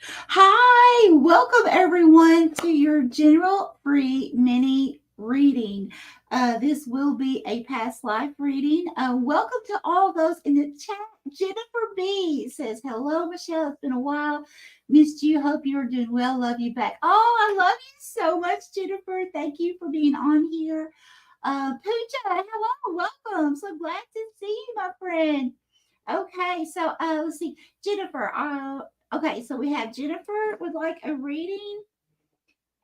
Hi, welcome everyone to your general free mini reading. This will be a past life reading. Welcome to all those in the chat. Jennifer B says, hello, Michelle. It's been a while. Missed you. Hope you are doing well. Love you back. Oh, I love you so much, Jennifer. Thank you for being on here. Pooja, hello, welcome. So glad to see you, my friend. Okay, so let's see. Jennifer, okay, so we have Jennifer would like a reading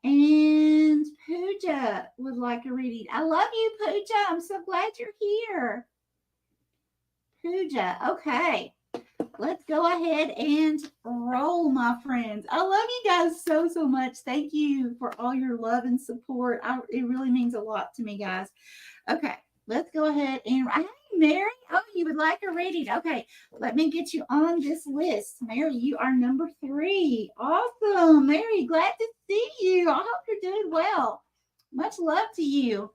and Pooja would like a reading. I love you, Pooja. I'm so glad you're here. Pooja, okay. Let's go ahead and roll, my friends. I love you guys so much. Thank you for all your love and support. It really means a lot to me, guys. Okay, let's go ahead and hey, Mary. Oh, you would like a reading? Okay, let me get you on this list. Mary, you are number 3. Awesome, Mary. Glad to see you. I hope you're doing well. Much love to you.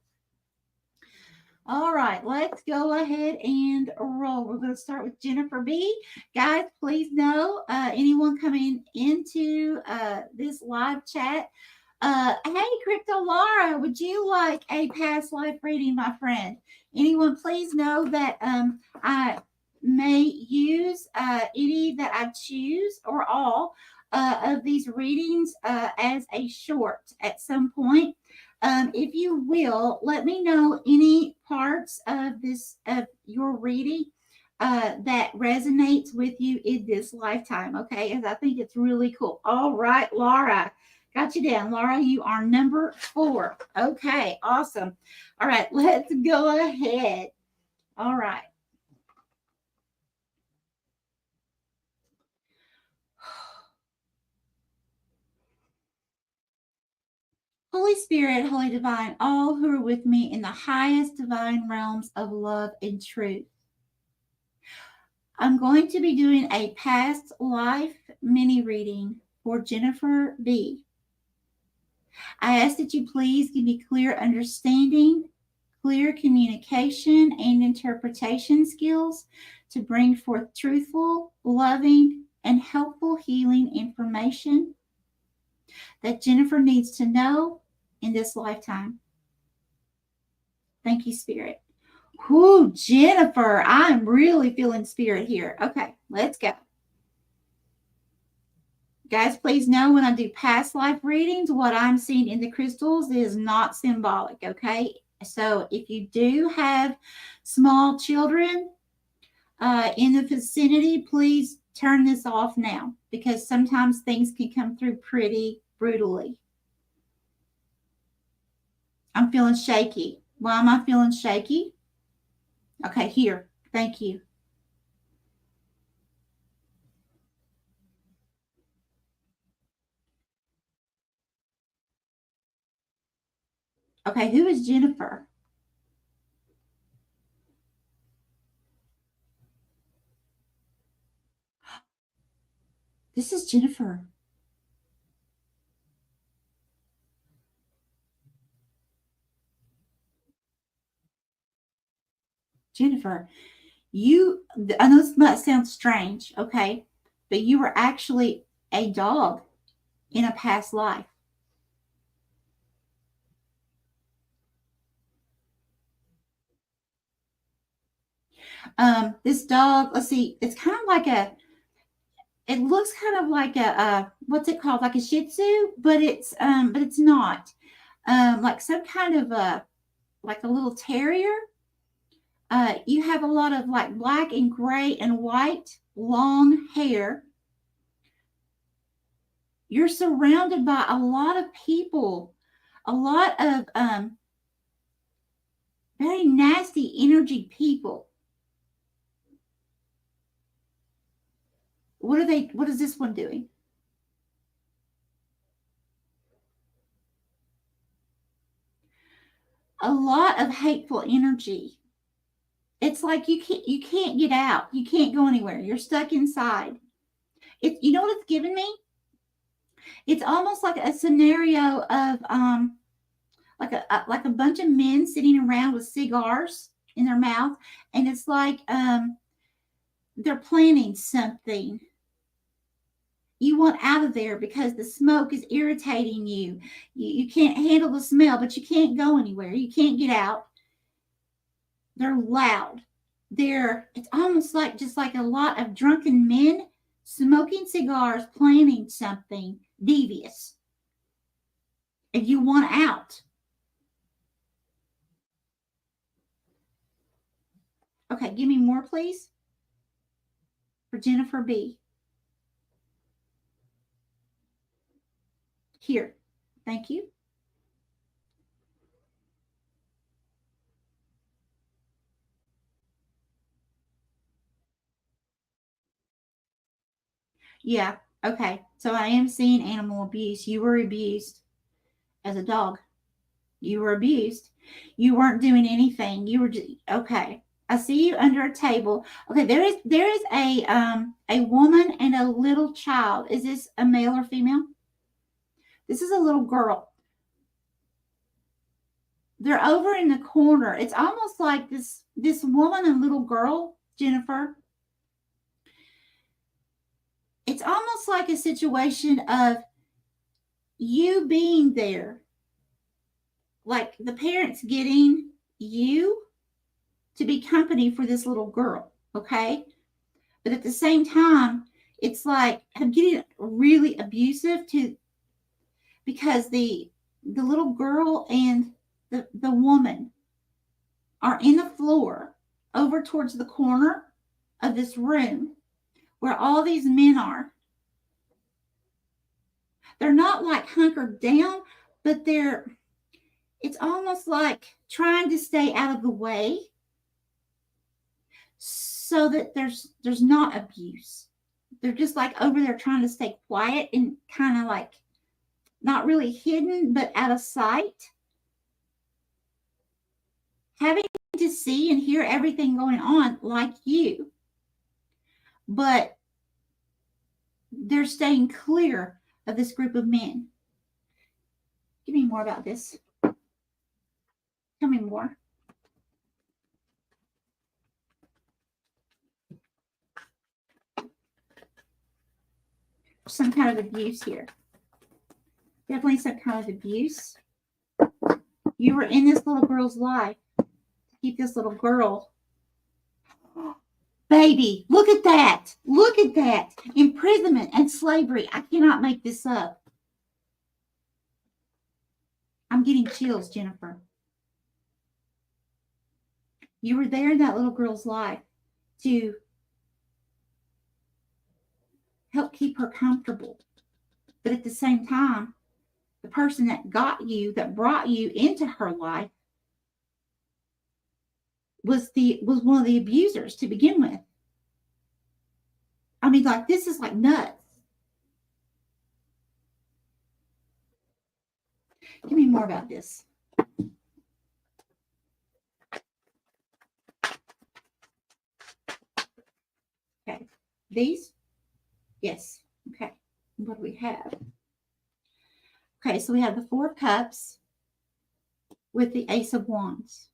All right, let's go ahead and roll. We're going to start with Jennifer B. Guys, please know anyone coming into this live chat. Hey, Crypto Laura, would you like a past life reading, my friend? Anyone, please know that I may use any that I choose or all of these readings as a short at some point. If you will, let me know any parts of your reading that resonates with you in this lifetime. Okay, as I think it's really cool. All right, Laura, got you down. Laura, you are number 4. Okay, awesome. All right, let's go ahead. All right. Holy Spirit, Holy Divine, all who are with me in the highest divine realms of love and truth. I'm going to be doing a past life mini reading for Jennifer B. I ask that you please give me clear understanding, clear communication, and interpretation skills to bring forth truthful, loving, and helpful healing information that Jennifer needs to know in this lifetime. Thank you, Spirit. Whoo, Jennifer, I'm really feeling spirit here. Okay, let's go. Guys, please know when I do past life readings, what I'm seeing in the crystals is not symbolic, okay? So if you do have small children in the vicinity, please turn this off now because sometimes things can come through pretty brutally. I'm feeling shaky. Why am I feeling shaky? Okay, here. Thank you. Okay, who is Jennifer? This is Jennifer. Jennifer, I know this might sound strange, okay, but you were actually a dog in a past life. This dog, let's see, it's kind of like it looks kind of like what's it called, like a Shih Tzu, but it's not. Like some kind of like a little terrier. You have a lot of like black and gray and white long hair. You're surrounded by a lot of people, a lot of very nasty energy people. What is this one doing? A lot of hateful energy. It's like you can't get out. You can't go anywhere. You're stuck inside. You know what it's given me? It's almost like a scenario of like a bunch of men sitting around with cigars in their mouth, and it's like they're planning something. You want out of there because the smoke is irritating you. You can't handle the smell, but you can't go anywhere. You can't get out. They're loud. It's almost like just like a lot of drunken men smoking cigars, planning something devious. And you want out. Okay, give me more, please. For Jennifer B. Here. Thank you. Yeah. Okay. So I am seeing animal abuse. You were abused as a dog. You were abused. You weren't doing anything. You were just okay. I see you under a table. Okay, there is a woman and a little child. Is this a male or female? This is a little girl. They're over in the corner. It's almost like this woman and little girl, Jennifer. It's almost like a situation of you being there, like the parents getting you to be company for this little girl, okay? But at the same time, it's like I'm getting really abusive because the little girl and the woman are in the floor over towards the corner of this room where all these men are. They're not like hunkered down, but it's almost like trying to stay out of the way so that there's not abuse. They're just like over there trying to stay quiet and kind of like not really hidden, but out of sight. Having to see and hear everything going on like you. But they're staying clear of this group of men. Give me more about this. Tell me more. Some kind of abuse here. Definitely some kind of abuse. You were in this little girl's life to keep this little girl. Baby, look at that. Look at that. Imprisonment and slavery. I cannot make this up. I'm getting chills, Jennifer. You were there in that little girl's life to help keep her comfortable. But at the same time, the person that that brought you into her life was one of the abusers to begin with. I mean, like, this is like nuts. Give me more about this. Okay. These? Yes. Okay. What do we have? Okay, so we have the Four of Cups with the Ace of Wands.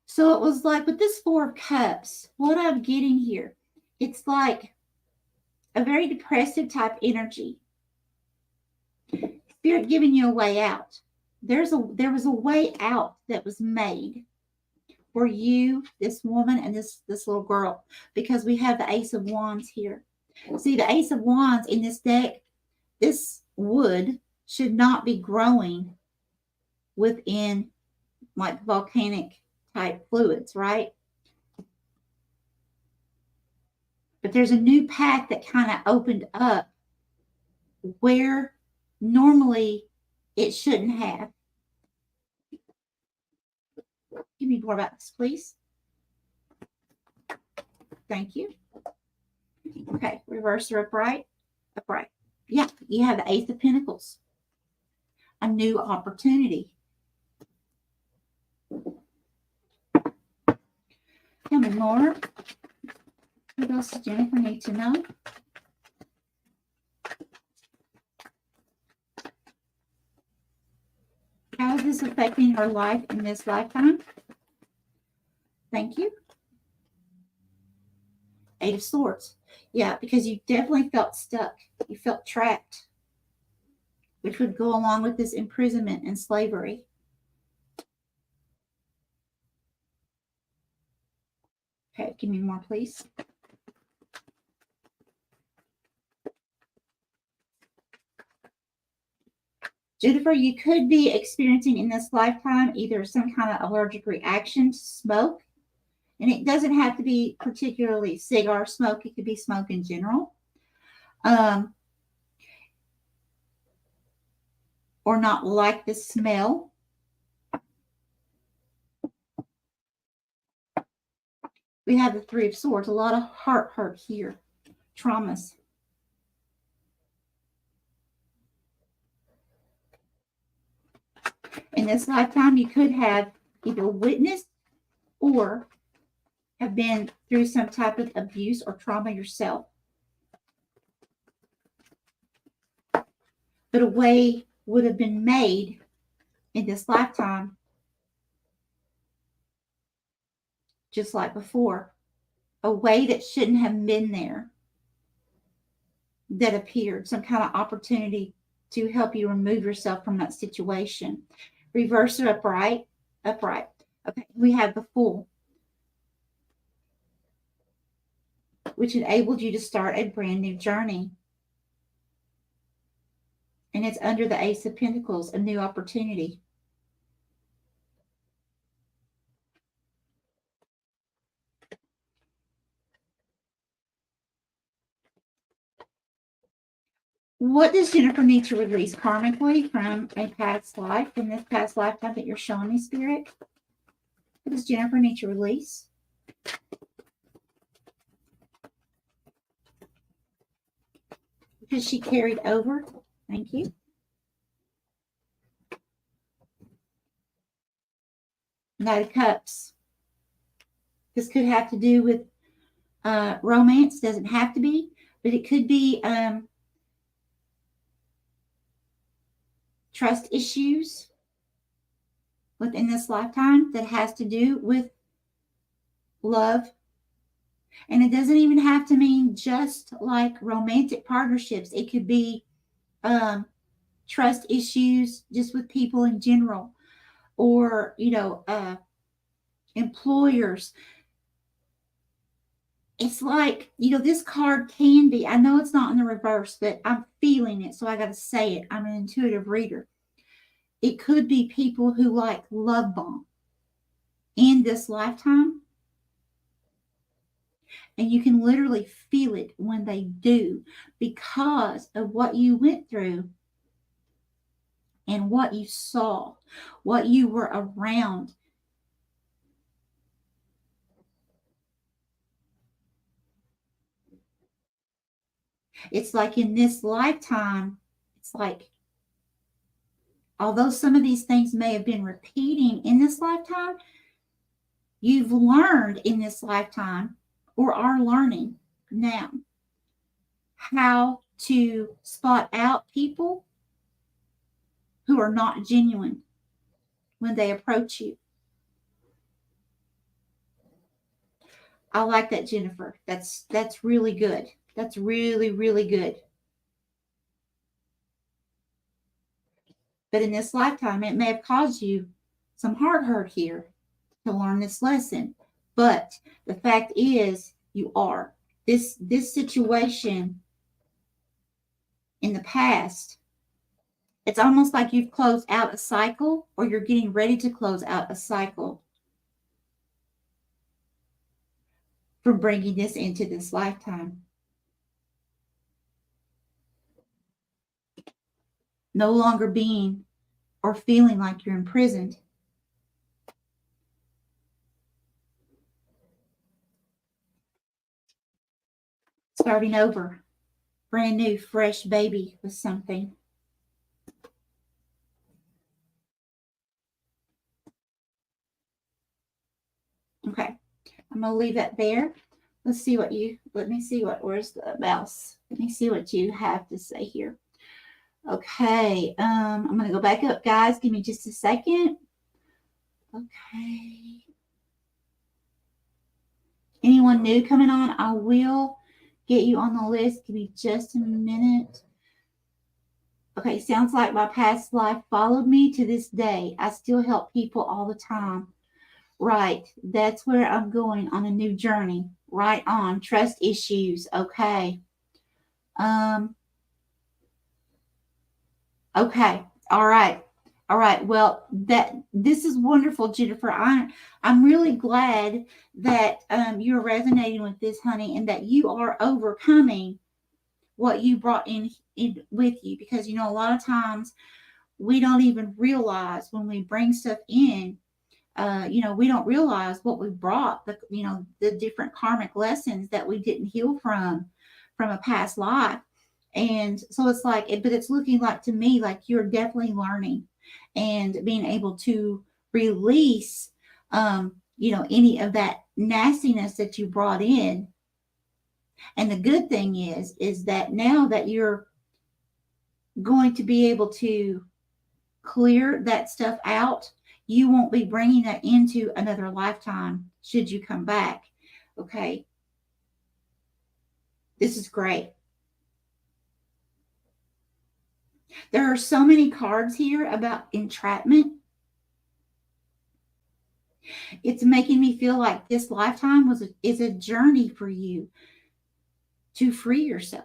So it was like with this Four of Cups, what I'm getting here, it's like a very depressive type energy. Spirit giving you a way out. There was a way out that was made for you, this woman, and this little girl, because we have the Ace of Wands here. See, the Ace of Wands in this deck, this wood should not be growing within like volcanic type fluids, right? But there's a new path that kind of opened up where normally it shouldn't have. Give me more about this, please. Thank you. Okay, reverse or upright. Upright. Yeah, you have the Ace of Pentacles. A new opportunity. Tell me more. What else does Jennifer need to know? How is is affecting her life in this lifetime? Thank you. Eight of Swords. Yeah, because you definitely felt stuck. You felt trapped, which would go along with this imprisonment and slavery. Okay, give me more, please. Jennifer, you could be experiencing in this lifetime either some kind of allergic reaction to smoke, and it doesn't have to be particularly cigar smoke. It could be smoke in general. Or not like the smell. We have the Three of Swords, a lot of heart hurt here, traumas. In this lifetime, you could have either witnessed or have been through some type of abuse or trauma yourself. But a way would have been made in this lifetime, just like before. A way that shouldn't have been there that appeared, some kind of opportunity to help you remove yourself from that situation. Reverse or upright? Upright. Okay, we have the Fool, which enabled you to start a brand new journey. And it's under the Ace of Pentacles, a new opportunity. What does Jennifer need to release karmically from a past life, from this past lifetime that you're showing me, Spirit? What does Jennifer need to release? Because she carried over. Thank you. Knight of Cups. This could have to do with romance. Doesn't have to be, but it could be trust issues within this lifetime that has to do with love. And it doesn't even have to mean just like romantic partnerships. It could be trust issues just with people in general, or, employers. It's like, this card can be, I know it's not in the reverse, but I'm feeling it, so I got to say it. I'm an intuitive reader. It could be people who like love bomb in this lifetime. And you can literally feel it when they do, because of what you went through and what you saw, what you were around. It's like in this lifetime, it's like, although some of these things may have been repeating in this lifetime, you've learned in this lifetime, or are learning now, how to spot out people who are not genuine when they approach you. I like that, Jennifer. That's really good. That's really, really good. But in this lifetime, it may have caused you some heart hurt here to learn this lesson. But the fact is, you are. This situation in the past, it's almost like you've closed out a cycle, or you're getting ready to close out a cycle from bringing this into this lifetime. No longer being or feeling like you're imprisoned. Starting over. Brand new, fresh baby with something. Okay. I'm going to leave that there. Let me see where's the mouse? Let me see what you have to say here. Okay, I'm going to go back up, guys. Give me just a second. Okay. Anyone new coming on, I will get you on the list. Give me just a minute. Okay, sounds like my past life followed me to this day. I still help people all the time. Right, that's where I'm going on a new journey. Right on. Trust issues. Okay. Um, okay. All right. All right. Well, this is wonderful, Jennifer. I'm really glad that you're resonating with this, honey, and that you are overcoming what you brought in with you, because you know a lot of times we don't even realize when we bring stuff in. We don't realize what we brought, the different karmic lessons that we didn't heal from a past life. And so it's like, but it's looking like to me like you're definitely learning and being able to release, any of that nastiness that you brought in. And the good thing is that now that you're going to be able to clear that stuff out, you won't be bringing that into another lifetime should you come back. Okay. This is great. There are so many cards here about entrapment. It's making me feel like this lifetime is a journey for you to free yourself.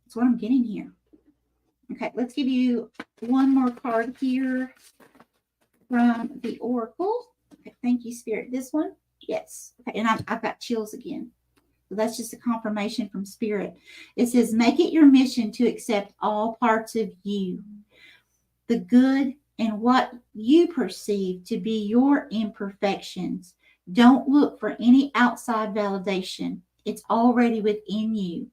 That's what I'm getting here. Okay, let's give you one more card here from the Oracle. Okay, thank you, Spirit. This one? Yes. Okay, and I've got chills again. So that's just a confirmation from Spirit. It says, make it your mission to accept all parts of you, the good and what you perceive to be your imperfections. Don't look for any outside validation. It's already within you.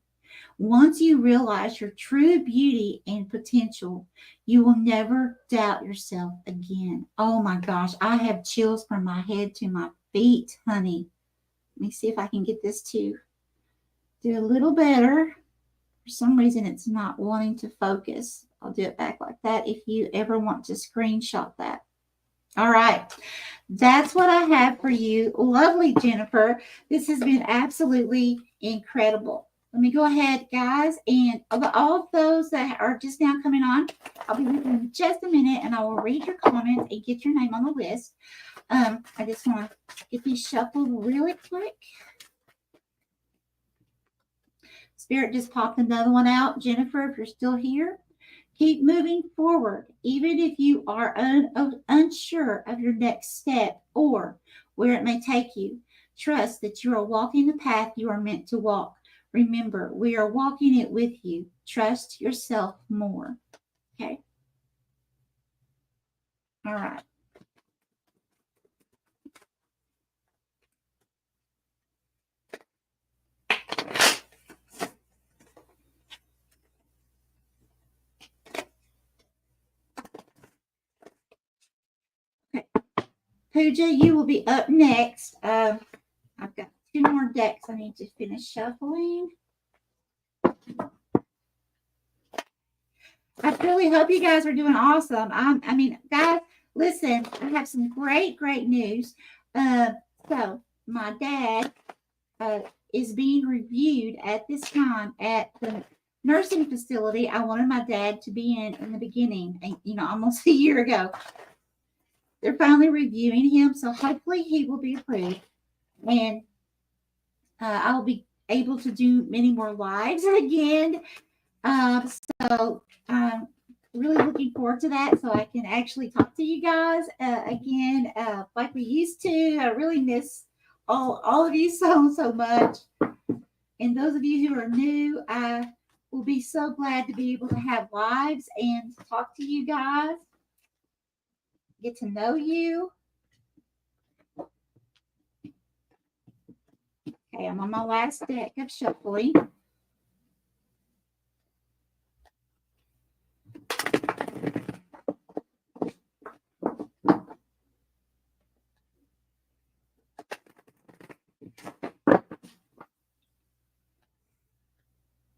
Once you realize your true beauty and potential, you will never doubt yourself again. Oh my gosh, I have chills from my head to my feet, honey. Let me see if I can get this to do a little better. For some reason, it's not wanting to focus. I'll do it back like that if you ever want to screenshot that. All right. That's what I have for you. Lovely, Jennifer. This has been absolutely incredible. Let me go ahead, guys, and all of those that are just now coming on, I'll be with you in just a minute, and I will read your comments and get your name on the list. I just want to get these shuffled really quick. Spirit just popped another one out. Jennifer, if you're still here, keep moving forward, even if you are unsure of your next step or where it may take you. Trust that you are walking the path you are meant to walk. Remember, we are walking it with you. Trust yourself more. Okay? All right. Okay. Pooja, you will be up next. I've got 2 more decks I need to finish shuffling. I really hope you guys are doing awesome. Guys, listen, I have some great news. So my dad is being reviewed at this time at the nursing facility I wanted my dad to be in the beginning, almost a year ago. They're finally reviewing him, so hopefully he will be approved, and I'll be able to do many more lives again. So I'm really looking forward to that, so I can actually talk to you guys again like we used to. I really miss all of you so much. And those of you who are new, I will be so glad to be able to have lives and talk to you guys, get to know you. Okay, I'm on my last deck of shuffling.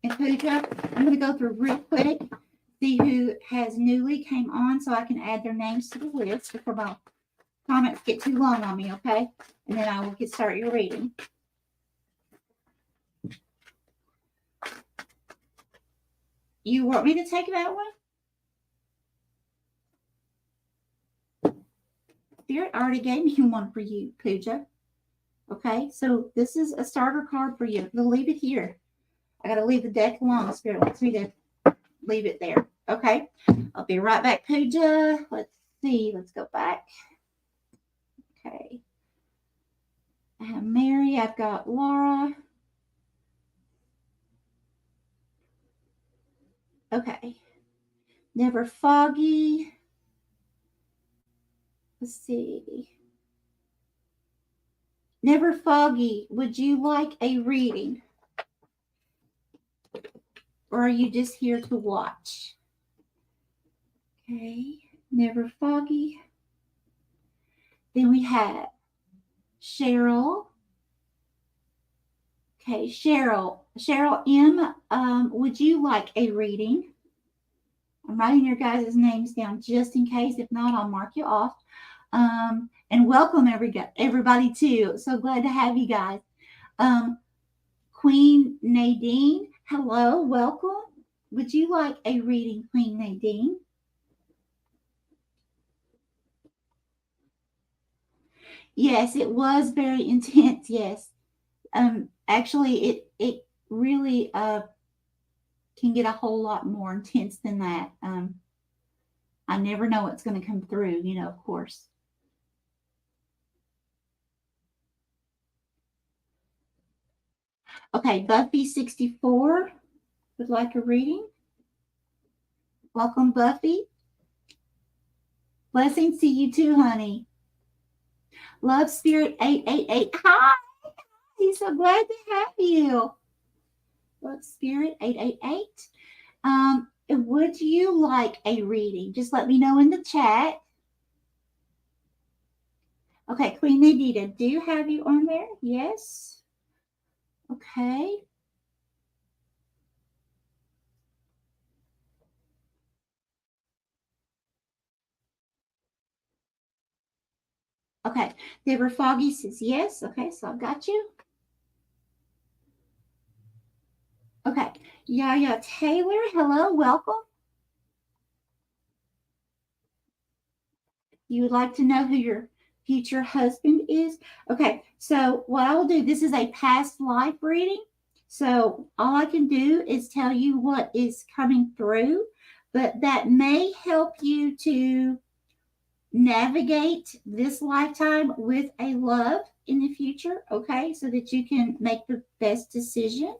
And Pooja, I'm going to go through real quick see who has newly came on so I can add their names to the list before my comments get too long on me, okay? And then I will start your reading. You want me to take that one? Spirit already gave me one for you, Pooja. Okay, so this is a starter card for you. I'm going to leave it here. I got to leave the deck alone. Spirit wants me to leave it there. Okay, I'll be right back, Pooja. Let's see. Let's go back. Okay. I have Mary. I've got Laura. Okay. Never Foggy. Let's see. Never Foggy, would you like a reading? Or are you just here to watch? Okay. Never Foggy. Then we have Cheryl. Okay, Cheryl M, would you like a reading? I'm writing your guys' names down just in case. If not, I'll mark you off. And welcome everybody too. So glad to have you guys. Queen Nadine, hello, welcome. Would you like a reading, Queen Nadine? Yes, it was very intense. Yes. Actually, it really can get a whole lot more intense than that. I never know what's going to come through, of course. Okay, Buffy64 would like a reading. Welcome, Buffy. Blessings to you too, honey. Love Spirit 888. Hi. He's so glad to have you. Love Spirit 888. Would you like a reading? Just let me know in the chat. Okay, Queen Nadita, do you have you on there? Yes. Okay. Okay. Deborah Foggy says yes. Okay, so I've got you. Okay. Yaya Taylor, hello, welcome. You would like to know who your future husband is? Okay, so what I will do, this is a past life reading. So all I can do is tell you what is coming through, but that may help you to navigate this lifetime with a love in the future, okay, so that you can make the best decision.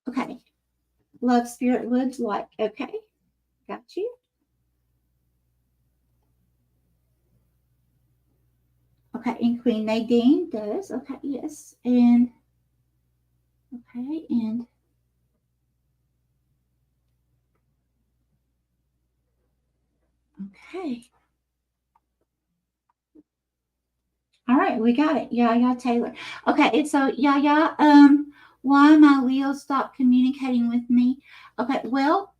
Okay, love spirit would like, okay, got you. Okay, and Queen Nadine does, okay, yes, and okay, and okay. All right, we got it. Yaya Taylor. Okay, and so Yaya, why my Leo stopped communicating with me? Okay, well,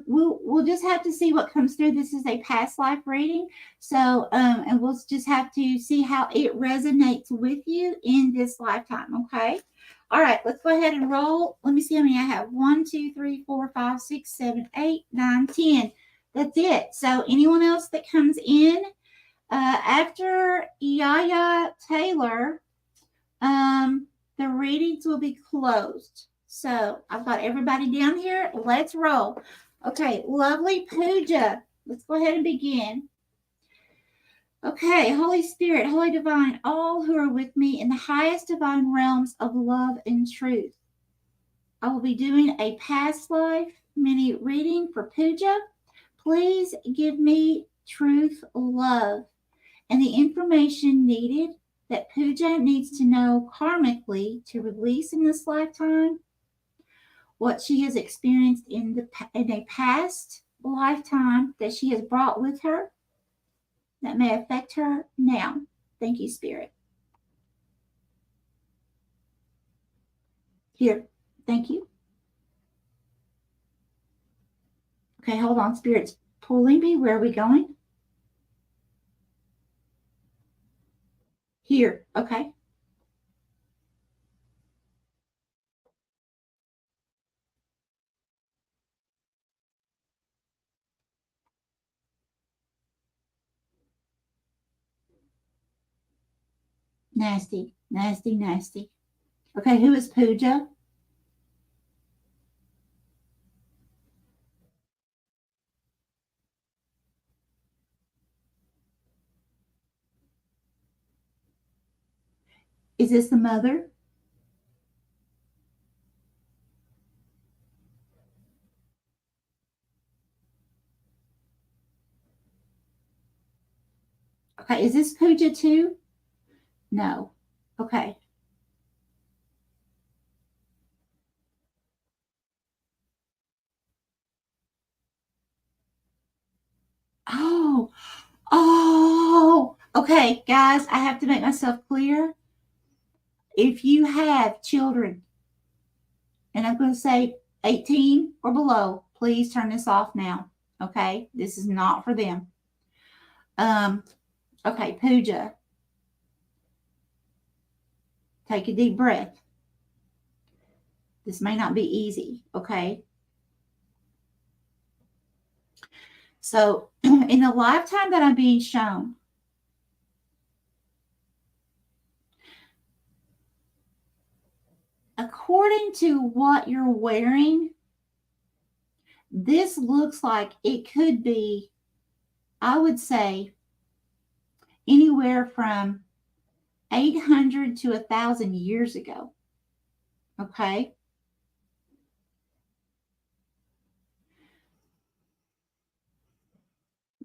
we'll just have to see what comes through. This is a past life reading, so and we'll just have to see how it resonates with you in this lifetime. Okay. All right, let's go ahead and roll. Let me see how many I have. 1, 2, 3, 4, 5, 6, 7, 8, 9, 10. That's it. So anyone else that comes in after Yaya Taylor, the readings will be closed. So I've got everybody down here. Let's roll. Okay, lovely Pooja. Let's go ahead and begin. Okay, Holy Spirit, Holy Divine, all who are with me in the highest divine realms of love and truth. I will be doing a past life mini reading for Pooja. Please give me truth, love, and the information needed that Pooja needs to know karmically to release in this lifetime, what she has experienced in a past lifetime that she has brought with her that may affect her now. Thank you, Spirit. Here. Thank you. Okay, hold on. Spirit's pulling me. Where are we going? Here. Okay. Nasty. Nasty, nasty. Okay, who is Pooja? Is this the mother? Okay, is this Pooja too? No. Okay. Oh, oh. Okay, guys, I have to make myself clear. If you have children, and I'm going to say 18 or below, please turn this off now. Okay, this is not for them. Um, okay, Pooja, take a deep breath. This may not be easy. Okay, so in the lifetime that I'm being shown, according to what you're wearing, this looks like it could be, I would say, anywhere from 800 to 1,000 years ago. Okay.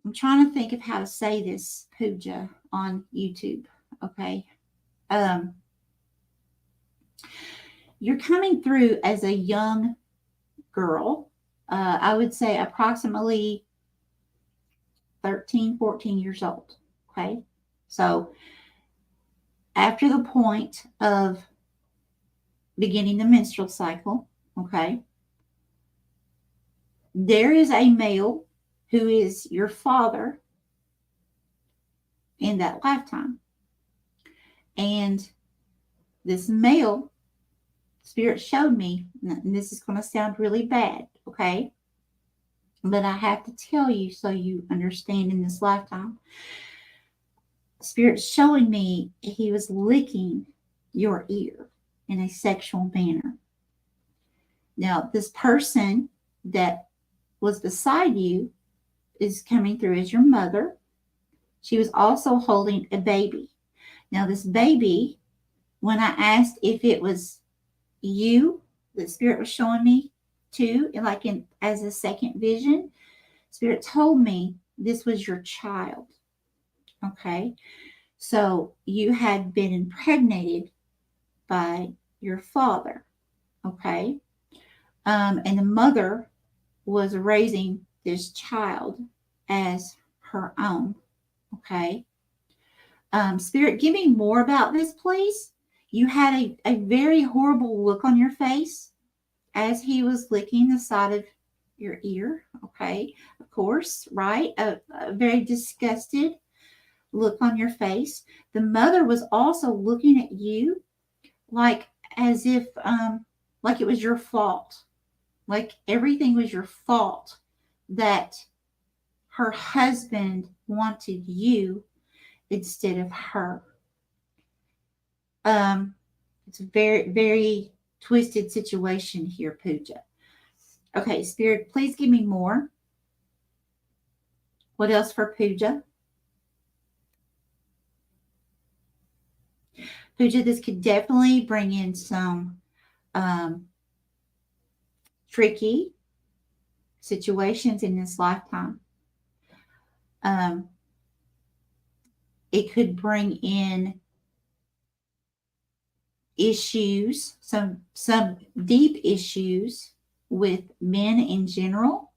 I'm trying to think of how to say this, Pooja, on YouTube. Okay. Um, you're coming through as a young girl. I would say approximately 13, 14 years old. Okay. So after the point of beginning the menstrual cycle, okay, there is a male who is your father in that lifetime. And this male, Spirit showed me, and this is going to sound really bad, okay? But I have to tell you so you understand in this lifetime. Spirit's showing me he was licking your ear in a sexual manner. Now, this person that was beside you is coming through as your mother. She was also holding a baby. Now, this baby, when I asked if it was you, the Spirit was showing me too, like in as a second vision, Spirit told me this was your child. Okay. So you had been impregnated by your father. Okay. And the mother was raising this child as her own. Okay. Spirit, give me more about this, please. You had a very horrible look on your face as he was licking the side of your ear. Okay. Of course, right? A very disgusted look on your face. The mother was also looking at you like as if like it was your fault. Like everything was your fault that her husband wanted you instead of her. It's a very, very twisted situation here, Pooja. Okay, Spirit, please give me more. What else for Pooja? Pooja, this could definitely bring in some um, tricky situations in this lifetime. Um, it could bring in issues, some deep issues with men in general,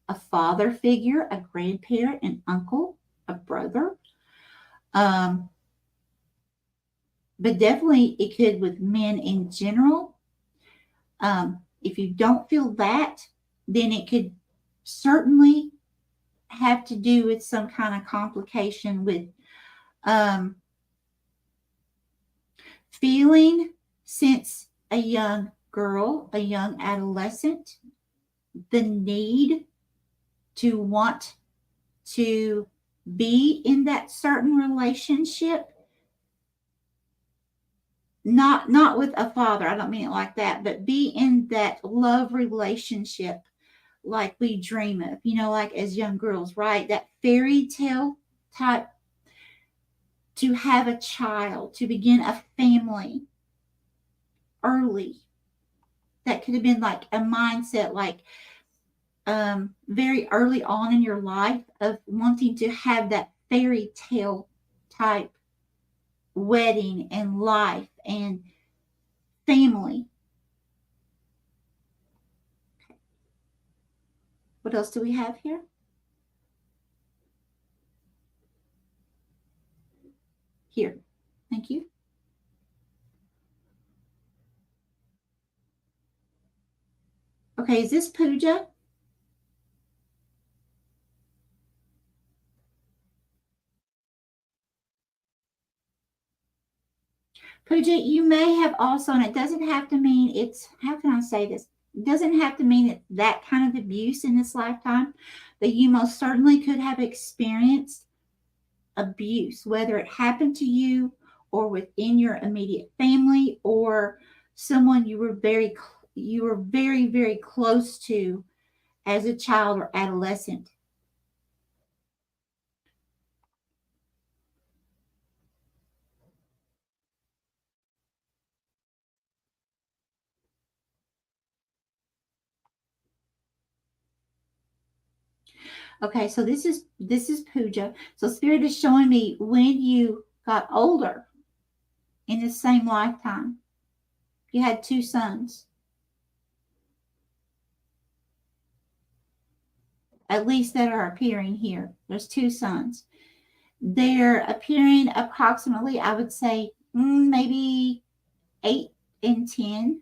a father figure, a grandparent, an uncle, a brother. But definitely it could with men in general. If you don't feel that, then it could certainly have to do with some kind of complication with um, feeling since a young girl, a young adolescent, the need to want to be in that certain relationship, not with a father, I don't mean it like that, but be in that love relationship like we dream of, like as young girls, right? That fairy tale type, to have a child, to begin a family early. That could have been like a mindset, like very early on in your life, of wanting to have that fairy tale type wedding and life and family. What else do we have here? Here. Thank you. Okay, is this Pooja? Pooja, you may have also, and it doesn't have to mean it's, how can I say this? It doesn't have to mean it's that kind of abuse in this lifetime, but you most certainly could have experienced abuse, whether it happened to you or within your immediate family or someone you were very close to as a child or adolescent. Okay, so this is Puja. So spirit is showing me when you got older in the same lifetime, you had two sons, at least that are appearing here. There's two sons. They're appearing approximately, I would say, maybe 8 and 10.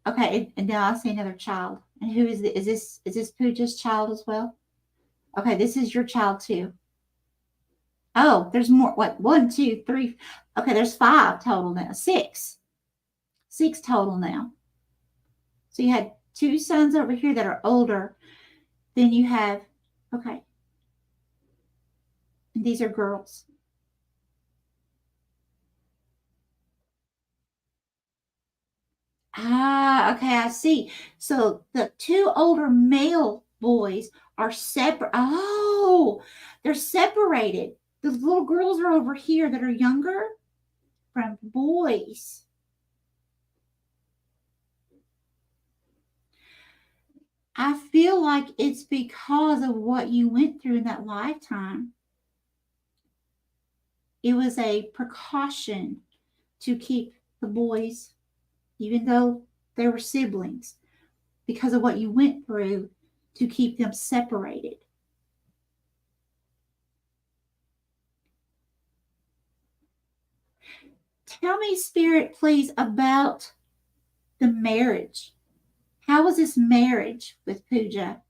Okay, and now I see another child. And who is this? Is this Pooja's child as well? Okay, this is your child too. Oh, there's more. What? One, two, three. Okay, there's five total now. Six total now. So you had two sons over here that are older. Then you have, okay, and these are girls. Ah, okay, I see. So the two older male boys are separate. Oh, they're separated. The little girls are over here that are younger from boys. I feel like it's because of what you went through in that lifetime. It was a precaution to keep the boys, even though they were siblings, because of what you went through, to keep them separated. Tell me, Spirit, please, about the marriage. How was this marriage with Pooja?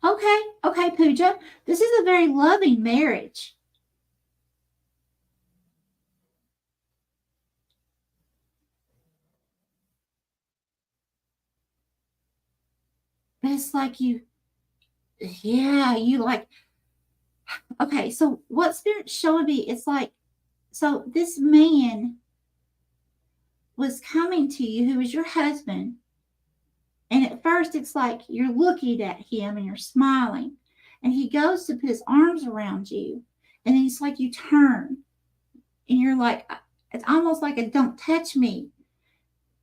Okay, okay, Pooja. This is a very loving marriage. But it's like yeah, you like, okay, so what Spirit's showing me, it's like, so this man was coming to you, who was your husband, and at first it's like you're looking at him and you're smiling, and he goes to put his arms around you, and then it's like you turn and you're like, it's almost like a don't touch me.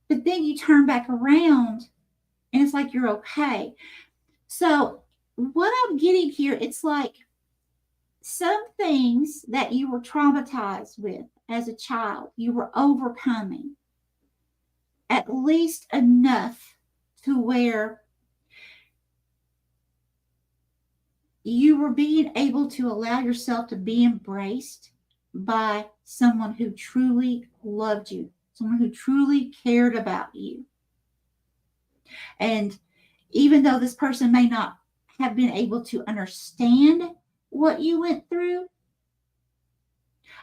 But then you turn back around and it's like you're okay. So, what I'm getting here, it's like some things that you were traumatized with as a child, you were overcoming at least enough to where you were being able to allow yourself to be embraced by someone who truly loved you, someone who truly cared about you. And even though this person may not have been able to understand what you went through,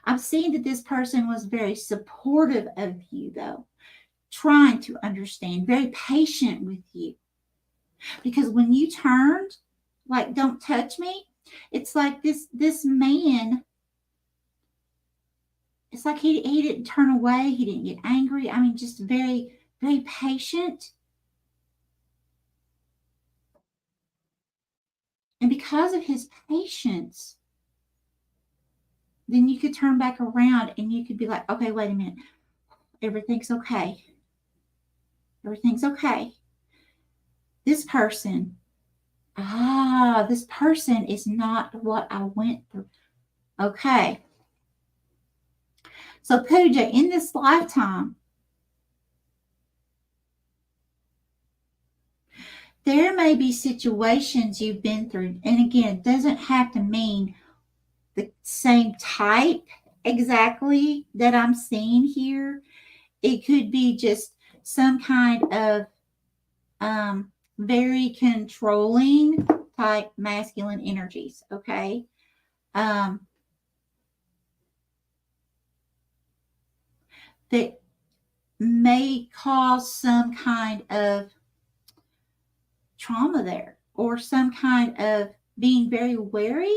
I've seen that this person was very supportive of you, though, trying to understand, very patient with you. Because when you turned, like, don't touch me, it's like this man, it's like he didn't turn away, he didn't get angry. I mean, just very, very patient. And because of his patience, then you could turn back around and you could be like, okay, wait a minute. Everything's okay. Everything's okay. This person, this person is not what I went through. Okay. So, Pooja, in this lifetime, there may be situations you've been through. And again, it doesn't have to mean the same type exactly that I'm seeing here. It could be just some kind of very controlling type masculine energies, okay? That may cause some kind of trauma there, or some kind of being very wary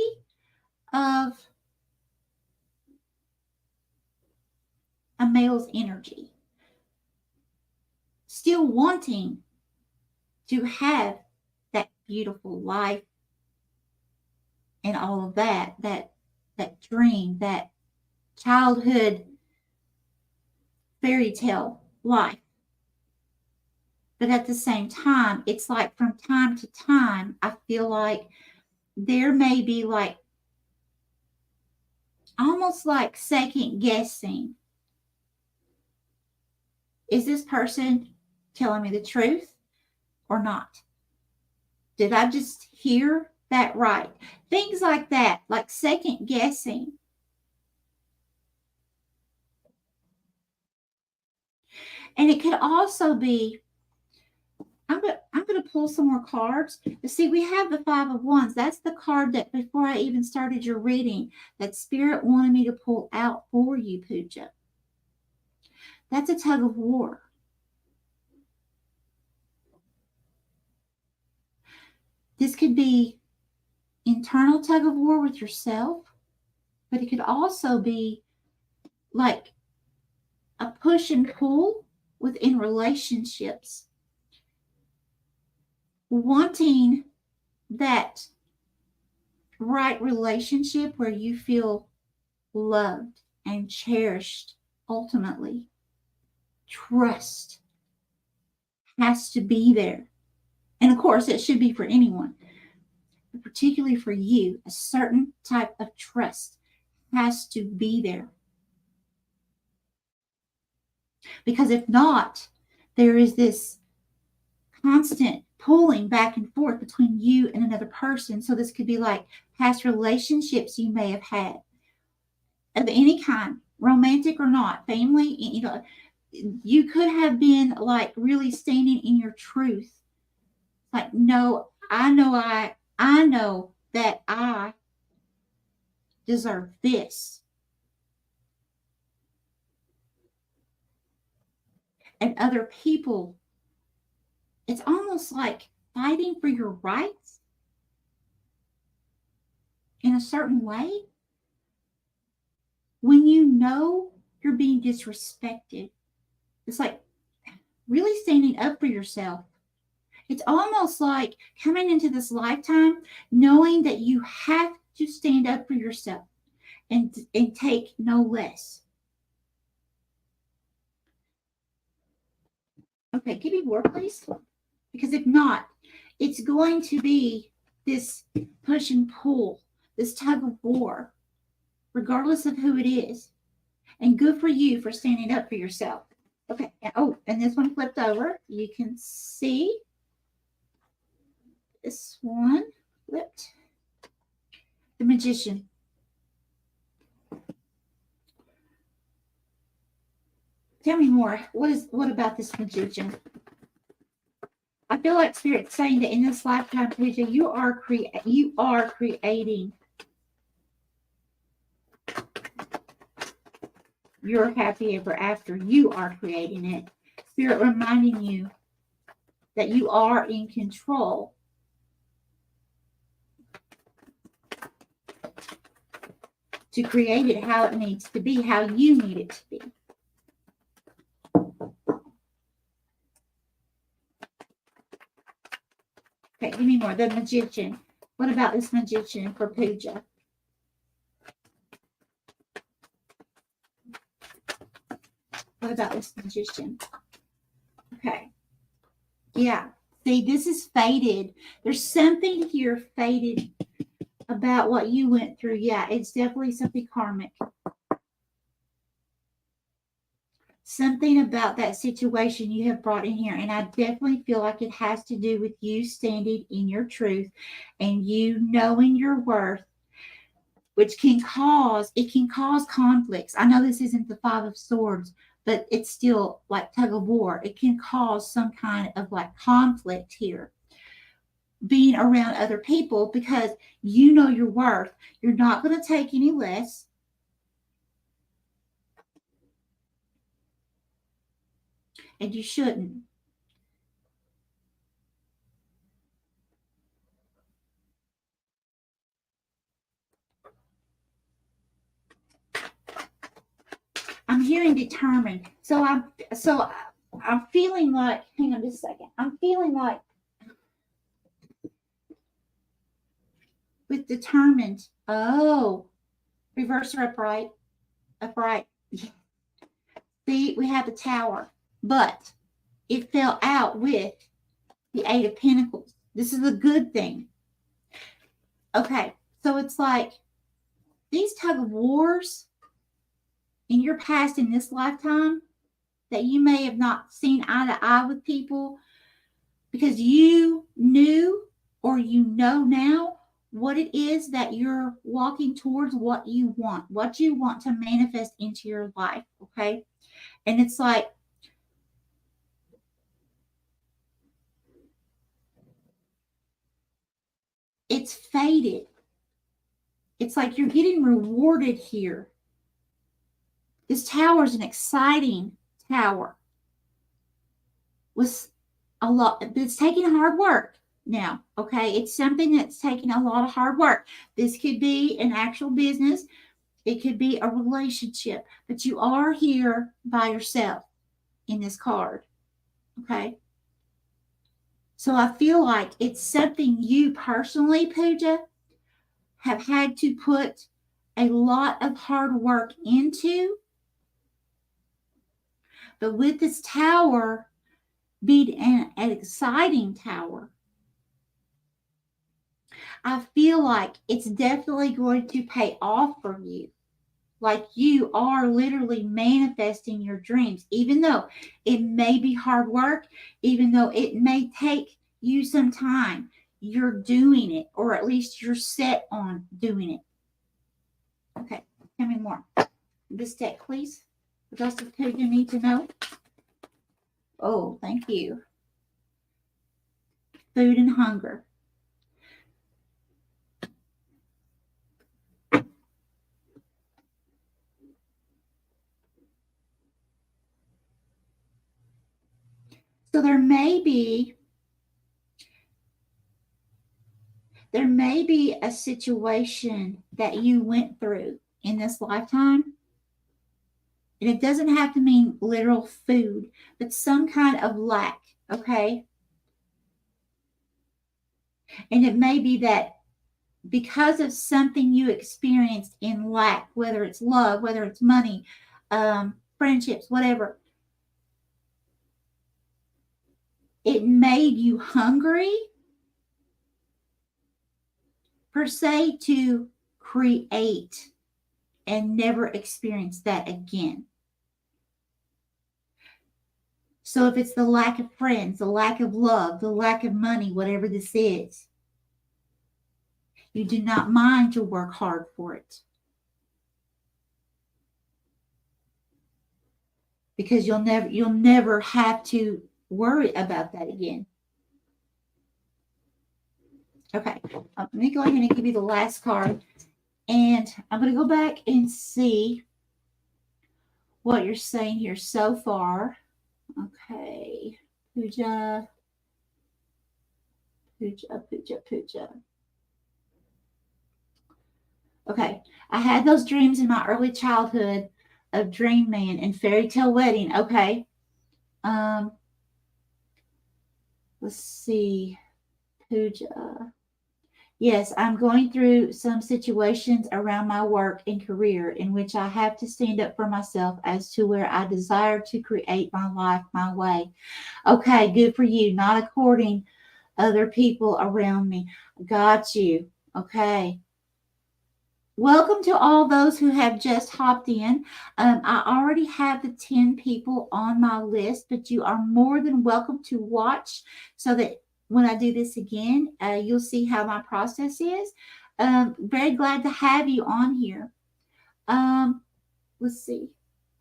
of a male's energy, still wanting to have that beautiful life and all of that dream, that childhood fairy tale life. But at the same time, it's like from time to time, I feel like there may be like almost like second guessing. Is this person telling me the truth or not? Did I just hear that right? Things like that, like second guessing. And it could also be, I'm going to pull some more cards. You see, we have the Five of Wands. That's the card that before I even started your reading, that Spirit wanted me to pull out for you, Pooja. That's a tug of war. This could be internal tug of war with yourself, but it could also be like a push and pull within relationships, wanting that right relationship where you feel loved and cherished. Ultimately, trust has to be there. And of course, it should be for anyone, but particularly for you, a certain type of trust has to be there. Because if not, there is this constant pulling back and forth between you and another person. So this could be like past relationships you may have had of any kind, romantic or not, family, you could have been like really standing in your truth. Like, no, I know that I deserve this. And other people, it's almost like fighting for your rights in a certain way when you know you're being disrespected. It's like really standing up for yourself. It's almost like coming into this lifetime knowing that you have to stand up for yourself and take no less. Okay, give me more, please. Because if not, it's going to be this push and pull. this tug of war, regardless of who it is. And good for you for standing up for yourself. Okay. Oh, and this one flipped over. You can see this one flipped. The Magician. Tell me more. What about this Magician? I feel like Spirit's saying that in this lifetime, Pooja, you are creating your happy ever after. You are creating it. Spirit reminding you that you are in control. To create it how it needs to be, how you need it to be. Okay, give me more. The Magician. What about this Magician for Pooja? What about this Magician? Okay. Yeah. See, this is fated. There's something here fated about what you went through. Yeah, it's definitely something karmic. Something about that situation you have brought in here. And I definitely feel like it has to do with you standing in your truth and you knowing your worth, which can cause conflicts. I know this isn't the Five of Swords, but it's still like tug of war. It can cause some kind of like conflict here. Being around other people because you know your worth. You're not going to take any less. And you shouldn't. I'm hearing determined. So I'm feeling like, hang on just a second. I'm feeling like with determined. Oh, reverse or upright. Upright. See, we have the Tower, but it fell out with the Eight of Pentacles. This is a good thing. Okay, so it's like these tug of wars in your past in this lifetime that you may have not seen eye to eye with people because you knew or you know now what it is that you're walking towards, what you want to manifest into your life. Okay. And it's like, it's faded. It's like you're getting rewarded here. This tower is an exciting tower with a lot. It's taking hard work now. Okay. It's something that's taking a lot of hard work. This could be an actual business. It could be a relationship, but you are here by yourself in this card. Okay. So I feel like it's something you personally, Pooja, have had to put a lot of hard work into. But with this tower being an exciting tower, I feel like it's definitely going to pay off for you. Like you are literally manifesting your dreams, even though it may be hard work, even though it may take you some time, you're doing it, or at least you're set on doing it. Okay, tell me more. This deck, please. What else do you need to know? Oh, thank you. Food and hunger. So there may be a situation that you went through in this lifetime. And it doesn't have to mean literal food, but some kind of lack, okay? And it may be that because of something you experienced in lack, whether it's love, whether it's money, friendships, whatever, it made you hungry, per se, to create and never experience that again. So if it's the lack of friends, the lack of love, the lack of money, whatever this is, you do not mind to work hard for it. Because you'll never have to worry about that again. Okay, let me go ahead and give you the last card. And I'm going to go back and see what you're saying here so far. Okay, Puja. Okay, I had those dreams in my early childhood of Dream Man and Fairy Tale Wedding. Okay. Let's see. Puja. Yes, I'm going through some situations around my work and career in which I have to stand up for myself as to where I desire to create my life my way. Okay, good for you. Not according other people around me. Got you. Okay. Welcome to all those who have just hopped in. I already have the 10 people on my list, but you are more than welcome to watch so that when I do this again, you'll see how my process is. Very glad to have you on here. Let's see.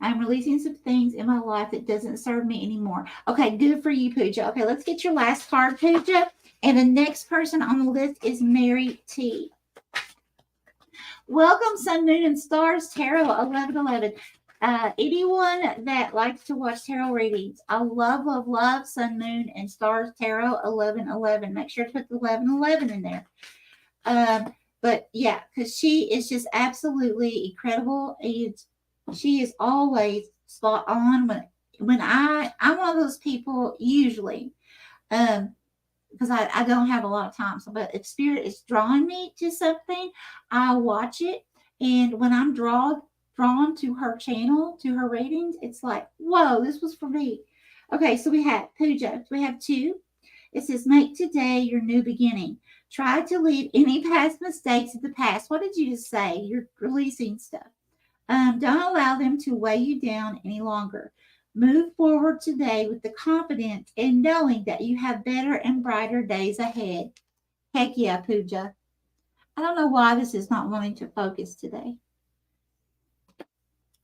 I'm releasing some things in my life that doesn't serve me anymore. Okay, good for you, Pooja. Okay, let's get your last card, Pooja. And the next person on the list is Mary T. Welcome, Sun, Moon, and Stars Tarot 1111. Anyone that likes to watch tarot readings, I love Sun, Moon, and Stars Tarot 1111. Make sure to put the 1111 in there. But yeah, because she is just absolutely incredible. She is always spot on. When I'm one of those people usually. Because I don't have a lot of time. So, but if spirit is drawing me to something, I watch it. And when I'm drawn to her channel, to her readings, it's like, whoa, this was for me. Okay, so we have Puja. We have 2. It says, make today your new beginning. Try to leave any past mistakes in the past. What did you just say? You're releasing stuff. Don't allow them to weigh you down any longer. Move forward today with the confidence and knowing that you have better and brighter days ahead. Heck yeah, Pooja. I don't know why this is not wanting to focus today.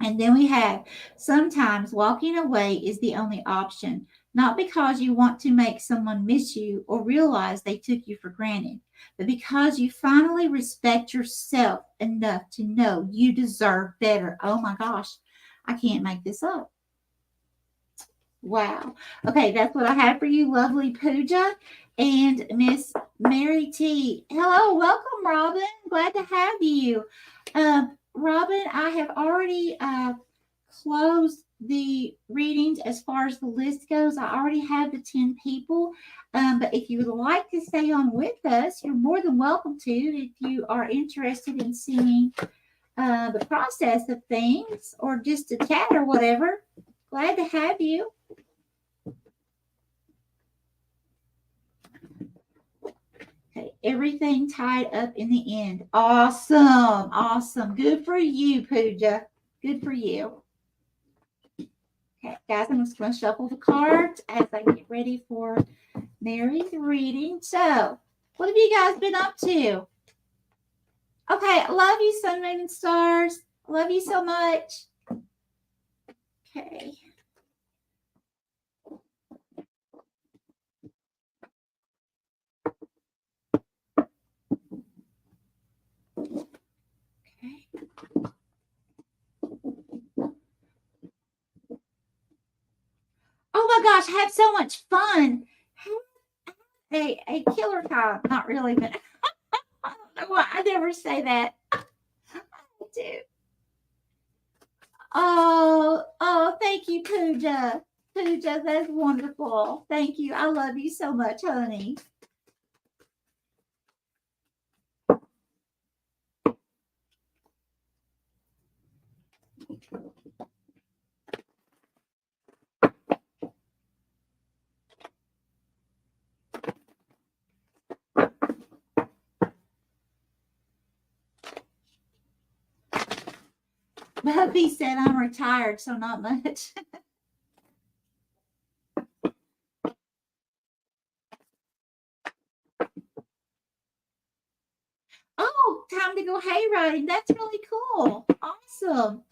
And then we have, sometimes walking away is the only option, not because you want to make someone miss you or realize they took you for granted, but because you finally respect yourself enough to know you deserve better. Oh my gosh, I can't make this up. Wow. Okay, that's what I have for you, lovely Pooja and Miss Mary T. Hello, welcome, Robin. Glad to have you. Robin, I have already closed the readings as far as the list goes. I already have the 10 people. But if you would like to stay on with us, you're more than welcome to if you are interested in seeing the process of things or just to chat or whatever. Glad to have you. Okay, everything tied up in the end. Awesome. Awesome. Good for you, Pooja. Good for you. Okay, guys, I'm just going to shuffle the cards as I get ready for Mary's reading. So, what have you guys been up to? Okay, I love you, Sun, Moon, and Stars. I love you so much. Okay. Okay. Oh my gosh, I had so much fun. A killer time. Not really, but I don't know why I never say that. I do. Oh, thank you, Pooja. Pooja, that's wonderful. Thank you. I love you so much, honey. Bubby said I'm retired, so not much. Oh, time to go hayriding. That's really cool. Awesome.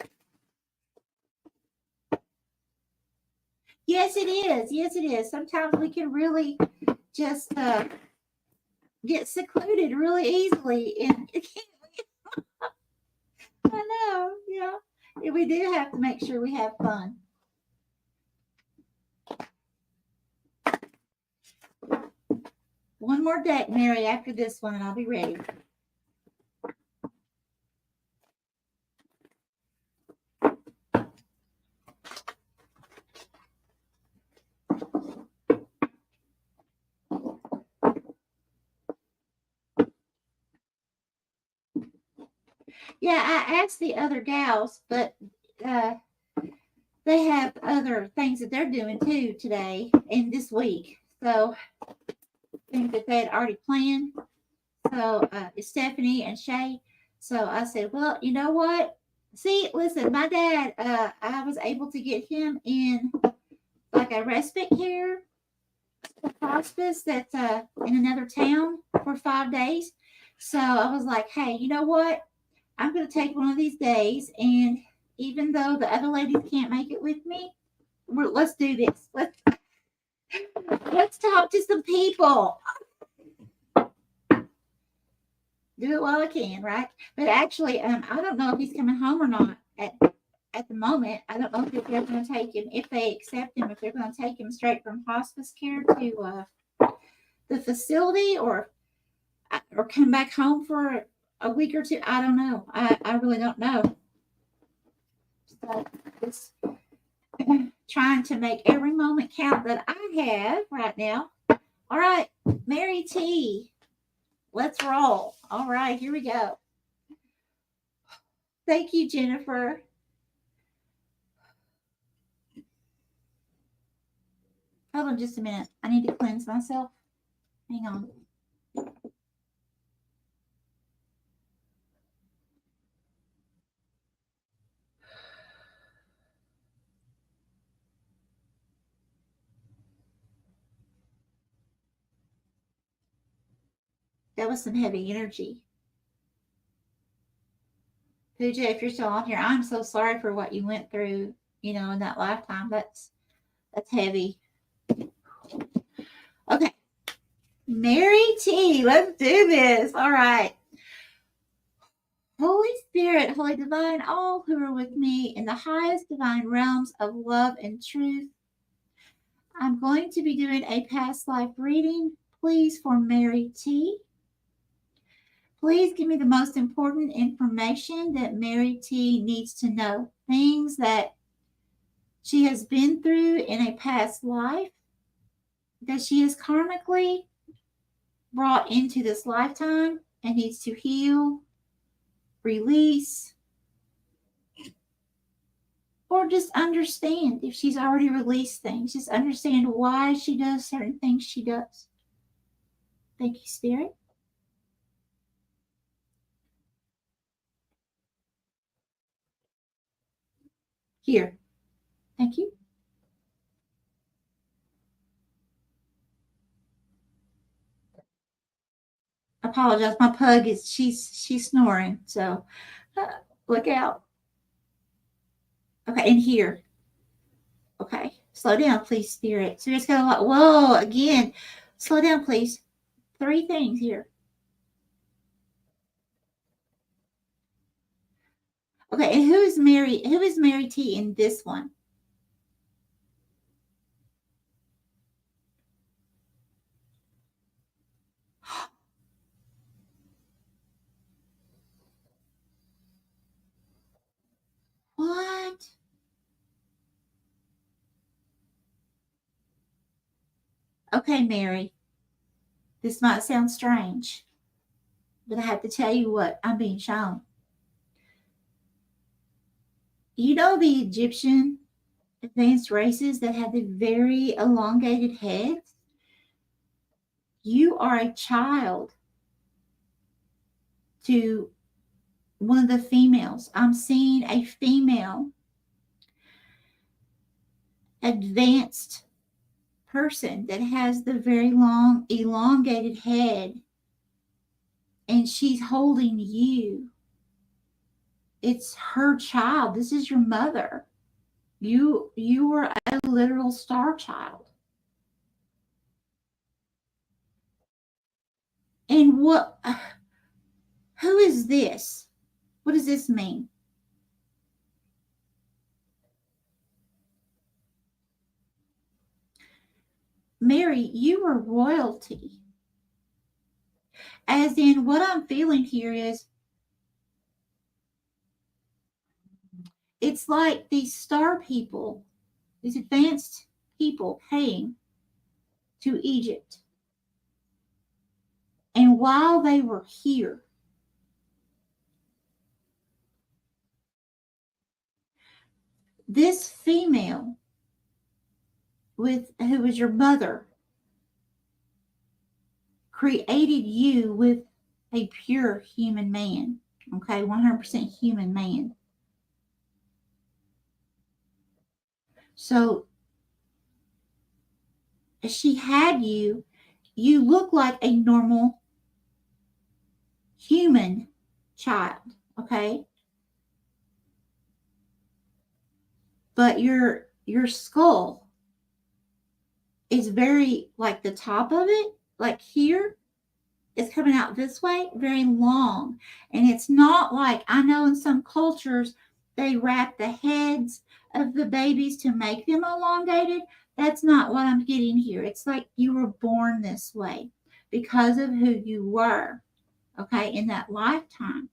Yes, it is. Yes, it is. Sometimes we can really just get secluded really easily. And I know, yeah. We do have to make sure we have fun. One more deck, Mary, after this one, and I'll be ready. Yeah, I asked the other gals, but uh, they have other things that they're doing too today and this week. So I think that they had already planned. So Stephanie and Shay. So I said, well, you know what? See, listen, my dad, I was able to get him in like a respite care hospice that's in another town for 5 days. So I was like, hey, you know what? I'm going to take one of these days, and even though the other ladies can't make it with me, let's do this. Let's talk to some people. Do it while I can, right? But actually, I don't know if he's coming home or not at the moment. I don't know if they're going to take him, if they accept him, if they're going to take him straight from hospice care to the facility, or come back home for a week or two. I don't know. I really don't know. So it's trying to make every moment count that I have right now. All right, Mary T. Let's roll. All right, here we go. Thank you, Jennifer. Hold on just a minute. I need to cleanse myself. Hang on. That was some heavy energy. Pooja, if you're still on here, I'm so sorry for what you went through, in that lifetime. That's heavy. Okay. Mary T, let's do this. All right. Holy Spirit, Holy Divine, all who are with me in the highest divine realms of love and truth, I'm going to be doing a past life reading, please, for Mary T. Please give me the most important information that Mary T needs to know. Things that she has been through in a past life that she has karmically brought into this lifetime and needs to heal, release, or just understand if she's already released things. Just understand why she does certain things she does. Thank you, Spirit. Here. Thank you. I apologize. My pug she's snoring, so look out. Okay, and here. Okay, slow down, please, Spirit. Spirit's got a lot. Whoa, again, slow down, please. 3 things here. Okay, and who is Mary? Who is Mary T in this one? What? Okay, Mary. This might sound strange, but I have to tell you what I'm being shown. You know the Egyptian advanced races that have the very elongated heads? You are a child to one of the females. I'm seeing a female advanced person that has the very long, elongated head, and she's holding you. It's her child. This is your mother. You were a literal star child. And who is this? What does this mean? Mary, you are royalty. As in, what I'm feeling here is, it's like these star people, these advanced people came to Egypt. And while they were here, this female who was your mother created you with a pure human man. Okay, 100% human man. So she had you. You look like a normal human child, okay? But your skull is very, like, the top of it, like here, is coming out this way, very long. And it's not like, I know in some cultures they wrap the heads of the babies to make them elongated. That's not what I'm getting here. It's like you were born this way because of who you were, okay, in that lifetime.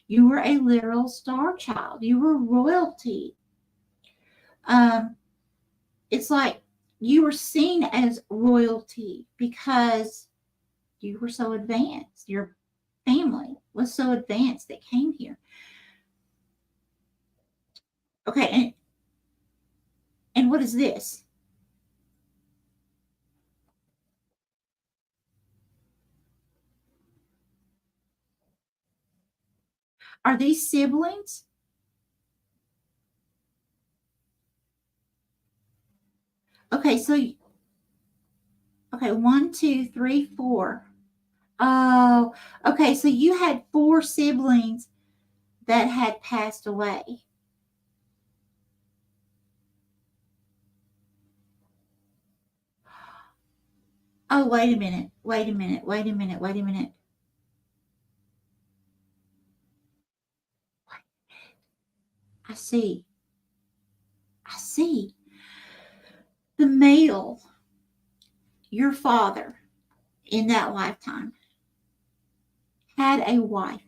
You were a literal star child. You were royalty. It's like you were seen as royalty because you were so advanced. Your family was so advanced that came here. Okay, and what is this? Are these siblings? Okay, so okay, 1, 2, 3, 4. Oh, okay, so you had 4 siblings that had passed away. Oh, wait a minute. Wait a minute. Wait a minute. Wait a minute. I see. I see. The male, your father, in that lifetime, had a wife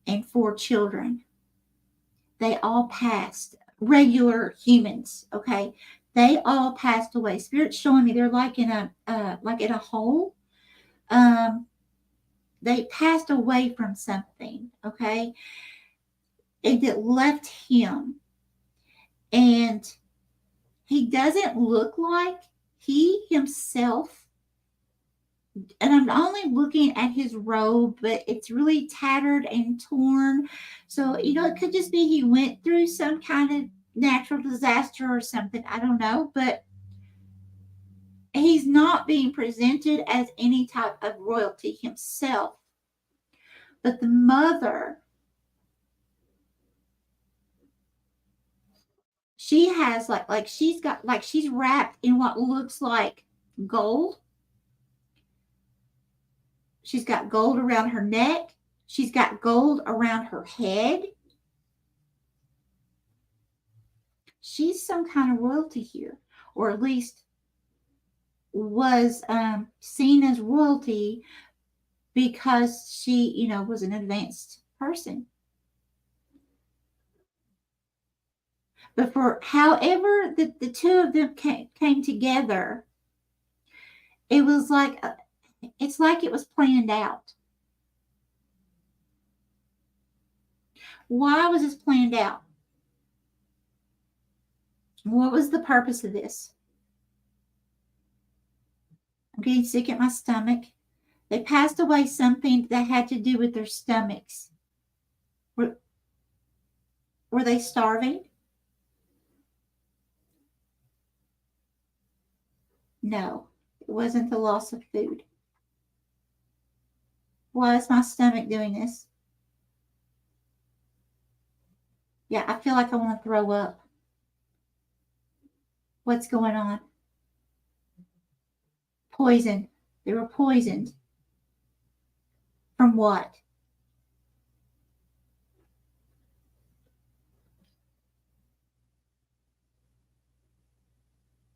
and 4 children. They all passed, regular humans, okay? They all passed away. Spirit's showing me they're like in a hole. They passed away from something, okay? And it left him. And he doesn't look like he himself, and I'm only looking at his robe, but it's really tattered and torn. So, it could just be he went through some kind of natural disaster or something. I don't know. But he's not being presented as any type of royalty himself. But the mother, she has like she's wrapped in what looks like gold. She's got gold around her neck. She's got gold around her head. She's some kind of royalty here, or at least was seen as royalty because she, was an advanced person. But for however the two of them came together, it was like, it's like it was planned out. Why was this planned out? What was the purpose of this? I'm getting sick at my stomach. They passed away something that had to do with their stomachs. Were they starving? No, it wasn't the loss of food. Why is my stomach doing this? Yeah, I feel like I want to throw up. What's going on? Poison. They were poisoned. From what?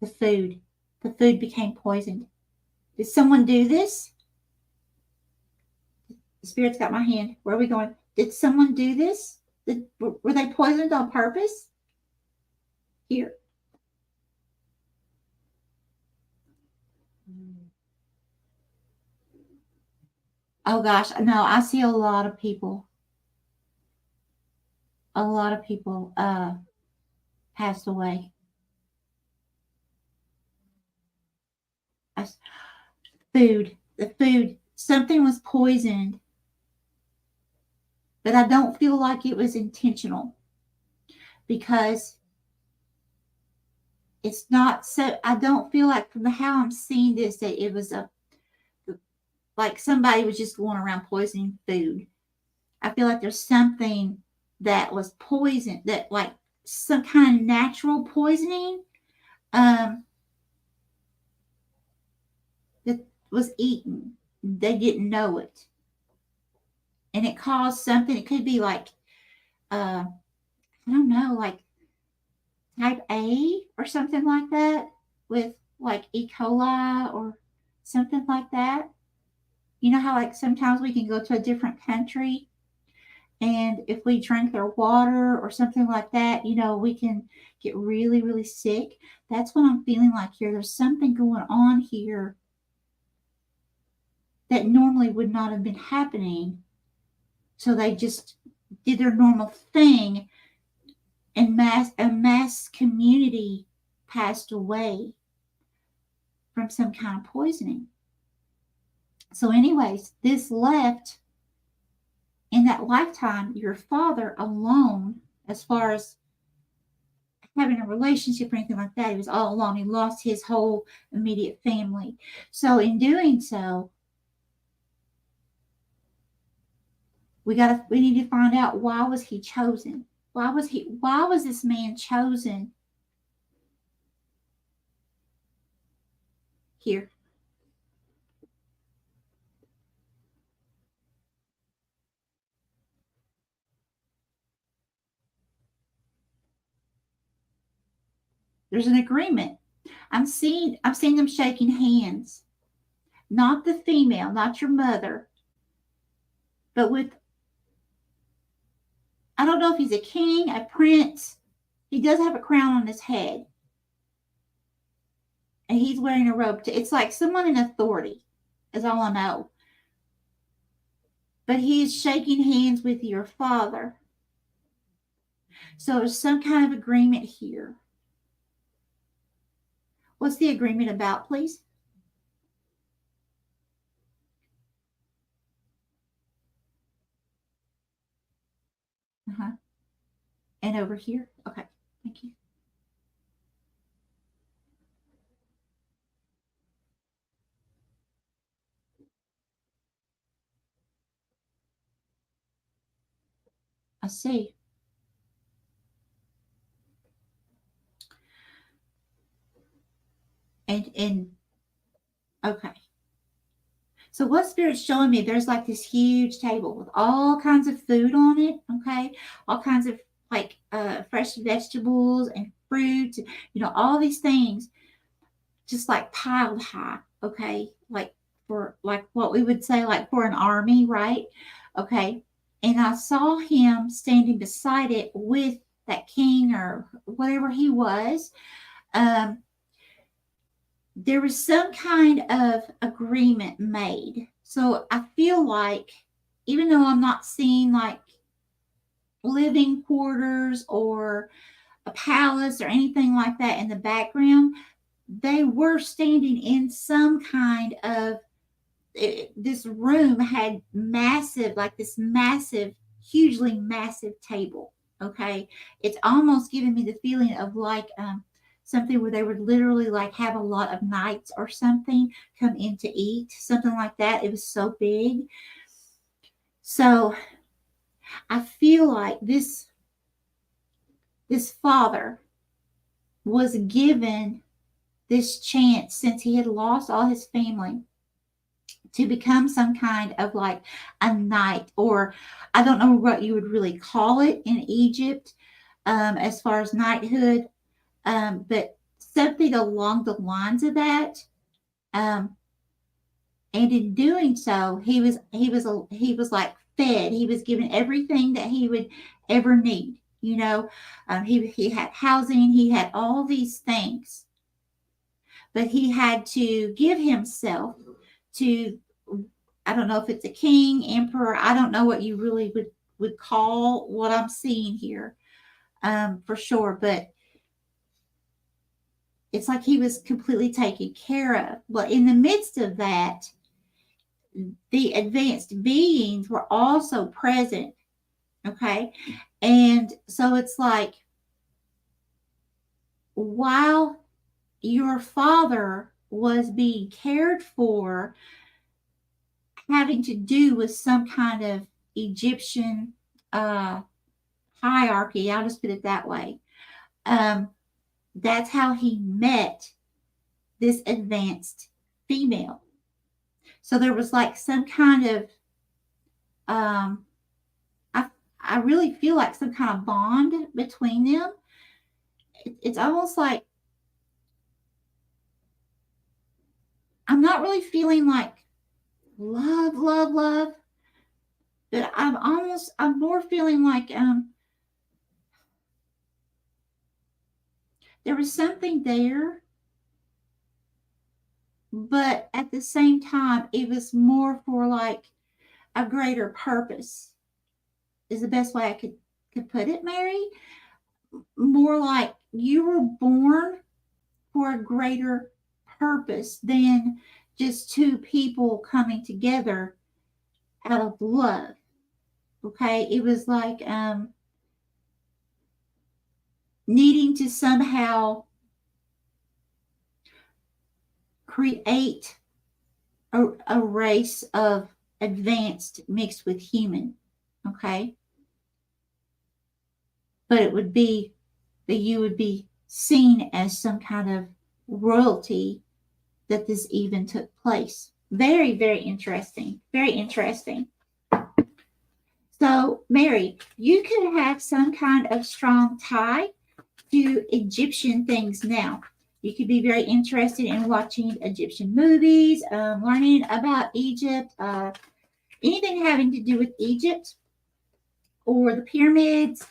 The food. The food became poisoned. Did someone do this? The spirit's got my hand. Where are we going? Did someone do this? Were they poisoned on purpose? Here. Oh gosh, no, I see a lot of people. A lot of people passed away. I, food. The food. Something was poisoned, but I don't feel like it was intentional because it's not so. I don't feel like from how I'm seeing this that it was a like somebody was just going around poisoning food. I feel like there's something that was poisoned, that like some kind of natural poisoning um, that was eaten. They didn't know it. And it caused something. It could be like, I don't know, like type A or something like that with like E. coli or something like that. You know how like sometimes we can go to a different country and if we drink their water or something like that, you know, we can get really, really sick. That's what I'm feeling like here. There's something going on here that normally would not have been happening. So they just did their normal thing and a mass community passed away from some kind of poisoning. So, anyways, this left in that lifetime your father alone, as far as having a relationship or anything like that. He was all alone. He lost his whole immediate family. So in doing so, we need to find out, why was he chosen? Why was this man chosen? Here. There's an agreement. I'm seeing them shaking hands. Not the female, not your mother, but with, I don't know if he's a king, a prince. He does have a crown on his head. And he's wearing a robe. It's like someone in authority, is all I know. But he's shaking hands with your father. So there's some kind of agreement here. What's the agreement about, please? Uh-huh. And over here? Okay. Thank you. I see. And okay. So what Spirit's showing me, there's like this huge table with all kinds of food on it, okay? All kinds of like fresh vegetables and fruits, you know, all these things just like piled high, okay? Like for like what we would say like for an army, right? Okay. And I saw him standing beside it with that king or whatever he was. Um, there was some kind of agreement made. So I feel like, even though I'm not seeing like living quarters or a palace or anything like that in the background, they were standing in some kind of this room had massive, like this massive, hugely massive table. Okay. It's almost giving me the feeling of like something where they would literally like have a lot of knights or something come in to eat, something like that. It was so big. So I feel like this father was given this chance since he had lost all his family to become some kind of like a knight, or I don't know what you would really call it in Egypt as far as knighthood, but something along the lines of that. Um, and in doing so, he was like fed. He was given everything that he would ever need. You know, he had housing. He had all these things, but he had to give himself to, I don't know if it's a king, emperor. I don't know what you really would call what I'm seeing here, for sure. But it's like he was completely taken care of. But in the midst of that, the advanced beings were also present. Okay. And so it's like, while your father was being cared for, having to do with some kind of Egyptian uh, hierarchy, I'll just put it that way. Um, that's how he met this advanced female. So there was like some kind of, um, I, I really feel like some kind of bond between them. It's almost like I'm not really feeling like love, love, love, but I'm more feeling like there was something there, but at the same time, it was more for like a greater purpose, is the best way I could put it, Mary. More like you were born for a greater purpose than just two people coming together out of love. Okay. It was like needing to somehow create a race of advanced mixed with human. Okay. But it would be that you would be seen as some kind of royalty that this even took place. Very, very interesting. Very interesting. So, Mary, you could have some kind of strong tie to Egyptian things now. You could be very interested in watching Egyptian movies, learning about Egypt, anything having to do with Egypt or the pyramids,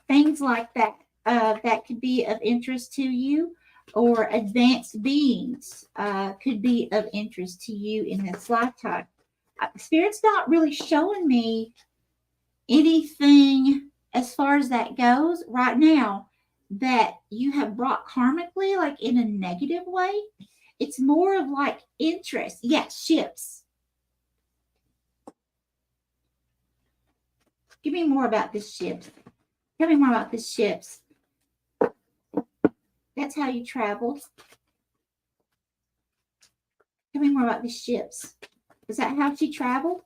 things like that. That could be of interest to you, or advanced beings could be of interest to you in this lifetime. Spirit's not really showing me anything as far as that goes right now that you have brought karmically, like in a negative way. It's more of like interest. Yes, ships. Give me more about this ships. Tell me more about this ships. That's how you travel. Tell me more about the ships. Is that how she traveled?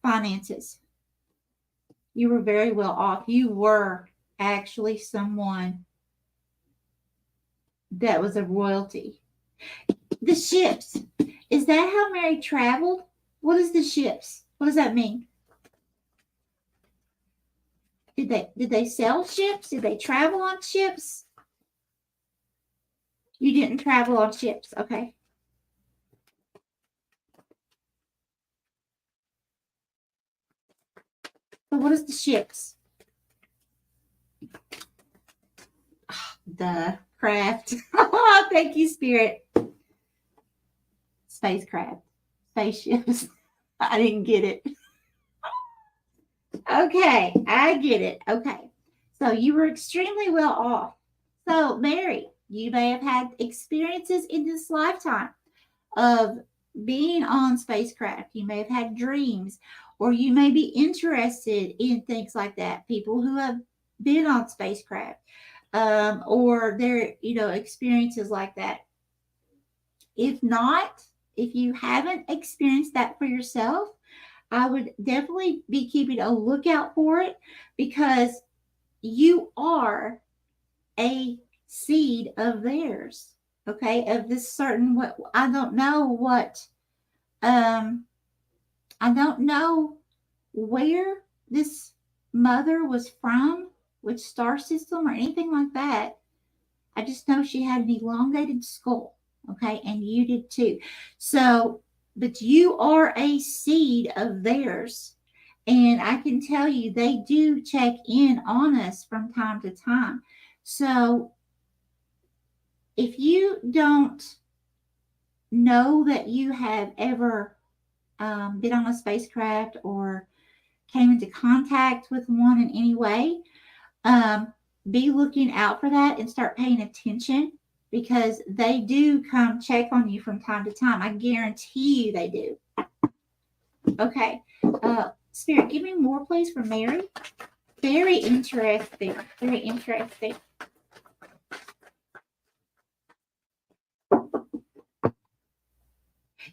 Finances. You were very well off. You were actually someone that was a royalty. The ships. Is that how Mary traveled? What is the ships? What does that mean? Did they sell ships? Did they travel on ships? You didn't travel on ships, okay. So what is the ships? The craft. Thank you, Spirit. Spacecraft. Spaceships. I didn't get it. Okay, I get it. Okay. So you were extremely well off. So, Mary, you may have had experiences in this lifetime of being on spacecraft. You may have had dreams, or you may be interested in things like that. People who have been on spacecraft, or their, experiences like that. If not, if you haven't experienced that for yourself, I would definitely be keeping a lookout for it, because you are a seed of theirs. Okay, of this certain, what I don't know what, I don't know where this mother was from, which star system or anything like that. I just know she had an elongated skull. Okay, and you did too. So, but you are a seed of theirs. And I can tell you, they do check in on us from time to time. So, if you don't know that you have ever been on a spacecraft or came into contact with one in any way, be looking out for that and start paying attention, because they do come check on you from time to time. I guarantee you they do. Okay. Spirit, give me more, please, for Mary. Very interesting. Very interesting.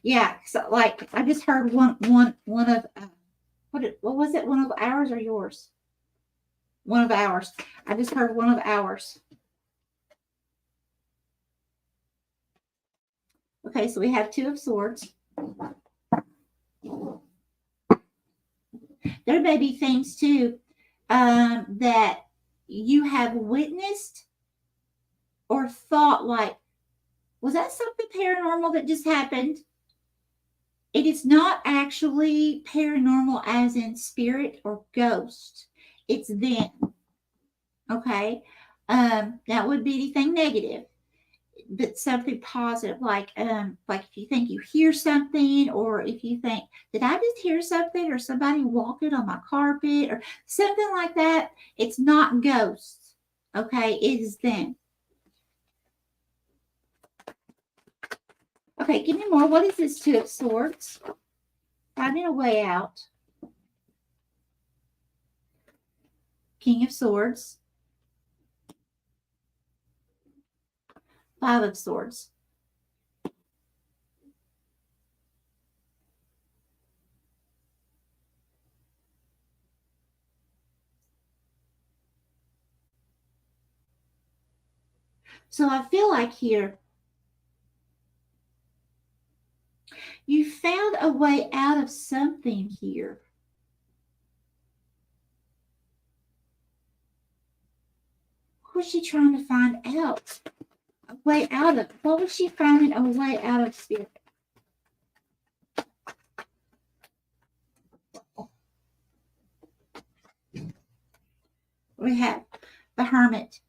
Yeah. So, like, I just heard one of what was it? One of ours or yours? One of ours. I just heard one of ours. Okay, so we have Two of Swords. There may be things too that you have witnessed or thought, like, was that something paranormal that just happened? It is not actually paranormal as in spirit or ghost. It's them. Okay. That would be anything negative, but something positive, like if you think you hear something, or if you think, did I just hear something, or somebody walking on my carpet, or something like that. It's not ghosts. Okay, it is them. Okay, give me more. What is this Two of Swords? Finding a way out. King of Swords. Five of Swords. So I feel like here, you found a way out of something here. What was she trying to find out? A way out of? What was she finding a way out of, Spirit? We have the Hermit.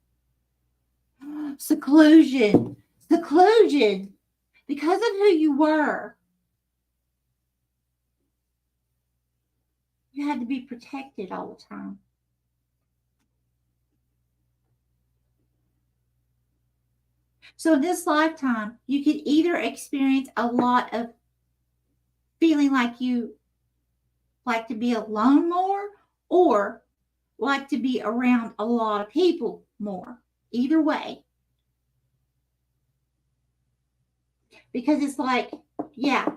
Seclusion. Seclusion. Because of who you were, you had to be protected all the time. So in this lifetime, you could either experience a lot of feeling like you like to be alone more, or like to be around a lot of people more. Either way. Because it's like, yeah,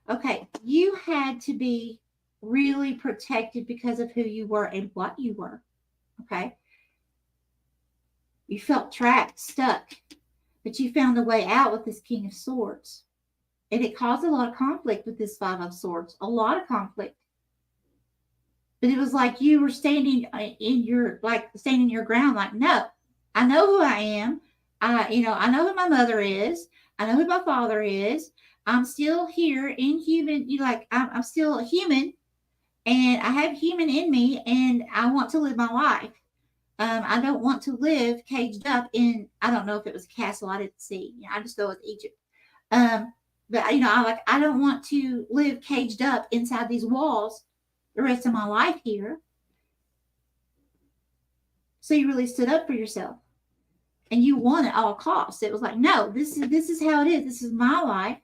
okay, you had to be really protected because of who you were and what you were. Okay. You felt trapped, stuck, but you found a way out with this King of Swords. And it caused a lot of conflict with this Five of Swords, a lot of conflict. But it was like you were standing standing your ground, like, no, I know who I am. I know who my mother is. I know who my father is. I'm still here in human, I'm still a human, and I have human in me, and I want to live my life. I don't want to live caged up in, I don't know if it was a castle, I didn't see. I just know it's Egypt. But I don't want to live caged up inside these walls the rest of my life here. So you really stood up for yourself, and you won at all costs. It was like, no, this is how it is. This is my life.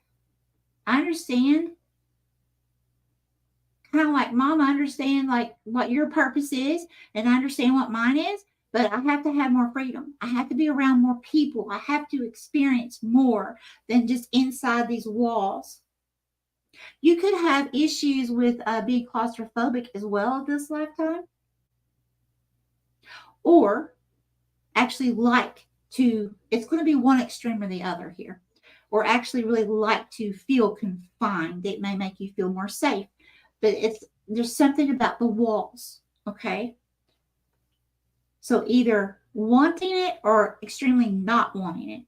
I understand, kind of like mom, I understand like what your purpose is, and I understand what mine is, but I have to have more freedom. I have to be around more people. I have to experience more than just inside these walls. You could have issues with being claustrophobic as well this lifetime, or actually like to, it's going to be one extreme or the other here, or actually really like to feel confined. It may make you feel more safe, but there's something about the walls, okay? So either wanting it or extremely not wanting it.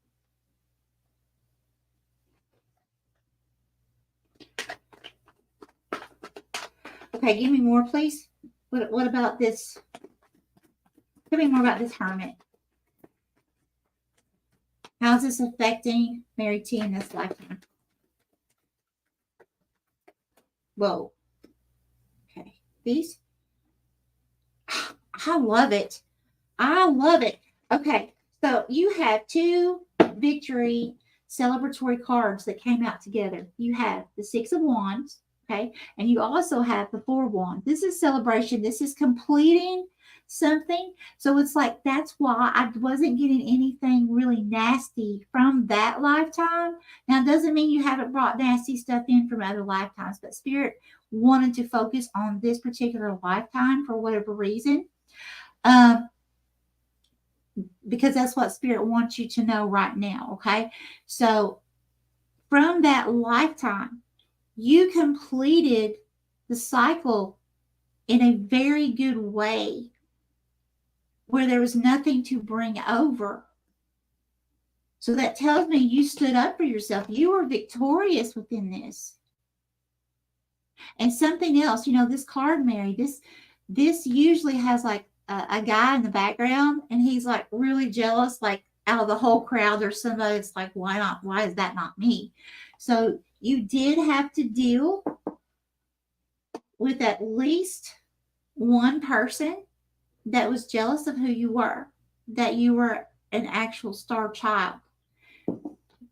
Okay, give me more, please. What about this? Tell me more about this hermit. How's this affecting Mary T in this lifetime? Whoa. Okay. These. I love it. I love it. Okay. So you have two victory celebratory cards that came out together. You have the Six of Wands. Okay. And you also have the Four of Wands. This is celebration. This is completing something. So it's like that's why I wasn't getting anything really nasty from that lifetime. Now, it doesn't mean you haven't brought nasty stuff in from other lifetimes, but Spirit wanted to focus on this particular lifetime for whatever reason. Because that's what Spirit wants you to know right now. Okay. So from that lifetime, you completed the cycle in a very good way where there was nothing to bring over. So that tells me you stood up for yourself. You were victorious within this. And something else, this card, Mary, this usually has like a guy in the background, and he's like really jealous, like out of the whole crowd, there's somebody that's like, why not? Why is that not me? So you did have to deal with at least one person that was jealous of who you were, that you were an actual star child.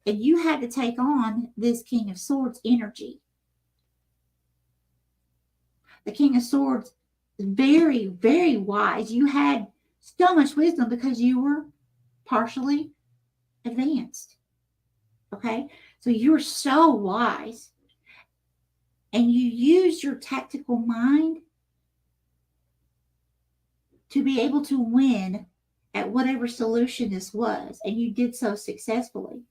And you had to take on this King of Swords energy. The King of Swords, very, very wise. You had so much wisdom because you were partially advanced. Okay? So you were so wise. And you used your tactical mind to be able to win at whatever solution this was. And you did so successfully.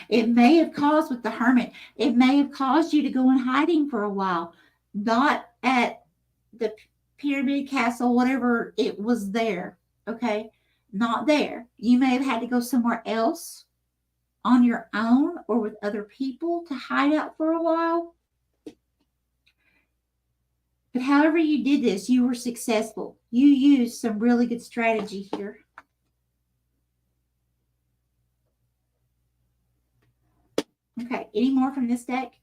It may have caused, with the hermit, it may have caused you to go in hiding for a while, not at the pyramid castle, whatever it was there. Okay. Not there. You may have had to go somewhere else on your own or with other people to hide out for a while. But however you did this, you were successful. You used some really good strategy here. Okay, any more from this deck?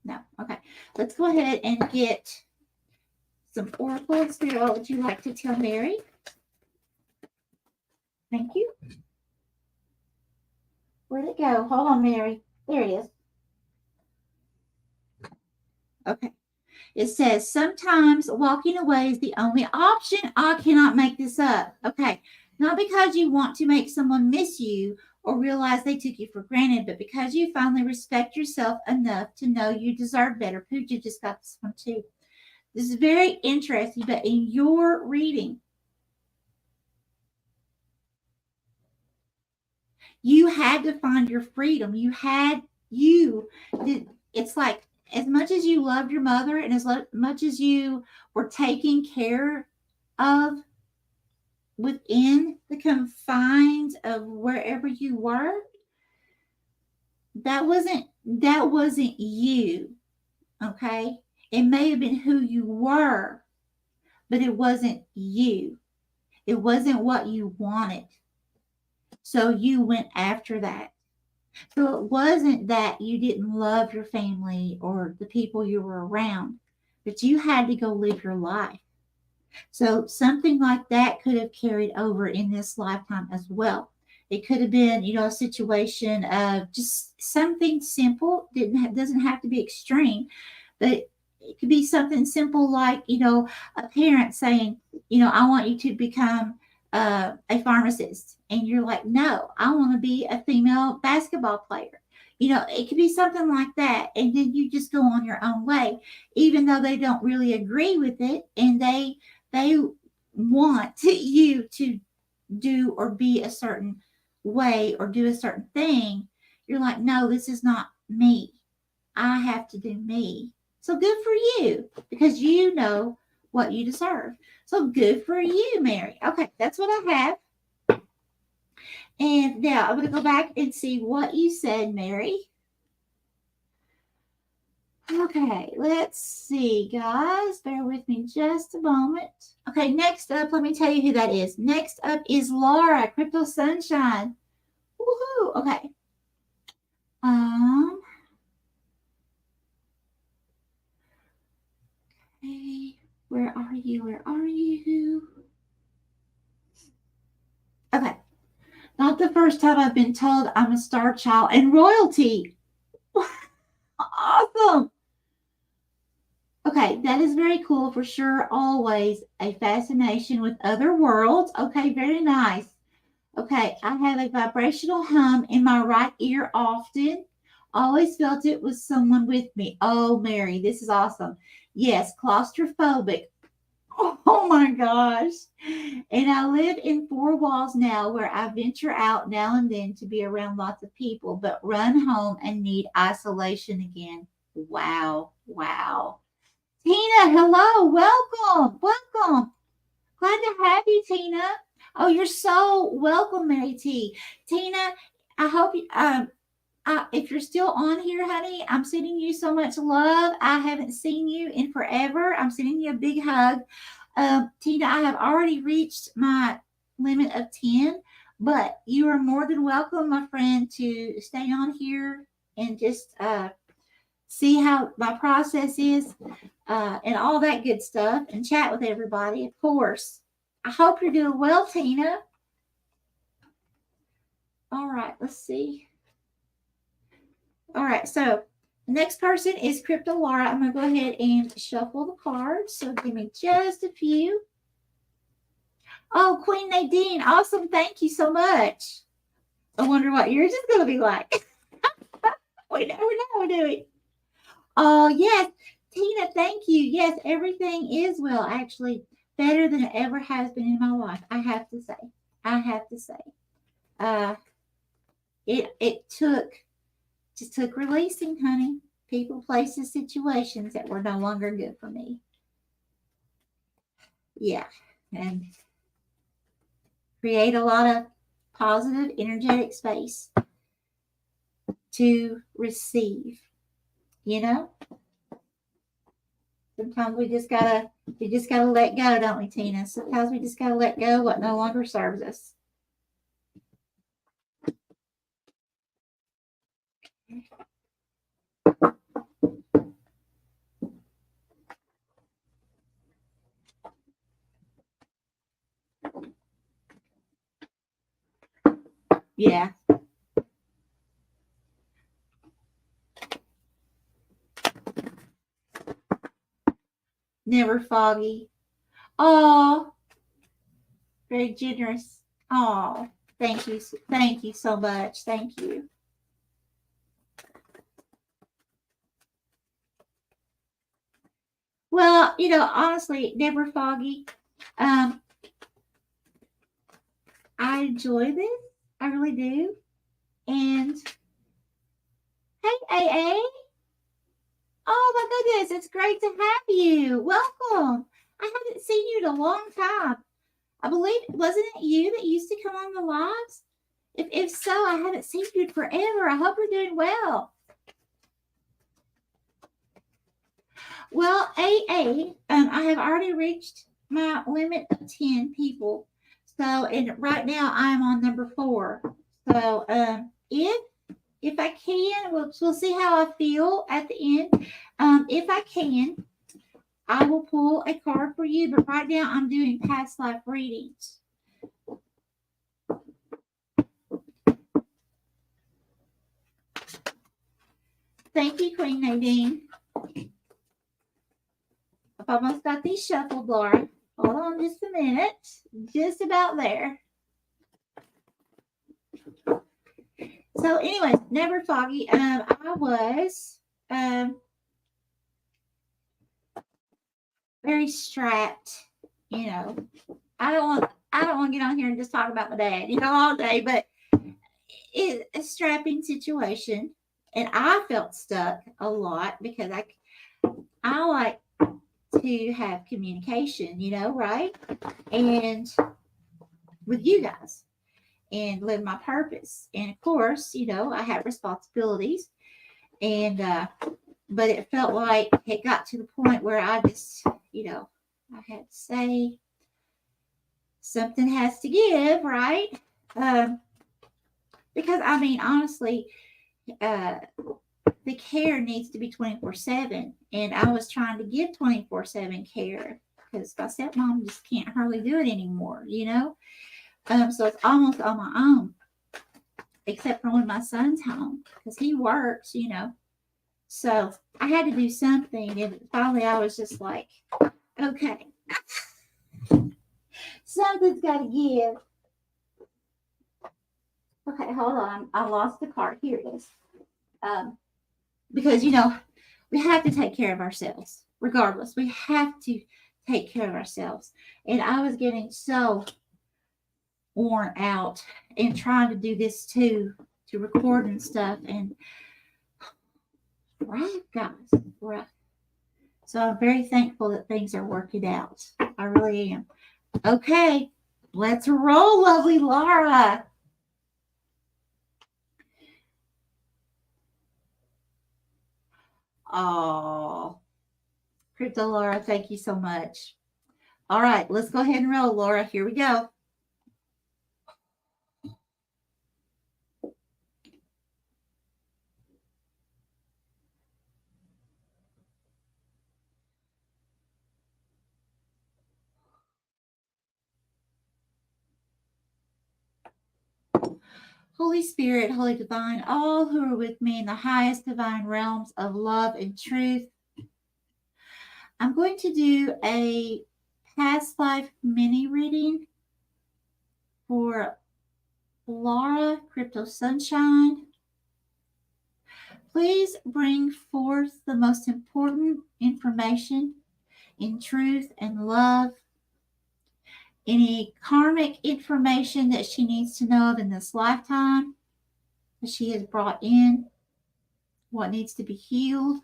No. Okay, let's go ahead and get some oracles. What would you like to tell Mary? Thank you. Where'd it go? Hold on, Mary. There it is. Okay. It says, sometimes walking away is the only option. I cannot make this up. Okay. Not because you want to make someone miss you or realize they took you for granted, but because you finally respect yourself enough to know you deserve better. Pooja just got this one too. This is very interesting, but in your reading, you had to find your freedom. It's like, as much as you loved your mother and as much as you were taking care of within the confines of wherever you were, that wasn't you. Okay. It may have been who you were, but it wasn't you. It wasn't what you wanted. So you went after that. So it wasn't that you didn't love your family or the people you were around, but you had to go live your life. So something like that could have carried over in this lifetime as well. It could have been, a situation of just something simple. Doesn't have to be extreme, but it could be something simple like, a parent saying, I want you to become a pharmacist. And you're like, no, I want to be a female basketball player. It could be something like that. And then you just go on your own way, even though they don't really agree with it. And they want you to do or be a certain way or do a certain thing. You're like, no, this is not me. I have to do me. So good for you, because you know what you deserve. So good for you, Mary. Okay, that's what I have. And now I'm going to go back and see what you said, Mary. Okay, let's see, guys. Bear with me just a moment. Okay, next up, let me tell you who that is. Next up is Laura, Crypto Sunshine. Woohoo! Okay. Okay, where are you? Where are you? Okay. Not the first time I've been told I'm a star child and royalty. Awesome. Okay, that is very cool for sure. Always a fascination with other worlds. Okay, very nice. Okay, I have a vibrational hum in my right ear often. Always felt it was someone with me. Oh, Mary, this is awesome. Yes, claustrophobic. Oh my gosh. And I live in four walls now where I venture out now and then to be around lots of people, but run home and need isolation again. Wow. Wow. Tina, hello. Welcome. Welcome. Glad to have you, Tina. Oh, you're so welcome, Mary T. Tina, I hope you, if you're still on here, honey, I'm sending you so much love. I haven't seen you in forever. I'm sending you a big hug. Tina, I have already reached my limit of 10, but you are more than welcome, my friend, to stay on here and just see how my process is and all that good stuff and chat with everybody, of course. I hope you're doing well, Tina. All right, let's see. All right, so the next person is Crypto Laura. I'm going to go ahead and shuffle the cards. So give me just a few. Oh, Queen Nadine. Awesome. Thank you so much. I wonder what yours is going to be like. We never know, do we? Oh, yes. Tina, thank you. Yes, everything is well, actually. Better than it ever has been in my life. I have to say. I have to say. It took releasing, honey. People, places, situations that were no longer good for me. Yeah. And create a lot of positive, energetic space to receive. Sometimes we just gotta let go, don't we, Tina? Sometimes we just gotta let go what no longer serves us. Yeah. Never Foggy. Oh, very generous. Oh, thank you. Thank you so much. Thank you. Well, honestly, Never Foggy. I enjoy this. I really do. And hey, AA. Oh my goodness, it's great to have you. Welcome. I haven't seen you in a long time. I believe, wasn't it you that used to come on the lives? If so, I haven't seen you in forever. I hope you're doing well. Well, AA, I have already reached my limit of 10 people. So, and right now I'm on number 4. So, if I can, we'll see how I feel at the end. If I can, I will pull a card for you, but right now I'm doing past life readings. Thank you, Queen Nadine. I've almost got these shuffled, Laura. Hold on just a minute. Just about there. So, anyways, never Foggy. I was very strapped. You know, I don't want to get on here and just talk about my dad, all day, but it's a strapping situation, and I felt stuck a lot because I like to have communication, right? And with you guys and live my purpose. And of course, I have responsibilities, and but it felt like it got to the point where I just, I had to say something has to give, right? Because I mean, honestly, the care needs to be 24/7, and I was trying to give 24/7 care because my stepmom just can't hardly do it anymore, so it's almost on my own, except for when my son's home because he works, so I had to do something, and finally I was just like, okay, something's got to give. Okay, hold on, I lost the card. Here it is. Because we have to take care of ourselves regardless. We have to take care of ourselves, and I was getting so worn out and trying to do this too, to record and stuff, and rough, guys, rough. So I'm very thankful that things are working out. I really am. Okay, let's roll, lovely Laura. Oh, Crypto Laura, thank you so much. All right, let's go ahead and roll, Laura. Here we go. Holy Spirit, Holy Divine, all who are with me in the highest divine realms of love and truth, I'm going to do a past life mini reading for Laura Crypto Sunshine. Please bring forth the most important information in truth and love. Any karmic information that she needs to know of in this lifetime that she has brought in, what needs to be healed,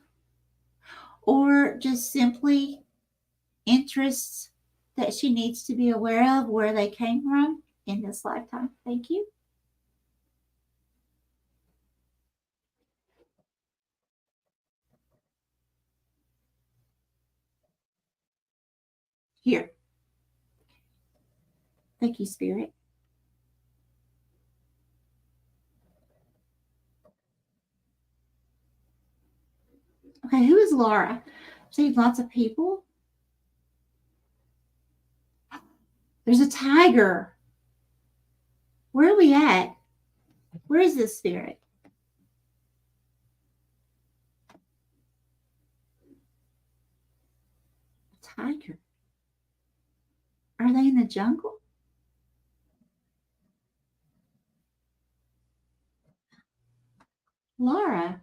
or just simply interests that she needs to be aware of, where they came from in this lifetime. Thank you. Here. Thank you, Spirit. Okay, who is Laura? I've seen lots of people. There's a tiger. Where are we at? Where is this spirit? A tiger. Are they in the jungle? Laura,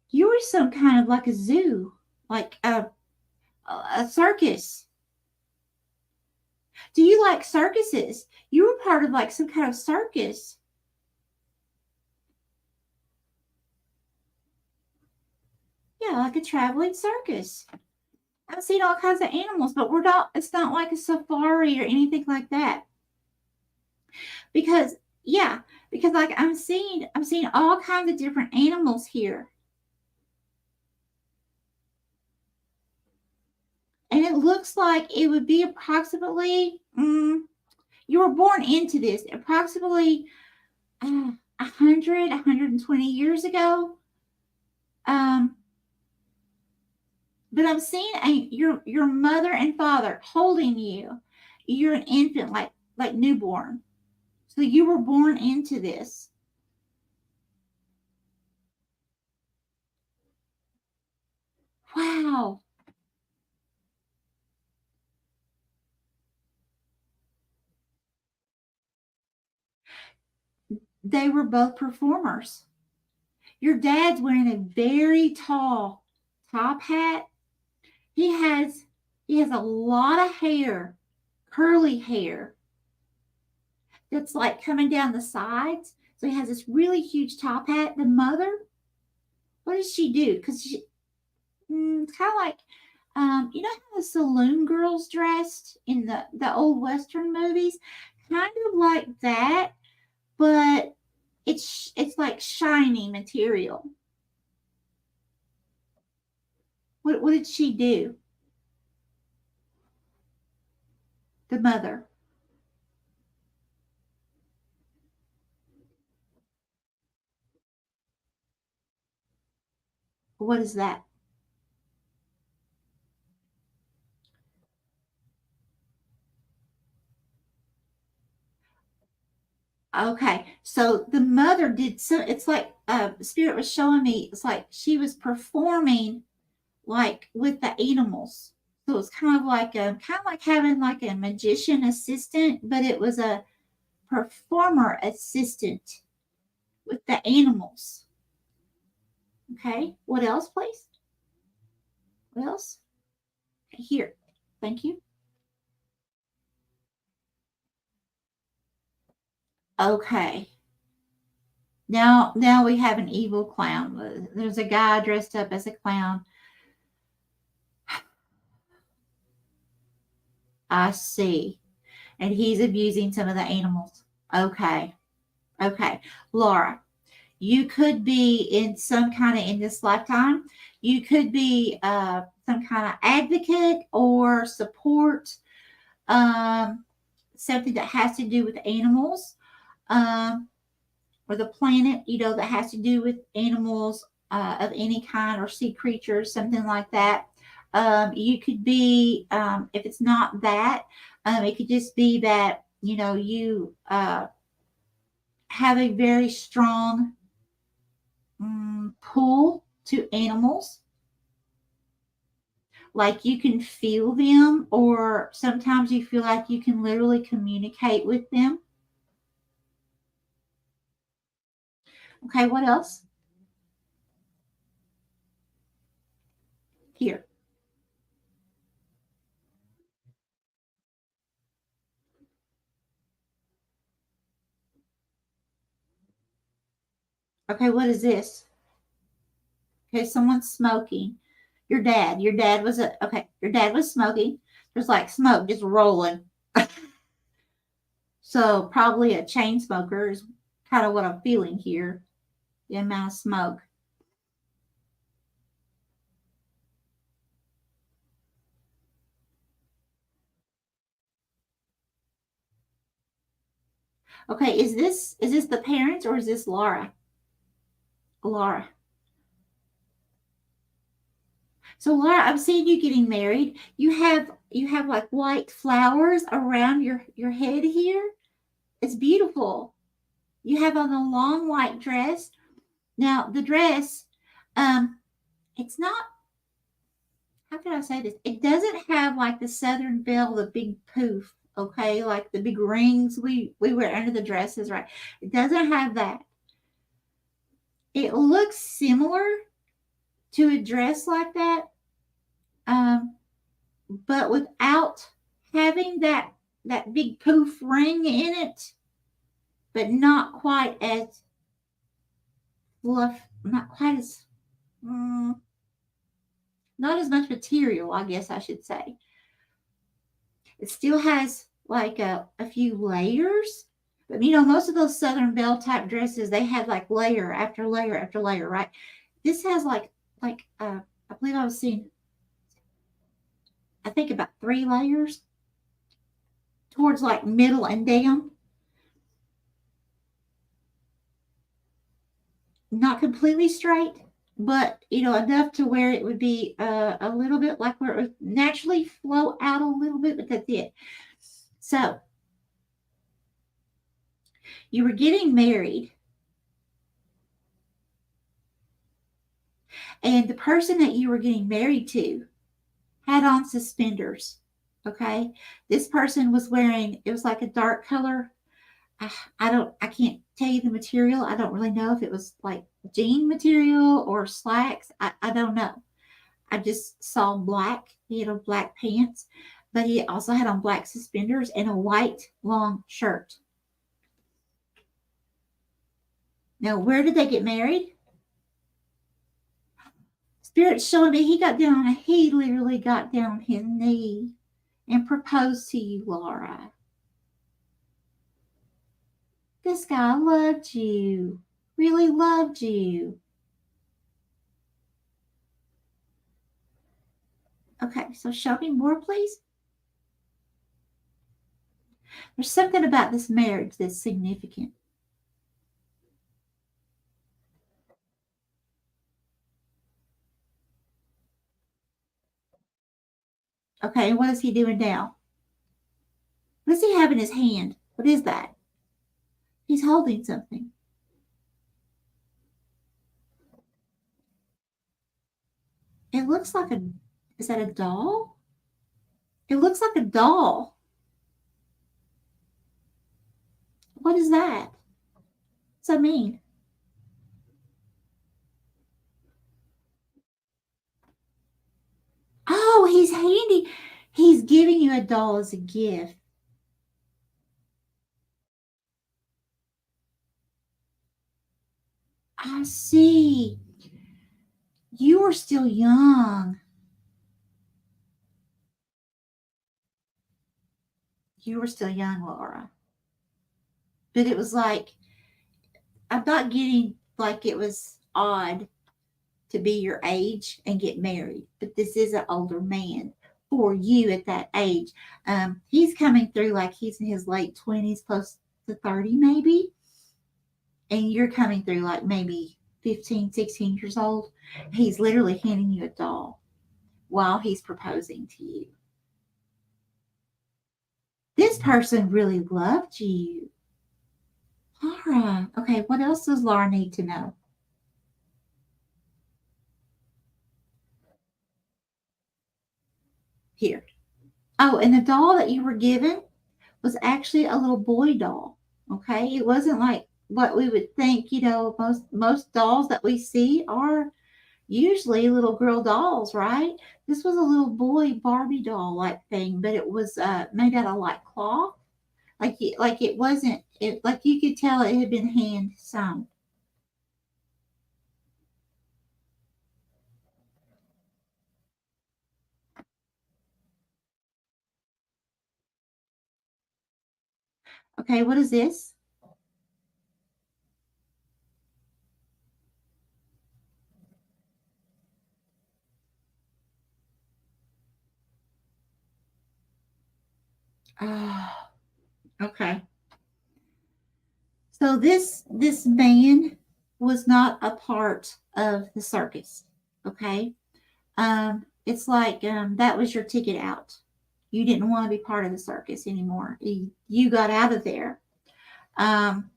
you were some kind of like a zoo, like a circus. Do you like circuses? You were part of like some kind of circus. Yeah, like a traveling circus. I've seen all kinds of animals, but it's not like a safari or anything like that. Because like I'm seeing all kinds of different animals here. And it looks like it would be approximately, you were born into this approximately 120 years ago. But I'm seeing your mother and father holding you. You're an infant, like newborn. So you were born into this. Wow. They were both performers. Your dad's wearing a very tall top hat. He has he has a lot of hair, curly hair that's like coming down the sides. So he has this really huge top hat. The mother, what does she do? Because she kind of like you know how the saloon girls dressed in the old western movies, kind of like that, but it's like shiny material. What did she do? The mother. What is that? Okay, so the mother did so. It's like Spirit was showing me. It's like she was performing like with the animals. So it was kind of like having like a magician assistant, but it was a performer assistant with the animals. Okay, what else, please? What else? Here, thank you. Okay, now we have an evil clown. There's a guy dressed up as a clown. I see, and he's abusing some of the animals. Okay, okay, Laura, you could be in some kind of in this lifetime. You could be some kind of advocate or support, um, something that has to do with animals. Um, or the planet, that has to do with animals of any kind or sea creatures, something like that. You could be, if it's not that, it could just be that, you have a very strong pull to animals. Like you can feel them, or sometimes you feel like you can literally communicate with them. Okay, what else? Here. Okay, what is this? Okay, someone's smoking. Your dad was your dad was smoking. There's like smoke just rolling. So probably a chain smoker is kind of what I'm feeling here. The amount of smoke. Okay, is this the parents or is this Laura? Laura. So Laura, I'm seeing you getting married. You have like white flowers around your head here. It's beautiful. You have on a long white dress. Now the dress, um, it's not, how can I say this? It doesn't have like the Southern Belle, the big poof, okay, like the big rings we wear under the dresses, right? It doesn't have that. It looks similar to a dress like that, um, but without having that big poof ring in it, but not quite as fluff, not quite as not as much material, I guess I should say. It still has like a few layers. But most of those Southern Belle type dresses, they had like layer after layer after layer, right? This has like I believe I was seeing, I think about 3 layers towards like middle and down. Not completely straight, but enough to where it would be a little bit like where it would naturally flow out a little bit, but that's it. So you were getting married, And the person that you were getting married to had on suspenders. Okay. This person was wearing, it was like a dark color. I can't tell you the material. I don't really know if it was like jean material or slacks. I don't know. I just saw black. He had on black pants, but he also had on black suspenders and a white long shirt. Now, where did they get married? Spirit's showing me he literally got down on his knee and proposed to you, Laura. This guy loved you, really loved you. Okay, so show me more, please. There's something about this marriage that's significant. Okay, what is he doing now? What does he have in his hand? What is that? He's holding something. It looks like is that a doll? It looks like a doll. What is that? What's that mean? Oh, he's giving you a doll as a gift. I see. You were still young. You were still young, Laura. But it was like, I'm not getting like it was odd to be your age and get married, but this is an older man for you at that age. He's coming through like he's in his late 20s, close to 30 maybe, and you're coming through like maybe 15, 16 years old. He's literally handing you a doll while he's proposing to you. This person really loved you. Laura. Okay, what else does Laura need to know? Here. Oh, and the doll that you were given was actually a little boy doll. Okay, it wasn't like what we would think. Most dolls that we see are usually little girl dolls, right? This was a little boy Barbie doll like thing, but it was made out of like cloth. Like it wasn't it like you could tell it had been hand sewn. Okay, what is this? Oh, okay. So this man was not a part of the circus. Okay. It's like that was your ticket out. You didn't want to be part of the circus anymore. You got out of there. Um,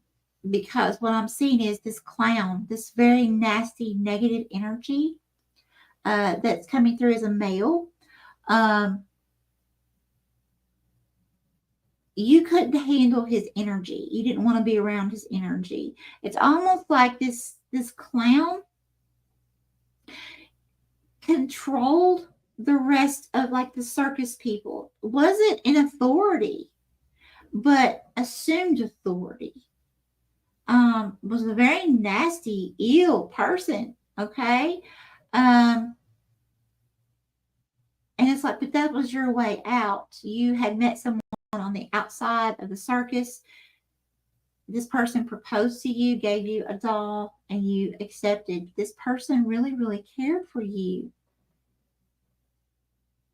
because what I'm seeing is this clown, this very nasty negative energy that's coming through as a male. Um, you couldn't handle his energy. You didn't want to be around his energy. It's almost like this clown controlled the rest of like the circus people. Wasn't in authority, but assumed authority. Was a very nasty, ill person. Okay. Um, and it's like, but that was your way out. You had met someone on the outside of the circus. This person proposed to you, gave you a doll, and you accepted. This person really, really cared for you.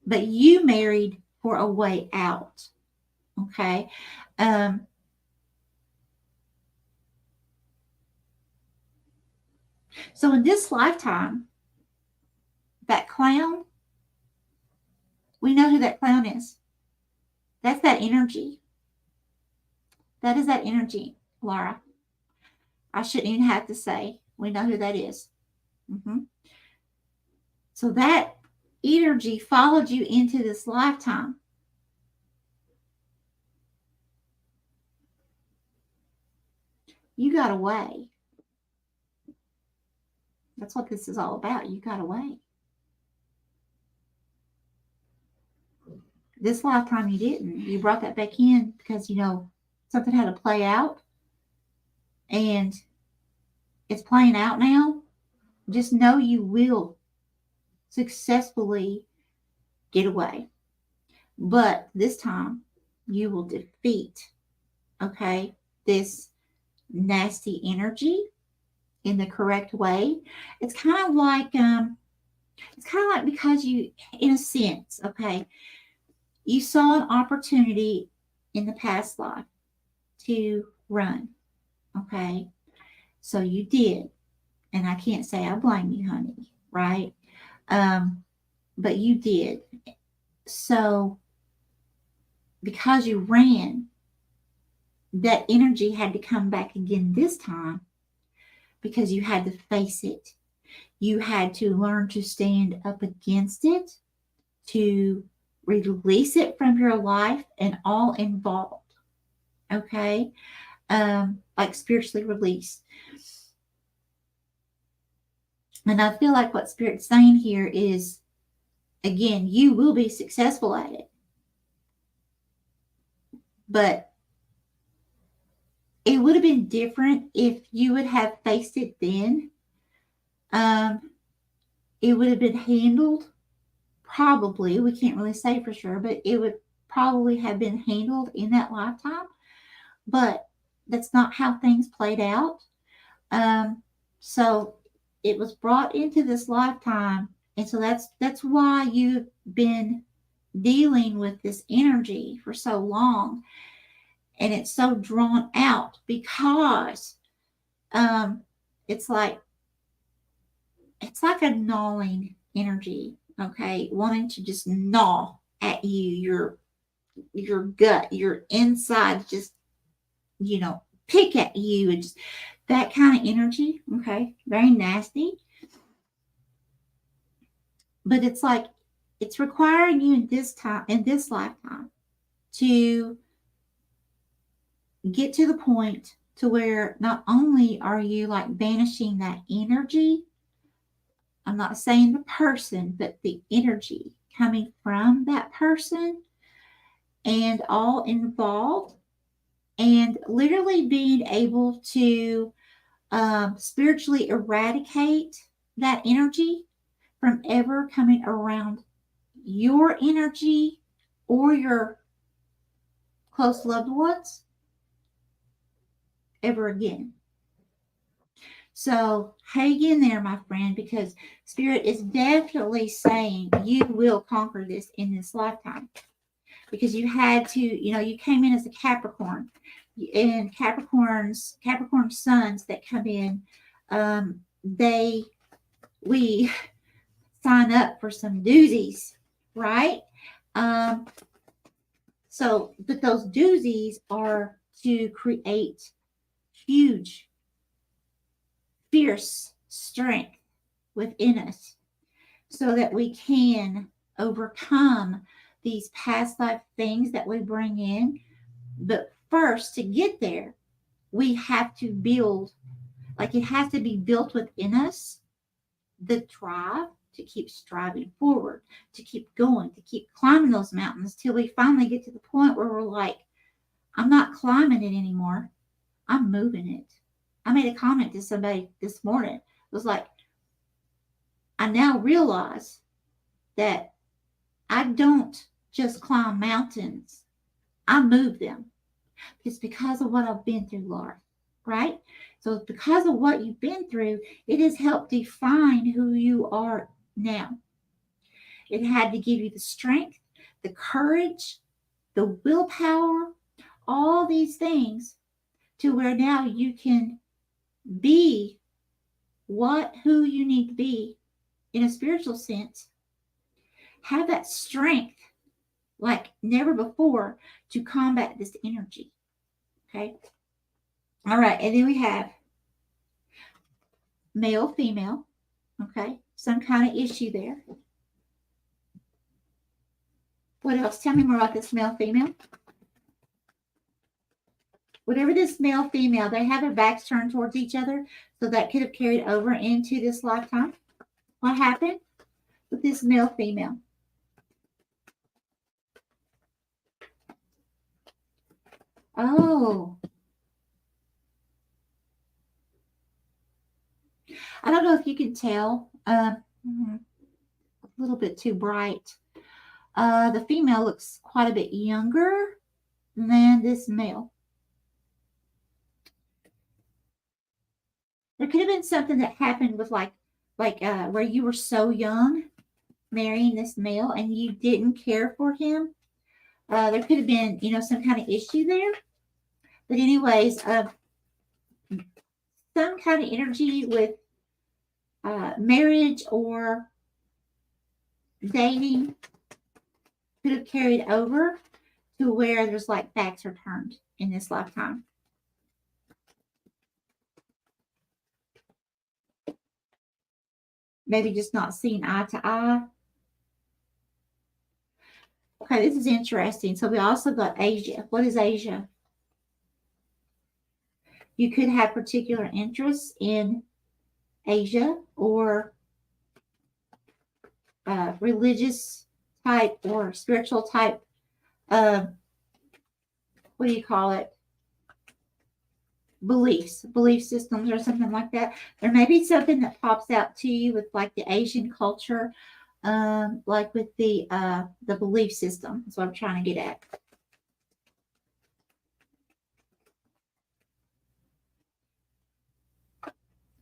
But you married for a way out. Okay. Um, so in this lifetime, that clown, we know who that clown is. That's that energy. That is that energy, Laura. I shouldn't even have to say. We know who that is. Mm-hmm. So that energy followed you into this lifetime. You got away. That's what this is all about. You got away. This lifetime you didn't. You brought that back in because, something had to play out. And it's playing out now. Just know you will successfully get away. But this time you will defeat, okay, this nasty energy in the correct way. It's kind of like because you, in a sense, okay, you saw an opportunity in the past life to run, okay? So you did. And I can't say I blame you, honey, right? But you did. So because you ran, that energy had to come back again this time because you had to face it. You had to learn to stand up against it, to release it from your life and all involved. Okay? Like spiritually released. And I feel like what Spirit's saying here is, again, you will be successful at it. But it would have been different if you would have faced it then. It would have been handled, probably, we can't really say for sure, but it would probably have been handled in that lifetime. But that's not how things played out. So it was brought into this lifetime. And so that's why you've been dealing with this energy for so long. And it's so drawn out because it's like a gnawing energy, okay? Wanting to just gnaw at you, your gut, your inside, just, pick at you, and just that kind of energy, okay? Very nasty. But it's like it's requiring you in this lifetime, to get to the point to where not only are you like banishing that energy, I'm not saying the person, but the energy coming from that person and all involved, and literally being able to spiritually eradicate that energy from ever coming around your energy or your close loved ones ever again. So hang in there, my friend, because Spirit is definitely saying you will conquer this in this lifetime. Because you had to, you came in as a Capricorn, and Capricorn sons that come in, we sign up for some doozies, right? So, but those doozies are to create huge, fierce strength within us so that we can overcome these past life things that we bring in. But first, to get there, we have to build, like it has to be built within us, the drive to keep striving forward, to keep going, to keep climbing those mountains till we finally get to the point where we're like, I'm not climbing it anymore. I'm moving it. I made a comment to somebody this morning. It was like, I now realize that I don't just climb mountains. I move them. It's because of what I've been through, Laura, right? So it's because of what you've been through, it has helped define who you are now. It had to give you the strength, the courage, the willpower, all these things to where now you can be who you need to be in a spiritual sense. Have that strength like never before to combat this energy. Okay. All right. And then we have male, female. Okay. Some kind of issue there. What else? Tell me more about this male female. Whatever this male female, they have their backs turned towards each other. So that could have carried over into this lifetime. What happened with this male female? Oh. I don't know if you can tell. A little bit too bright. The female looks quite a bit younger than this male. There could have been something that happened with like where you were so young marrying this male and you didn't care for him. There could have been, some kind of issue there. But anyways, some kind of energy with marriage or dating could have carried over to where there's like backs are turned in this lifetime. Maybe just not seeing eye to eye. Okay, this is interesting. So we also got Asia. What is Asia? You could have particular interests in Asia or religious type or spiritual type, what do you call it? Belief systems or something like that. There may be something that pops out to you with like the Asian culture, like with the belief system. That's what I'm trying to get at.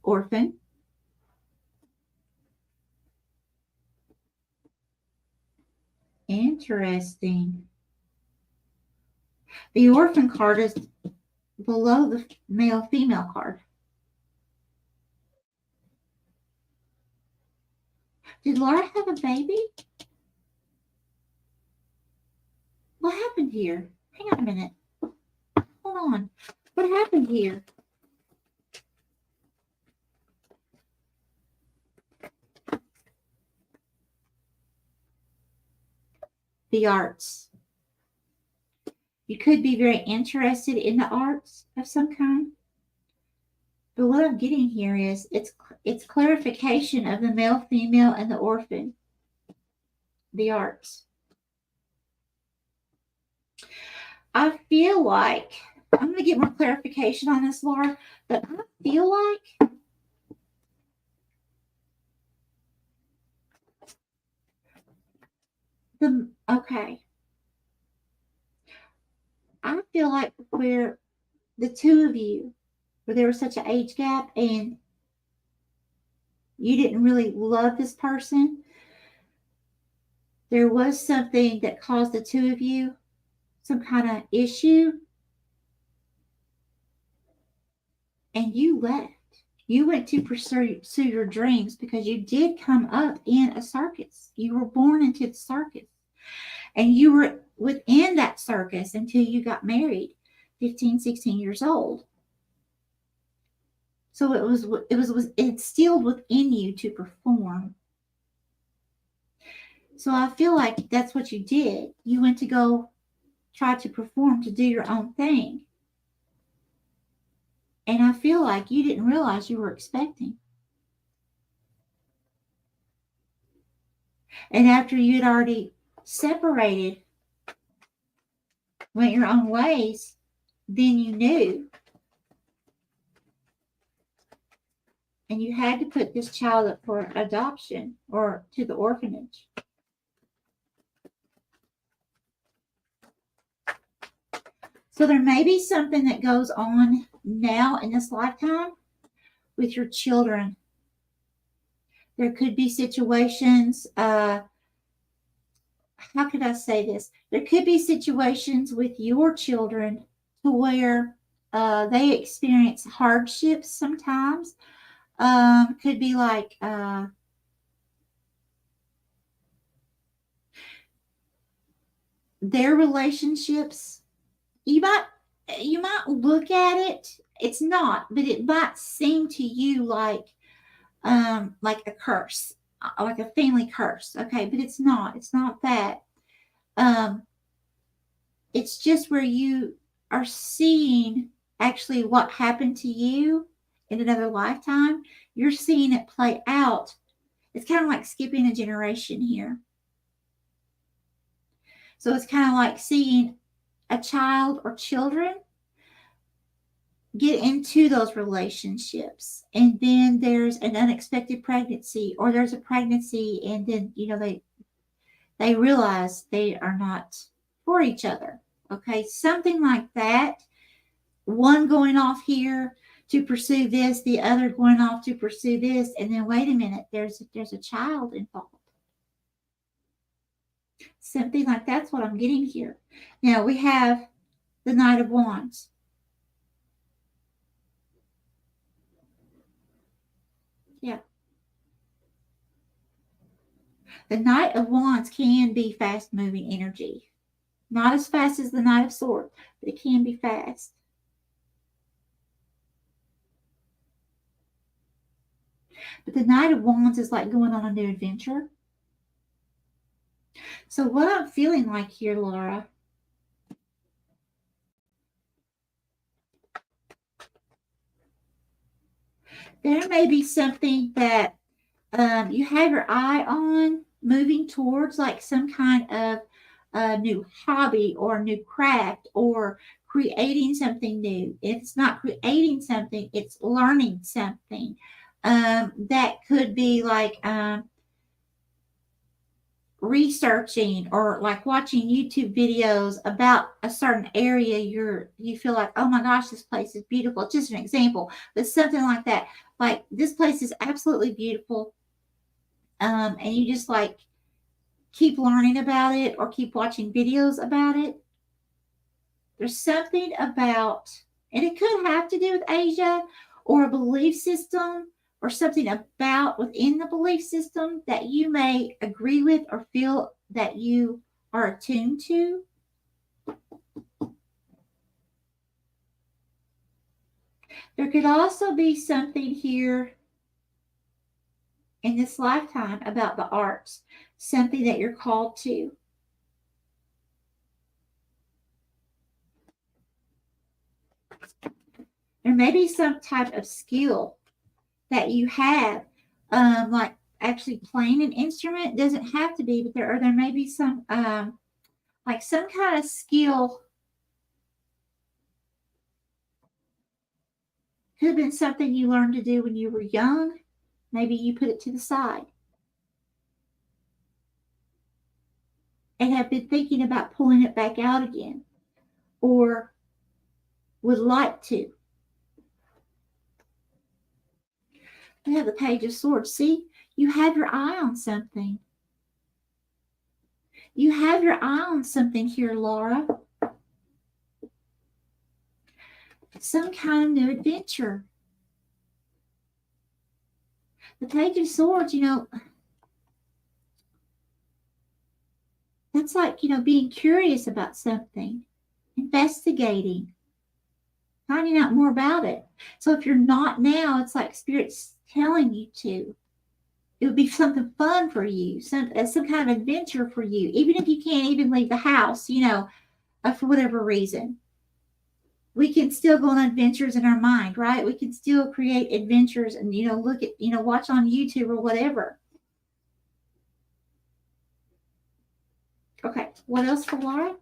Orphan. Interesting. The orphan card is below the male-female card. Did Laura have a baby? What happened here? Hang on a minute. Hold on. What happened here? The arts. You could be very interested in the arts of some kind. But what I'm getting here is it's clarification of the male, female, and the orphan. The arts. I feel like, I'm going to get more clarification on this, Laura, but I feel like okay. I feel like where the two of you, where there was such an age gap and you didn't really love this person, there was something that caused the two of you some kind of issue, and you left. You went to pursue your dreams because you did come up in a circus. You were born into the circus. And you were within that circus until you got married, 15, 16 years old. So it was instilled within you to perform. So I feel like that's what you did. You went to go try to perform, to do your own thing. And I feel like you didn't realize you were expecting. And after you'd already separated, went your own ways, then you knew. And you had to put this child up for adoption or to the orphanage. So there may be something that goes on now in this lifetime with your children. There could be situations, how could I say this? There could be situations with your children to where they experience hardships sometimes. Could be like their relationships. You might look at it. It's not, but it might seem to you like a curse. like a family curse. Okay, but it's not. It's not that. Um, it's just where you are seeing actually what happened to you in another lifetime. You're seeing it play out. It's kind of like skipping a generation here. So it's kind of like seeing a child or children get into those relationships, and then there's an unexpected pregnancy, or there's a pregnancy, and then they realize they are not for each other. Okay, something like that. One going off here to pursue this, the other going off to pursue this, and then wait a minute, there's a child involved. Something like that's what I'm getting here. Now we have the Knight of Wands. Yeah. The Knight of Wands can be fast moving energy. Not as fast as the Knight of Swords, but it can be fast. But the Knight of Wands is like going on a new adventure. So what I'm feeling like here, Laura, there may be something that you have your eye on moving towards, like some kind of a new hobby or a new craft or creating something new. If it's not creating something, it's learning something. That could be like researching or like watching YouTube videos about a certain area. You feel like, oh my gosh, this place is beautiful. It's just an example, but something like that. Like this place is absolutely beautiful. And you just like keep learning about it or keep watching videos about it. There's something about, and it could have to do with Asia or a belief system or something about within the belief system that you may agree with or feel that you are attuned to. There could also be something here in this lifetime about the arts, something that you're called to. There may be some type of skill that you have, like actually playing an instrument. Doesn't have to be, but there may be some like some kind of skill. Could have been something you learned to do when you were young. Maybe you put it to the side and have been thinking about pulling it back out again, or would like to. You have the Page of Swords. See, you have your eye on something. You have your eye on something here, Laura. Some kind of new adventure. The Page of Swords, that's like, being curious about something, investigating, finding out more about it. So if you're not now, it's like Spirit's telling you to. It would be something fun for you, some kind of adventure for you, even if you can't even leave the house, for whatever reason. We can still go on adventures in our mind, right? We can still create adventures and, look at, watch on YouTube or whatever. Okay, what else for Laura?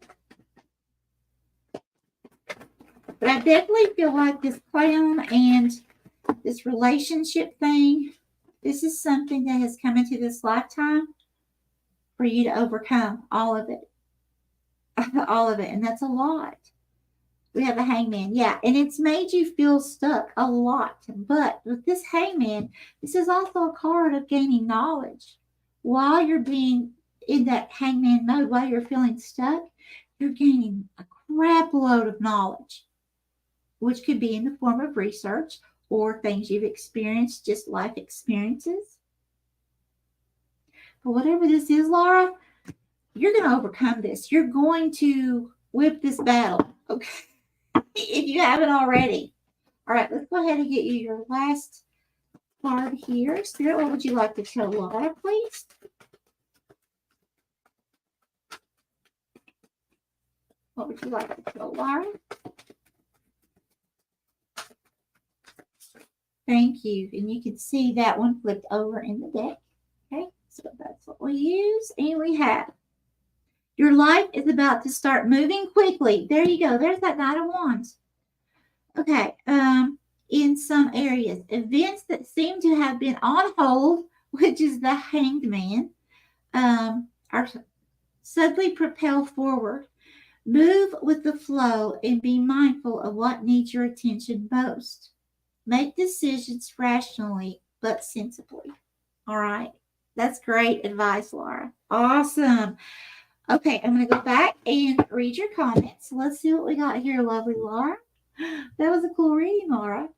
But I definitely feel like this clown and this relationship thing, this is something that has come into this lifetime for you to overcome all of it. All of it. And that's a lot. We have the Hangman. Yeah. And it's made you feel stuck a lot. But with this Hangman, this is also a card of gaining knowledge. While you're being in that Hangman mode, while you're feeling stuck, you're gaining a crap load of knowledge, which could be in the form of research or things you've experienced, just life experiences. But whatever this is, Laura, you're going to overcome this. You're going to whip this battle, okay? If you haven't already. All right, let's go ahead and get you your last card here. Spirit, what would you like to tell Laura, please? What would you like to tell Laura? Thank you. And you can see that one flipped over in the deck. Okay, so that's what we use. And we have, your life is about to start moving quickly. There you go. There's that Knight of Wands. Okay, in some areas, events that seem to have been on hold, which is the Hanged Man, are suddenly propelled forward. Move with the flow and be mindful of what needs your attention most. Make decisions rationally but sensibly. All right. That's great advice, Laura. Awesome. Okay, I'm going to go back and read your comments. Let's see what we got here, lovely Laura. That was a cool reading, Laura.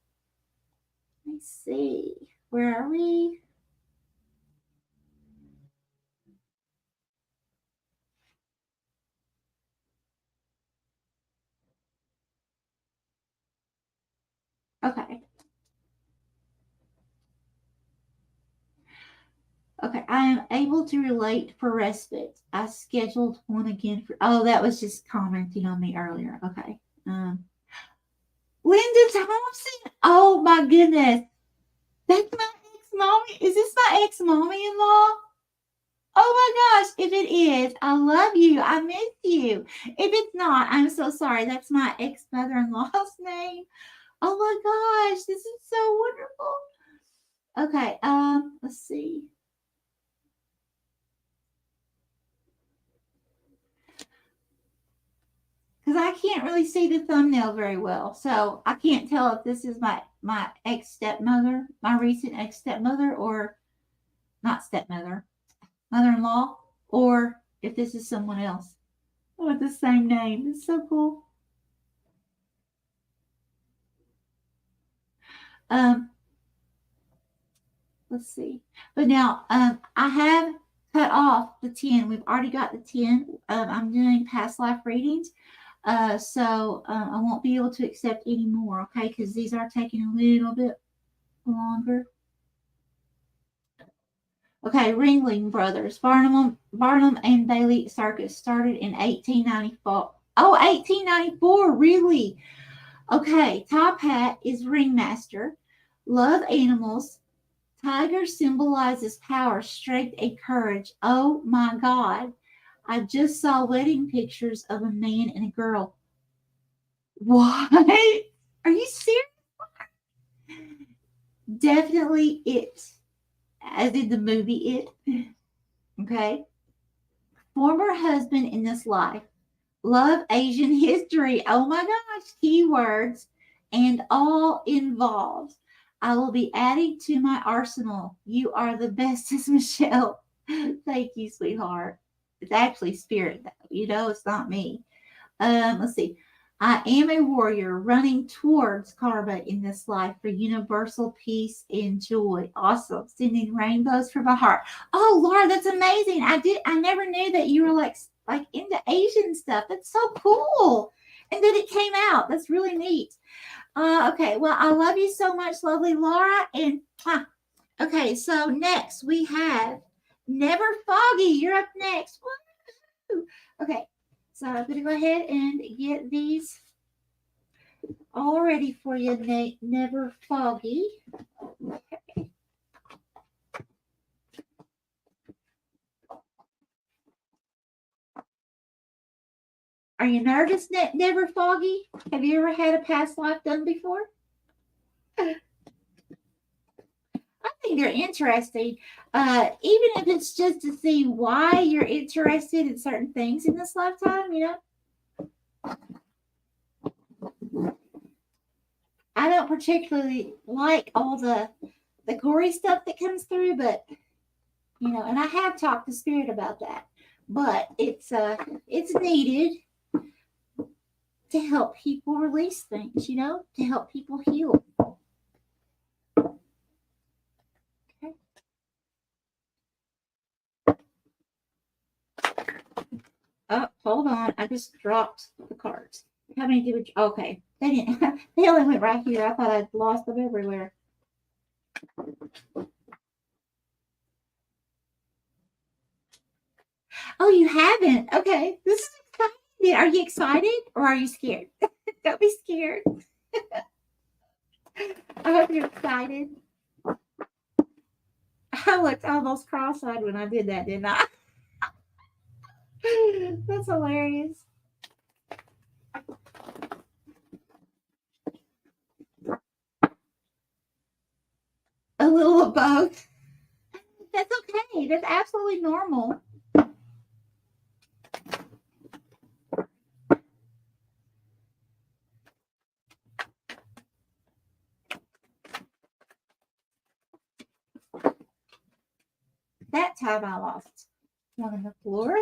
Let's see. Where are we? Okay. Okay, I am able to relate for respite. I scheduled one again for, oh, that was just commenting on me earlier. Okay. Linda Thompson. Oh my goodness. That's my ex-mommy. Is this my ex-mommy-in-law? Oh my gosh. If it is, I love you. I miss you. If it's not, I'm so sorry. That's my ex-mother-in-law's name. Oh my gosh. This is so wonderful. Okay. Let's see. Because I can't really see the thumbnail very well. So I can't tell if this is my ex-stepmother, my recent ex-stepmother, or not stepmother, mother-in-law, or if this is someone else with the same name. It's so cool. Let's see. But now I have cut off the 10. We've already got the 10. I'm doing past life readings. So I won't be able to accept any more, okay? Because these are taking a little bit longer. Okay, Ringling Brothers, Barnum and Bailey Circus started in 1894. Oh, 1894, really? Okay, Top Hat is Ringmaster. Love animals. Tiger symbolizes power, strength, and courage. Oh my God. I just saw wedding pictures of a man and a girl. What? Are you serious? Definitely it. As in the movie It. Okay. Former husband in this life. Love Asian history. Oh my gosh. Keywords and all involved. I will be adding to my arsenal. You are the bestest, Michelle. Thank you, sweetheart. It's actually spirit, though. You know, it's not me. Let's see. I am a warrior running towards karma in this life for universal peace and joy. Awesome. Sending rainbows from my heart. Oh, Laura, that's amazing. I never knew that you were like into Asian stuff. That's so cool. And then it came out. That's really neat. Okay. Well, I love you so much, lovely Laura. And okay, so next we have Never Foggy. You're up next. Woo! Okay. So I'm going to go ahead and get these all ready for you, Never Foggy. Okay. Are you nervous, Never Foggy? Have you ever had a past life done before? I think they're interesting, even if it's just to see why you're interested in certain things in this lifetime, you know. I don't particularly like all the gory stuff that comes through, but you know, and I have talked to Spirit about that. But it's needed to help people release things, you know, to help people heal. Okay. Oh, hold on. I just dropped the cards. How many did we? Okay. They didn't. They only went right here. I thought I'd lost them everywhere. Oh, you haven't? Okay. This is exciting. Are you excited or are you scared? Don't be scared. I hope you're excited. I looked almost cross-eyed when I did that, didn't I? That's hilarious. A little of both. That's okay. That's absolutely normal. That time I lost one on the floor.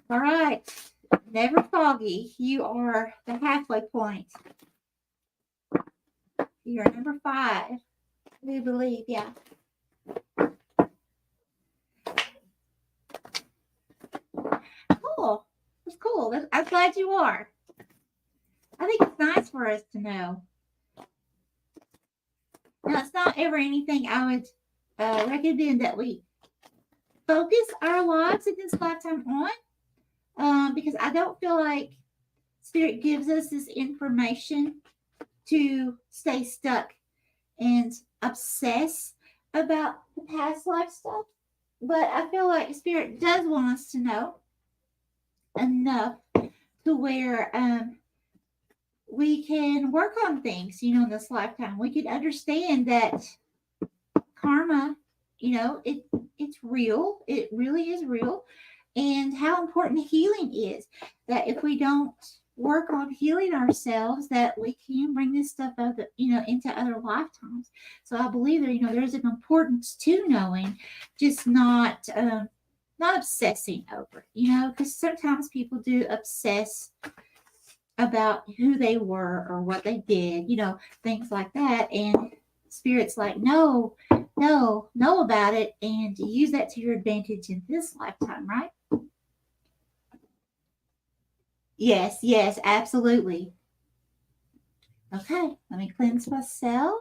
All right. Never Foggy. You are the halfway point. You're number 5. We believe, yeah. Cool. That's cool. I'm glad you are. I think it's nice for us to know. Now, it's not ever anything I would recommend that we focus our lives in this lifetime on, because I don't feel like Spirit gives us this information to stay stuck and obsess about the past life stuff. But I feel like Spirit does want us to know enough to where we can work on things, in this lifetime. We can understand that karma, it's real. It really is real. And how important healing is. That if we don't work on healing ourselves, that we can bring this stuff up, into other lifetimes. So I believe that, there's an importance to knowing, just not obsessing over, because sometimes people do obsess about who they were or what they did, things like that. And Spirit's like, no, know about it and use that to your advantage in this lifetime, right? Yes, absolutely. Okay, let me cleanse myself.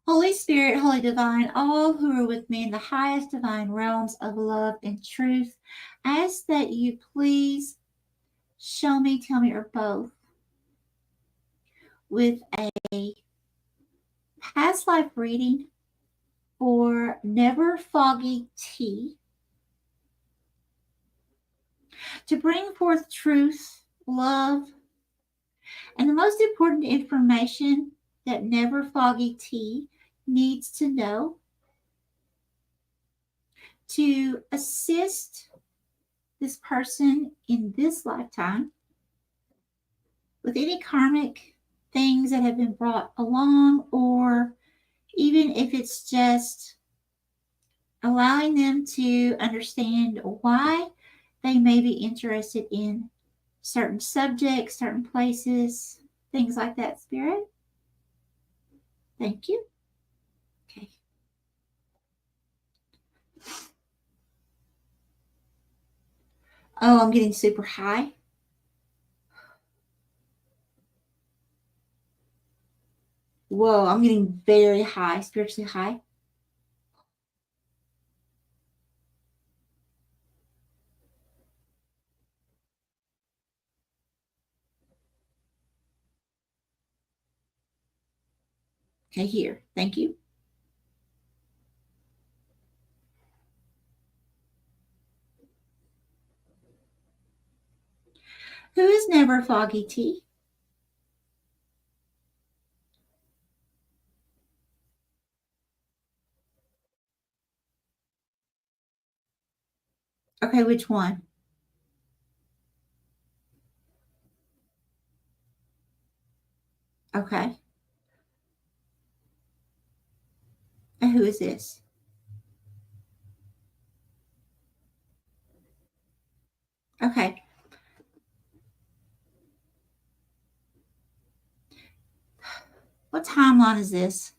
Holy Spirit, Holy Divine, all who are with me in the highest divine realms of love and truth, ask that you please show me, tell me, or both with a past life reading for Never Foggy Tea to bring forth truth, love, and the most important information that Never Foggy Tea needs to know to assist this person in this lifetime with any karmic things that have been brought along, or even if it's just allowing them to understand why they may be interested in certain subjects, certain places, things like that, Spirit. Thank you. Okay. Oh, I'm getting super high. Whoa, I'm getting very high, spiritually high. Okay, here. Thank you. Who is Never Foggy Tea? Okay, which one? Okay. And who is this? Okay. What timeline is this?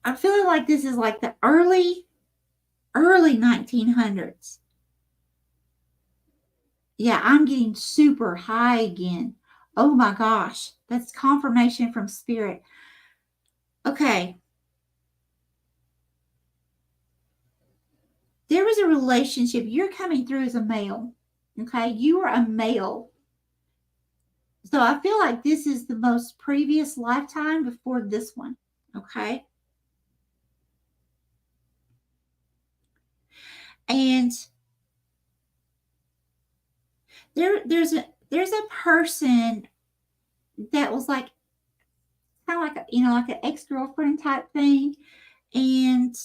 I'm feeling like this is like the early 1900s. Yeah, I'm getting super high again. Oh my gosh. That's confirmation from spirit. Okay. There was a relationship. You're coming through as a male. Okay. You are a male. So I feel like this is the most previous lifetime before this one. Okay. And there's a person that was like kind of like like an ex-girlfriend type thing. And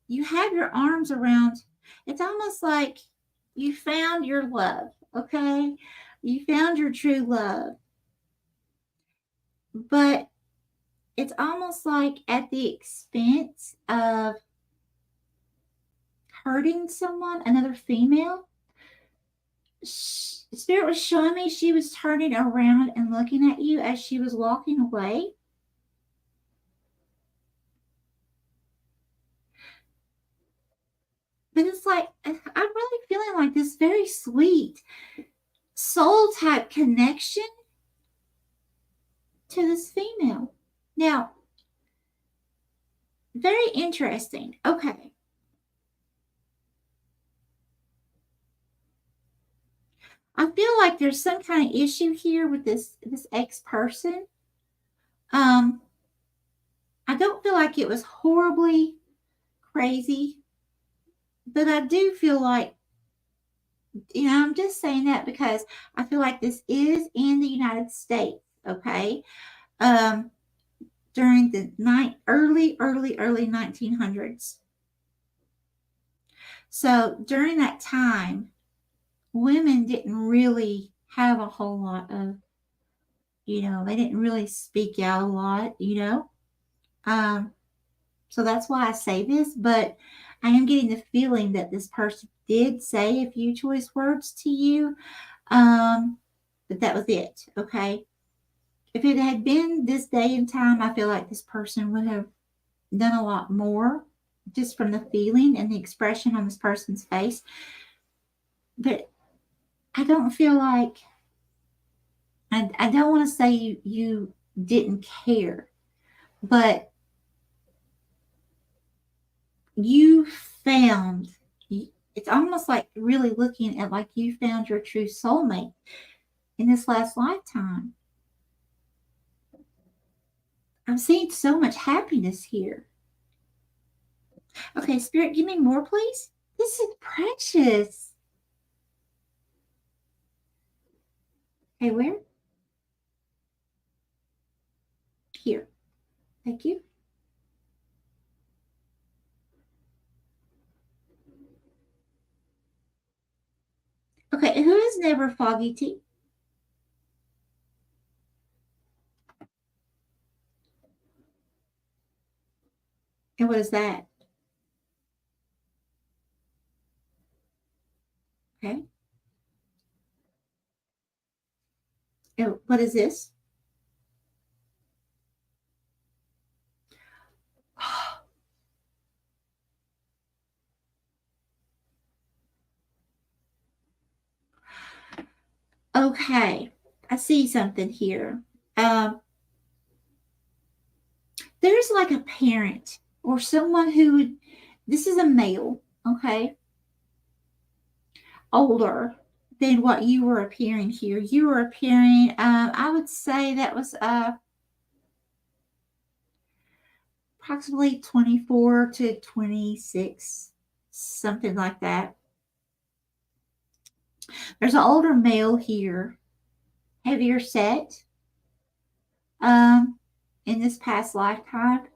you have your arms around, it's almost like you found your love. Okay. You found your true love. But it's almost like at the expense of hurting someone, another female. Spirit was showing me she was turning around and looking at you as she was walking away. But it's like, I'm really feeling like this very sweet soul type connection to this female. Now, very interesting. Okay. I feel like there's some kind of issue here with this ex person. Um, I don't feel like it was horribly crazy, but I do feel like, I'm just saying that because I feel like this is in the United States, okay? Um, during the early 1900s. So during that time, women didn't really have a whole lot of, they didn't really speak out a lot. Um, so that's why I say this, but I am getting the feeling that this person did say a few choice words to you. Um, but that was it. Okay. If it had been this day and time, I feel like this person would have done a lot more just from the feeling and the expression on this person's face. But I don't feel like, I don't want to say you didn't care, but you found, it's almost like really looking at like you found your true soulmate in this last lifetime. I'm seeing so much happiness here. Okay, Spirit, give me more, please. This is precious. Okay, where? Here. Thank you. Okay, who is never Foggy Tea? And what is that? Okay. And what is this? Okay. I see something here. Um, there's like a parent or someone who would, this is a male, okay, older than what you were appearing here. You were appearing, I would say that was approximately 24 to 26, something like that. There's an older male here, heavier set, um, in this past lifetime.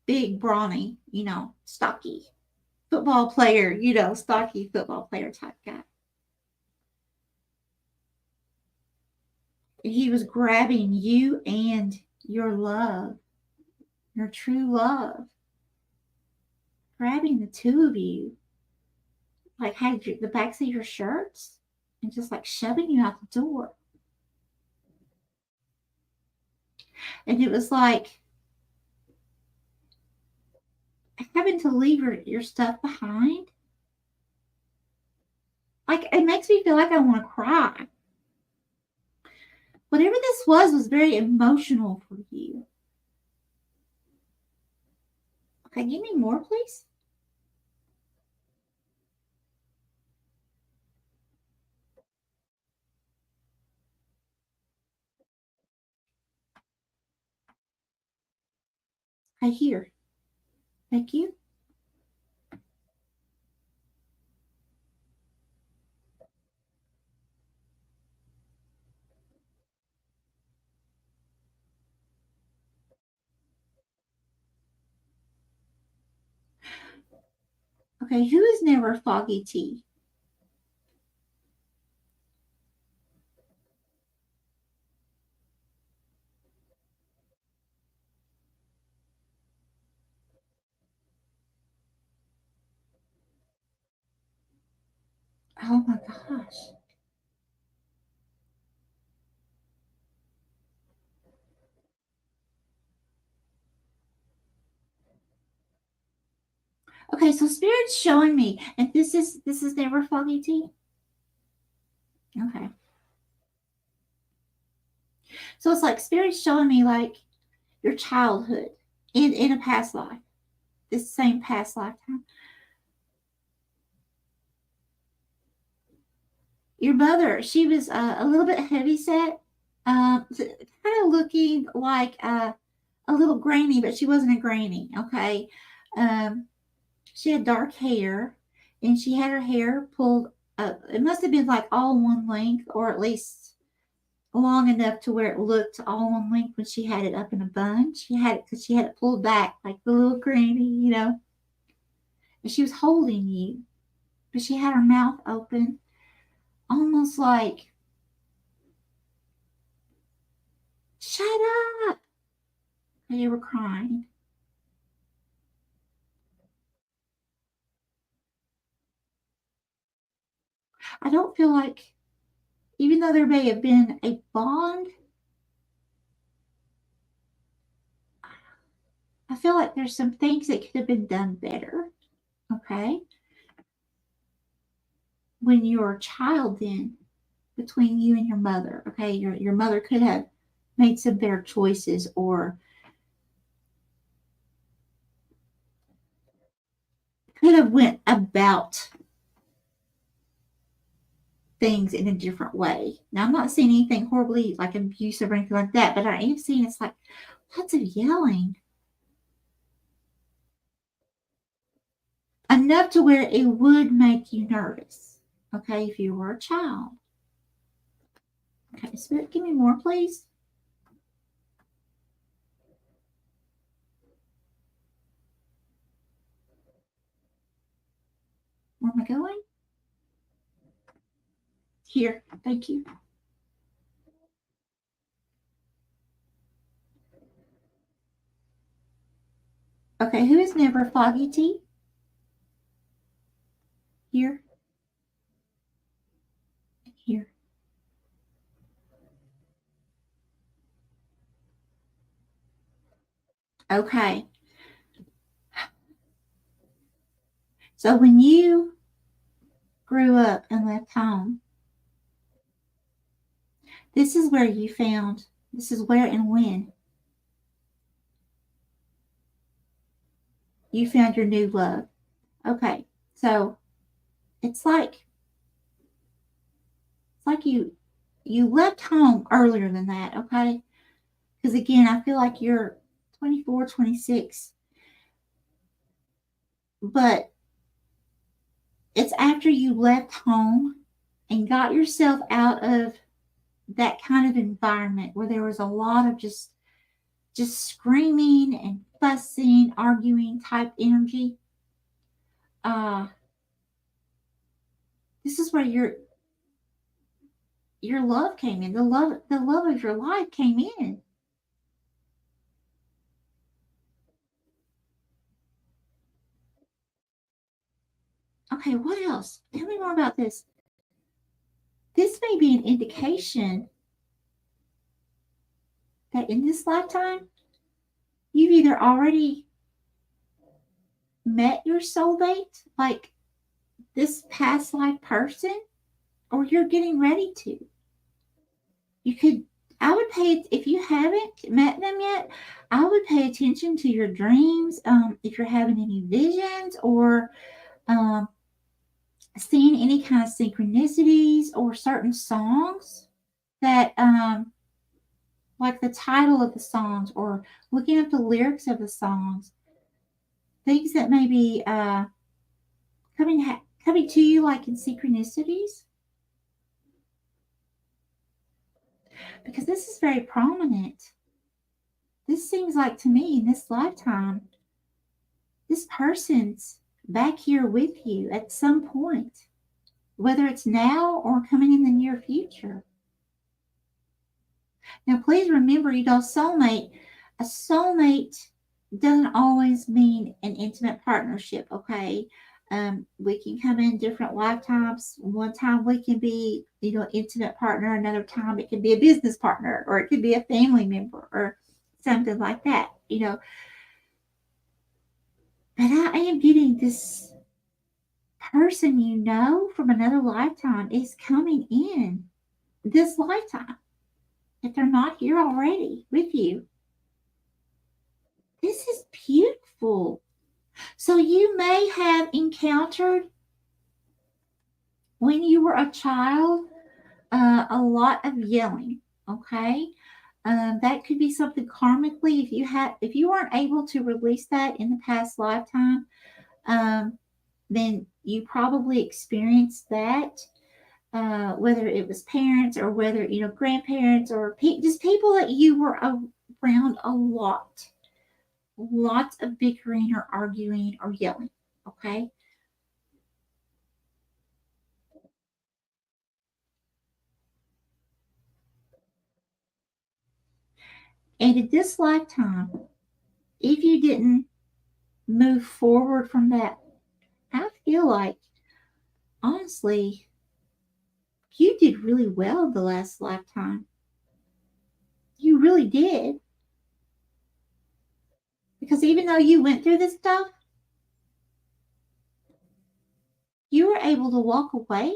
big, brawny, stocky football player, stocky football player type guy. And he was grabbing you and your love, your true love, grabbing the two of you, like had the backs of your shirts and just like shoving you out the door. And it was like having to leave your stuff behind. Like, it makes me feel like I want to cry. Whatever this was very emotional for you. Okay, give me more, please. I hear. Thank you. Okay, who is never Foggy Tea? Oh my gosh. Okay, so Spirit's showing me, and this is never Foggy Tea. Okay. So it's like Spirit's showing me like your childhood in a past life, this same past lifetime. Your mother, she was a little bit heavy set, kind of looking like a little granny, but she wasn't a granny. Okay, she had dark hair, and she had her hair pulled up. It must have been like all one length, or at least long enough to where it looked all one length when she had it up in a bun. She had it because she had it pulled back like the little granny. And she was holding you, but she had her mouth open, almost like, shut up. And you were crying. I don't feel like, even though there may have been a bond, I feel like there's some things that could have been done better. Okay. When you were a child, then between you and your mother, okay, your mother could have made some better choices, or could have went about things in a different way. Now, I'm not seeing anything horribly like abusive or anything like that, but I am seeing it's like lots of yelling. Enough to where it would make you nervous. Okay, if you were a child. Okay, Spirit, give me more, please. Where am I going? Here, thank you. Okay, who is never Foggy Tea? Here, here. Okay. So when you grew up and left home, this is where you found, this is where and when you found your new love. Okay. So it's like you left home earlier than that, okay? Because again, I feel like you're 24, 26, but it's after you left home and got yourself out of that kind of environment where there was a lot of just screaming and fussing, arguing type energy, uh, this is where your love came in. The love of your life came in. Okay, what else? Tell me more about this. This may be an indication that in this lifetime, you've either already met your soulmate, like this past life person, or you're getting ready to. You could, I would pay, if you haven't met them yet, I would pay attention to your dreams. If you're having any visions or um, seeing any kind of synchronicities or certain songs that, like the title of the songs or looking up the lyrics of the songs, things that may be coming to you like in synchronicities, because this is very prominent. This seems like to me in this lifetime, this person's back here with you at some point, whether it's now or coming in the near future. Now, please remember, a soulmate doesn't always mean an intimate partnership, okay? We can come in different lifetimes. One time we can be, intimate partner. Another time it can be a business partner, or it could be a family member, or something like that, But I am getting this person from another lifetime is coming in this lifetime. If they're not here already with you, this is beautiful. So you may have encountered when you were a child a lot of yelling. Okay, that could be something karmically. If you weren't able to release that in the past lifetime, then you probably experienced that. Whether it was parents or whether grandparents or just people that you were around a lot, lots of bickering or arguing or yelling. Okay. And in this lifetime, if you didn't move forward from that, I feel like, honestly, you did really well the last lifetime. You really did. Because even though you went through this stuff, you were able to walk away.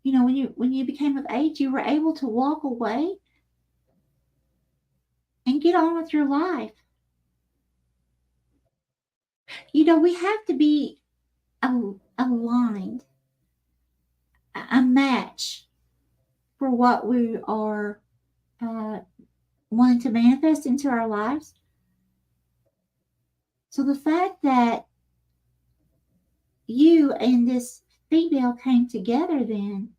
When you became of age, you were able to walk away and get on with your life. We have to be aligned, a match for what we are uh, wanting to manifest into our lives. So the fact that you and this female came together then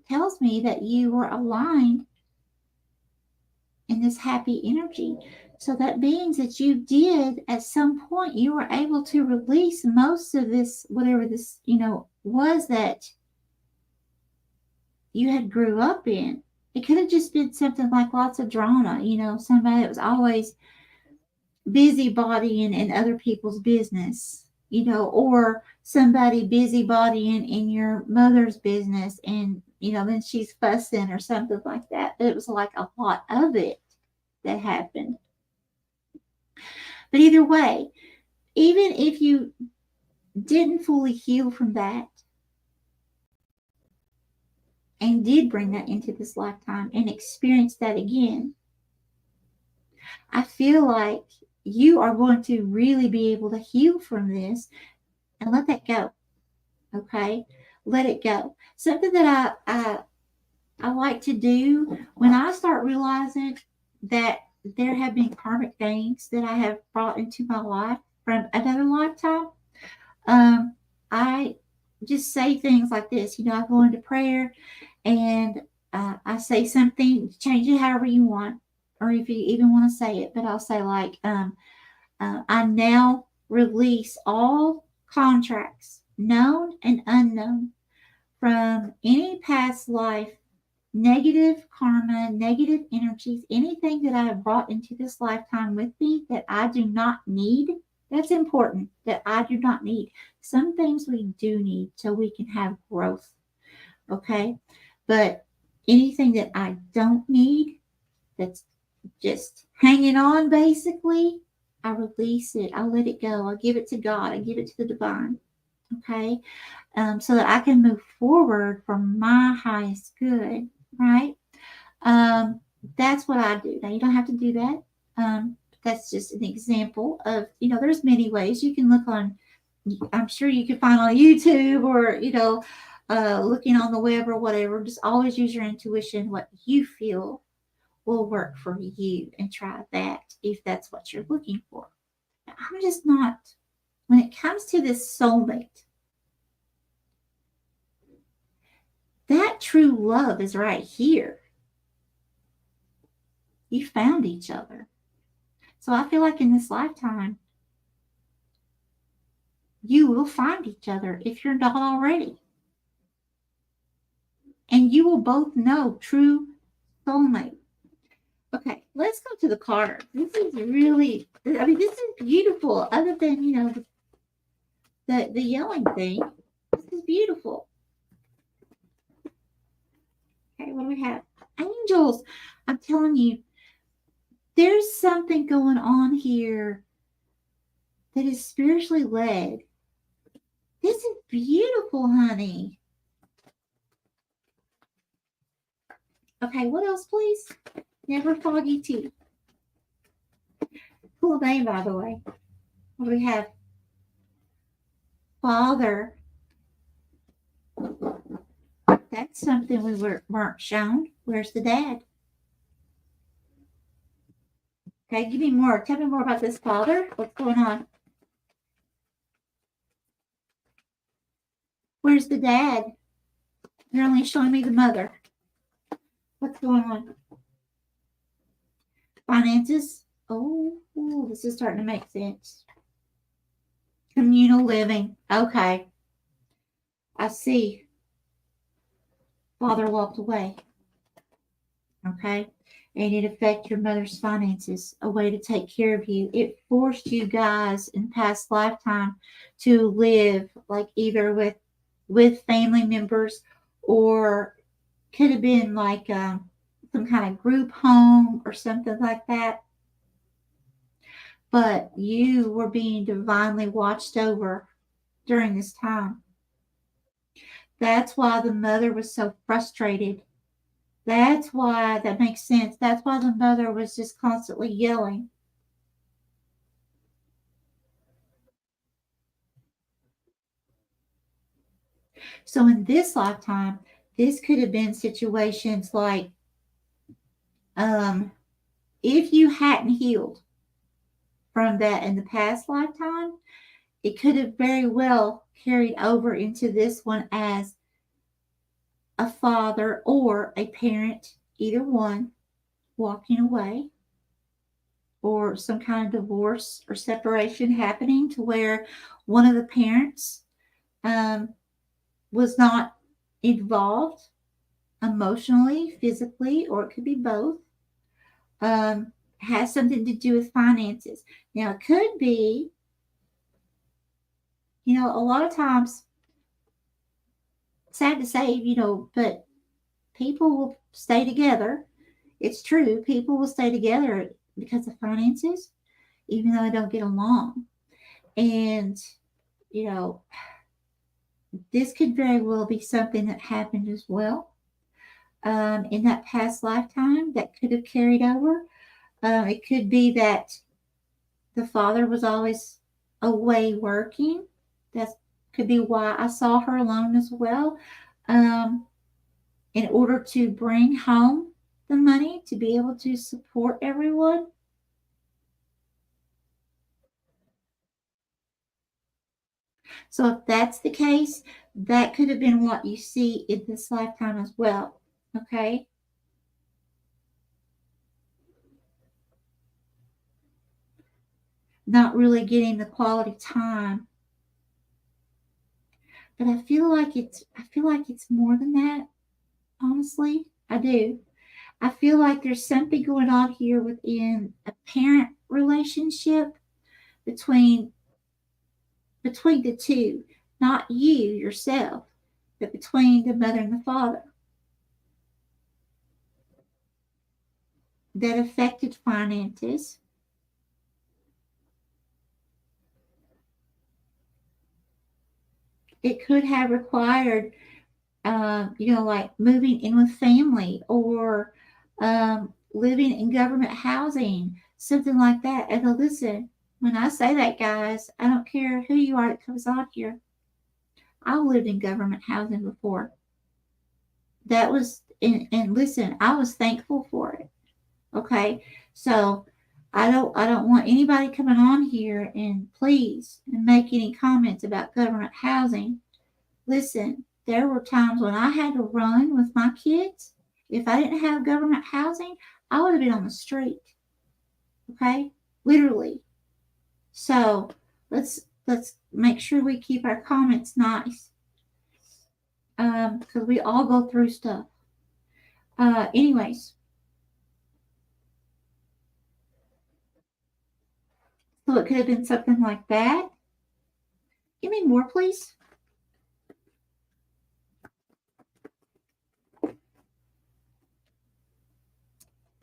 tells me that you were aligned in this happy energy. So that means that you did, at some point, you were able to release most of this, whatever this, was that you had grew up in. It could have just been something like lots of drama, somebody that was always busybody in other people's business, or somebody busybodying in your mother's business, and then she's fussing or something like that. It was like a lot of it that happened. But either way, even if you didn't fully heal from that and did bring that into this lifetime and experience that again, I feel like you are going to really be able to heal from this and let that go. Okay? Let it go. Something that I like to do when I start realizing that there have been karmic things that I have brought into my life from another lifetime. I just say things like this. I go into prayer and I say something, change it however you want. or if you even want to say it, but I'll say like, I now release all contracts, known and unknown, from any past life, negative karma, negative energies, anything that I have brought into this lifetime with me that I do not need. That's important, that I do not need. Some things we do need so we can have growth. Okay. But anything that I don't need, that's just hanging on basically, I release it. I let it go. I give it to God. I give it to the divine. Okay. So that I can move forward for my highest good. Right. That's what I do. Now you don't have to do that. That's just an example of, there's many ways you can look on. I'm sure you can find on YouTube or, looking on the web or whatever. Just always use your intuition, what you feel will work for you, and try that if that's what you're looking for. I'm just not, when it comes to this soulmate, that true love is right here. You found each other. So I feel like in this lifetime, you will find each other if you're not already. And you will both know true soulmate. Okay, let's go to the card. This is really, this is beautiful. Other than, the yelling thing, this is beautiful. Okay, what do we have? Angels. I'm telling you, there's something going on here that is spiritually led. This is beautiful, honey. Okay, what else, please? Never Foggy tea. Cool name, by the way. What do we have? Father. That's something we weren't shown. Where's the dad? Okay, give me more. Tell me more about this father. What's going on? Where's the dad? You're only showing me the mother. What's going on? Finances. Oh, this is starting to make sense. Communal living. Okay. I see. Father walked away. Okay. And it affected your mother's finances, a way to take care of you. It forced you guys in past lifetime to live like either with family members, or could have been like some kind of group home or something like that. But you were being divinely watched over during this time. That's why the mother was so frustrated. That's why, that makes sense. That's why the mother was just constantly yelling. So in this lifetime, this could have been situations like, if you hadn't healed from that in the past lifetime, it could have very well carried over into this one as a father or a parent, either one, walking away, or some kind of divorce or separation happening to where one of the parents was not involved emotionally, physically, or it could be both. Has something to do with finances. Now, it could be, a lot of times, sad to say, but people will stay together. It's true. People will stay together because of finances, even though they don't get along. And, this could very well be something that happened as well in that past lifetime that could have carried over. It could be that the father was always away working. That could be why I saw her alone as well. In order to bring home the money to be able to support everyone. So if that's the case, that could have been what you see in this lifetime as well. Okay. not really getting the quality time. But I feel like it's more than that, honestly. I do. I feel like there's something going on here within a parent relationship between the two, not you yourself, but between the mother and the father, that affected finances. It could have required, like moving in with family, or living in government housing, something like that. And listen, when I say that, guys, I don't care who you are that comes on here. I've lived in government housing before. That was, and listen, I was thankful for it. Okay, so I don't want anybody coming on here and please and make any comments about government housing. Listen, there were times when I had to run with my kids. If I didn't have government housing, I would have been on the street. Okay, literally. So let's make sure we keep our comments nice, because we all go through stuff. Anyways, so it could have been something like that. Give me more, please.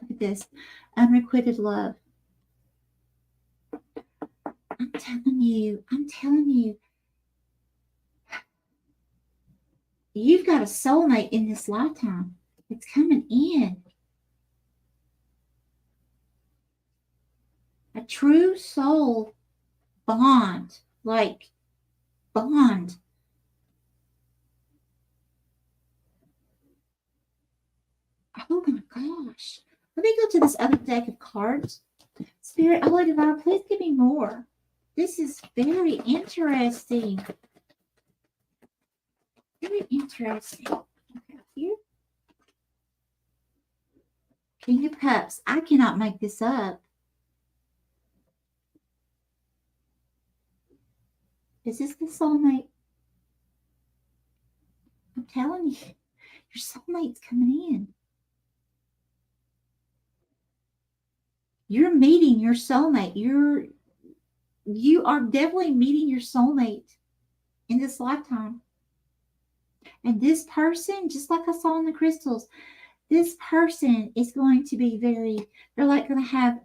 Look at this. Unrequited love. I'm telling you, you've got a soulmate in this lifetime. It's coming in. A true soul bond. Like, bond. Oh my gosh. Let me go to this other deck of cards. Spirit, Holy Divine, please give me more. This is very interesting. Very interesting. Okay, here. King of Cups. I cannot make this up. Is this the soulmate? I'm telling you, your soulmate's coming in. You're meeting your soulmate. You are definitely meeting your soulmate in this lifetime. And this person, just like I saw in the crystals, this person is going to be they're like going to have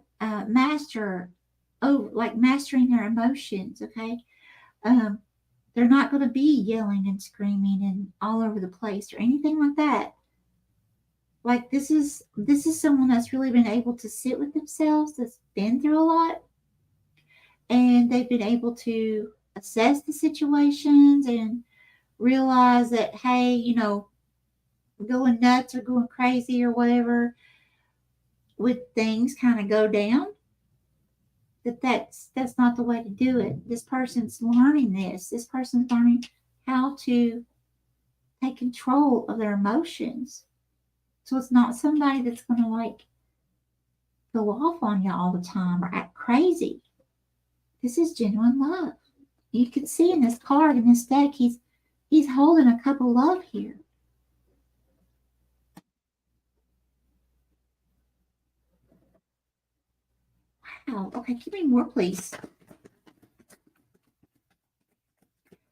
like mastering their emotions, okay? They're not going to be yelling and screaming and all over the place or anything like that. Like this is someone that's really been able to sit with themselves, that's been through a lot, and they've been able to assess the situations and realize that, hey, going nuts or going crazy or whatever, with things kind of go down, that's not the way to do it. This person's learning this. This person's learning how to take control of their emotions. So it's not somebody that's going to like go off on you all the time or act crazy. This is genuine love. You can see in this card, in this deck, he's holding a cup of love here. Wow. Okay, give me more, please.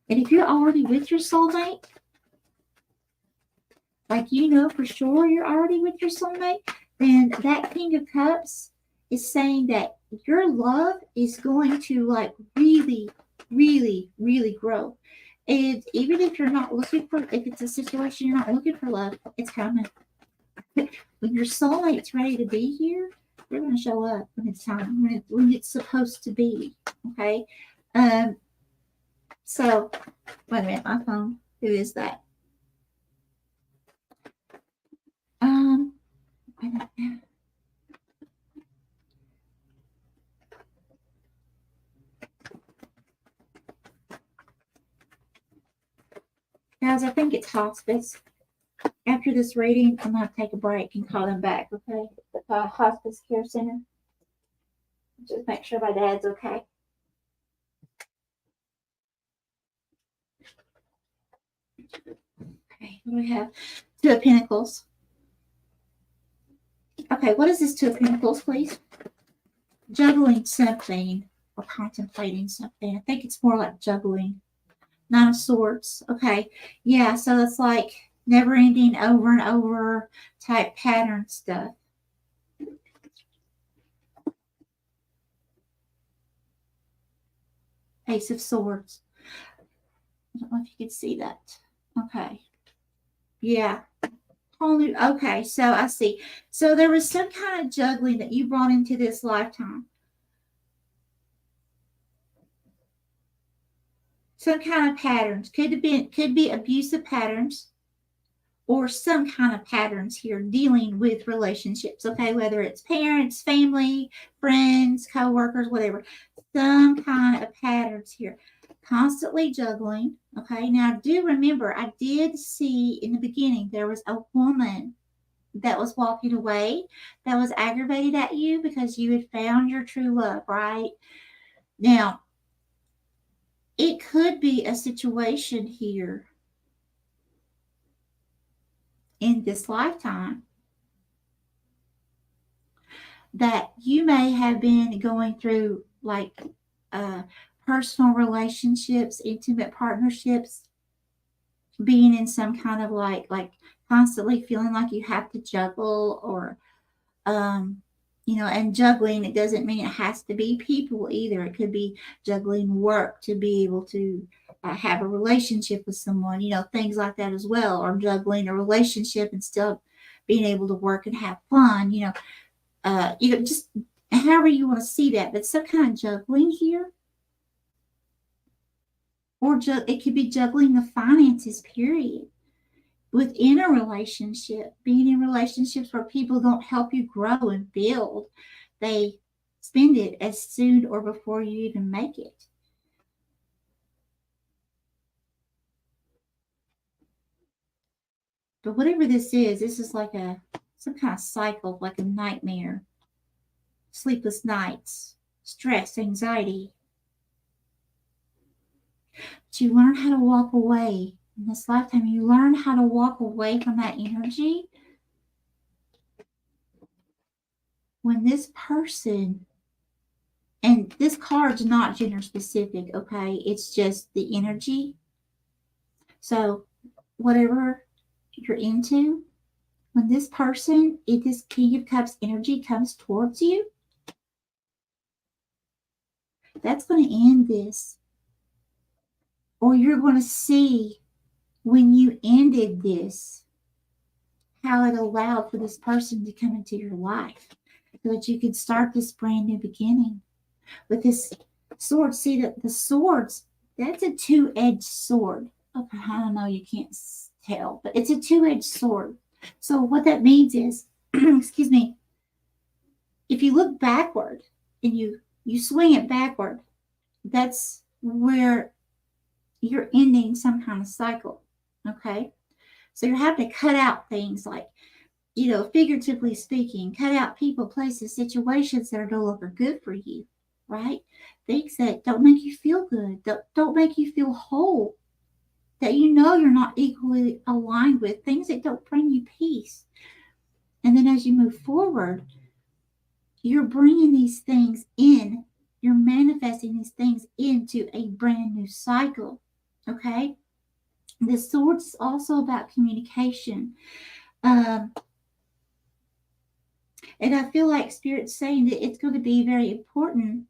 And if you're already with your soulmate, like for sure you're already with your soulmate, then that King of Cups is saying that your love is going to like really, really, really grow. And even if you're not looking for, if it's a situation you're not looking for love, it's coming. When your soulmate's ready to be here, they're going to show up when it's time, when it's supposed to be. Okay. So wait a minute, my phone. Who is that? Guys, I think it's hospice. After this reading, I'm going to take a break and call them back, okay? The hospice care center. Just make sure my dad's okay. Okay, what do we have? Two of Pentacles. Okay, what is this Two of Pentacles, please? Juggling something or contemplating something. I think it's more like juggling. Nine of Swords. Okay, yeah, so it's like never ending over and over type pattern stuff. Ace of Swords. I don't know if you can see that. Okay. Yeah. Whole new. Okay, so I see. So there was some kind of juggling that you brought into this lifetime. Some kind of patterns. Could be abusive patterns or some kind of patterns here dealing with relationships. Okay, whether it's parents, family, friends, co-workers, whatever. Some kind of patterns here. Constantly juggling. Okay, now do remember, I did see in the beginning there was a woman that was walking away that was aggravated at you because you had found your true love, right? Now, it could be a situation here in this lifetime that you may have been going through, like personal relationships, intimate partnerships, being in some kind of like constantly feeling like you have to juggle or and juggling, it doesn't mean it has to be people either. It could be juggling work to be able to have a relationship with someone, things like that as well, or juggling a relationship and still being able to work and have fun, just however you want to see that, but some kind of juggling here. Or it could be juggling the finances, period. Within a relationship, being in relationships where people don't help you grow and build, they spend it as soon or before you even make it. But whatever this is like some kind of cycle, like a nightmare, sleepless nights, stress, anxiety. But you learn how to walk away. In this lifetime, you learn how to walk away from that energy when this person, and this card's not gender specific, okay? It's just the energy. So whatever you're into, when this person, if this King of Cups energy comes towards you, that's going to end this. Or you're going to see when you ended this, how it allowed for this person to come into your life so that you could start this brand new beginning. With this sword, see that the swords, that's a two-edged sword. Okay, I don't know, you can't tell, but it's a two-edged sword. So what that means is, excuse me, if you look backward and you swing it backward, that's where you're ending some kind of cycle. Okay, so you're having to cut out things like, figuratively speaking, cut out people, places, situations that are no longer good for you, right? Things that don't make you feel good, that don't make you feel whole, that you're not equally aligned with, things that don't bring you peace. And then as you move forward, you're bringing these things in, you're manifesting these things into a brand new cycle, okay? The sword is also about communication. And I feel like Spirit's saying that it's going to be very important,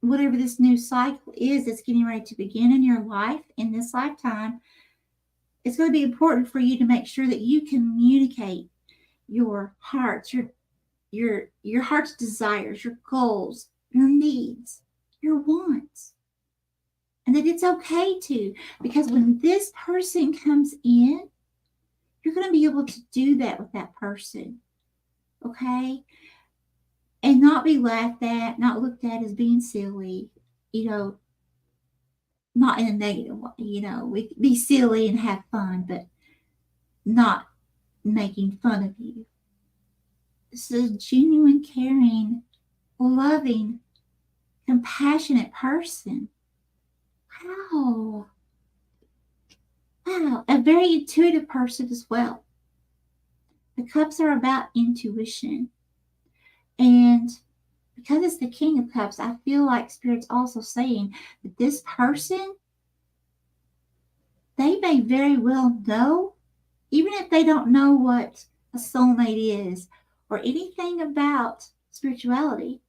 whatever this new cycle is that's getting ready to begin in your life, in this lifetime. It's going to be important for you to make sure that you communicate your heart's, your heart's desires, your goals, your needs, your wants. And that it's okay to, because when this person comes in, you're going to be able to do that with that person. Okay? And not be laughed at, not looked at as being silly, not in a negative way, we be silly and have fun, but not making fun of you. This is a genuine, caring, loving, compassionate person. Wow. Wow, a very intuitive person as well. The cups are about intuition. And because it's the King of Cups, I feel like Spirit's also saying that this person, they may very well know, even if they don't know what a soulmate is or anything about spirituality,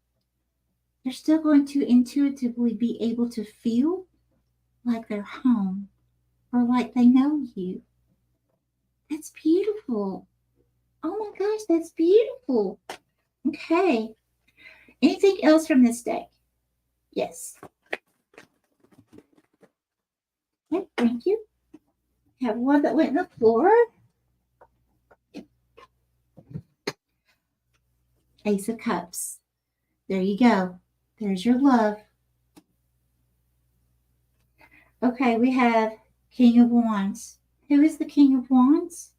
they're still going to intuitively be able to feel like they're home or like they know you. That's beautiful. Oh my gosh, that's beautiful. Okay. Anything else from this deck? Yes. Okay, thank you. Have one that went in the floor. Ace of Cups. There you go. There's your love. Okay, we have King of Wands. Who is the King of Wands?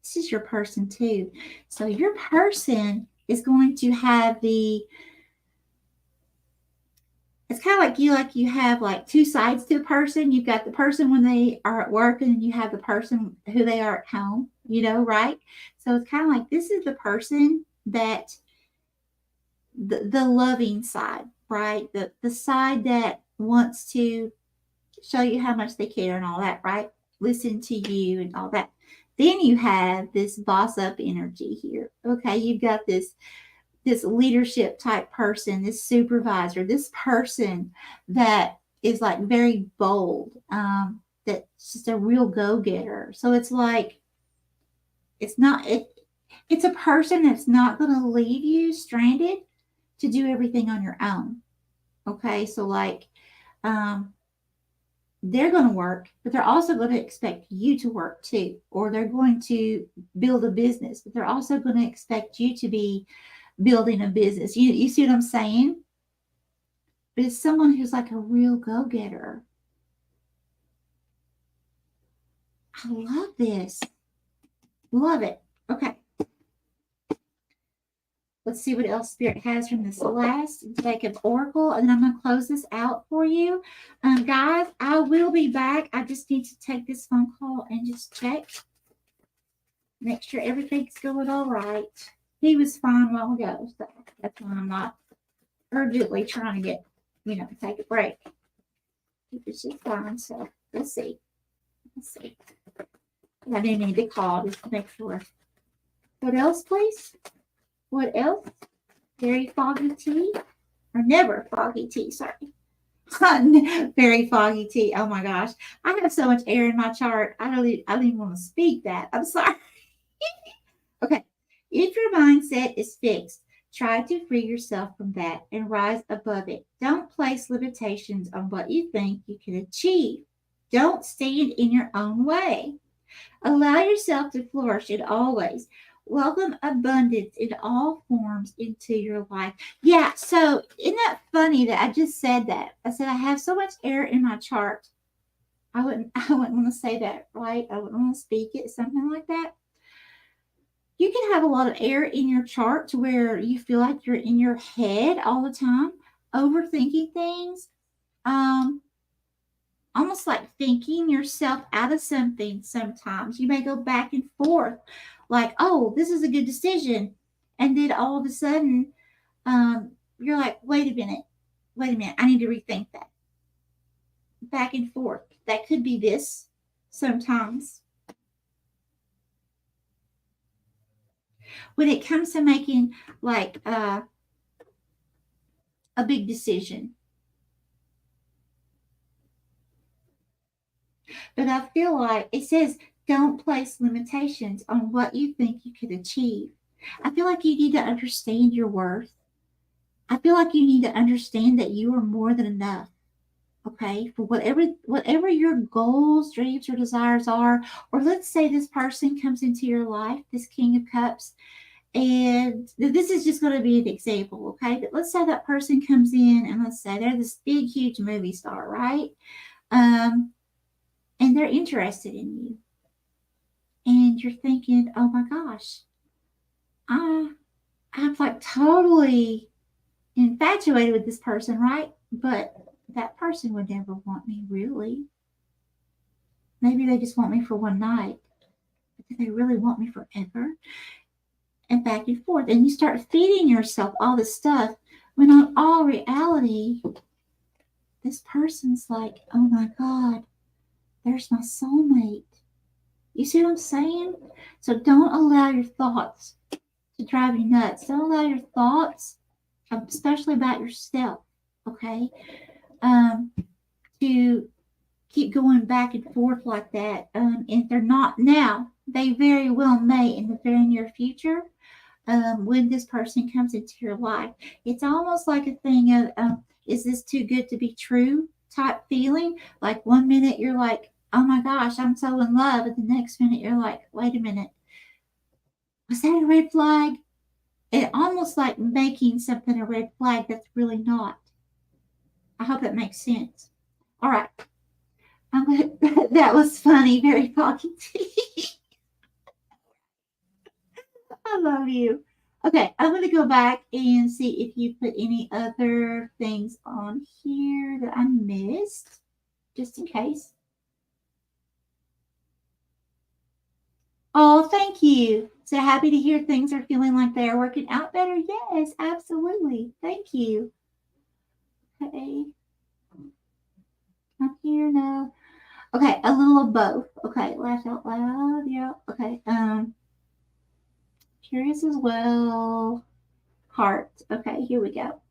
This is your person too. So your person is going to have it's kind of like you have like two sides to a person. You've got the person when they are at work, and then you have the person who they are at home, right? So it's kind of like this is the person that the loving side, right? The side that wants to show you how much they care and all that, right? Listen to you and all that. Then you have this boss up energy here. Okay, you've got this leadership type person, this supervisor, this person that is like very bold, that's just a real go-getter. So it's like it's a person that's not going to leave you stranded to do everything on your own. Okay, so like they're going to work, but they're also going to expect you to work too, or they're going to build a business, but they're also going to expect you to be building a business. You see what I'm saying? But it's someone who's like a real go-getter. I love this. Love it. Okay. Let's see what else Spirit has from this last deck of Oracle, and then I'm going to close this out for you. Guys, I will be back. I just need to take this phone call and just check. Make sure everything's going all right. He was fine a while ago, so that's why I'm not urgently trying to get, take a break. He was just fine, so let's see. I do need to call just to make sure. What else, please? What else? Very foggy tea? Or never foggy tea, sorry. Very foggy tea. Oh my gosh. I have so much air in my chart. I don't even want to speak that. I'm sorry. Okay. If your mindset is fixed, try to free yourself from that and rise above it. Don't place limitations on what you think you can achieve. Don't stand in your own way. Allow yourself to flourish in all ways. Welcome abundance in all forms into your life. Yeah, so isn't that funny that I just said that? I said I have so much air in my chart. I wouldn't want to say that, right? I wouldn't want to speak it, something like that. You can have a lot of air in your chart to where you feel like you're in your head all the time, overthinking things. Almost like thinking yourself out of something sometimes. You may go back and forth like, oh, this is a good decision. And then all of a sudden, you're like, wait a minute, I need to rethink that. Back and forth. That could be this sometimes. When it comes to making like a big decision. But I feel like it says don't place limitations on what you think you could achieve. I feel like you need to understand your worth. I feel like you need to understand that you are more than enough. Okay, for whatever your goals, dreams, or desires are, or let's say this person comes into your life, this King of Cups, and this is just going to be an example, okay? But let's say that person comes in, and let's say they're this big, huge movie star, right? And they're interested in you, and you're thinking, oh my gosh, I'm like totally infatuated with this person, right? But that person would never want me, really. maybe they just want me for one night, but do they really want me forever? And back and forth. And you start feeding yourself all this stuff when on all reality, this person's like, oh my God, there's my soulmate. You see what I'm saying? So don't allow your thoughts to drive you nuts. Don't allow your thoughts, especially about yourself, okay, to keep going back and forth like that. If they're not now, they very well may in the very near future. When this person comes into your life, it's almost like a thing of, is this too good to be true type feeling? Like 1 minute you're like, oh my gosh, I'm so in love. And the next minute you're like, wait a minute, was that a red flag? It almost like making something a red flag that's really not. I hope that makes sense. All right. That was funny, very foggy. I love you. Okay, I'm going to go back and see if you put any other things on here that I missed, just in case. Oh, thank you. So happy to hear things are feeling like they are working out better. Yes, absolutely. Thank you. Okay. I'm here now. Okay, a little of both. Okay, laugh out loud. Yeah. Okay. Curious as well. Heart. Okay, here we go.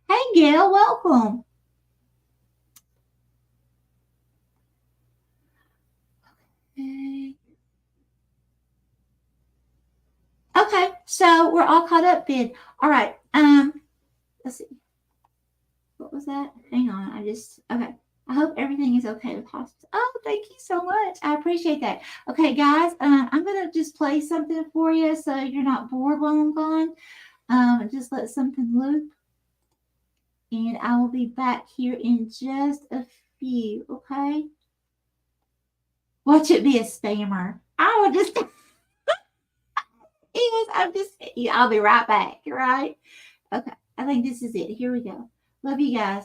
Hey, Gail, welcome. Okay. Okay, so we're all caught up then. All right. Let's see. What was that? Hang on. Okay. I hope everything is okay with hospice. Oh, thank you so much. I appreciate that. Okay, guys, I'm going to just play something for you so you're not bored while I'm gone. Just let something loop. And I will be back here in just a few, okay? Watch it be a spammer. I will just... Yes, I'll be right back, right? Okay, I think this is it. Here we go. Love you guys.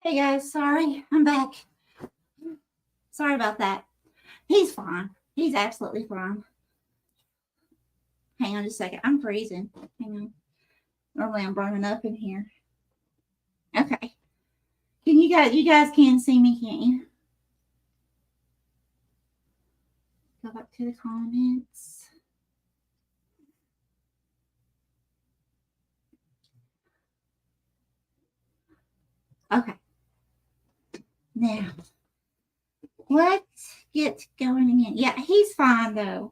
Hey guys, sorry, I'm back. Sorry about that. He's fine. He's absolutely fine. Hang on just a second. I'm freezing. Hang on. Normally I'm burning up in here. Okay. Can you guys can see me, can't you? Go back to the comments. Okay. Now, let's get going again. Yeah, he's fine though.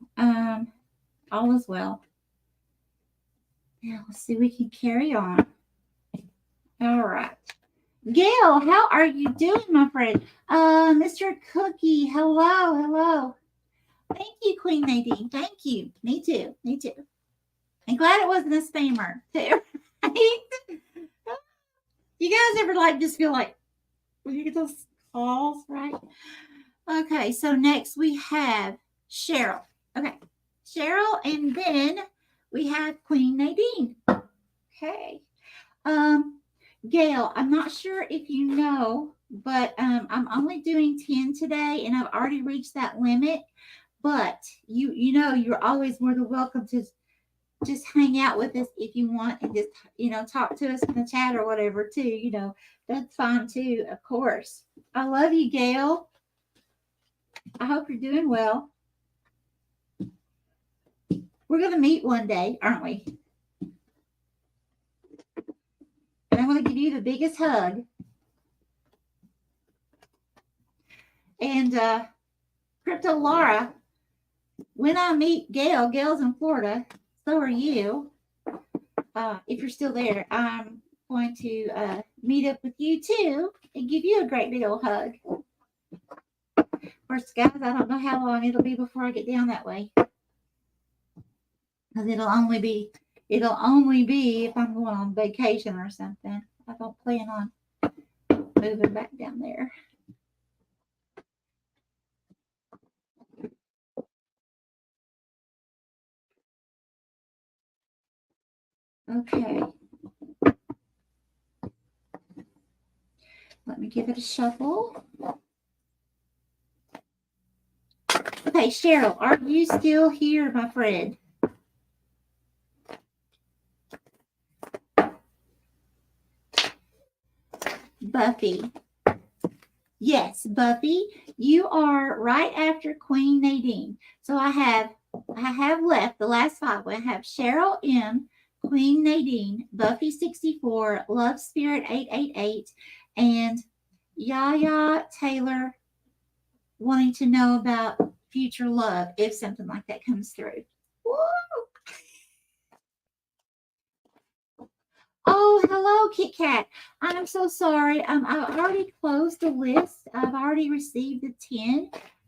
All is well. Now let's see, we can carry on. All right. Gail, how are you doing, my friend? Mr. Cookie, hello. Thank you, Queen Nadine. Thank you. Me too. I'm glad it wasn't a spammer, too. You guys ever just feel like when you get those calls, right? Okay, so next we have Cheryl. Okay, Cheryl, and then we have Queen Nadine. Okay. Gail, I'm not sure if you know, but I'm only doing 10 today, and I've already reached that limit. But you know, you're always more than welcome to just hang out with us if you want, and just talk to us in the chat or whatever too. That's fine too, of course. I love you, Gail. I hope you're doing well. We're gonna meet one day, aren't we? And I'm gonna give you the biggest hug. And Crypto Laura, when I meet Gail's in Florida, so are you. If you're still there, I'm going to meet up with you too and give you a great big old hug. Of course, guys, I don't know how long it'll be before I get down that way. Because it'll only be if I'm going on vacation or something. I don't plan on moving back down there. Okay. Let me give it a shuffle. Okay, Cheryl, are you still here, my friend? Buffy. Yes, Buffy, you are right after Queen Nadine. So I have left the last five. I have Cheryl M, Queen Nadine, Buffy 64, Love Spirit 888, and Yaya Taylor wanting to know about future love if something like that comes through. Woo! Oh, hello, Kit Kat. I'm so sorry. I already closed the list. I've already received the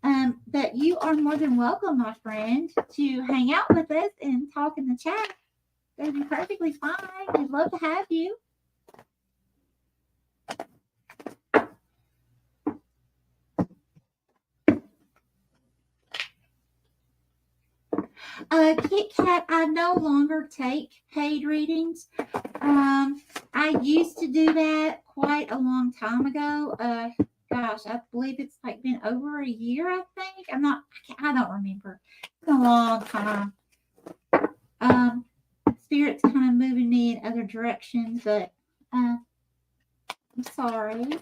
10. But you are more than welcome, my friend, to hang out with us and talk in the chat. That'd be perfectly fine. We'd love to have you. Kit Kat, I no longer take paid readings. I used to do that quite a long time ago. Gosh, I believe it's been over a year, I think. I don't remember. It's a long time. Spirit's kind of moving me in other directions, but I'm sorry.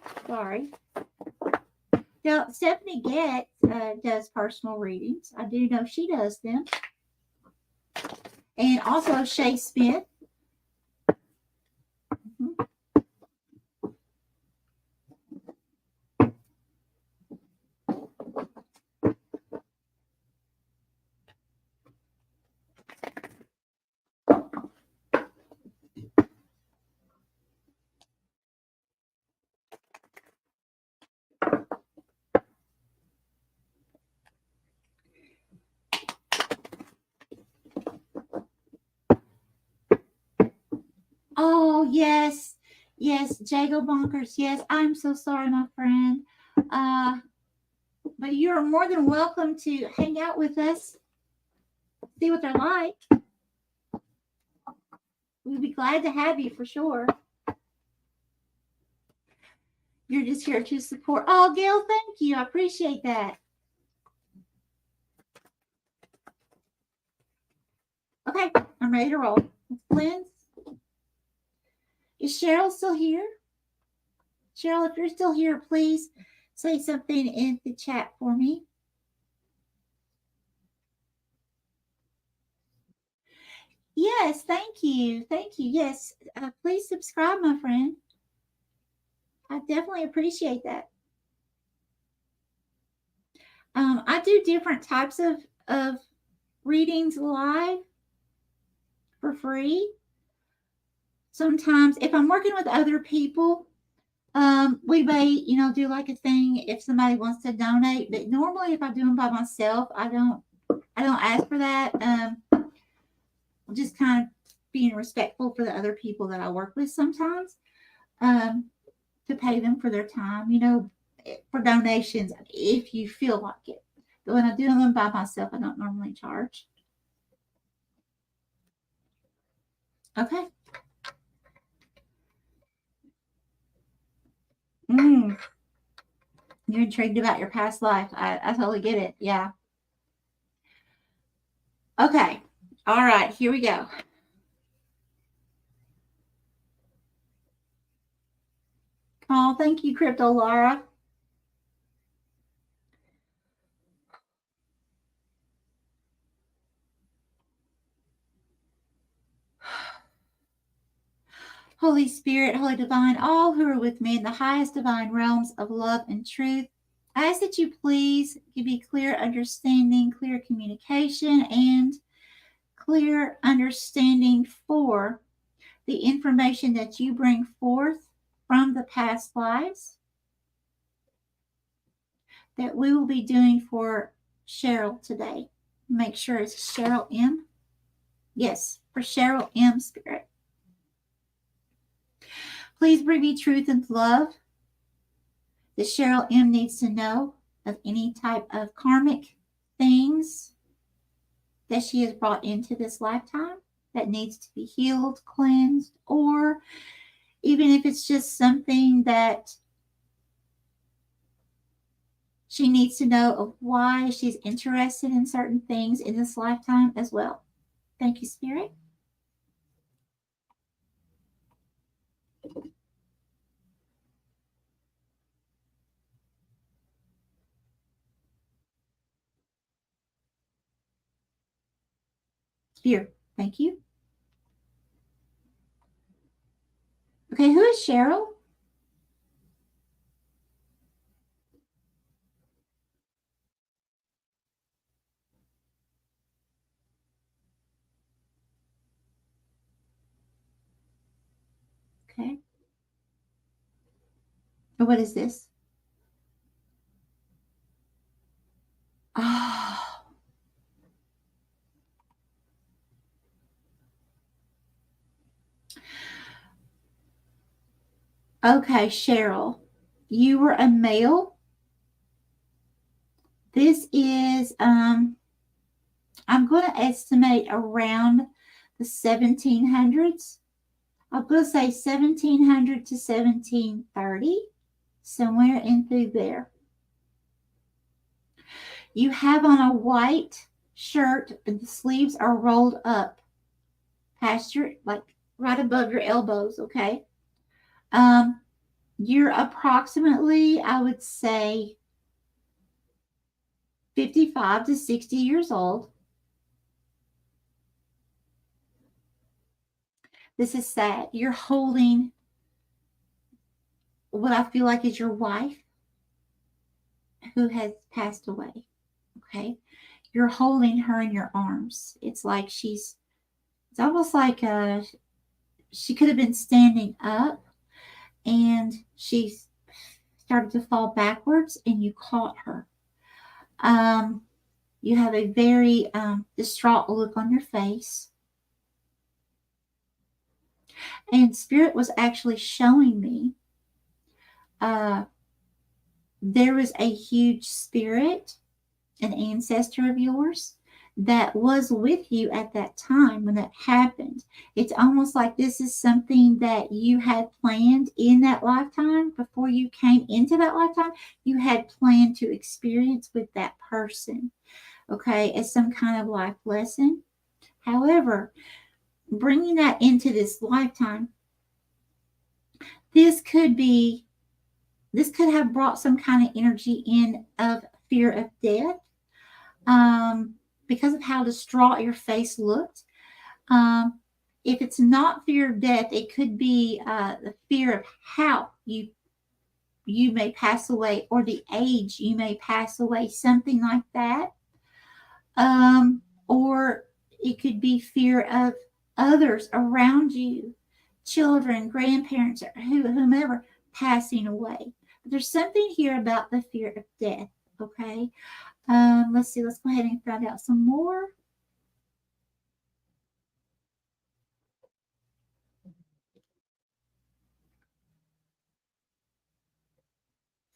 Now, Stephanie Getz does personal readings. I do know she does them. And also Shay Smith. Mm-hmm. Oh, yes, Jago Bonkers. Yes, I'm so sorry, my friend. But you're more than welcome to hang out with us, see what they're like. We'd be glad to have you for sure. You're just here to support. Oh, Gail, thank you. I appreciate that. Okay, I'm ready to roll. Let's cleanse. Is Cheryl still here? Cheryl, if you're still here, please say something in the chat for me. Yes, thank you. Thank you. Yes, please subscribe, my friend. I definitely appreciate that. I do different types of readings live for free. Sometimes if I'm working with other people, we may, do like a thing if somebody wants to donate, but normally if I do them by myself, I don't ask for that. Just kind of being respectful for the other people that I work with sometimes, to pay them for their time, for donations if you feel like it. But when I do them by myself, I don't normally charge. Okay. You're intrigued about your past life. I totally get it. Yeah. Okay. All right. Here we go. Oh, thank you, Crypto Laura. Holy Spirit, Holy Divine, all who are with me in the highest divine realms of love and truth, I ask that you please give me clear understanding, clear communication, and clear understanding for the information that you bring forth from the past lives that we will be doing for Cheryl today. Make sure it's Cheryl M. Yes, for Cheryl M. Spirit. Please bring me truth and love that Cheryl M. needs to know of any type of karmic things that she has brought into this lifetime that needs to be healed, cleansed, or even if it's just something that she needs to know of why she's interested in certain things in this lifetime as well. Thank you, Spirit. Here, thank you. Okay, who is Cheryl? Okay. And what is this? Oh. Okay, Cheryl, you were a male. This is, I'm going to estimate around the 1700s. I'm going to say 1700 to 1730, somewhere in through there. You have on a white shirt, and the sleeves are rolled up past your, like right above your elbows, okay? You're approximately, I would say, 55 to 60 years old. This is sad. You're holding what I feel like is your wife who has passed away. Okay. You're holding her in your arms. It's like it's almost like she could have been standing up and she started to fall backwards and you caught her. You have a very distraught look on your face. And Spirit was actually showing me there was a huge spirit, an ancestor of yours, that was with you at that time when that happened. It's almost like this is something that you had planned in that lifetime before you came into that lifetime. You had planned to experience with that person, okay, as some kind of life lesson. However, bringing that into this lifetime, this could be, this could have brought some kind of energy in of fear of death, because of how distraught your face looked. Um, if it's not fear of death, it could be the fear of how you may pass away, or the age you may pass away, something like that. Or it could be fear of others around you, children, grandparents, or whomever passing away. But there's something here about the fear of death. Okay. Let's see. Let's go ahead and find out some more.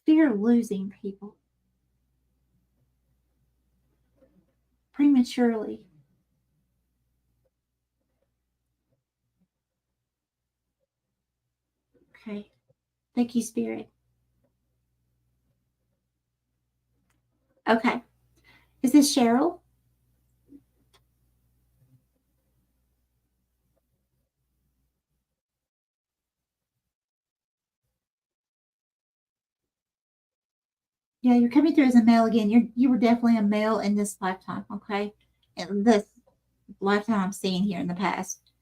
Fear of losing people prematurely. Okay. Thank you, Spirit. Okay. Is this Cheryl? Yeah, you're coming through as a male again. You were definitely a male in this lifetime, okay? And this lifetime I'm seeing here in the past.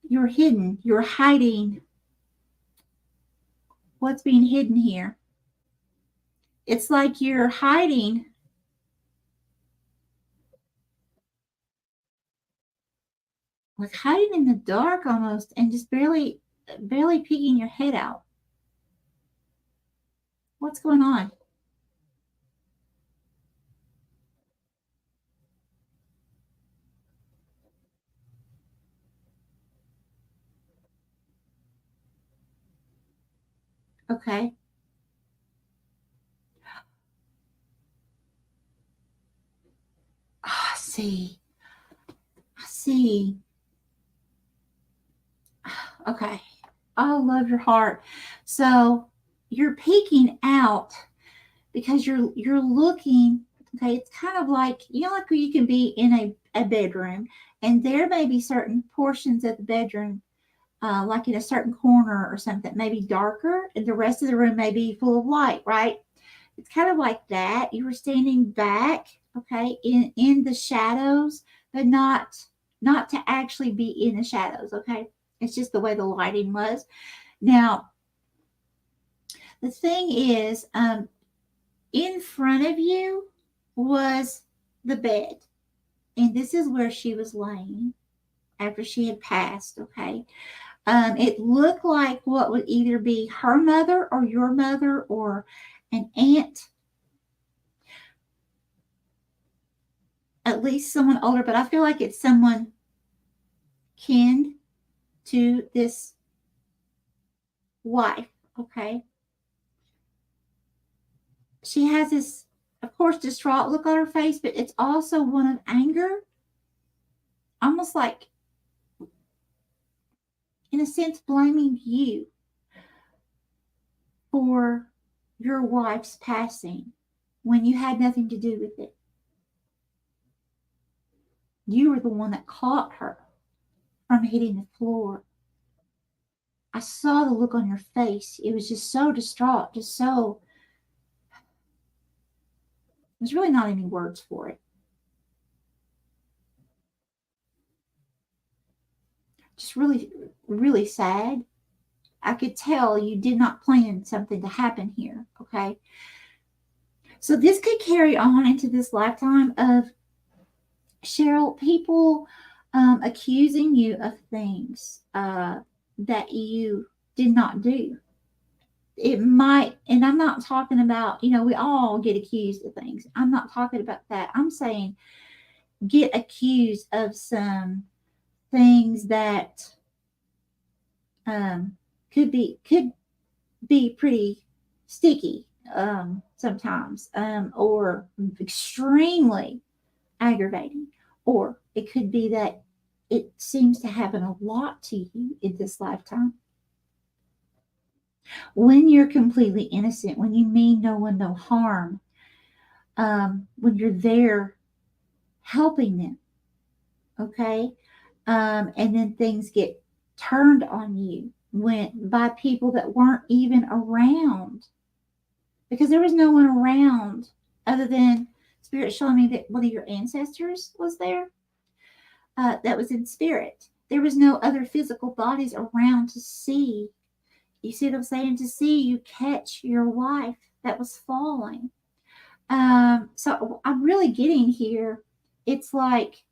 You're hidden. You're hiding. What's being hidden here? It's like you're hiding, like hiding in the dark almost, and just barely peeking your head out. What's going on? Okay. Oh, I see. I see. Okay. I love your heart. So you're peeking out because you're looking. Okay, it's kind of like, like where you can be in a bedroom, and there may be certain portions of the bedroom, like in a certain corner or something, that may be darker, and the rest of the room may be full of light, right? It's kind of like that. You were standing back, okay, in the shadows, but not to actually be in the shadows, okay? It's just the way the lighting was. Now, the thing is, in front of you was the bed, and this is where she was laying after she had passed, okay? It looked like what would either be her mother or your mother or an aunt, at least someone older, but I feel like it's someone kin to this wife, okay? She has this, of course, distraught look on her face, but it's also one of anger, almost like, in a sense, blaming you for your wife's passing when you had nothing to do with it. You were the one that caught her from hitting the floor. I saw the look on your face. It was just so distraught, just so, there's really not any words for it. Just really, really sad. I could tell you did not plan something to happen here, okay? So this could carry on into this lifetime of, Cheryl, people accusing you of things that you did not do. It might, and I'm not talking about, we all get accused of things. I'm not talking about that. I'm saying get accused of some things that um, could be pretty sticky, sometimes, or extremely aggravating. Or it could be that it seems to happen a lot to you in this lifetime. When you're completely innocent, when you mean no one no harm, when you're there helping them, okay? And then things get turned on you when by people that weren't even around, because there was no one around other than spirit showing me that one of your ancestors was there. That was in spirit. There was no other physical bodies around to see. You see what I'm saying? To see you catch your wife that was falling. So I'm really getting here. It's like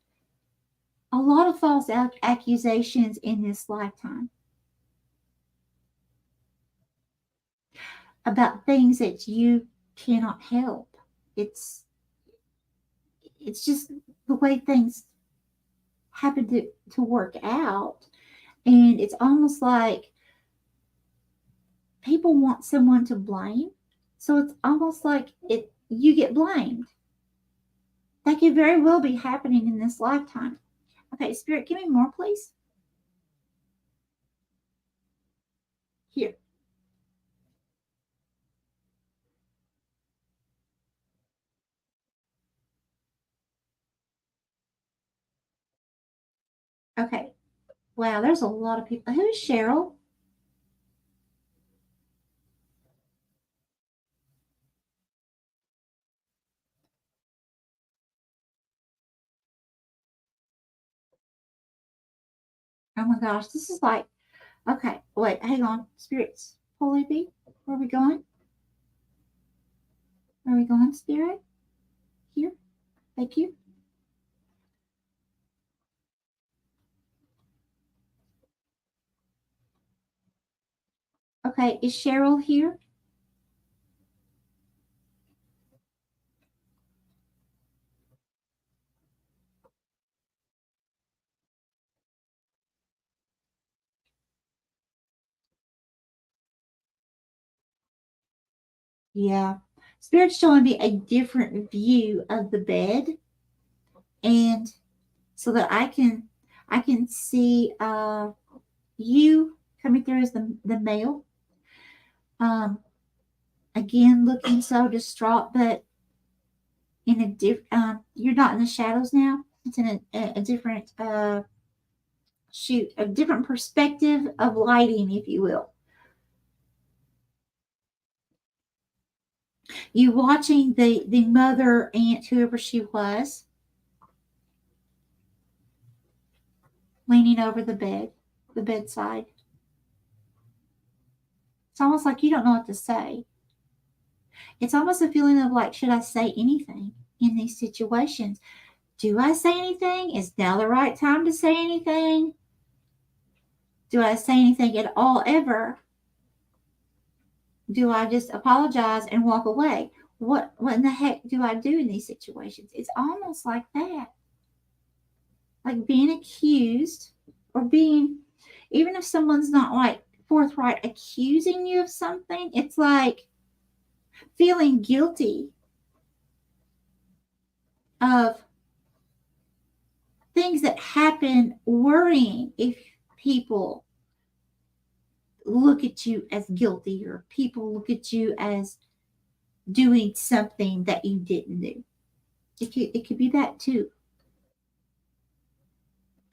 a lot of false accusations in this lifetime about things that you cannot help. It's it's just the way things happen to work out. And it's almost like people want someone to blame. So it's almost like you get blamed. That could very well be happening in this lifetime. Okay, Spirit, give me more, please. Here. Okay. Wow, there's a lot of people. Who's Cheryl? Oh my gosh, this is like, okay, wait, hang on. Spirits, Holy Bee, where are we going? Where are we going, Spirit? Here. Thank you. Okay, is Cheryl here? Yeah. Spirit's showing me a different view of the bed, and so that I can see you coming through as the male. Um, again, looking so distraught, but in a different. You're not in the shadows now. It's in a different shoot, a different perspective of lighting, if you will. You watching the mother, aunt, whoever she was, leaning over the bedside. It's almost like you don't know what to say. It's almost a feeling of like, should I say anything in these situations? Do I say anything? Is now the right time to say anything? Do I say anything at all ever? Do I just apologize and walk away? What in the heck do I do in these situations? It's almost like that. Like being accused, or being, even if someone's not like forthright accusing you of something, it's like feeling guilty of things that happen, worrying if people look at you as guilty, or people look at you as doing something that you didn't do. It could be that too.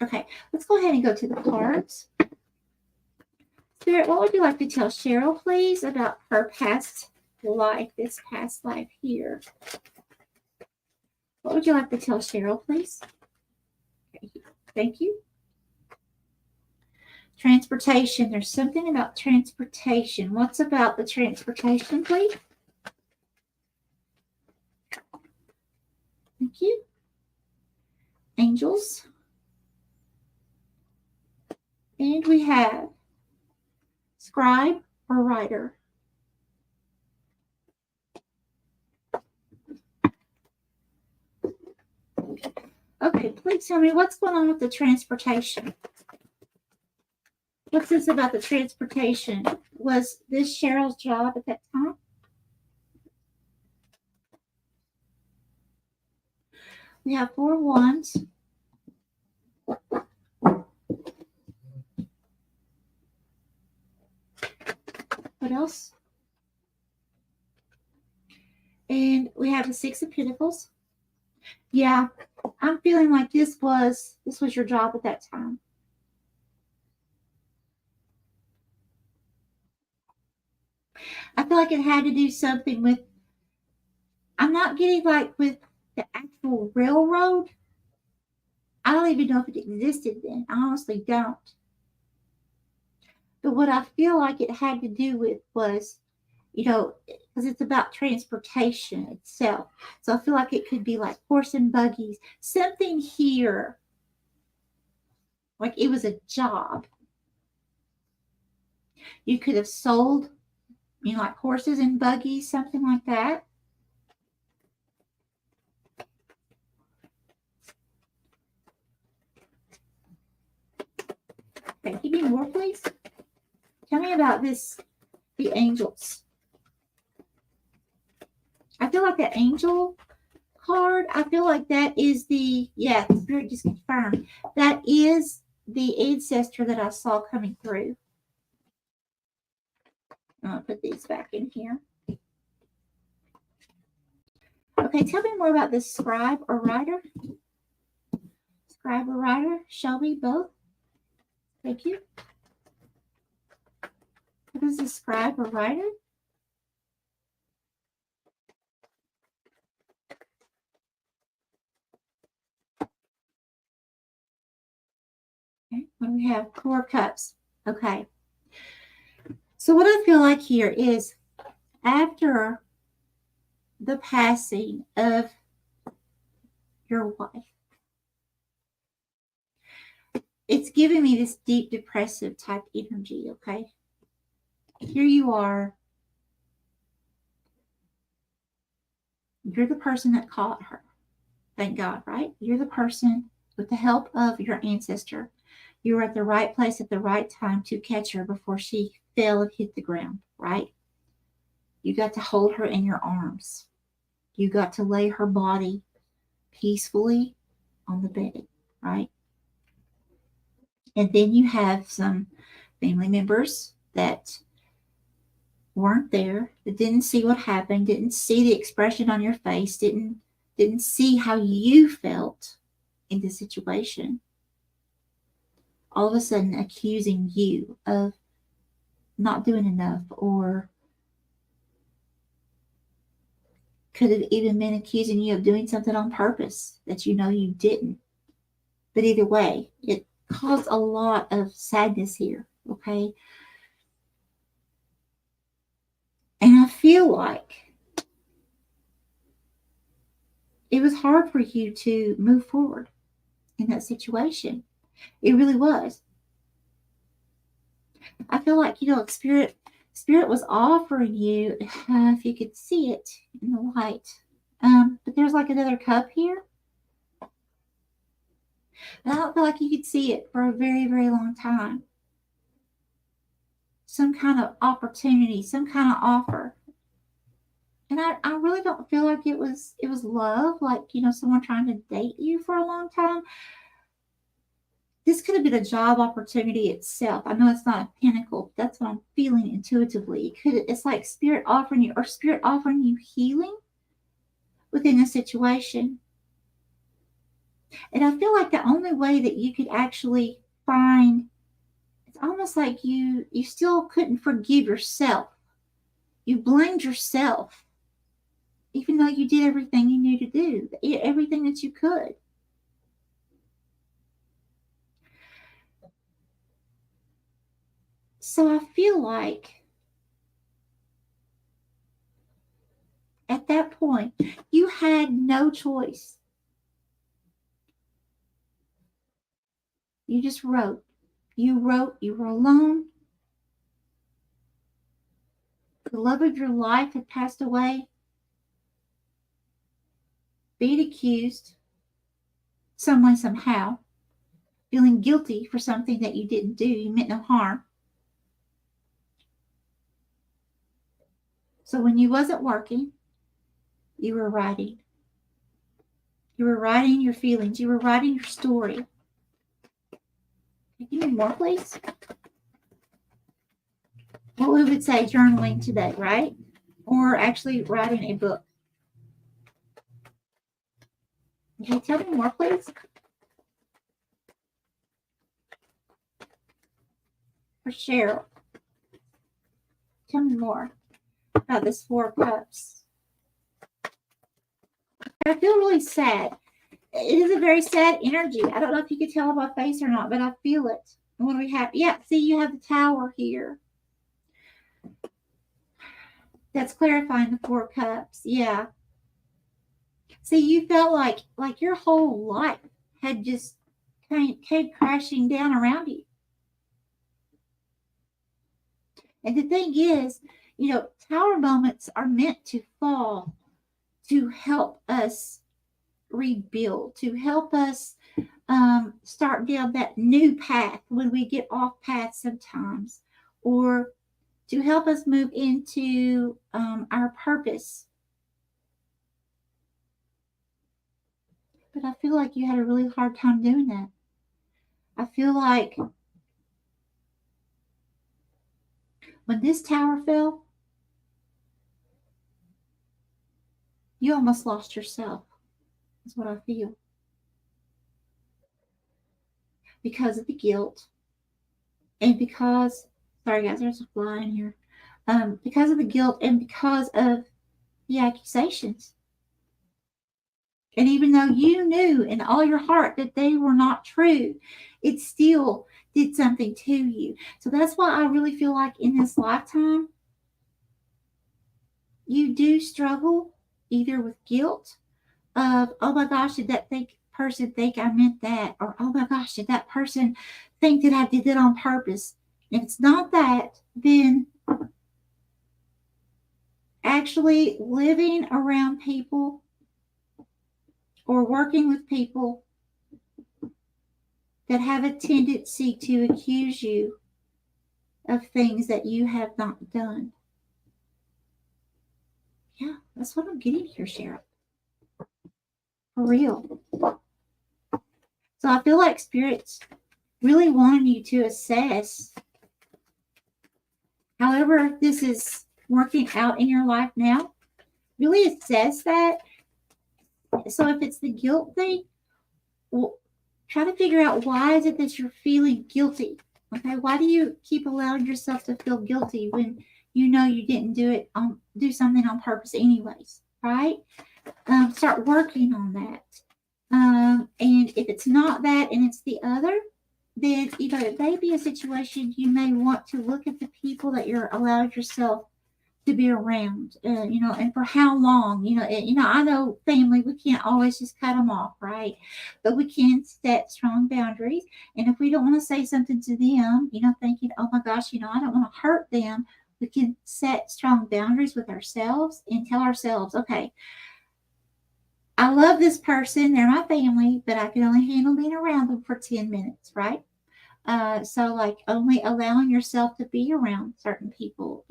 Okay, let's go ahead and go to the cards. Spirit, what would you like to tell Cheryl, please, about her past life, this past life here? What would you like to tell Cheryl, please? Okay, thank you. Transportation. There's something about transportation. What's about the transportation, please? Thank you. Angels. And we have scribe or writer. Okay, please tell me what's going on with the transportation. What's this about the transportation? Was this Cheryl's job at that time? We have 4 wands. What else? And we have the 6 of Pentacles. Yeah, I'm feeling like this was your job at that time. I feel like it had to do something with, I'm not getting like with the actual railroad. I don't even know if it existed then. I honestly don't. But what I feel like it had to do with was, because it's about transportation itself. So I feel like it could be like horse and buggies, something here. Like it was a job. You could have sold, like horses and buggies, something like that. Okay, give me more, please. Tell me about this, the angels. I feel like the angel card, I feel like that is the Spirit just confirmed. That is the ancestor that I saw coming through. I'm going to put these back in here. Okay, tell me more about this scribe or writer. Scribe or writer, Shelby, both. Thank you. What is a scribe or writer? Okay, what do we have? 4 cups. Okay. So what I feel like here is after the passing of your wife, it's giving me this deep depressive type energy, okay? Here you are. You're the person that caught her. Thank God, right? You're the person with the help of your ancestor. You were at the right place at the right time to catch her before she fell and hit the ground, right? You got to hold her in your arms. You got to lay her body peacefully on the bed, right? And then you have some family members that weren't there, that didn't see what happened, didn't see the expression on your face, didn't see how you felt in the situation. All of a sudden accusing you of not doing enough, or could have even been accusing you of doing something on purpose that you know you didn't. But either way, it caused a lot of sadness here, okay? And I feel like it was hard for you to move forward in that situation. It really was. I feel like, spirit was offering you, if you could see it in the light. But there's like another cup here. And I don't feel like you could see it for a very, very long time. Some kind of opportunity, some kind of offer. And I really don't feel like it was love, like, someone trying to date you for a long time. This could have been a job opportunity itself. I know it's not a pinnacle, but that's what I'm feeling intuitively. It's like spirit offering you healing within a situation. And I feel like the only way that you could actually find, it's almost like you still couldn't forgive yourself. You blamed yourself, even though you did everything you knew to do, everything that you could. So I feel like at that point, you had no choice. You just wrote. You wrote, you were alone. The love of your life had passed away. Being accused, some way, somehow. Feeling guilty for something that you didn't do. You meant no harm. So when you wasn't working, you were writing. You were writing your feelings. You were writing your story. Give me more, please. What we would say journaling today, right? Or actually writing a book. Okay, tell me more, please. For Cheryl, tell me more about this Four of Cups. I feel really sad. It is a very sad energy. I don't know if you could tell by my face or not, but I feel it. And what do we have? Yeah, see, you have the Tower here. That's clarifying the Four of Cups. Yeah. See, you felt like your whole life had just came crashing down around you. And the thing is, tower moments are meant to fall to help us rebuild, to help us start down that new path when we get off path sometimes, or to help us move into our purpose. But I feel like you had a really hard time doing that. I feel like when this tower fell, you almost lost yourself. That's what I feel. Because of the guilt. And because, sorry guys, there's a fly in here. Because of the guilt and because of the accusations. And even though you knew in all your heart that they were not true, it still did something to you. So that's why I really feel like in this lifetime, you do struggle either with guilt of, oh my gosh, did that person think I meant that? Or, oh my gosh, did that person think that I did that on purpose? If it's not that, then actually living around people or working with people that have a tendency to accuse you of things that you have not done. Yeah, that's what I'm getting here, Cheryl. For real. So I feel like Spirit's really wanting you to assess however this is working out in your life now. Really assess that. So if it's the guilt thing, well, try to figure out why is it that you're feeling guilty. Okay, why do you keep allowing yourself to feel guilty when you know you didn't do something on purpose anyways, right? Start working on that. And if it's not that and it's the other, then it may be a situation you may want to look at the people that you're allowing yourself to be around, and for how long, I know family, we can't always just cut them off, right? But we can set strong boundaries. And if we don't want to say something to them, thinking, oh my gosh, I don't want to hurt them, we can set strong boundaries with ourselves and tell ourselves, okay, I love this person, they're my family, but I can only handle being around them for 10 minutes, right? So like only allowing yourself to be around certain people,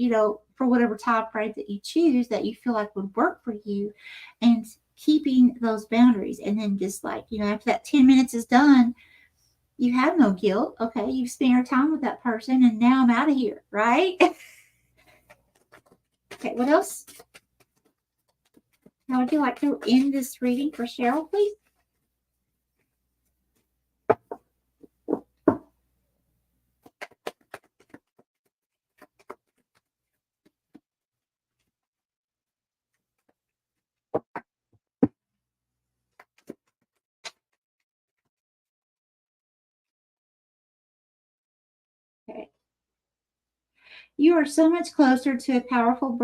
for whatever time frame that you choose that you feel like would work for you, and keeping those boundaries. And then just like, after that 10 minutes is done, you have no guilt. Okay, you've spent your time with that person and now I'm out of here, right? Okay, what else? How would you like to end this reading for Cheryl, please? Okay. You are so much closer to a powerful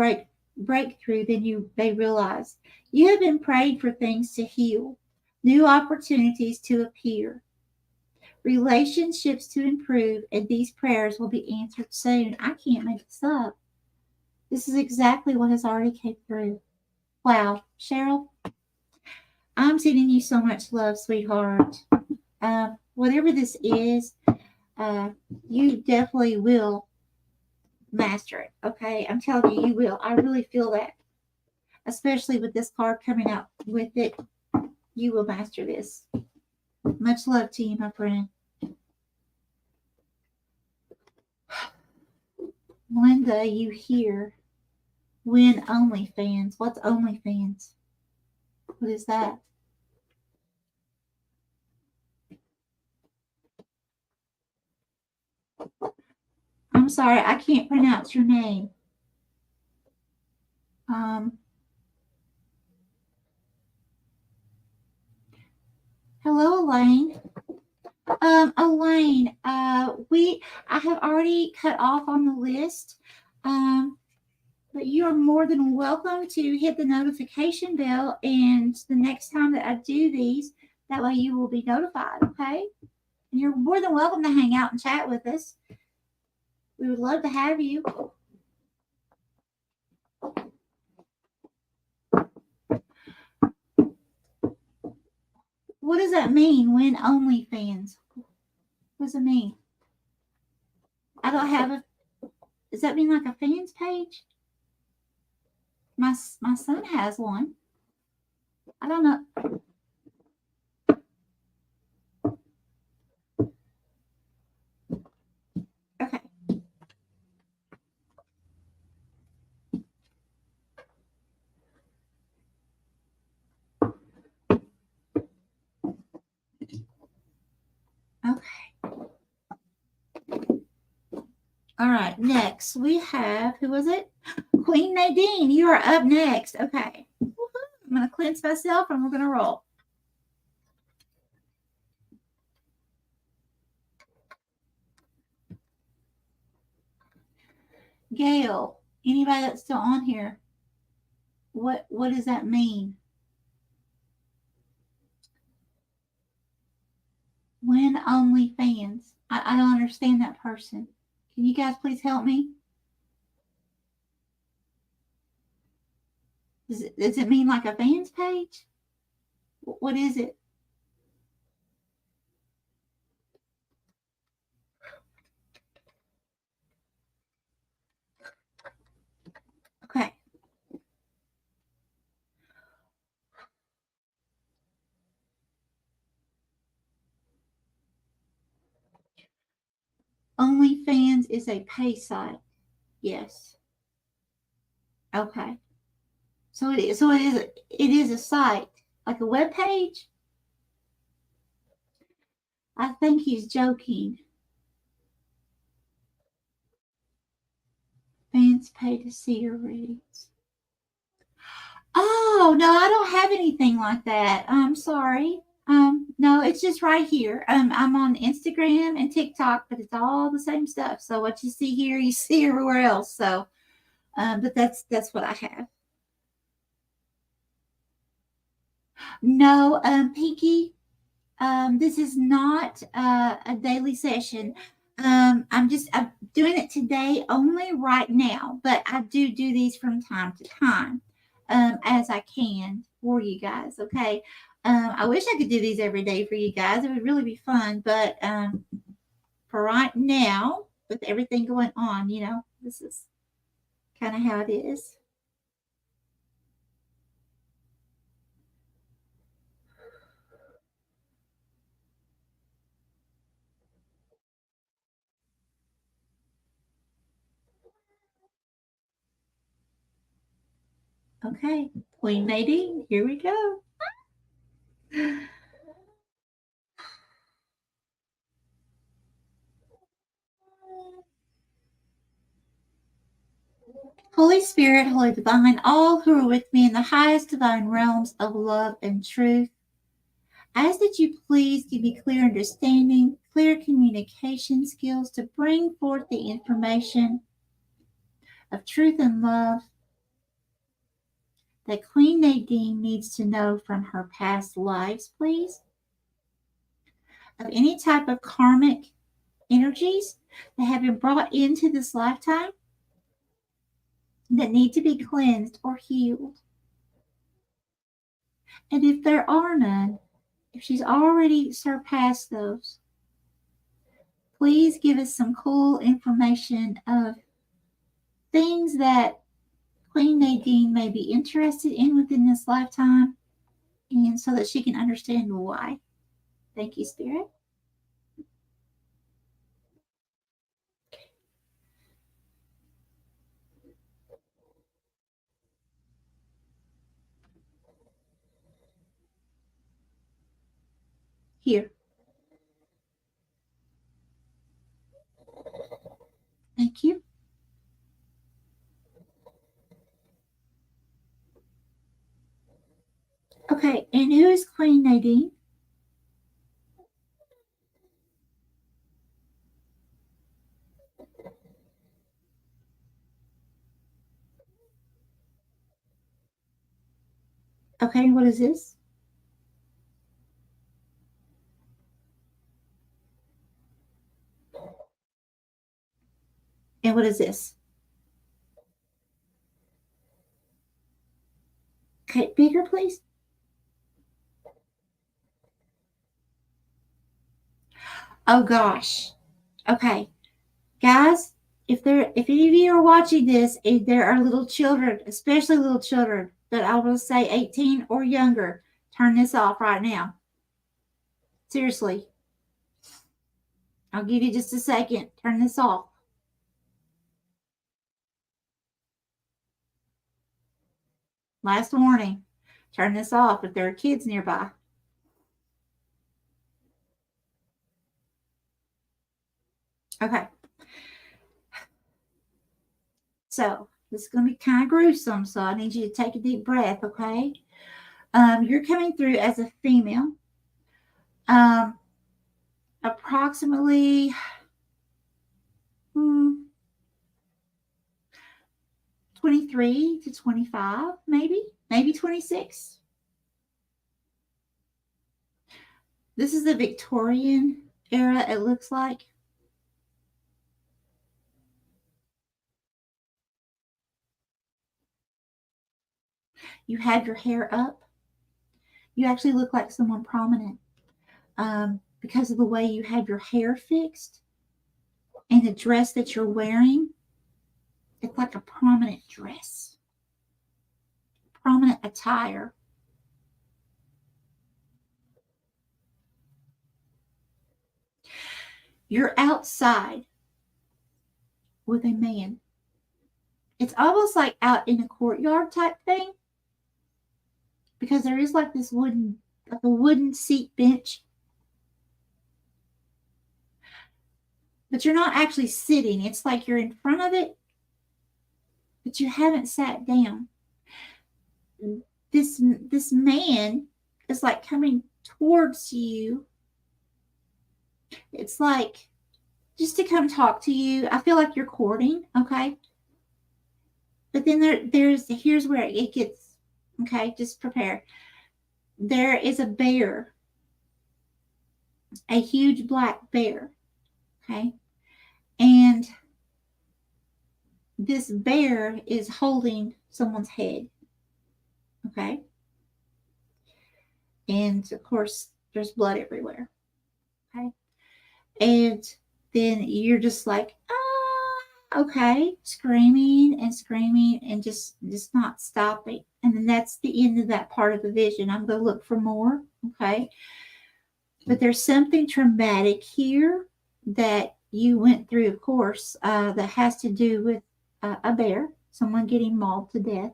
breakthrough than you may realize. You have been praying for things to heal, new opportunities to appear, relationships to improve, and these prayers will be answered soon. I can't make this up. This is exactly what has already came through. Wow, Cheryl, I'm sending you so much love, sweetheart. Whatever this is, you definitely will master it. Okay, I'm telling you, you will. I really feel that, especially with this card coming out with it. You will master this. Much love to you, my friend. Linda, you hear? Win OnlyFans. What's OnlyFans? What is that? I'm sorry, I can't pronounce your name. Hello, Elaine. Elaine, I have already cut off on the list. But you are more than welcome to hit the notification bell, and the next time that I do these, that way you will be notified, okay? And you're more than welcome to hang out and chat with us. We would love to have you. What does that mean, win OnlyFans? What does it mean? I don't have a, does that mean like a fans page? My son has one. I don't know. Okay. Okay. All right. Next, we have, who was it? Queen Nadine. You are up next. Okay. I'm going to cleanse myself and we're going to roll. Gail, anybody that's still on here, what does that mean? When OnlyFans? I don't understand that person. Can you guys please help me? Does it mean like a fans page? What is it? Okay. OnlyFans is a pay site. Yes. Okay. So it is. So it is. It is a site, like a web page. I think he's joking. Fans pay to see your reads. Oh no, I don't have anything like that. I'm sorry. No, it's just right here. I'm on Instagram and TikTok, but it's all the same stuff. So what you see here, you see everywhere else. So, but that's what I have. No, Pinky, this is not a daily session. I'm doing it today only right now, but I do these from time to time, as I can for you guys. Okay. I wish I could do these every day for you guys. It would really be fun, but for right now, with everything going on, this is kind of how it is. Okay, Queen Nadine, here we go. Holy Spirit, Holy Divine, all who are with me in the highest divine realms of love and truth, I ask that you please give me clear understanding, clear communication skills to bring forth the information of truth and love that Queen Nadine needs to know from her past lives, please, of any type of karmic energies that have been brought into this lifetime that need to be cleansed or healed. And if there are none, if she's already surpassed those, please give us some cool information of things that Queen Nadine may be interested in within this lifetime and so that she can understand why. Thank you, Spirit. Here. Thank you. Okay, and who is Queen Nadine? Okay, what is this? And what is this? Okay, bigger, please. Oh gosh. Okay, guys, if any of you are watching this, if there are little children, especially little children, that I will say 18 or younger, turn this off right now. Seriously, I'll give you just a second. Turn this off. Last warning. Turn this off if there are kids nearby. Okay. So this is going to be kind of gruesome. So I need you to take a deep breath, okay? You're coming through as a female. Approximately 23 to 25, maybe 26. This is the Victorian era, it looks like. You have your hair up. You actually look like someone prominent because of the way you have your hair fixed and the dress that you're wearing. It's like a prominent dress, prominent attire. You're outside with a man. It's almost like out in a courtyard type thing because there is like this like a wooden seat bench. But you're not actually sitting. It's like you're in front of it, but you haven't sat down. This man is like coming towards you. It's like just to come talk to you. I feel like you're courting, okay? But then here's where it gets, okay, just prepare. There is a bear, a huge black bear, okay? And this bear is holding someone's head, okay? And of course, there's blood everywhere, okay? And then you're just like, okay, screaming and screaming and just not stopping. And then that's the end of that part of the vision. I'm going to look for more, okay? But there's something traumatic here that you went through, of course, that has to do with a bear, someone getting mauled to death.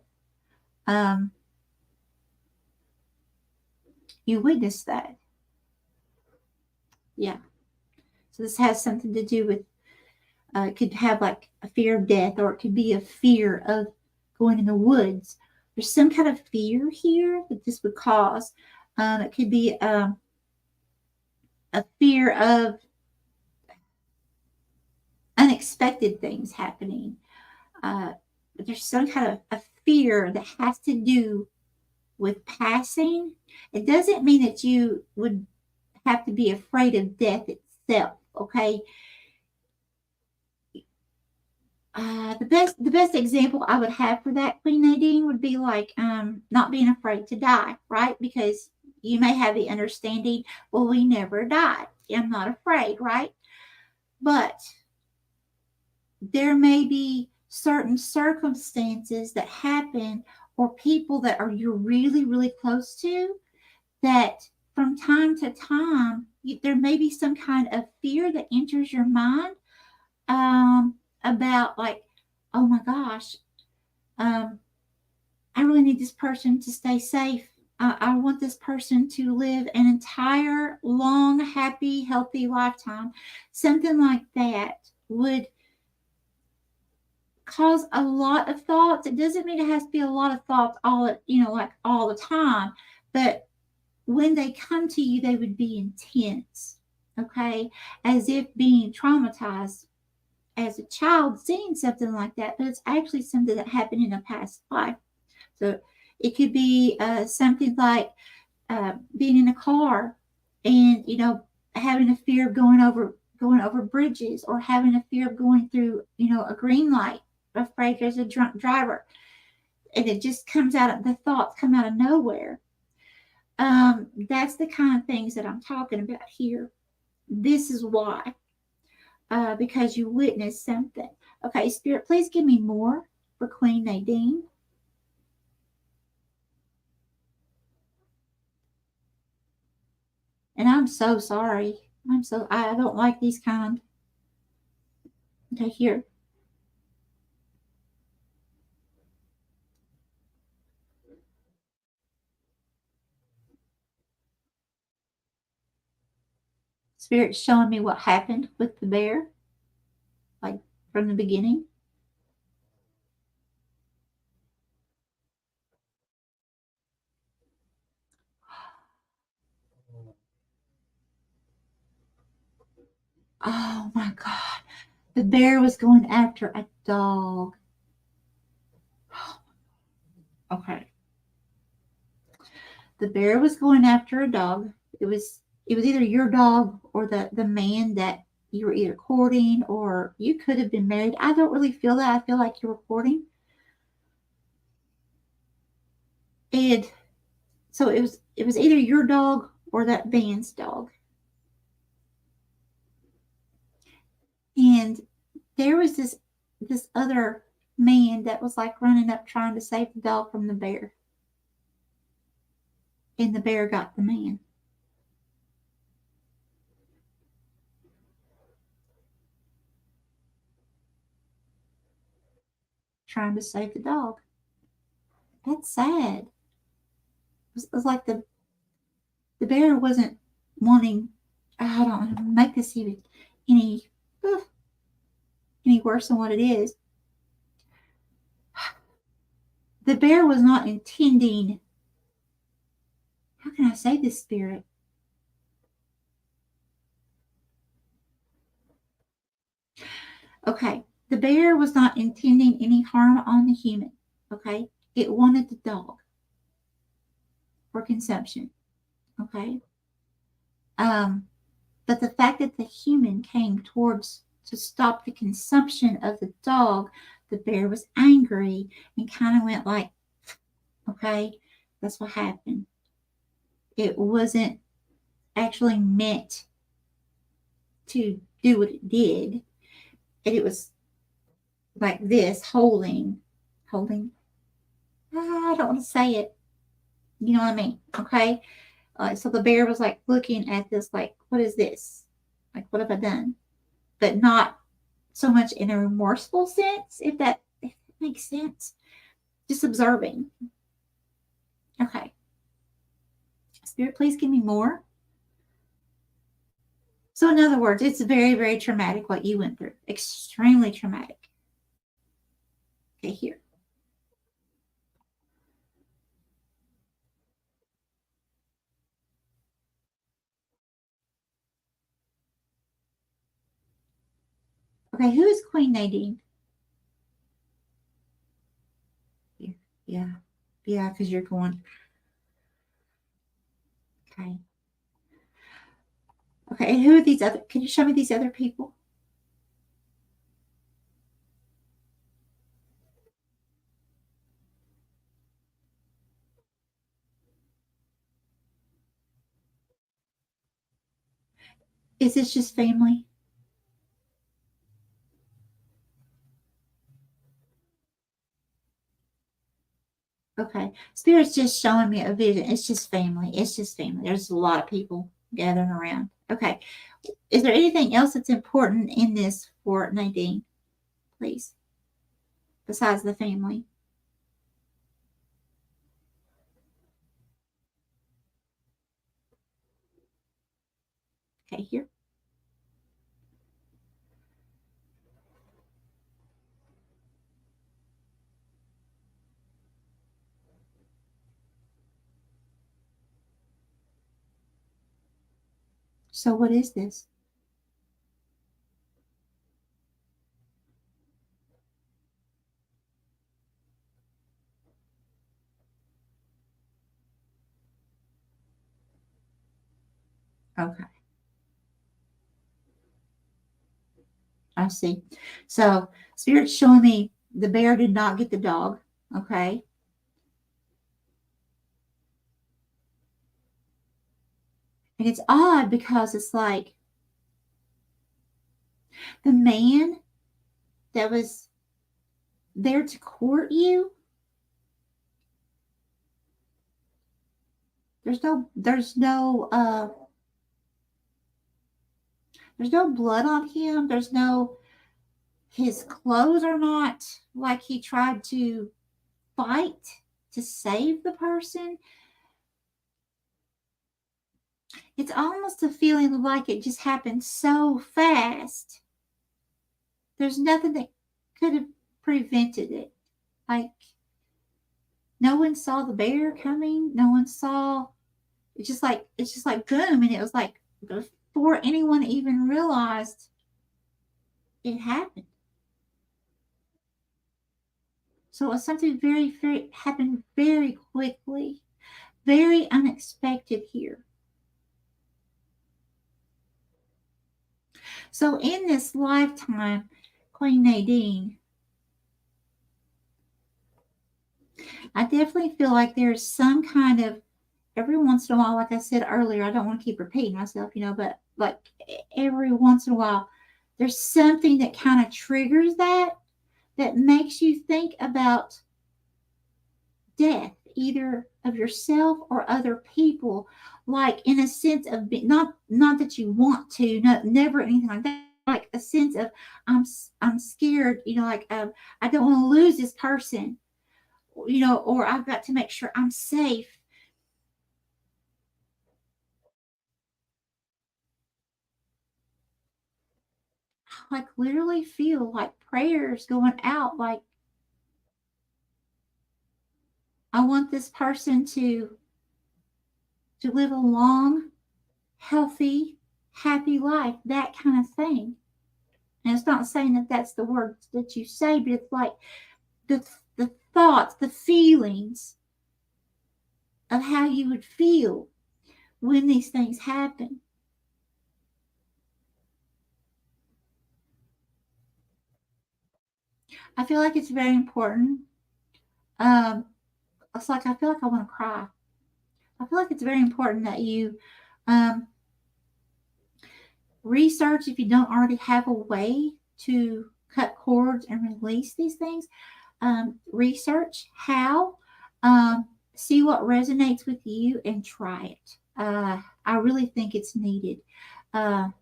You witnessed that. Yeah. So this has something to do with, it could have like a fear of death, or it could be a fear of going in the woods. There's some kind of fear here that this would cause. It could be a fear of unexpected things happening. But there's some kind of a fear that has to do with passing. It doesn't mean that you would have to be afraid of death itself, okay? The best example I would have for that, Queen Nadine, would be like not being afraid to die, right? Because you may have the understanding, well, we never died. I'm not afraid, right? But there may be certain circumstances that happen, or people that are you're really, really close to, that from time to time, there may be some kind of fear that enters your mind about, like, oh my gosh, I really need this person to stay safe. I want this person to live an entire, long, happy, healthy lifetime. Something like that would cause a lot of thoughts. It doesn't mean it has to be a lot of thoughts like all the time, but when they come to you, they would be intense, okay? As if being traumatized as a child, seeing something like that, but it's actually something that happened in a past life. So it could be something like being in a car and, having a fear of going over bridges, or having a fear of going through, a green light, afraid there's a drunk driver. And it just comes out of the thoughts come out of nowhere. That's the kind of things that I'm talking about here. This is why, because you witnessed something. Okay, Spirit, please give me more for Queen Nadine. And I'm so sorry. I don't like these kind. Okay, here. Spirit's showing me what happened with the bear, like from the beginning. Oh my God. The bear was going after a dog. Okay. The bear was going after a dog. It was either your dog or the man that you were either courting, or you could have been married. I don't really feel that. I feel like you were courting. And so it was either your dog or that man's dog. And there was this other man that was like running up trying to save the dog from the bear. And the bear got the man. Trying to save the dog. That's sad. It was like the bear wasn't wanting. I don't make this even any uh, any worse than what it is. The bear was not intending. How can I say this, Spirit? Okay, the bear was not intending any harm on the human. Okay, it wanted the dog for consumption. Okay, but the fact that the human came towards to stop the consumption of the dog, the bear was angry and kind of went like, okay, that's what happened. It wasn't actually meant to do what it did. And it was like this, holding. I don't want to say it. You know what I mean? Okay. So the bear was like looking at this, like, what is this? Like, what have I done? But not so much in a remorseful sense, if that makes sense. Just observing. Okay. Spirit, please give me more. So, in other words, it's very, very traumatic what you went through. Extremely traumatic. Okay, here. Okay, who is Queen Nadine? Here. Yeah. Yeah, because you're going. Okay. Okay, and who are these other? Can you show me these other people? Is this just family? Okay. Spirit's just showing me a vision. It's just family. It's just family. There's a lot of people gathering around. Okay. Is there anything else that's important in this for Nadine, please, besides the family? Okay, here. So, what is this? Okay, I see. So, Spirit's showing me the bear did not get the dog. Okay. And it's odd because it's like the man that was there to court you, there's no blood on him. There's no his clothes are not like he tried to fight to save the person. It's almost a feeling like it just happened so fast. There's nothing that could have prevented it. Like no one saw the bear coming. No one saw. It's just like boom, and it was like before anyone even realized it happened. So it was something very, very happened very quickly, very unexpected here. So in this lifetime, Queen Nadine, I definitely feel like there's some kind of every once in a while, like I said earlier, I don't want to keep repeating myself, but like every once in a while, there's something that kind of triggers that makes you think about death, either of yourself or other people, like in a sense of not that you want to, never anything like that. Like a sense of I'm scared, like I don't want to lose this person, or I've got to make sure I'm safe. Like literally feel like prayers going out, like I want this person to live a long, healthy, happy life, that kind of thing. And it's not saying that that's the words that you say, but it's like the thoughts, the feelings of how you would feel when these things happen. I feel like it's very important. Um, it's like I feel like I want to cry. I feel like it's very important that you um, research if you don't already have a way to cut cords and release these things. Research how, see what resonates with you, and try it. I really think it's needed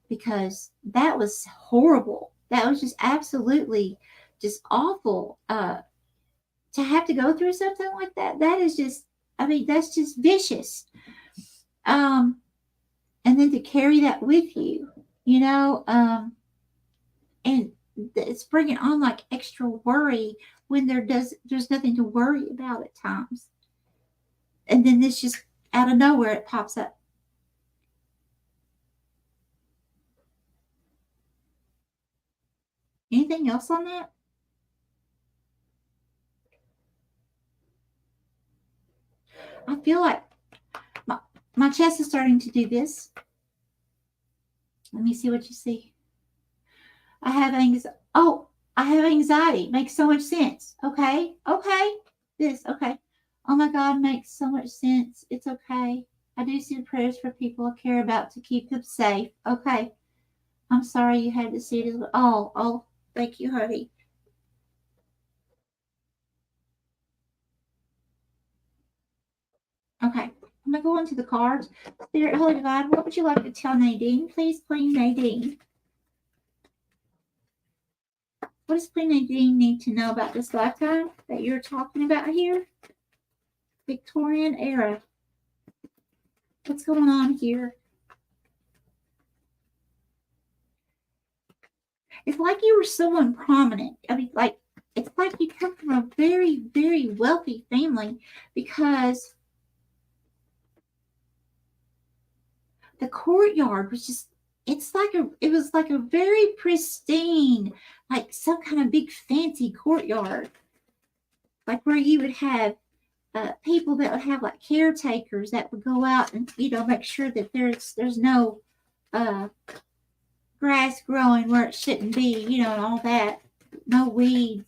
because that was horrible. That was just absolutely just awful. To have to go through something like that, that is just, I mean, that's just vicious. Um, and then to carry that with you, you know, and it's bringing on like extra worry when there's nothing to worry about at times, and then this just out of nowhere it pops up. Anything else on that? I feel like my, my chest is starting to do this. Let me see what you see. I have anxiety. Oh, I have anxiety. Makes so much sense. Okay. Okay. This. Okay. Oh my God, makes so much sense. It's okay. I do see the prayers for people I care about to keep them safe. Okay. I'm sorry you had to see it as well. Oh, thank you, honey. Okay. I'm going to go into the cards. Spirit, Holy God, what would you like to tell Nadine? Please, Queen Nadine. What does Queen Nadine need to know about this lifetime that you're talking about here? Victorian era. What's going on here? It's like you were someone prominent. I mean, like, it's like you come from a very, very wealthy family because the courtyard was just, it was like a very pristine, like some kind of big fancy courtyard. Like where you would have people that would have like caretakers that would go out and, make sure that there's no uh, grass growing where it shouldn't be, and all that. No weeds.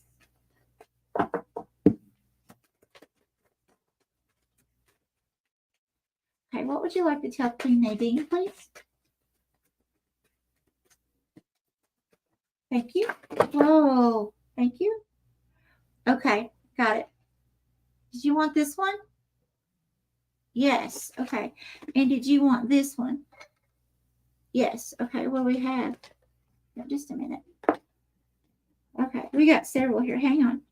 Okay, what would you like to tell Queen Nadine, please? Thank you. Whoa, thank you. Okay, got it. Did you want this one? Yes, okay. And did you want this one? Yes, okay. What do we have? Just a minute. Okay, we got several here. Hang on.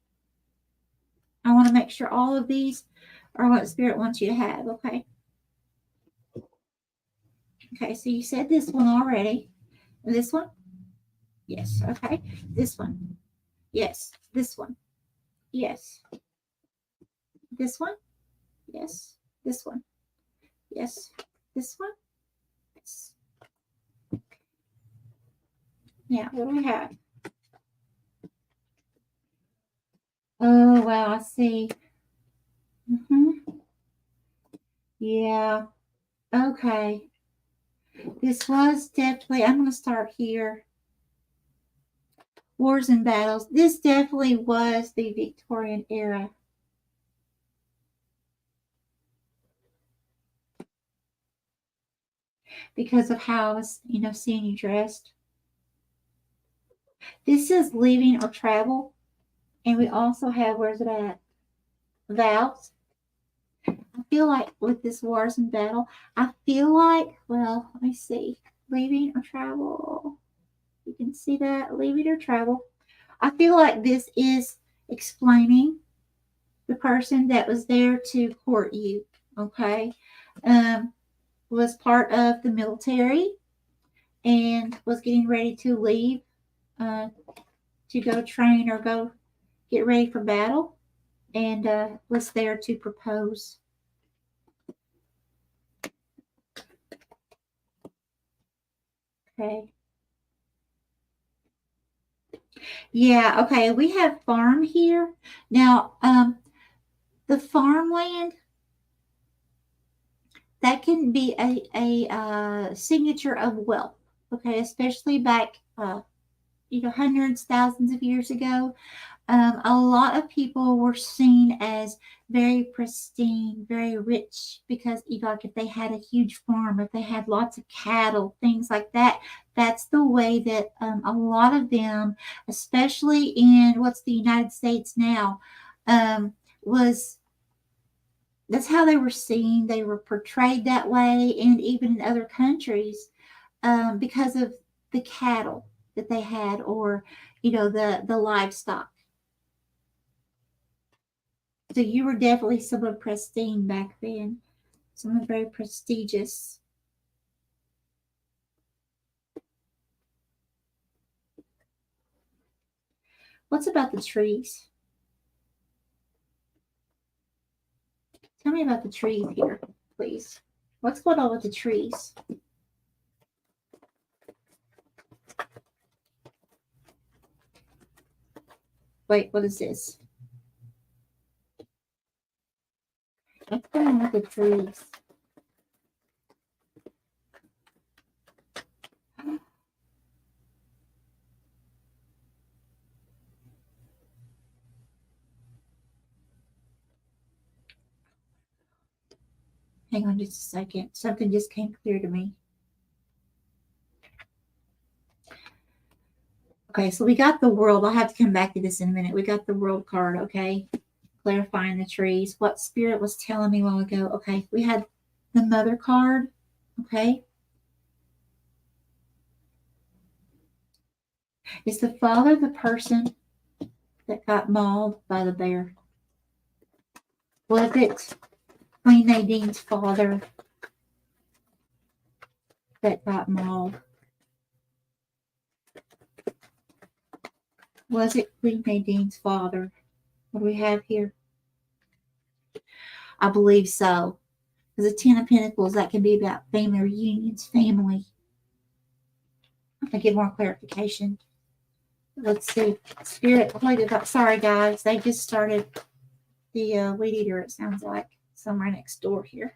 I want to make sure all of these are what Spirit wants you to have, okay? Okay, so you said this one already. This one? Yes, okay. This one? Yes. This one? Yes. This one? Yes. This one? Yes. This one? Yes. Yeah, what do we have? Oh, wow, I see. Yeah. Okay. This was definitely, I'm going to start here. Wars and battles. This definitely was the Victorian era. Because of how I was, seeing you dressed. This is leaving or travel. And we also have, where's it at? Vows. I feel like with this wars and battle, I feel like, well, let me see. Leaving or travel. You can see that. Leaving or travel. I feel like this is explaining the person that was there to court you. Okay. Was part of the military and was getting ready to leave to go train or go get ready for battle, and was there to propose. Okay. Yeah, okay. We have farm here. Now, the farmland, that can be a signature of wealth. Okay, especially back, hundreds, thousands of years ago. A lot of people were seen as very pristine, very rich because, like if they had a huge farm, if they had lots of cattle, things like that. That's the way that a lot of them, especially in what's the United States now, was that's how they were seen. They were portrayed that way, and even in other countries, because of the cattle that they had, or the livestock. So you were definitely someone pristine back then, someone very prestigious. What's about the trees? Tell me about the trees here, please. What's going on with the trees? Wait, what is this? What's going on with the trees? Hang on just a second. Something just came clear to me. Okay, so we got the world. I'll have to come back to this in a minute. We got the world card, okay? clarifying the trees. What Spirit was telling me a while ago. Okay, we had the Mother card. Okay. Is the father the person that got mauled by the bear? Was it Queen Nadine's father that got mauled? Was it Queen Nadine's father? What do we have here? I believe so. Because the Ten of Pentacles, that can be about family reunions, family. I'm going to get more clarification. Let's see. Spirit, sorry guys, they just started the weed eater, it sounds like, somewhere next door here.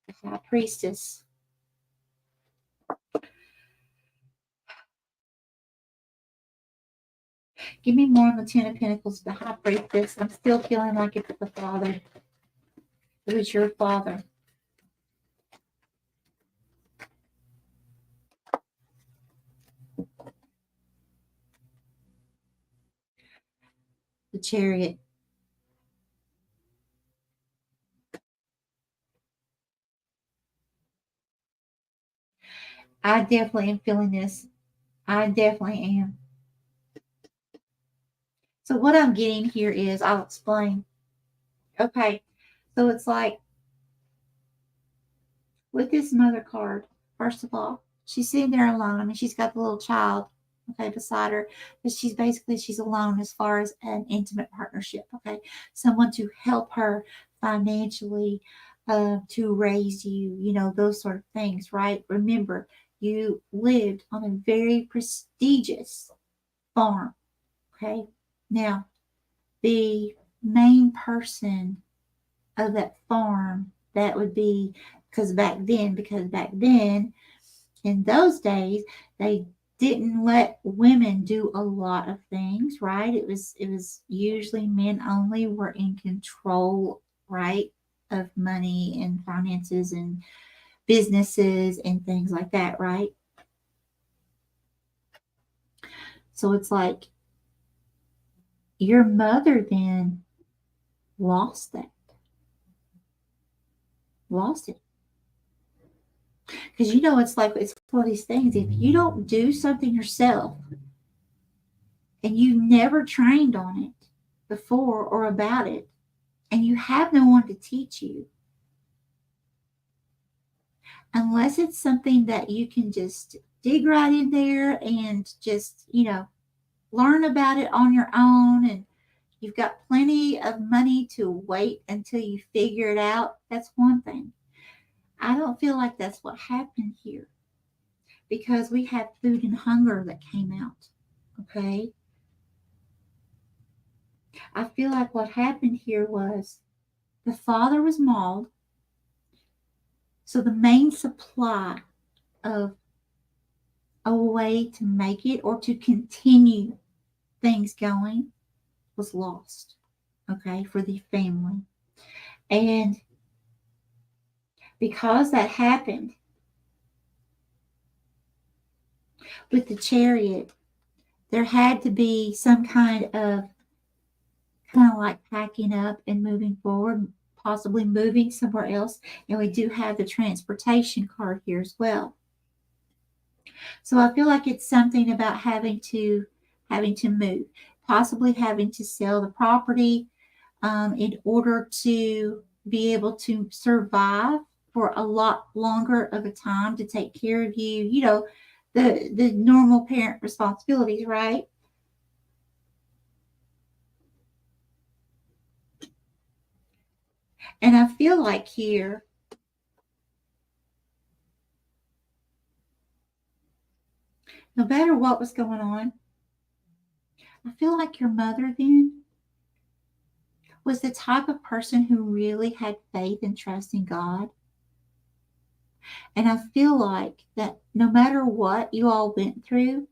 The High Priestess. Give me more on the Ten of Pentacles, the High Priestess. I'm still feeling like it's the father. It was your father. The Chariot. I definitely am feeling this. I definitely am. So what I'm getting here is, I'll explain. Okay, so it's like with this Mother card, first of all, she's sitting there alone. I mean, she's got the little child, okay, beside her, but she's alone as far as an intimate partnership, okay? Someone to help her financially, to raise you, those sort of things, right? Remember, you lived on a very prestigious farm, okay? Now, the main person of that farm, that would be, because back then in those days they didn't let women do a lot of things, right? It was usually men only were in control, right, of money and finances and businesses and things like that, right? So it's like your mother then lost it. Because it's like, it's one of these things. If you don't do something yourself and you never trained on it before or about it, and you have no one to teach you, unless it's something that you can just dig right in there and just, learn about it on your own, and you've got plenty of money to wait until you figure it out, that's one thing. I don't feel like that's what happened here, because we had food and hunger that came out. Okay. I feel like what happened here was the father was mauled. So the main supply of a way to make it or to continue things going was lost. Okay. For the family. And because that happened with the Chariot, there had to be some kind of like packing up and moving forward, possibly moving somewhere else. And we do have the transportation card here as well. So I feel like it's something about having to move, possibly having to sell the property, in order to be able to survive for a lot longer of a time, to take care of you, the normal parent responsibilities, right? And I feel like here, no matter what was going on, I feel like your mother then was the type of person who really had faith and trust in God. And I feel like that no matter what you all went through,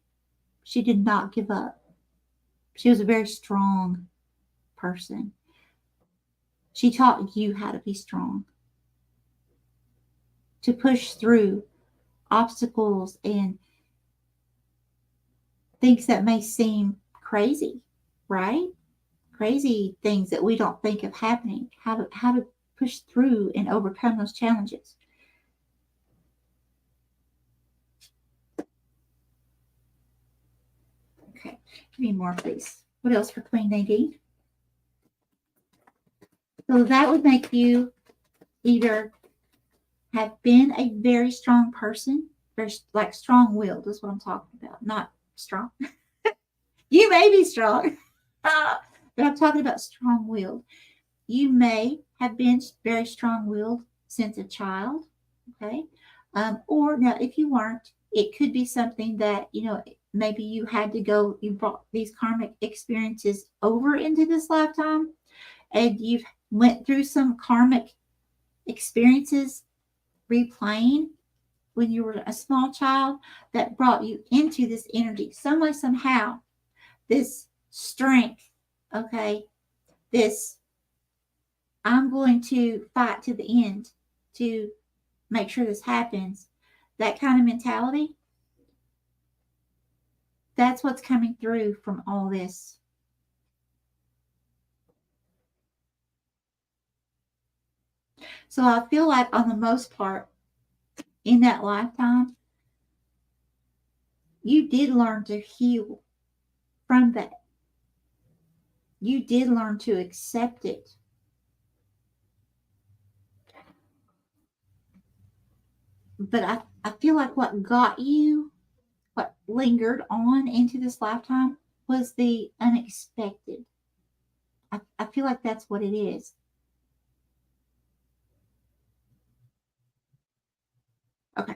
she did not give up. She was a very strong person. She taught you how to be strong, to push through obstacles and things that may seem crazy, right? crazy things that we don't think of happening, how to push through and overcome those challenges. Okay, give me more, please. What else for Queen Nadine? So that would make you either have been a very strong person, very like strong-willed is what I'm talking about, not strong. You may be strong, but I'm talking about strong-willed. You may have been very strong-willed since a child, okay? Or now, if you weren't, it could be something that, maybe you had to go, you brought these karmic experiences over into this lifetime, and you've went through some karmic experiences replaying when you were a small child that brought you into this energy some way, somehow. This strength, okay? This, I'm going to fight to the end to make sure this happens. That kind of mentality, that's what's coming through from all this. So I feel like on the most part, in that lifetime, you did learn to heal from that. You did learn to accept it. But I feel like what got you, what lingered on into this lifetime, was the unexpected. I feel like that's what it is. Okay.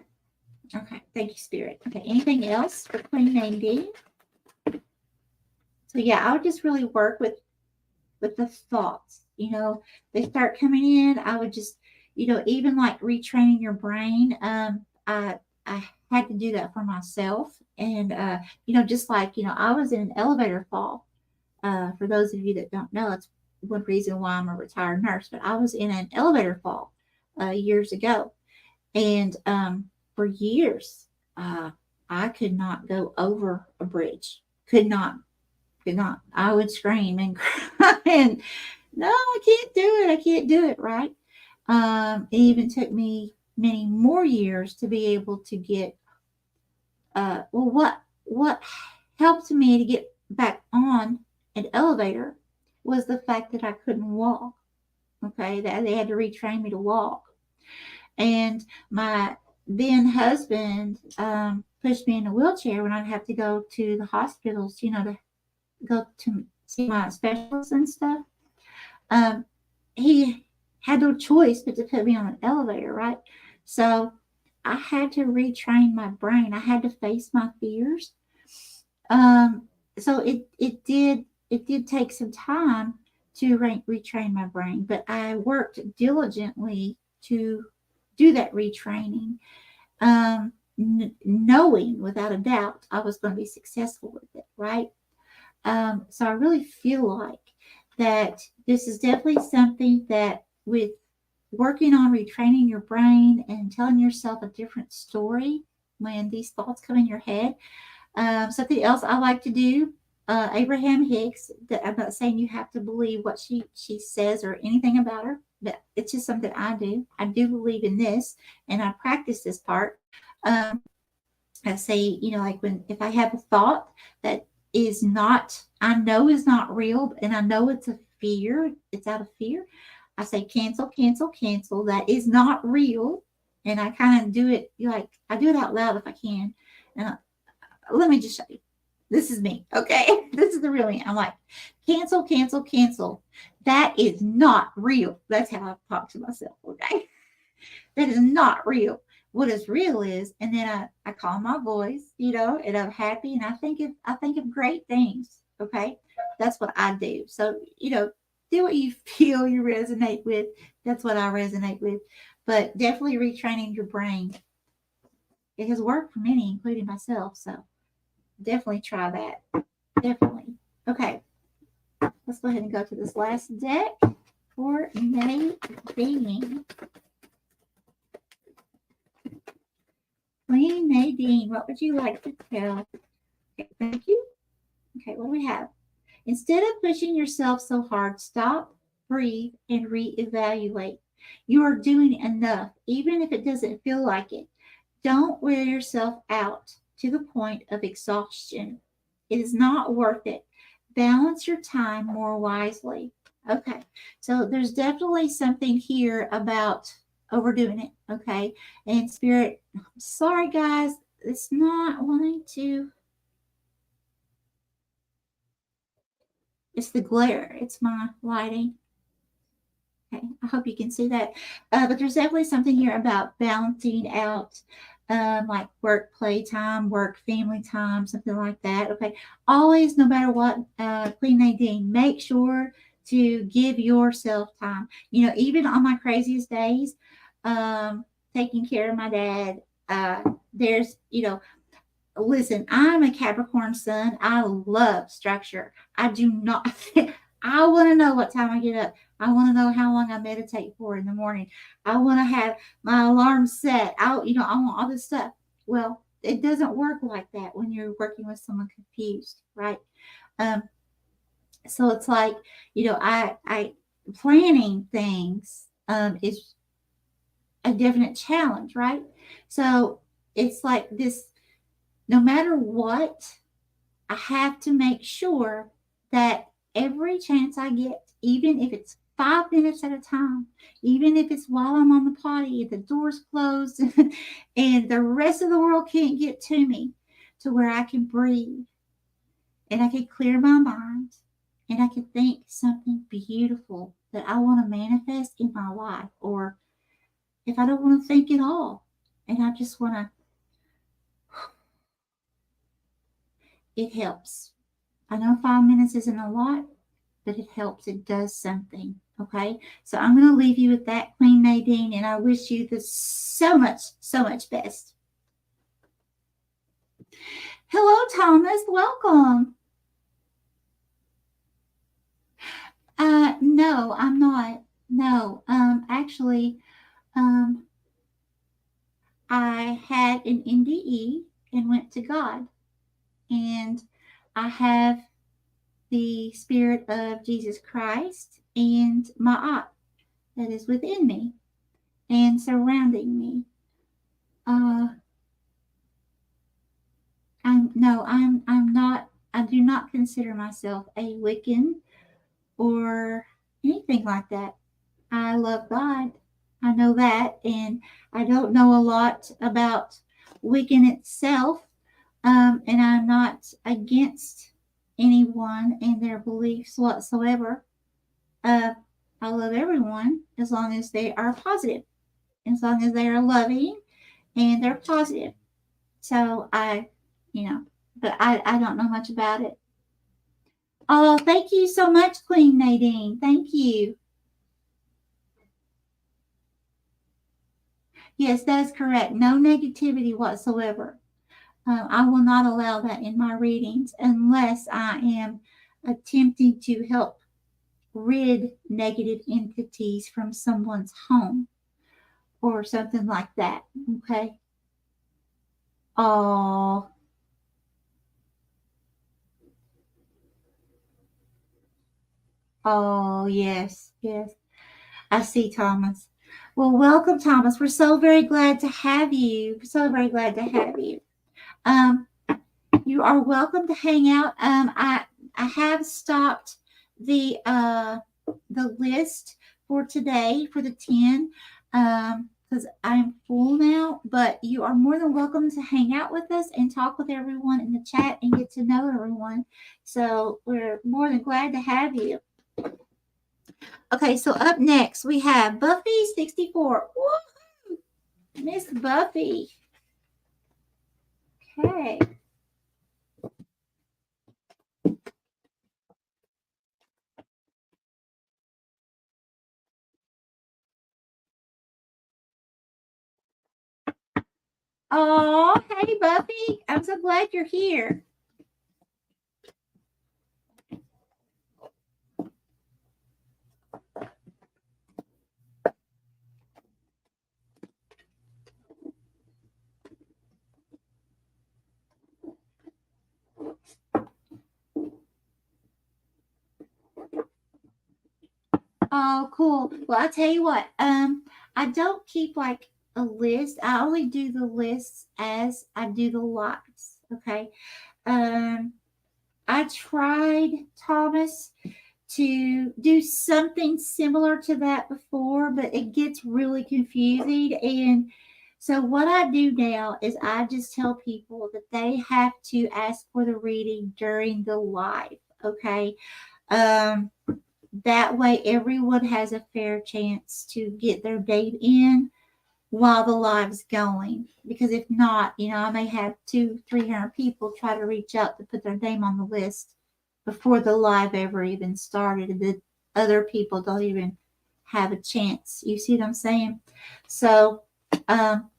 Okay. Thank you, Spirit. Okay. Anything else for Queen Nadine? So yeah, I would just really work with the thoughts. They start coming in. I would just, even like retraining your brain. I had to do that for myself, and just like I was in an elevator fall. For those of you that don't know, that's one reason why I'm a retired nurse. But I was in an elevator fall years ago, and for years I could not go over a bridge. Could not. I would scream and cry and no, I can't do it. I can't do it. Right. It even took me many more years to be able to get, what helped me to get back on an elevator was the fact that I couldn't walk. Okay. That they had to retrain me to walk. And my then husband, pushed me in a wheelchair when I'd have to go to the hospitals, to go to see my specialists and stuff. He had no choice but to put me on an elevator, right? So I had to retrain my brain. I had to face my fears. So it did take some time to retrain my brain, but I worked diligently to do that retraining, knowing without a doubt I was going to be successful with it, right? So I really feel like that this is definitely something that, with working on retraining your brain and telling yourself a different story when these thoughts come in your head. Something else I like to do, Abraham Hicks, that I'm not saying you have to believe what she says or anything about her, but it's just something I do. I do believe in this, and I practice this part. I say, like if I have a thought that is not, I know is not real, and I know it's a fear, it's out of fear, I say, cancel, cancel, cancel. That is not real. And I kind of do it, like, I do it out loud if I can. And let me just show you. This is me, okay? This is the real me. I'm like, cancel, cancel, cancel. That is not real. That's how I talk to myself, okay? That is not real. What is real is, and then I calm my voice, and I'm happy, and I think of great things. Okay, that's what I do. So do what you feel you resonate with. That's what I resonate with. But definitely retraining your brain. It has worked for many, including myself. So definitely try that. Definitely. Okay, let's go ahead and go to this last deck for Nadine. Queen Nadine, what would you like to tell? Okay, thank you. Okay, what do we have? Instead of pushing yourself so hard, stop, breathe, and reevaluate. You are doing enough, even if it doesn't feel like it. Don't wear yourself out to the point of exhaustion. It is not worth it. Balance your time more wisely. Okay, so there's definitely something here about overdoing it. Okay, and spirit, sorry guys, it's not wanting to. It's the glare. It's my lighting. Okay, I hope you can see that. But there's definitely something here about balancing out, like work, play time, work, family time, something like that. Okay, always, no matter what, Queen Nadine, make sure to give yourself time. You know, even on my craziest days, taking care of my dad. There's, listen, I'm a Capricorn sun. I love structure. I do not. I want to know what time I get up. I want to know how long I meditate for in the morning. I want to have my alarm set. I want all this stuff. Well, it doesn't work like that when you're working with someone confused, right? Um, so it's like, I planning things is a definite challenge, right? So it's like this. No matter what, I have to make sure that every chance I get, even if it's 5 minutes at a time, even if it's while I'm on the potty, the door's closed, and the rest of the world can't get to me, to where I can breathe and I can clear my mind and I can think something beautiful that I want to manifest in my life. Or if I don't want to think at all and I just want to, it helps. I know 5 minutes isn't a lot, but it helps. It does something. Okay. So I'm going to leave you with that, Queen Nadine, and I wish you the so much best. Hello, Thomas. Welcome. No, I'm not. No. Actually, I had an NDE and went to God, and I have the Spirit of Jesus Christ and Ma'at that is within me and surrounding me. I'm not. I do not consider myself a Wiccan or anything like that. I love God. I know that, and I don't know a lot about Wiccan itself. And I'm not against anyone and their beliefs whatsoever. I love everyone as long as they are positive, as long as they are loving and they're positive. So but I don't know much about it. Oh, thank you so much, Queen Nadine. Thank you. Yes, that's correct. No negativity whatsoever. I will not allow that in my readings unless I am attempting to help rid negative entities from someone's home or something like that. Okay. Oh, oh, yes, yes. I see, Thomas. Well, welcome, Thomas. We're so very glad to have you. So very glad to have you. Um, you are welcome to hang out. I have stopped the list for today for the 10 because I'm full now. But you are more than welcome to hang out with us and talk with everyone in the chat and get to know everyone. So we're more than glad to have you. Okay, so up next we have Buffy 64. Woo! Miss Buffy. Okay. Oh, hey Buffy. I'm so glad you're here. Oh, cool. Well, I tell you what, I don't keep like a list. I only do the lists as I do the lives. Okay. Um, I tried, Thomas, to do something similar to that before, but it gets really confusing. And so, what I do now is I just tell people that they have to ask for the reading during the live. Okay. Um, that way, everyone has a fair chance to get their date in while the live's going. Because if not, I may have 200-300 people try to reach out to put their name on the list before the live ever even started, and the other people don't even have a chance. You see what I'm saying? So,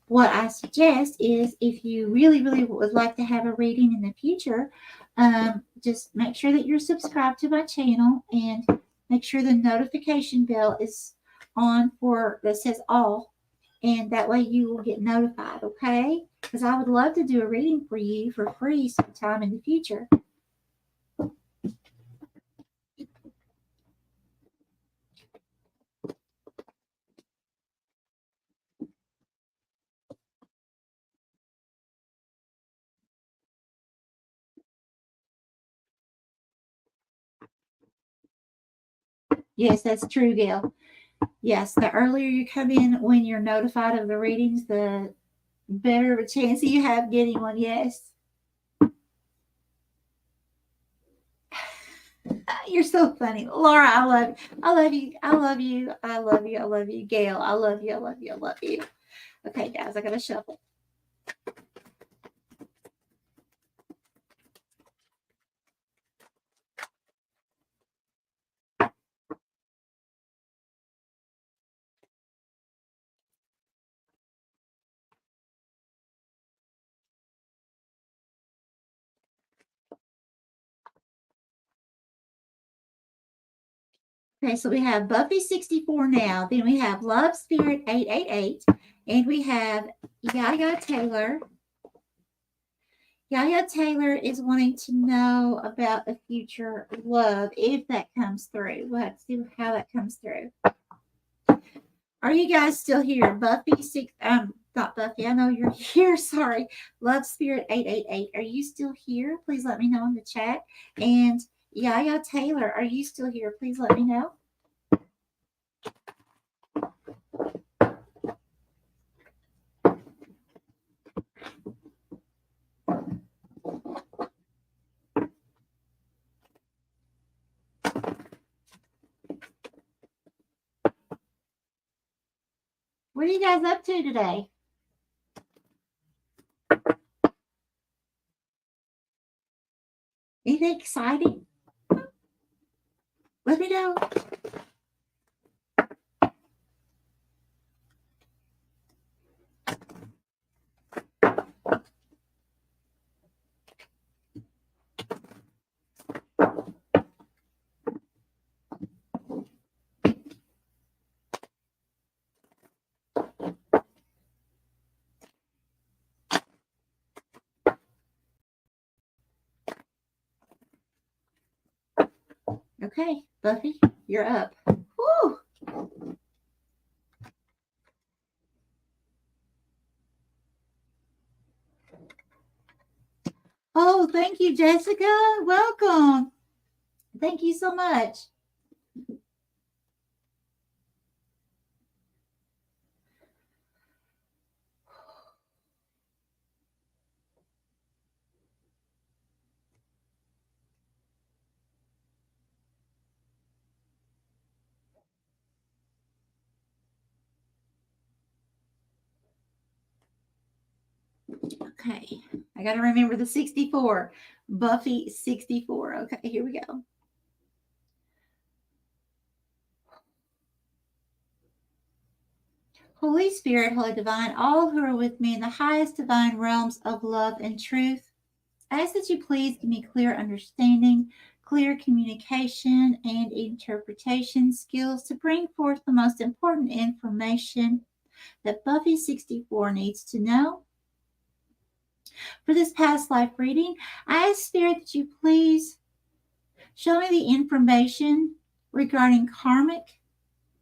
what I suggest is if you really, really would like to have a reading in the future, just make sure that you're subscribed to my channel and make sure the notification bell is on for that says all, and that way you will get notified, okay? Because I would love to do a reading for you for free sometime in the future. Yes, that's true, Gail. Yes, the earlier you come in when you're notified of the readings, the better of a chance you have getting one. Yes. You're so funny. Laura, I love you. I love you. I love you. I love you. I love you. Gail, I love you. I love you. I love you. Okay, guys, I got to shuffle. Okay, so we have Buffy 64 now. Then we have Love Spirit 888. And we have Yaya Taylor. Yaya Taylor is wanting to know about a future love, if that comes through. We'll have to see how that comes through. Are you guys still here? Buffy six not Buffy, I know you're here. Sorry. Love Spirit 888. Are you still here? Please let me know in the chat. And Yaya Taylor, are you still here? Please let me know. What are you guys up to today? Anything exciting? Let me know. Okay, Buffy, you're up. Woo! Oh, thank you, Jessica. Welcome. Thank you so much. Okay, I got to remember the 64. Buffy 64. Okay, here we go. Holy Spirit, Holy Divine, all who are with me in the highest divine realms of love and truth, I ask that you please give me clear understanding, clear communication, and interpretation skills to bring forth the most important information that Buffy 64 needs to know. For this past life reading, I ask Spirit that you please show me the information regarding karmic,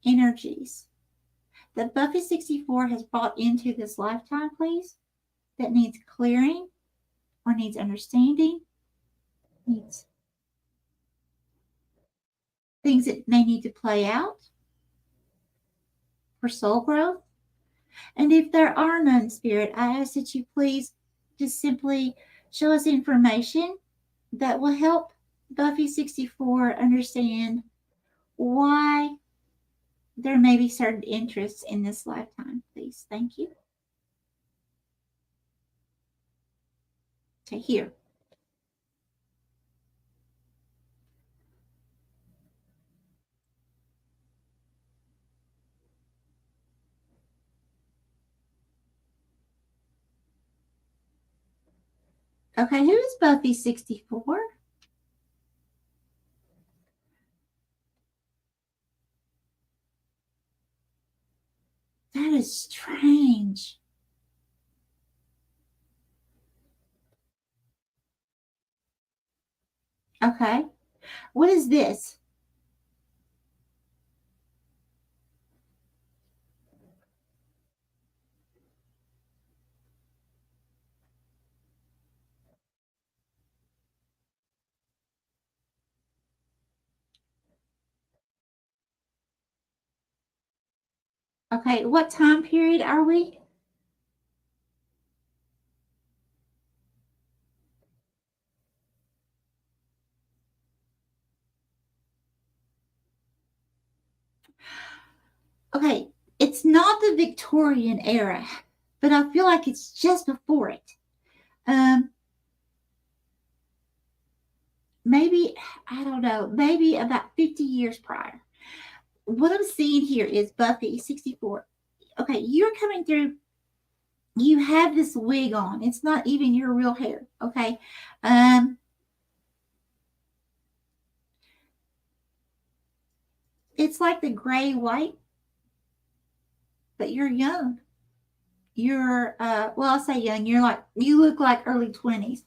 energies that Buffy 64 has brought into this lifetime, please, that needs clearing or needs understanding, needs things that may need to play out for soul growth. And if there are none, Spirit, I ask that you please just simply show us information that will help Buffy 64 understand why there may be certain interests in this lifetime, please. Thank you. To here. Okay, who is Buffy 64? That is strange. Okay. What is this? Okay, what time period are we? Okay, it's not the Victorian era, but I feel like it's just before it. Maybe, I don't know, maybe about 50 years prior. What I'm seeing here is Buffy 64. Okay, you're coming through. You have this wig on. It's not even your real hair. Okay. It's like the gray white, but you're young. You're well, I'll say young. You look like early 20s.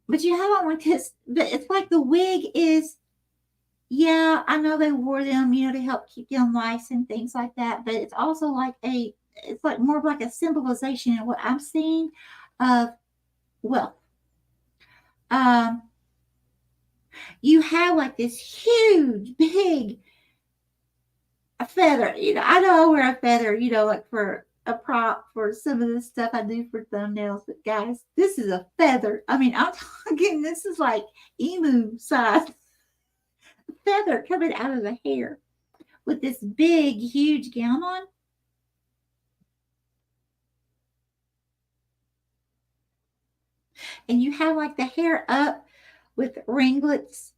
But you have on like this, but it's like the wig is, yeah, I know they wore them, to help keep them nice and things like that. But it's also like it's like more of like a symbolization in what I'm seeing of wealth. Um, you have like this huge, big a feather. I know I wear a feather, like for a prop for some of the stuff I do for thumbnails. But guys, this is a feather. I mean, I'm talking, this is like emu size feather coming out of the hair with this big, huge gown on. And you have like the hair up with ringlets.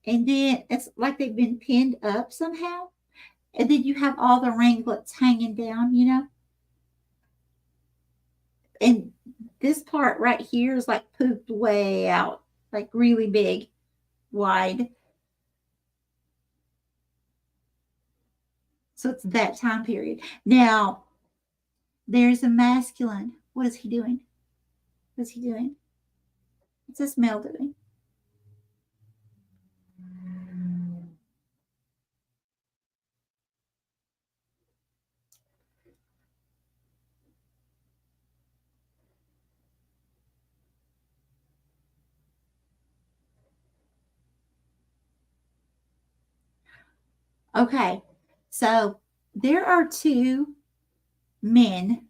And then it's like they've been pinned up somehow. And then you have all the ringlets hanging down. And this part right here is like pooped way out, like really big, wide. So it's that time period. Now, there's a masculine. What is he doing? What is he doing? What's this male doing? Okay, so there are two men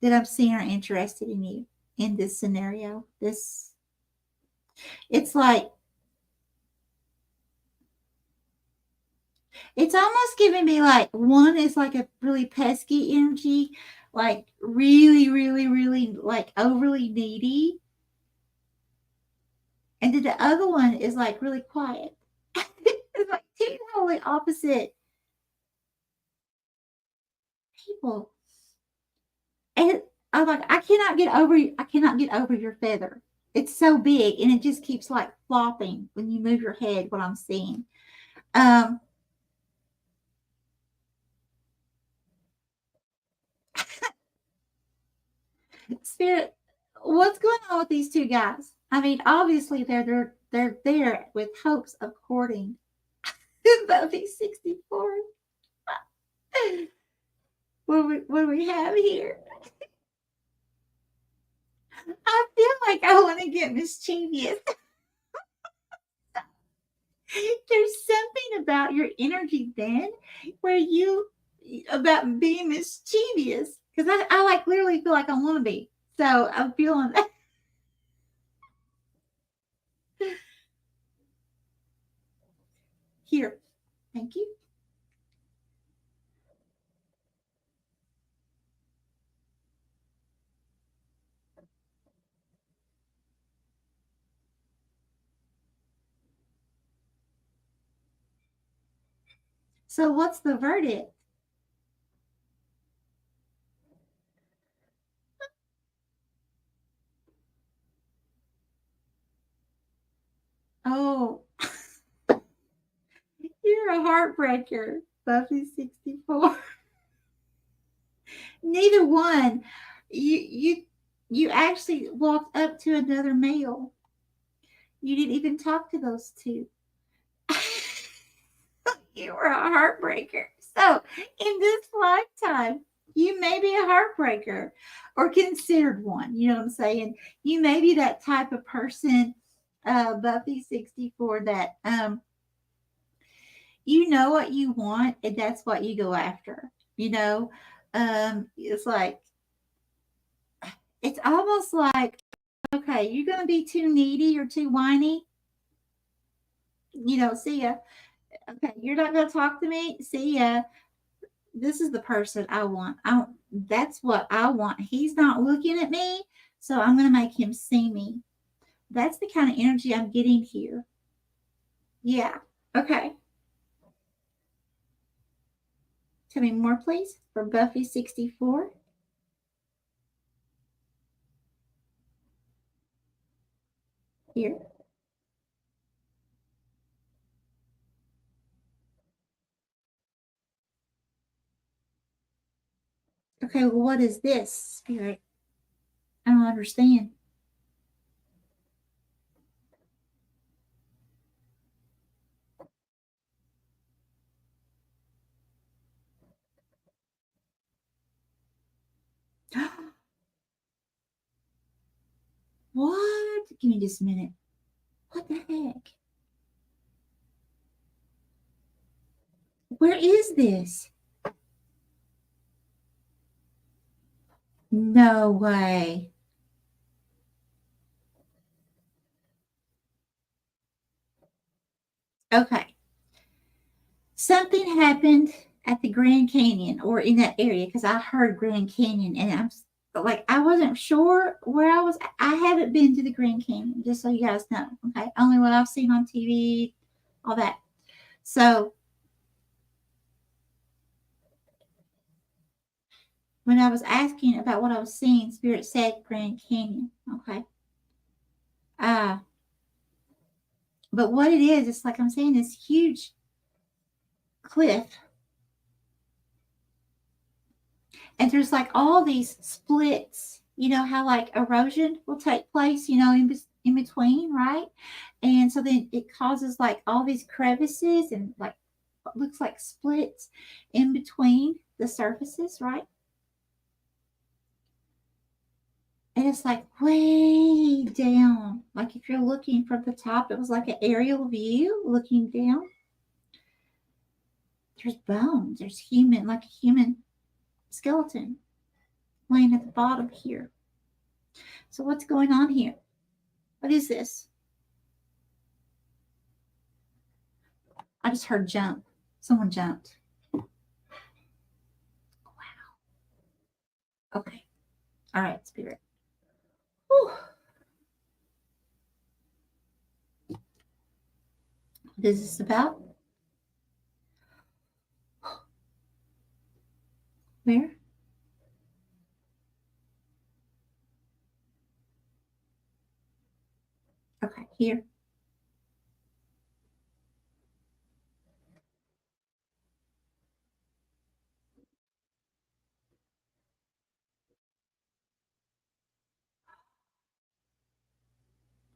that I'm seeing are interested in you in this scenario. It's like, it's almost giving me like one is like a really pesky energy, like really, really, really like overly needy. And then the other one is like really quiet. It's like two totally opposite people. And I'm like, I cannot get over your feather. It's so big and it just keeps like flopping when you move your head, what I'm seeing. Um, Spirit, what's going on with these two guys? I mean, obviously they're there with hopes of courting. Buffy 64. What do we have here? I feel like I want to get mischievous. There's something about your energy then where you about being mischievous because I like literally feel like I want to be. So I'm feeling that. Here. Thank you. So what's the verdict? Oh, you're a heartbreaker, Buffy 64. Neither one. You actually walked up to another male. You didn't even talk to those two. You were a heartbreaker. So in this lifetime, you may be a heartbreaker or considered one. You know what I'm saying? You may be that type of person, Buffy 64, that you know what you want and that's what you go after. It's like it's almost like, okay, you're gonna be too needy or too whiny, see ya. Okay, you're not gonna talk to me, see ya. This is the person I want. That's what I want. He's not looking at me, so I'm gonna make him see me. That's the kind of energy I'm getting here. Yeah. Okay. Tell me more, please, for Buffy 64. Here. Okay, well, what is this, Spirit? I don't understand. What? Give me just a minute. What the heck? Where is this? No way. Okay. Something happened at the Grand Canyon or in that area because I heard Grand Canyon and I wasn't sure where I was. I haven't been to the Grand Canyon, just so you guys know. Okay. Only what I've seen on TV, all that. So when I was asking about what I was seeing, Spirit said Grand Canyon. Okay. Uh, but what it is, it's like I'm saying, this huge cliff. And there's like all these splits, how like erosion will take place, in between, right? And so then it causes like all these crevices and like what looks like splits in between the surfaces, right? And it's like way down. Like if you're looking from the top, it was like an aerial view looking down. There's bones. There's like a human skeleton laying at the bottom here. So what's going on here? What is this? I just heard jump. Someone jumped. Wow. Okay. All right, Spirit. Whew. What is this about? Where? Okay, here.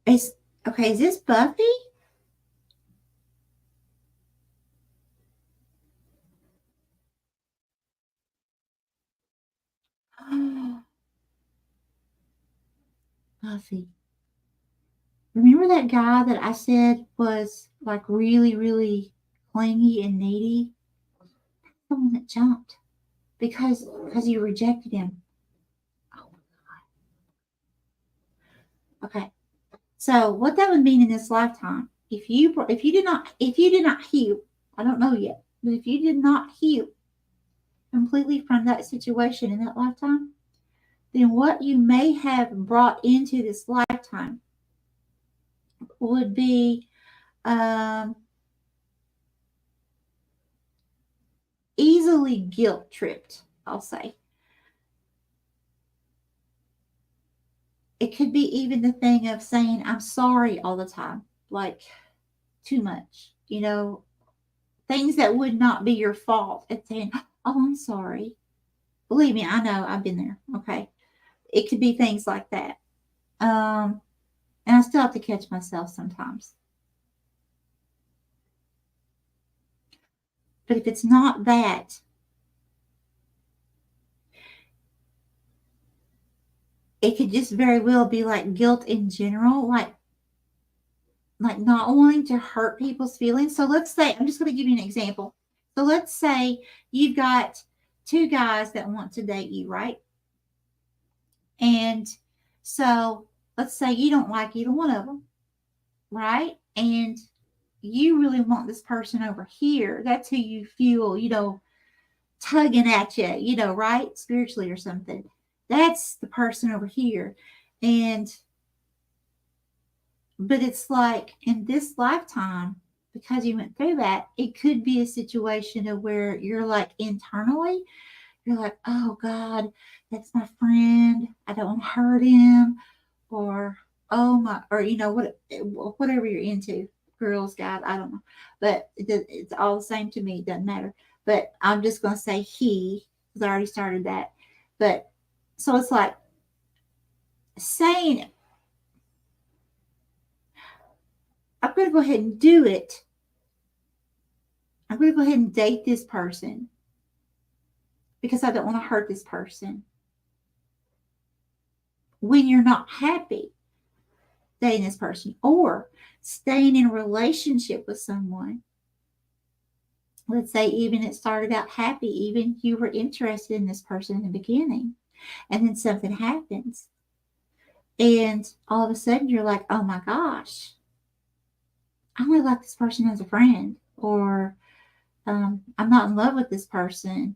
Is okay, is this Buffy? Fluffy. Remember that guy that I said was like really, really clingy and needy? The one that jumped because you rejected him. Oh, okay. So what that would mean in this lifetime, if you did not heal, I don't know yet, but if you did not heal completely from that situation in that lifetime, then what you may have brought into this lifetime would be um, easily guilt tripped, I'll say. It could be even the thing of saying, I'm sorry all the time, like too much, things that would not be your fault, and saying, oh, I'm sorry. Believe me, I know, I've been there. Okay. It could be things like that. And I still have to catch myself sometimes. But if it's not that, it could just very well be like guilt in general, like not wanting to hurt people's feelings. So let's say, I'm just going to give you an example. So let's say you've got two guys that want to date you, right? And so let's say you don't like either one of them, right? And you really want this person over here. That's who you feel, tugging at you, right? Spiritually or something. That's the person over here. But it's like in this lifetime, because you went through that, it could be a situation of where you're like internally, you're like, oh God, that's my friend. I don't want to hurt him. Or, oh my, or, whatever you're into, girls, guys, I don't know. But it's all the same to me. It doesn't matter. But I'm just going to say he, because I already started that. But so it's like saying, I'm going to go ahead and do it. I'm going to go ahead and date this person because I don't want to hurt this person. When you're not happy dating this person or staying in a relationship with someone, let's say even it started out happy, even you were interested in this person in the beginning, and then something happens, and all of a sudden you're like, oh my gosh, I only like this person as a friend, or I'm not in love with this person,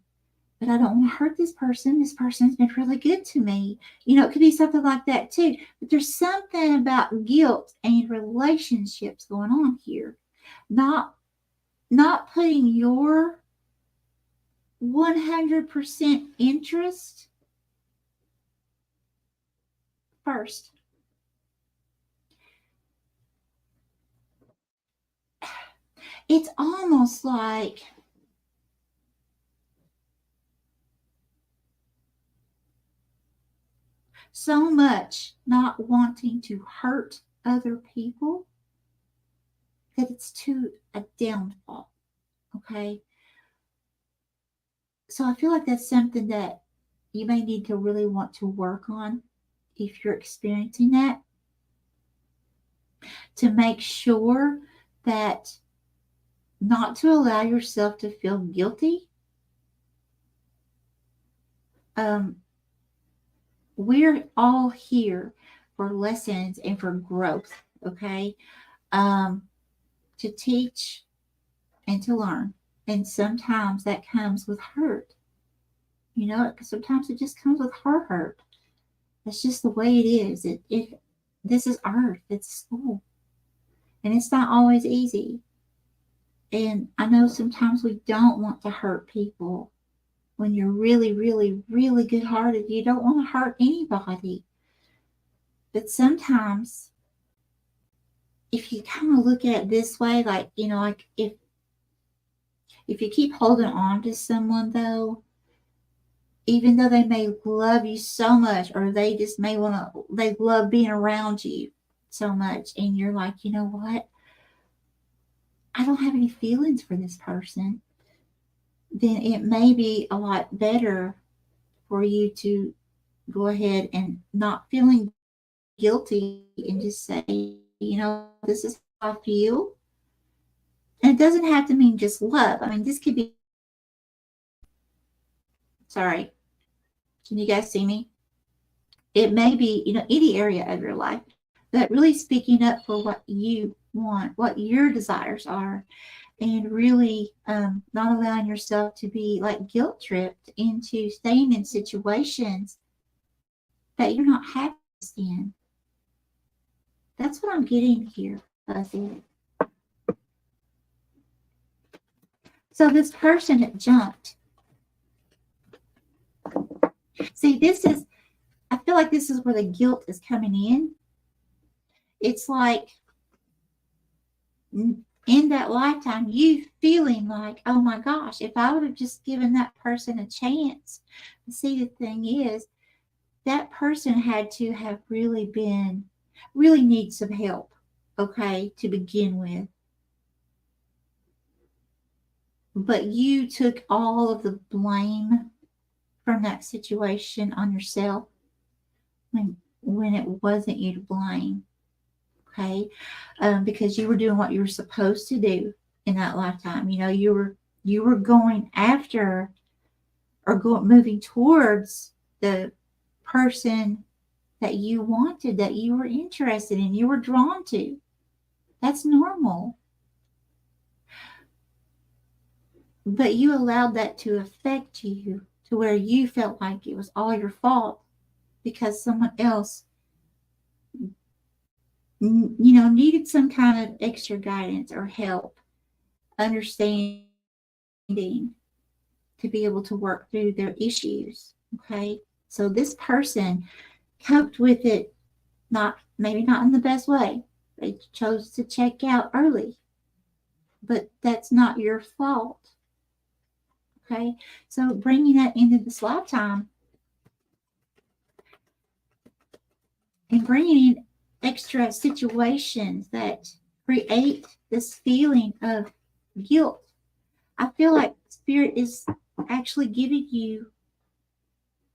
but I don't want to hurt this person. This person's been really good to me. It could be something like that too. But there's something about guilt and relationships going on here. Not putting your 100% interest first. It's almost like so much not wanting to hurt other people that it's to a downfall. Okay. So I feel like that's something that you may need to really want to work on if you're experiencing that, to make sure that not to allow yourself to feel guilty. We're all here for lessons and for growth, okay? To teach and to learn. And sometimes that comes with hurt. Sometimes it just comes with hurt. That's just the way it is. This is earth. It's school. And it's not always easy. And I know sometimes we don't want to hurt people. When you're really, really, really good hearted, you don't want to hurt anybody. But sometimes, if you kind of look at it this way, like, like if you keep holding on to someone, though, even though they may love you so much, or they just may they love being around you so much, and you're like, you know what? I don't have any feelings for this person, then it may be a lot better for you to go ahead and not feeling guilty and just say, this is how I feel. And it doesn't have to mean just love. I mean, this could be, sorry, can you guys see me? It may be, any area of your life, but really speaking up for what you want, what your desires are, and really not allowing yourself to be like guilt tripped into staying in situations that you're not happiest in. That's what I'm getting here, Fuzzy. So this person that jumped, see, I feel like this is where the guilt is coming in. It's like in that lifetime, you feeling like, oh my gosh, if I would have just given that person a chance. See, the thing is, that person had to have really need some help, okay, to begin with. But you took all of the blame from that situation on yourself when it wasn't you to blame, okay? Because you were doing what you were supposed to do in that lifetime. You were going after or moving towards the person that you wanted, that you were interested in, you were drawn to. That's normal. But you allowed that to affect you to where you felt like it was all your fault because someone else, needed some kind of extra guidance or help, understanding to be able to work through their issues. Okay. So this person coped with it, maybe not in the best way. They chose to check out early, but that's not your fault. Okay. So bringing that into this lifetime and bringing in extra situations that create this feeling of guilt. I feel like Spirit is actually giving you,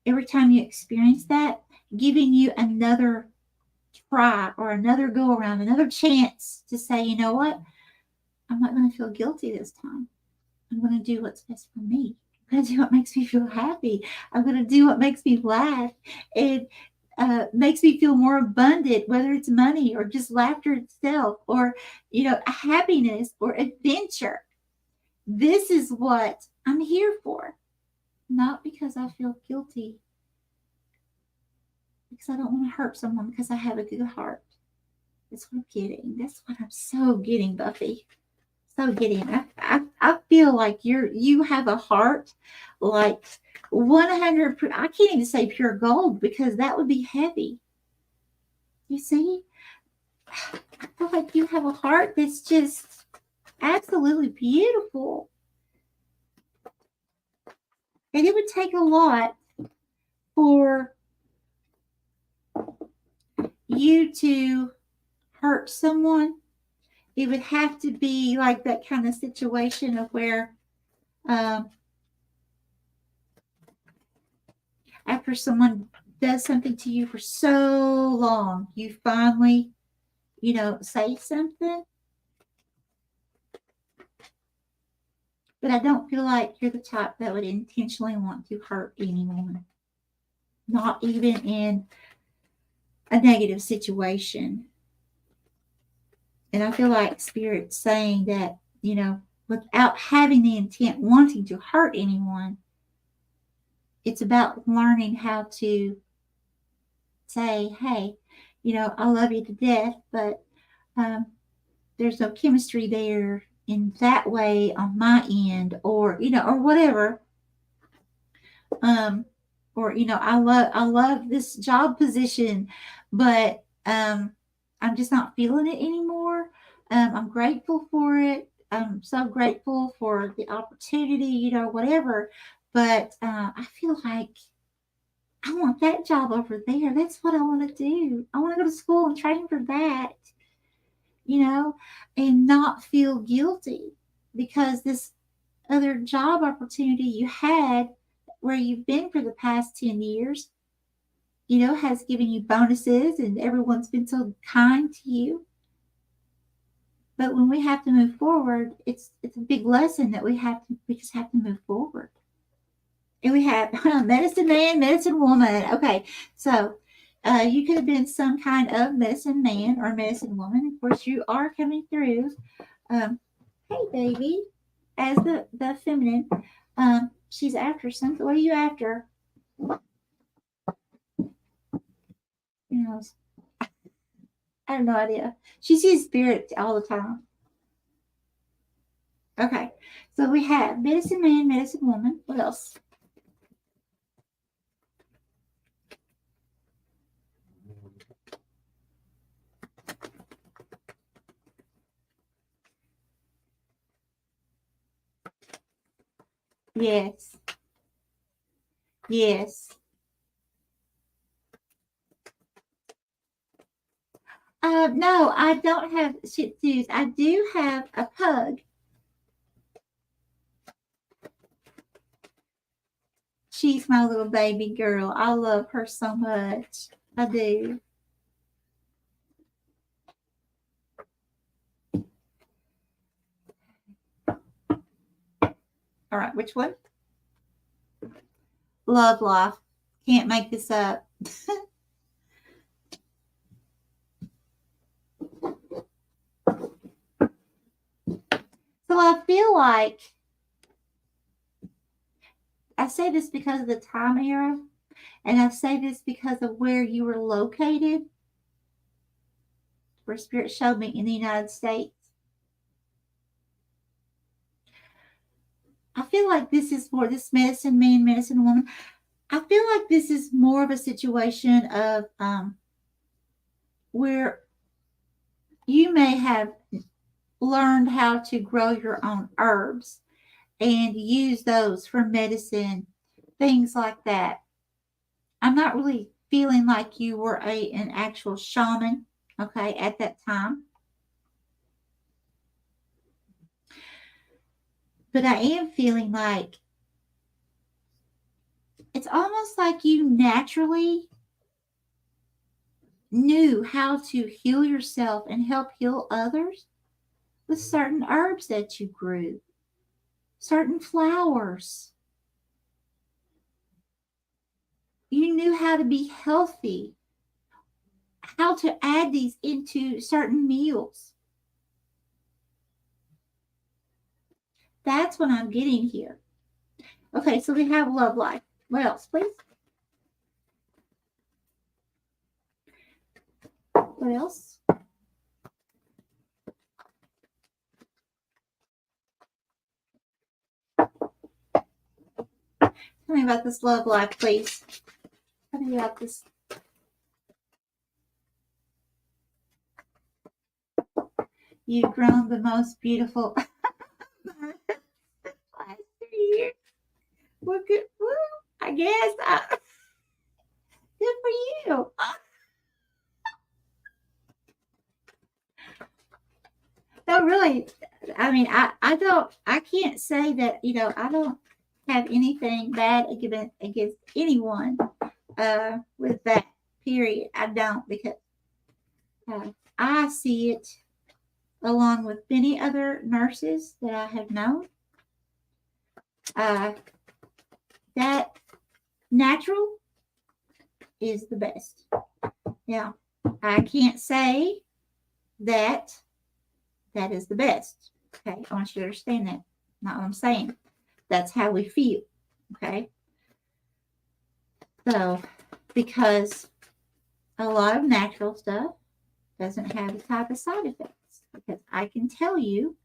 every time you experience that, giving you another try or another go around, another chance to say, you know what? I'm not going to feel guilty this time. I'm going to do what's best for me. I'm going to do what makes me feel happy. I'm going to do what makes me laugh and makes me feel more abundant, whether it's money or just laughter itself or, happiness or adventure. This is what I'm here for. Not because I feel guilty, because I don't want to hurt someone, because I have a good heart. That's what I'm getting. That's what I'm so getting, Buffy. So getting. I feel like you have a heart like 100. I can't even say pure gold because that would be heavy. You see, I feel like you have a heart that's just absolutely beautiful. And it would take a lot for you to hurt someone. It would have to be like that kind of situation of where after someone does something to you for so long, you finally, say something. But I don't feel like you're the type that would intentionally want to hurt anyone. Not even in a negative situation. And I feel like Spirit's saying that, without having the intent wanting to hurt anyone, it's about learning how to say, hey, I love you to death, but there's no chemistry there in that way on my end, or, or whatever. Or, I love this job position, but I'm just not feeling it anymore. I'm grateful for it. I'm so grateful for the opportunity, whatever. But I feel like I want that job over there. That's what I want to do. I want to go to school and train for that, and not feel guilty because this other job opportunity you had where you've been for the past 10 years, has given you bonuses and everyone's been so kind to you. But when we have to move forward, it's a big lesson that we just have to move forward. And we have medicine man, medicine woman. Okay, so you could have been some kind of medicine man or medicine woman. Of course, you are coming through. Hey, baby, as the feminine. She's after something. What are you after? I have no idea. She sees spirit all the time. Okay, so we have medicine man, medicine woman. What else? Yes. Yes. No, I don't have Shih Tzus. I do have a pug. She's my little baby girl. I love her so much. I do. All right, which one? Love life. Can't make this up. So I feel like I say this because of the time era, and I say this because of where you were located, where Spirit showed me in the United States. I feel like this is more this medicine man, medicine woman. I feel like this is more of a situation of where you may have learned how to grow your own herbs and use those for medicine, things like that. I'm not really feeling like you were an actual shaman, okay, at that time. But I am feeling like it's almost like you naturally knew how to heal yourself and help heal others with certain herbs that you grew, certain flowers. You knew how to be healthy, how to add these into certain meals. That's what I'm getting here. Okay, so we have love life. What else, please? What else? Tell me about this love life, please. Tell me about this. You've grown the most beautiful last 3 years. Well, good. Well, I guess. Good for you. No, really. I mean, I can't say that, I don't have anything bad against anyone with that, period. I don't, because I see it along with many other nurses that I have known. That natural is the best. Yeah, I can't say that is the best. Okay, I want you to understand that. Not what I'm saying. That's how we feel. Okay. So, because a lot of natural stuff doesn't have the type of side effects. Because I can tell you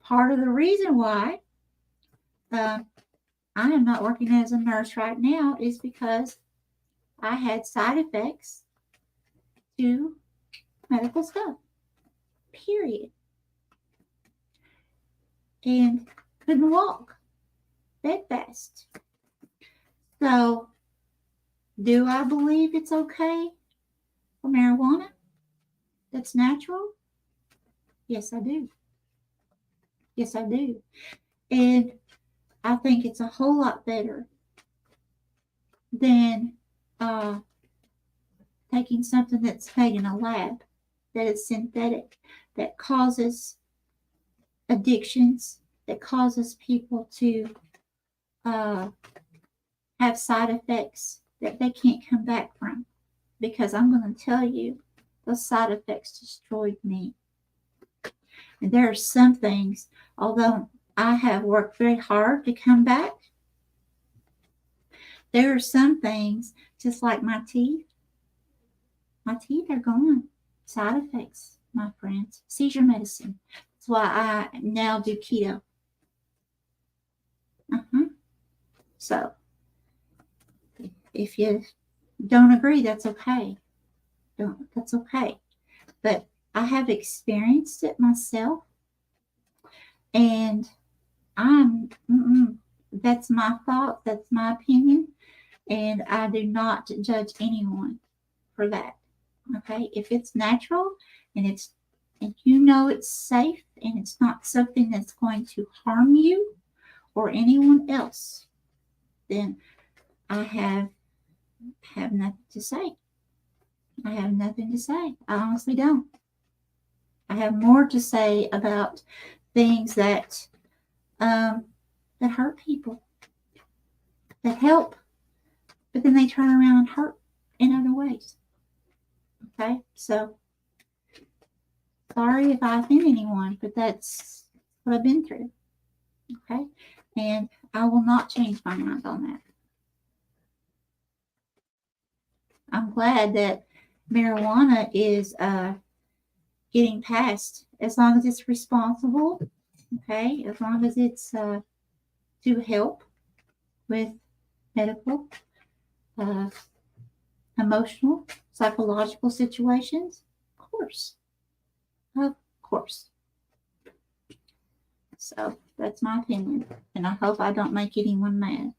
part of the reason why I am not working as a nurse right now is because I had side effects to medical stuff. Period. And couldn't walk. Bedfast. So, do I believe it's okay for marijuana that's natural? Yes, I do. Yes, I do. And I think it's a whole lot better than taking something that's made in a lab, that is synthetic, that causes addictions, that causes people to have side effects that they can't come back from. Because I'm going to tell you, those side effects destroyed me. And there are some things, although I have worked very hard to come back, there are some things, just like my teeth are gone. Side effects, my friends. Seizure medicine. That's why I now do keto. So, if you don't agree, that's okay. That's okay. But I have experienced it myself, and that's my thought, that's my opinion, and I do not judge anyone for that. Okay, if it's natural and you know it's safe and it's not something that's going to harm you or anyone else, then I have nothing to say. I have nothing to say. I honestly don't. I have more to say about things that hurt people, that help, but then they turn around and hurt in other ways. Okay, so sorry if I offend anyone, but that's what I've been through. Okay, and I will not change my mind on that. I'm glad that marijuana is getting passed, as long as it's responsible. Okay, as long as it's to help with medical, emotional, psychological situations. Of course. So that's my opinion, and I hope I don't make anyone mad.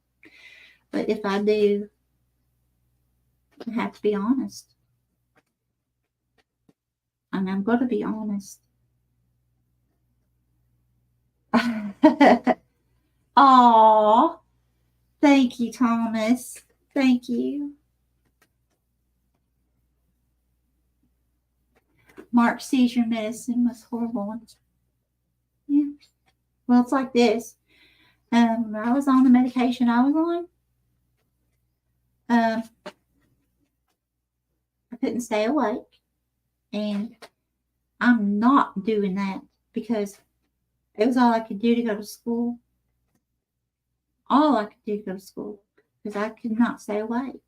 But if I do, I have to be honest. And I'm going to be honest. Aw, thank you, Thomas. Thank you. Mark's seizure medicine was horrible. Yeah. Well, it's like this. When I was on the medication I was on, I couldn't stay awake. And I'm not doing that because it was all I could do to go to school. All I could do to go to school because I could not stay awake.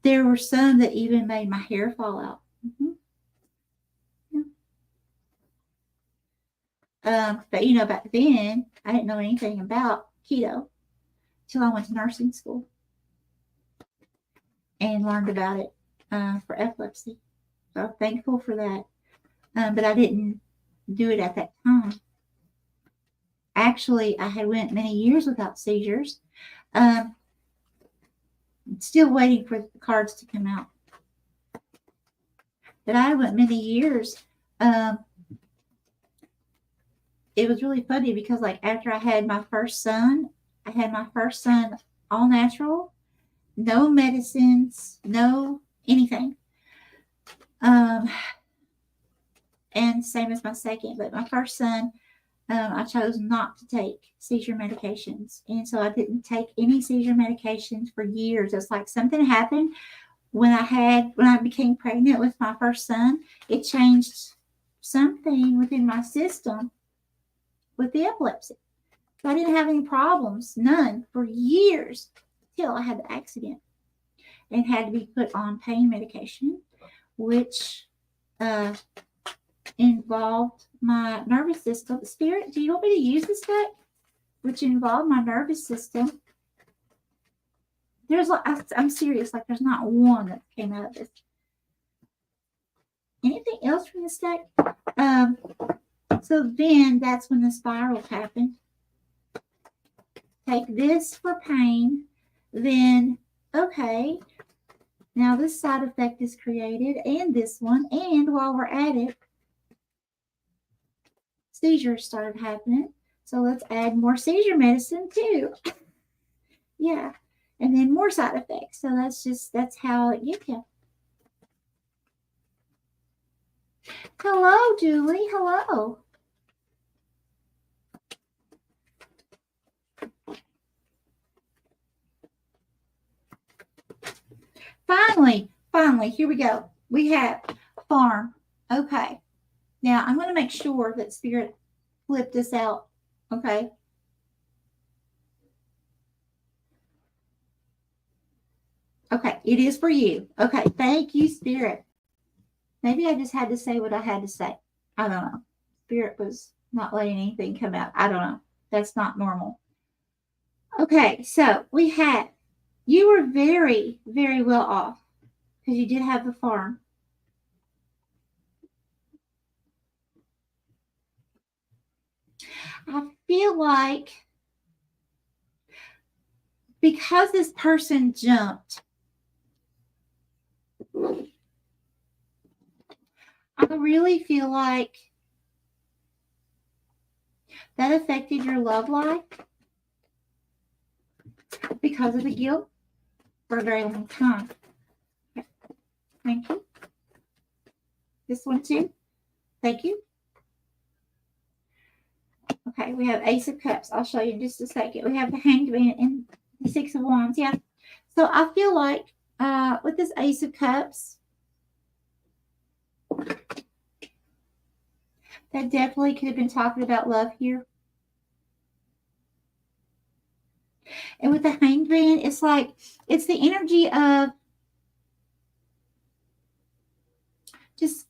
There were some that even made my hair fall out. But back then I didn't know anything about keto till I went to nursing school and learned about it for epilepsy. So I'm thankful for that. But I didn't do it at that time. Actually, I had went many years without seizures. Still waiting for the cards to come out. But I went many years. It was really funny because after I had my first son all natural, no medicines, no anything. And same as my second, but my first son, I chose not to take seizure medications. And so I didn't take any seizure medications for years. It's like something happened when I became pregnant with my first son. It changed something within my system with the epilepsy. So I didn't have any problems, none, for years till I had the accident and had to be put on pain medication, which involved my nervous system. Spirit, do you want me to use this deck? Which involved my nervous system. I'm serious, there's not one that came out of this. Anything else from this deck? So then that's when the spiral happened. Take this for pain. Then, okay, now this side effect is created and this one. And while we're at it, seizures started happening. So let's add more seizure medicine too. Yeah. And then more side effects. So that's how it gets you. Hello, Julie. Hello. Finally, here we go. We have farm. Okay. Now I'm going to make sure that Spirit flipped this out. Okay. Okay. It is for you. Okay. Thank you, Spirit. Maybe I just had to say what I had to say. I don't know. Spirit was not letting anything come out. I don't know. That's not normal. Okay. So we had, you were very, very well off because you did have the farm. I feel like because this person jumped, I really feel like that affected your love life because of the guilt for a very long time. Okay. Thank you. This one too. Thank you. Okay, we have Ace of Cups. I'll show you in just a second. We have the Hanged Man and the Six of Wands. Yeah. So I feel like with this Ace of Cups, that definitely could have been talking about love here. And with the Hanged Man, it's like, it's the energy of just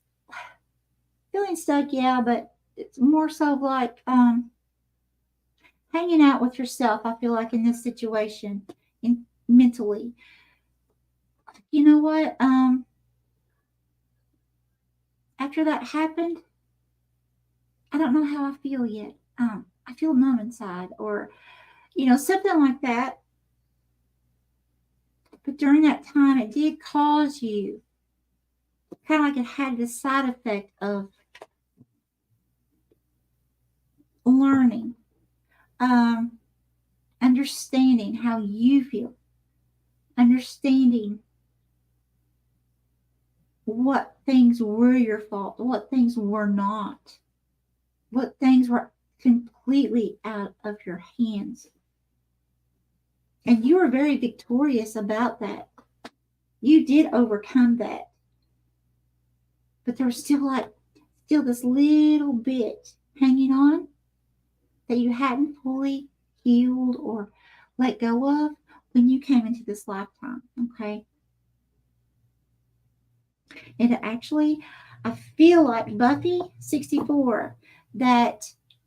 feeling stuck, yeah, but it's more so like hanging out with yourself, I feel like, in this situation, mentally. You know what? After that happened, I don't know how I feel yet. I feel numb inside, or something like that. But during that time, it did cause you kind of like it had the side effect of learning, understanding how you feel, understanding what things were your fault, what things were not, what things were completely out of your hands. And you were very victorious about that. You did overcome that. But there was still this little bit hanging on that you hadn't fully healed or let go of when you came into this lifetime. Okay. And actually, I feel like Buffy 64, that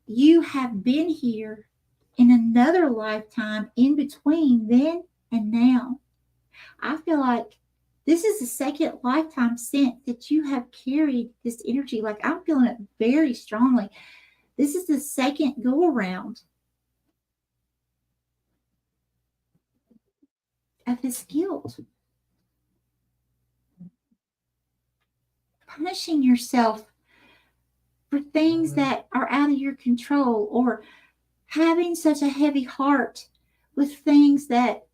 you have been here in another lifetime in between then and now. I feel like this is the second lifetime sent that you have carried this energy. Like, I'm feeling it very strongly. This is the second go around of this guilt. Punishing yourself for things that are out of your control, or having such a heavy heart with things that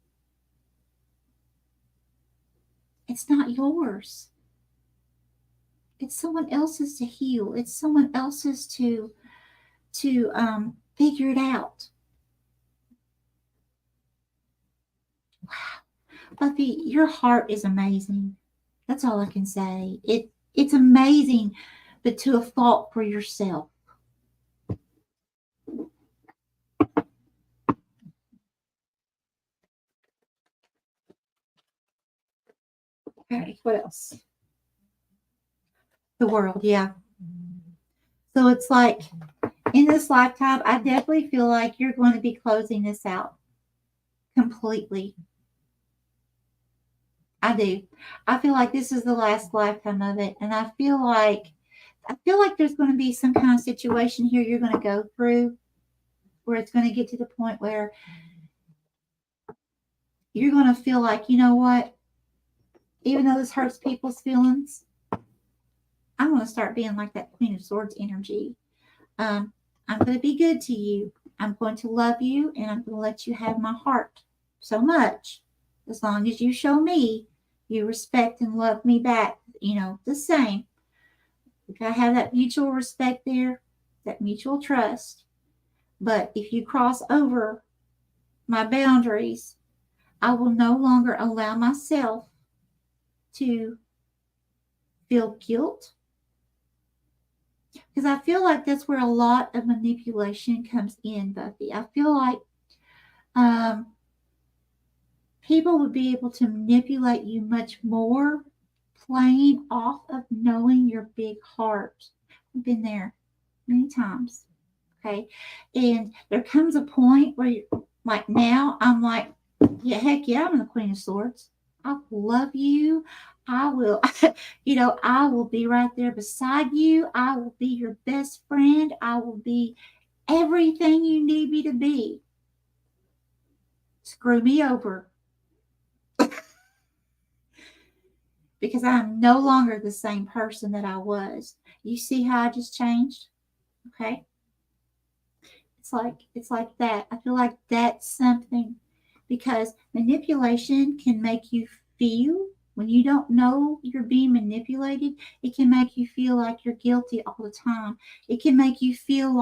it's not yours. It's someone else's to heal. It's someone else's to figure it out. Wow. Buffy, your heart is amazing. That's all I can say. It's amazing, but to a fault for yourself. Okay, what else? The world, yeah. So it's like, in this lifetime, I definitely feel like you're going to be closing this out completely. I do. I feel like this is the last lifetime of it. And I feel like there's going to be some kind of situation here you're going to go through where it's going to get to the point where you're going to feel like, you know what? Even though this hurts people's feelings, I'm going to start being like that Queen of Swords energy. I'm going to be good to you. I'm going to love you, and I'm going to let you have my heart. so much. As long as you show me you respect and love me back, the same. We gotta have that mutual respect there, that mutual trust. But if you cross over my boundaries, I will no longer allow myself to feel guilt. Because I feel like that's where a lot of manipulation comes in, Buffy. I feel like people would be able to manipulate you much more playing off of knowing your big heart. I've been there many times. Okay. And there comes a point where you're like, now I'm like, yeah, heck yeah, I'm the Queen of Swords. I love you. I will, I will be right there beside you. I will be your best friend. I will be everything you need me to be. Screw me over. Because I'm no longer the same person that I was. You see how I just changed? Okay. It's like that. I feel like that's something, because manipulation can make you feel, when you don't know you're being manipulated, it can make you feel like you're guilty all the time. It can make you feel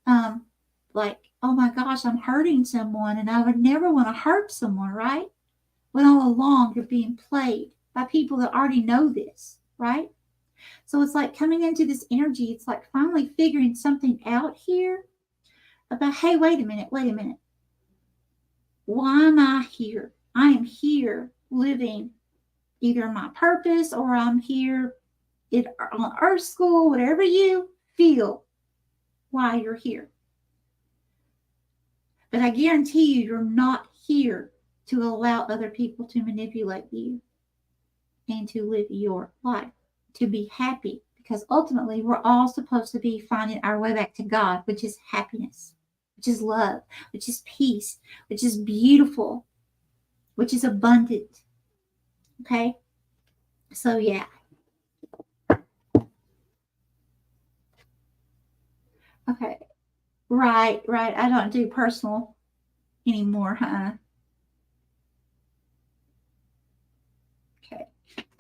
um like, oh my gosh, I'm hurting someone, and I would never want to hurt someone, right? When all along you're being played by people that already know this, right? So it's like coming into this energy, it's like finally figuring something out here about, hey, wait a minute. Why am I here? I am here living either my purpose, or I'm here on Earth School, whatever you feel why you're here. But I guarantee you're not here to allow other people to manipulate you and to live your life, to be happy. Because ultimately, we're all supposed to be finding our way back to God, which is happiness, which is love, which is peace, which is beautiful, which is abundant. Okay? So, yeah. Okay. Right. I don't do personal anymore, huh? Okay.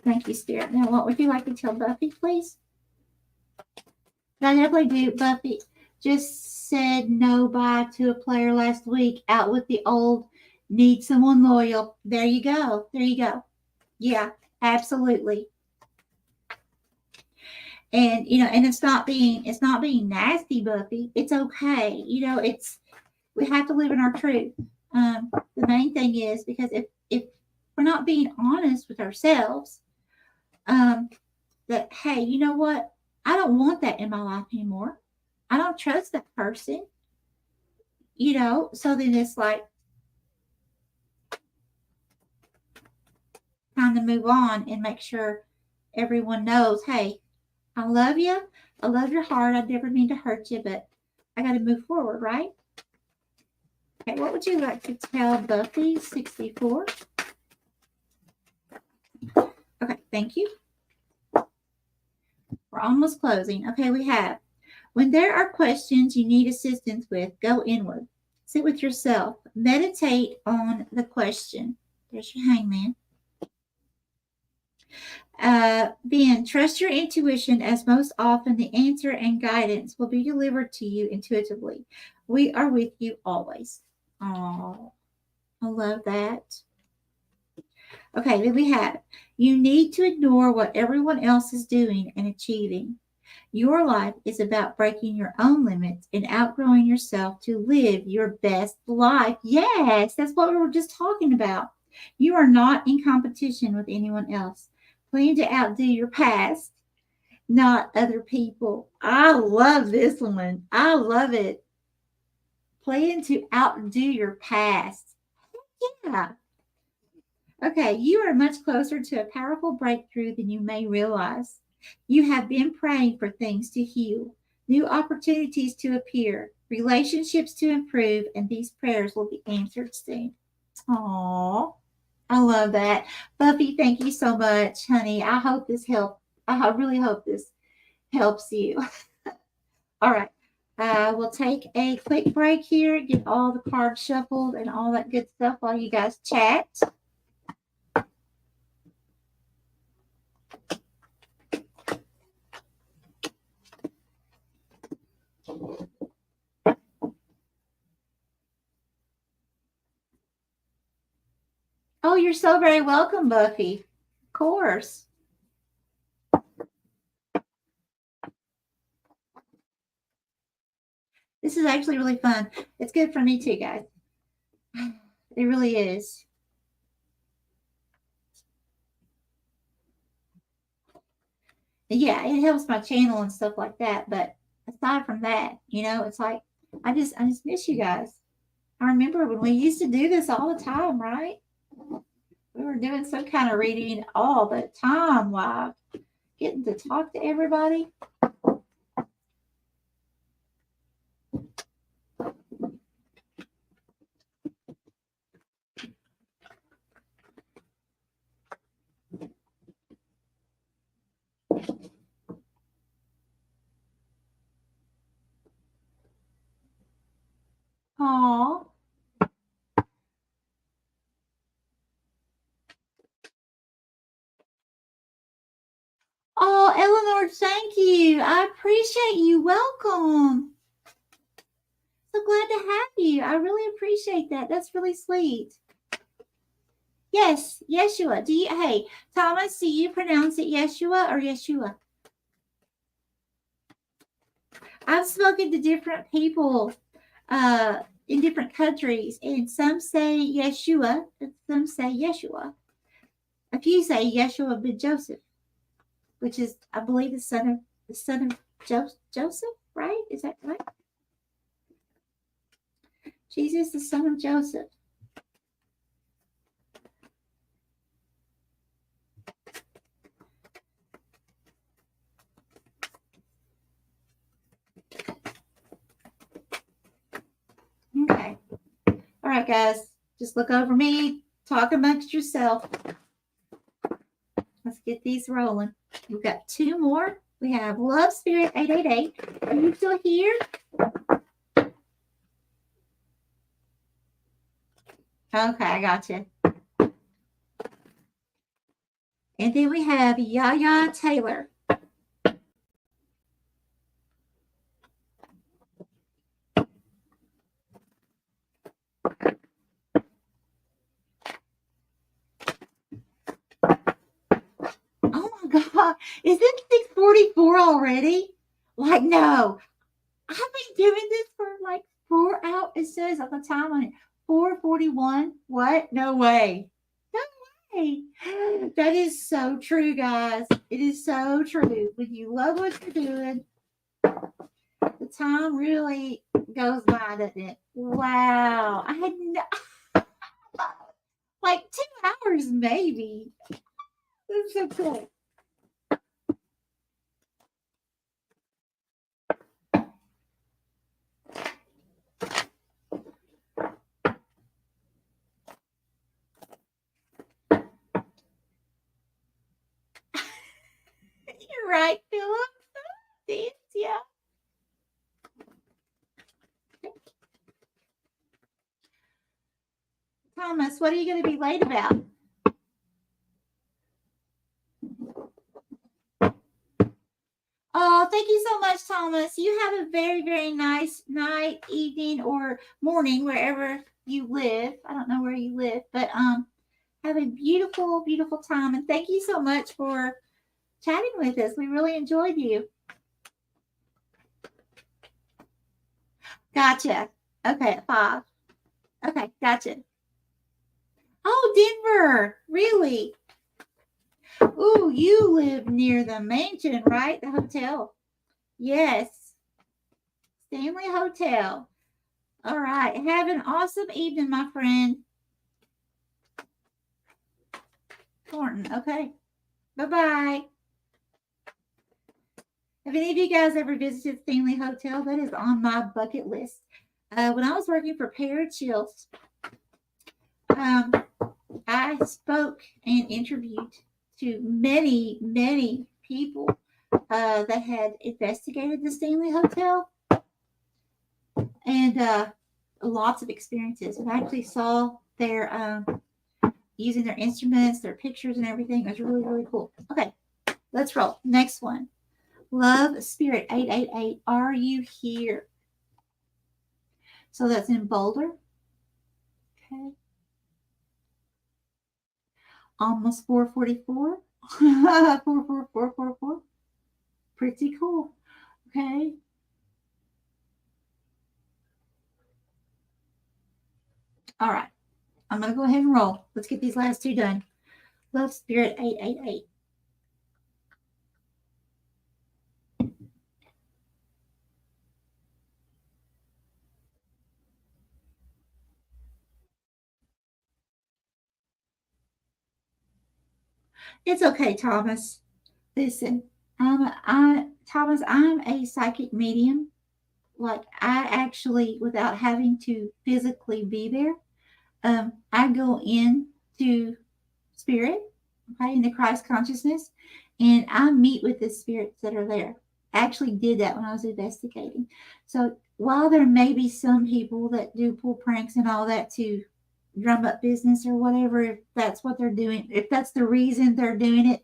Thank you, Spirit. Now, what would you like to tell Buffy, please? I definitely do. Buffy just said no bye to a player last week. Out with the old, need someone loyal. There you go. Yeah, absolutely. And and it's not being nasty, Buffy. It's okay. We have to live in our truth. The main thing is, because if we're not being honest with ourselves, that, hey, you know what? I don't want that in my life anymore. I don't trust that person. So then it's like time to move on and make sure everyone knows, hey, I love you. I love your heart. I never mean to hurt you, but I got to move forward, right? Okay, what would you like to tell Buffy 64? Okay, thank you. We're almost closing. Okay, we have, when there are questions you need assistance with, go inward. Sit with yourself. Meditate on the question. There's your hangman. Then trust your intuition, as most often the answer and guidance will be delivered to you intuitively. We are with you always. Oh, I love that. Okay, then we have, you need to ignore what everyone else is doing and achieving. Your life is about breaking your own limits and outgrowing yourself to live your best life. Yes, that's what we were just talking about. You are not in competition with anyone else. Plan to outdo your past, not other people. I love this one. I love it. Plan to outdo your past. Yeah. Okay, you are much closer to a powerful breakthrough than you may realize. You have been praying for things to heal, new opportunities to appear, relationships to improve, and these prayers will be answered soon. Aww, I love that. Buffy, thank you so much, honey. I hope this helped. I really hope this helps you. All right. We'll take a quick break here, get all the cards shuffled and all that good stuff while you guys chat. Oh, you're so very welcome, Buffy. Of course. This is actually really fun. It's good for me too, guys. It really is. Yeah, it helps my channel and stuff like that. But aside from that, it's like I just miss you guys. I remember when we used to do this all the time, right? We were doing some kind of reading all the time, wow. Getting to talk to everybody. Aw. Oh, Eleanor, thank you. I appreciate you. Welcome. So glad to have you. I really appreciate that. That's really sweet. Yes, Yeshua. Hey, Thomas, do you pronounce it Yeshua or Yeshua? I've spoken to different people in different countries, and some say Yeshua, and some say Yeshua. A few say Yeshua ben Joseph, which is, I believe, the son of Joseph, right? Is that right? Jesus, the son of Joseph. Okay. All right, guys. Just look over me. Talk amongst yourself. Let's get these rolling. We've got two more. We have Love Spirit 888. Are you still here? Okay, I got you. And then we have Yaya Taylor. Oh my God. Is it 6:44 already? Like, no. I've been doing this for like 4 hours. It says at the time on it, 4:41. What? No way. No way. That is so true, guys. It is so true. When you love what you're doing, the time really goes by, doesn't it? Wow. I had like 2 hours maybe. That's so cool. You're right, Philip. Thanks, yeah. Thomas, what are you going to be late about? Oh, thank you so much, Thomas. You have a very, very nice night, evening, or morning, wherever you live. I don't know where you live, but have a beautiful, beautiful time. And thank you so much for chatting with us. We really enjoyed you. Gotcha. Okay, at 5. Okay, gotcha. Oh, Denver. Really? Ooh, you live near the mansion, right? The hotel. Yes. Stanley Hotel. All right. Have an awesome evening, my friend. Thornton. Okay. Bye-bye. Have any of you guys ever visited Stanley Hotel? That is on my bucket list. When I was working for Parachills, I spoke and interviewed to many, many people that had investigated the Stanley Hotel. and lots of experiences. And I actually saw their using their instruments, their pictures, and everything. It was really, really cool. Okay, let's roll. Next one. Love Spirit 888. Are you here? So that's in Boulder. Okay. Almost 444. 44444. Pretty cool. Okay. All right. I'm going to go ahead and roll. Let's get these last two done. Love Spirit 888. It's okay, Thomas. Listen, Thomas, I'm a psychic medium. Like I actually, without having to physically be there, I go into spirit, okay, into Christ consciousness, and I meet with the spirits that are there. I actually did that when I was investigating. So while there may be some people that do pull pranks and all that to drum up business or whatever, if that's what they're doing, if that's the reason they're doing it,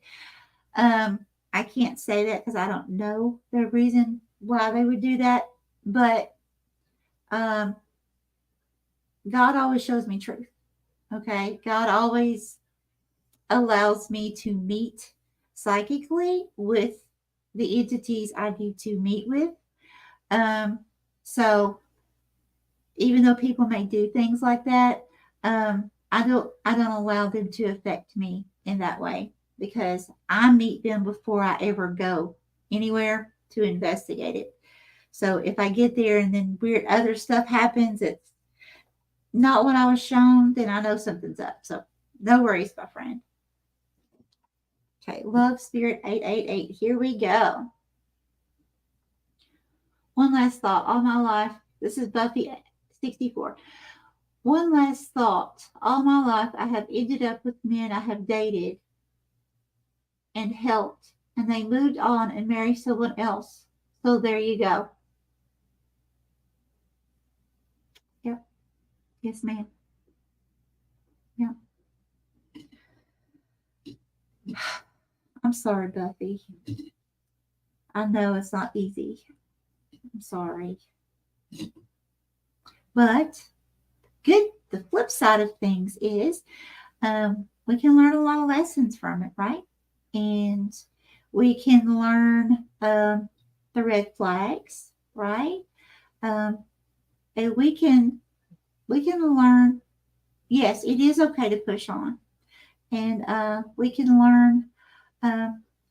I can't say that because I don't know the reason why they would do that. But um, God always shows me truth. Okay. God always allows me to meet psychically with the entities I need to meet with. Um, so even though people may do things like that, I don't allow them to affect me in that way because I meet them before I ever go anywhere to investigate it. So if I get there and then weird other stuff happens, it's not what I was shown, then I know something's up. So no worries, my friend. Okay, Love Spirit 888. Here we go. One last thought. All my life, this is Buffy 64. One last thought. All my life, I have ended up with men I have dated and helped, and they moved on and married someone else. So there you go. Yep. Yes, ma'am. Yep. I'm sorry, Buffy. I know it's not easy. I'm sorry. But good. The flip side of things is we can learn a lot of lessons from it, right? And we can learn the red flags, right? Um, and we can learn. Yes, it is okay to push on, and we can learn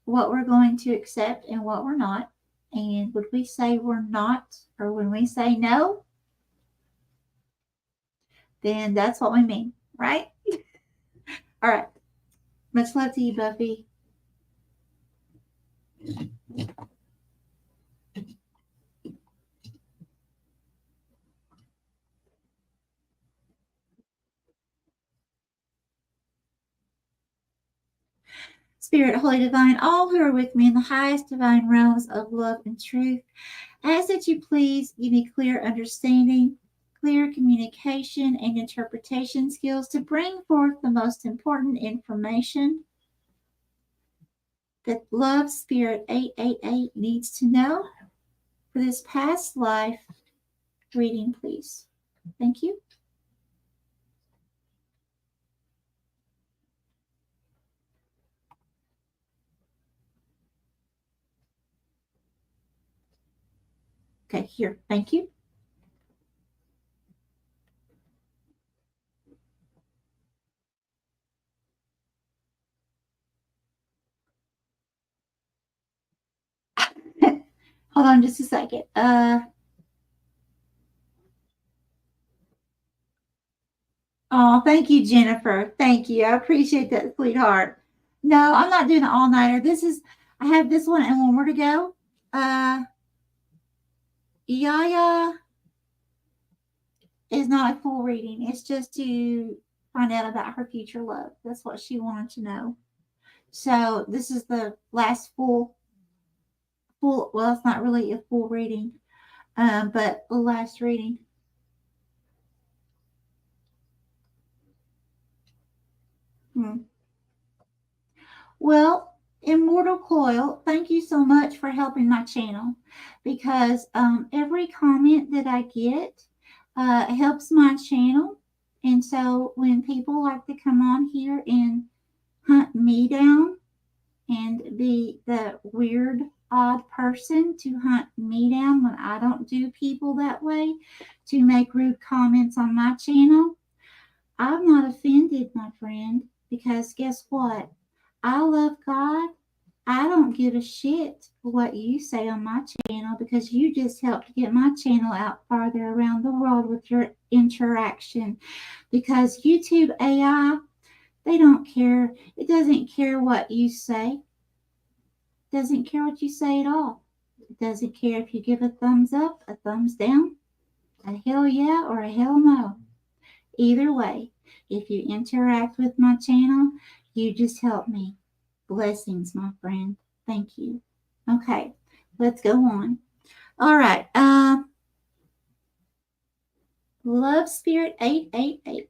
what we're going to accept and what we're not. And when we say we're not, or when we say no, then that's what we mean, right? All right. Much love to you, Buffy. Spirit, Holy Divine, all who are with me in the highest divine realms of love and truth, I ask that you please give me clear understanding, clear communication, and interpretation skills to bring forth the most important information that Love Spirit 888 needs to know for this past life reading, please. Thank you. Okay, here. Thank you. Hold on just a second. Oh, thank you, Jennifer. Thank you. I appreciate that, sweetheart. No, I'm not doing an all nighter. I have this one and one more to go. Yaya is not a full reading. It's just to find out about her future love. That's what she wanted to know. So this is the last full, well, it's not really a full reading. But last reading. Well, Immortal Coil, thank you so much for helping my channel, because every comment that I get helps my channel. And so when people like to come on here and hunt me down and be the weird, odd person to hunt me down when I don't do people that way, to make rude comments on my channel, I'm not offended, my friend, because guess what? I love God. I don't give a shit what you say on my channel, because you just helped get my channel out farther around the world with your interaction. Because YouTube AI, they don't care. It doesn't care what you say. It doesn't care what you say at all. It doesn't care if you give a thumbs up, a thumbs down, a hell yeah, or a hell no. Either way, if you interact with my channel, you just help me. Blessings, my friend. Thank you. Okay, let's go on. All right. Love Spirit 888.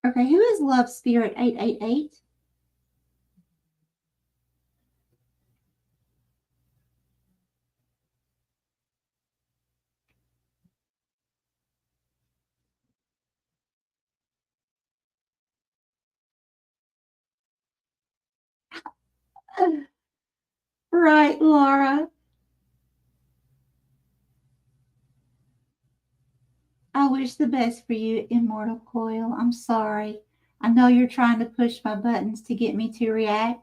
Okay, who is Love Spirit 888? Right, Laura. I wish the best for you, Immortal Coil. I'm sorry. I know you're trying to push my buttons to get me to react.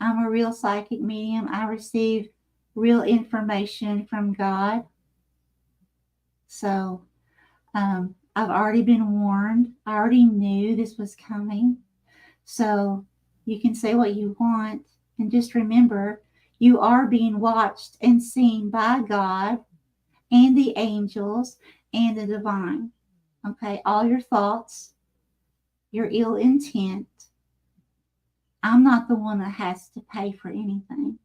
I'm a real psychic medium. I receive real information from God. So I've already been warned. I already knew this was coming. So you can say what you want. And just remember, you are being watched and seen by God and the angels and the divine. Okay, all your thoughts, your ill intent. I'm not the one that has to pay for anything,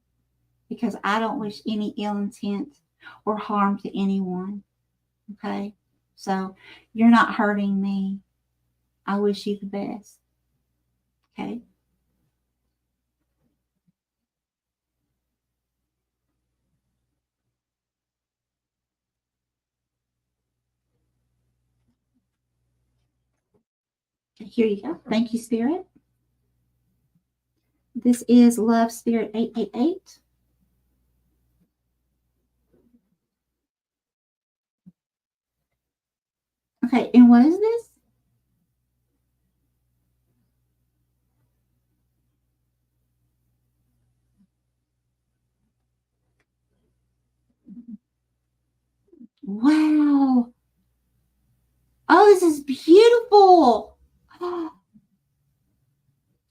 because I don't wish any ill intent or harm to anyone. Okay, so you're not hurting me. I wish you the best. Okay. Here you go. Thank you, Spirit. This is Love Spirit 888. Okay, and what is this? Wow. Oh, this is beautiful.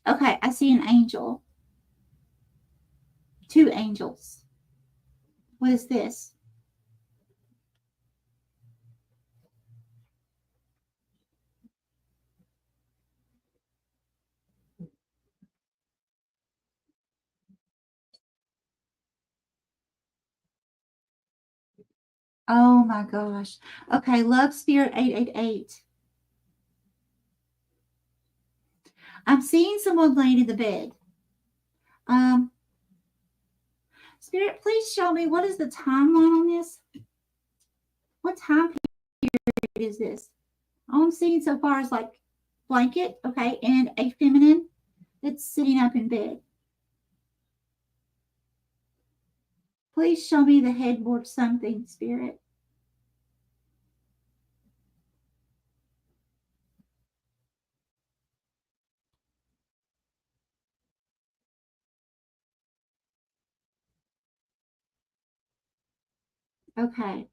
Okay, I see an angel. Two angels. What is this? Oh my gosh. Okay, Love Spirit 888. I'm seeing someone laying in the bed. Um, Spirit, please show me, what is the timeline on this? What time period is this? All I'm seeing so far is like blanket, okay, and a feminine that's sitting up in bed. Please show me the headboard something, Spirit. Okay.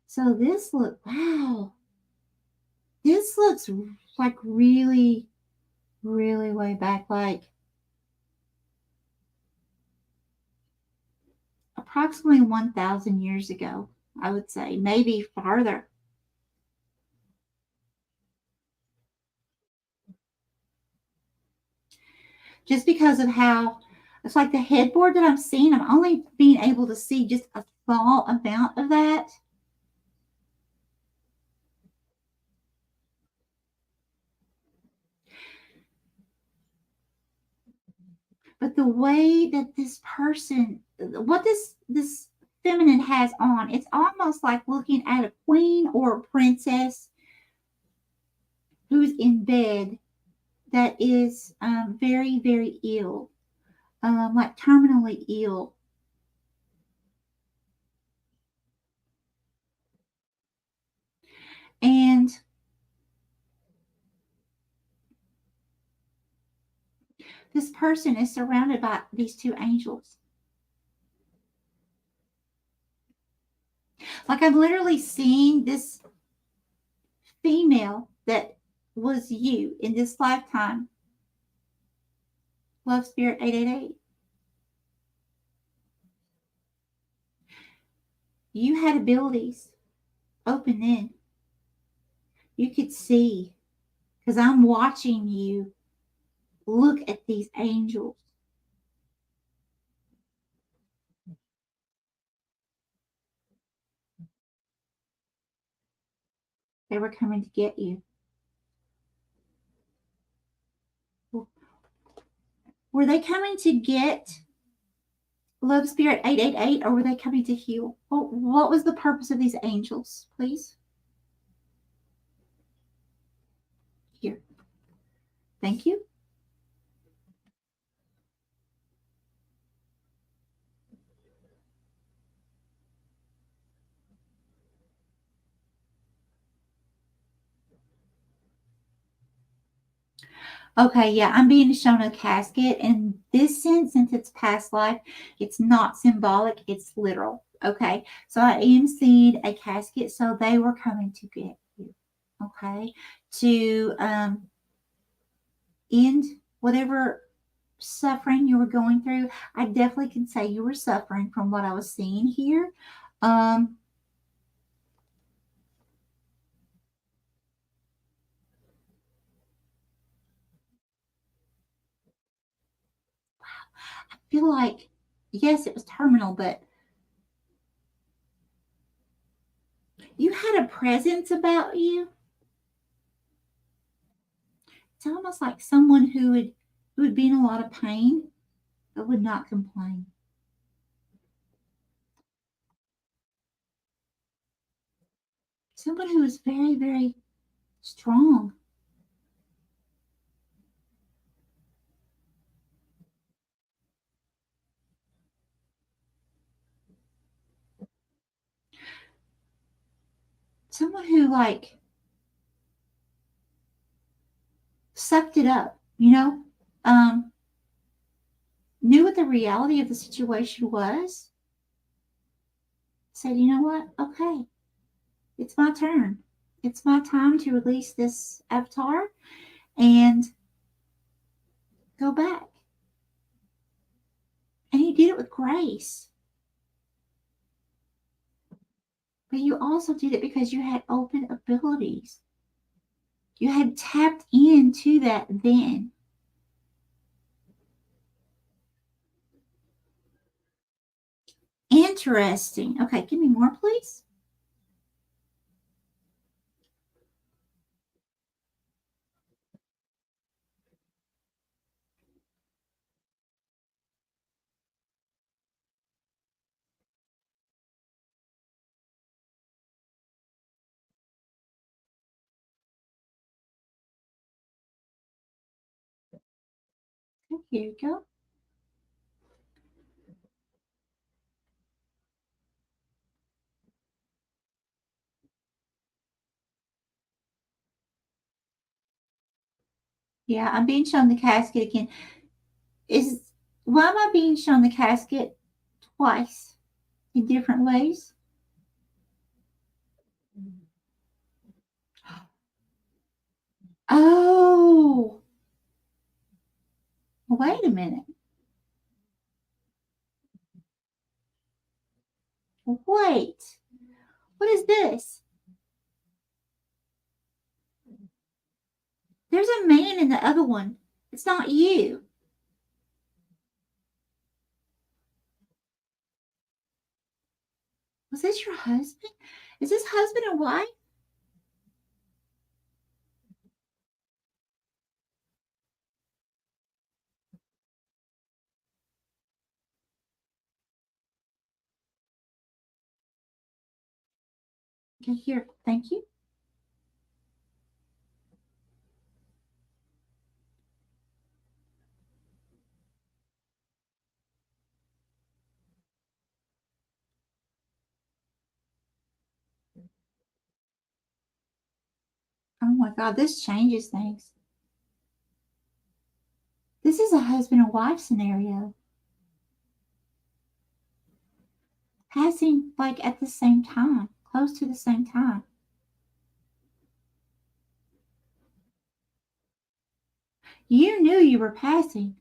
So wow. This looks like really, really way back, like approximately 1,000 years ago, I would say, maybe farther. Just because of how it's like the headboard that I'm seeing, I'm only being able to see just a small amount of that. But the way that this person, what this feminine has on, it's almost like looking at a queen or a princess who's in bed that is very, very ill, like terminally ill. And this person is surrounded by these two angels. Like I'm literally seeing this female that was you in this lifetime. Love Spirit 888. You had abilities open in. You could see because I'm watching you look at these angels. They were coming to get you. Were they coming to get Love Spirit 888 or were they coming to heal? What was the purpose of these angels, please? Here. Thank you. Okay, yeah, I'm being shown a casket. In this sense, since it's past life, it's not symbolic, it's literal. Okay, so I am seeing a casket, so they were coming to get you. Okay, to end whatever suffering you were going through. I definitely can say you were suffering from what I was seeing here. Um, I feel like, yes, it was terminal, but you had a presence about you. It's almost like someone who would be in a lot of pain but would not complain. Someone who is very, very strong. Someone who like sucked it up, um, knew what the reality of the situation was, said, you know what? Okay, it's my turn. It's my time to release this avatar and go back. And you did it with grace. But you also did it because you had open abilities. You had tapped into that then. Interesting. Okay, give me more, please. Here you go. Yeah, I'm being shown the casket again. Is Why am I being shown the casket twice in different ways? Oh, wait a minute. Wait. What is this? There's a man in the other one. It's not you. Was this your husband? Is this husband and wife? Okay, here. Thank you. Oh my God, this changes things. This is a husband and wife scenario. Passing like at the same time, close to the same time. You knew you were passing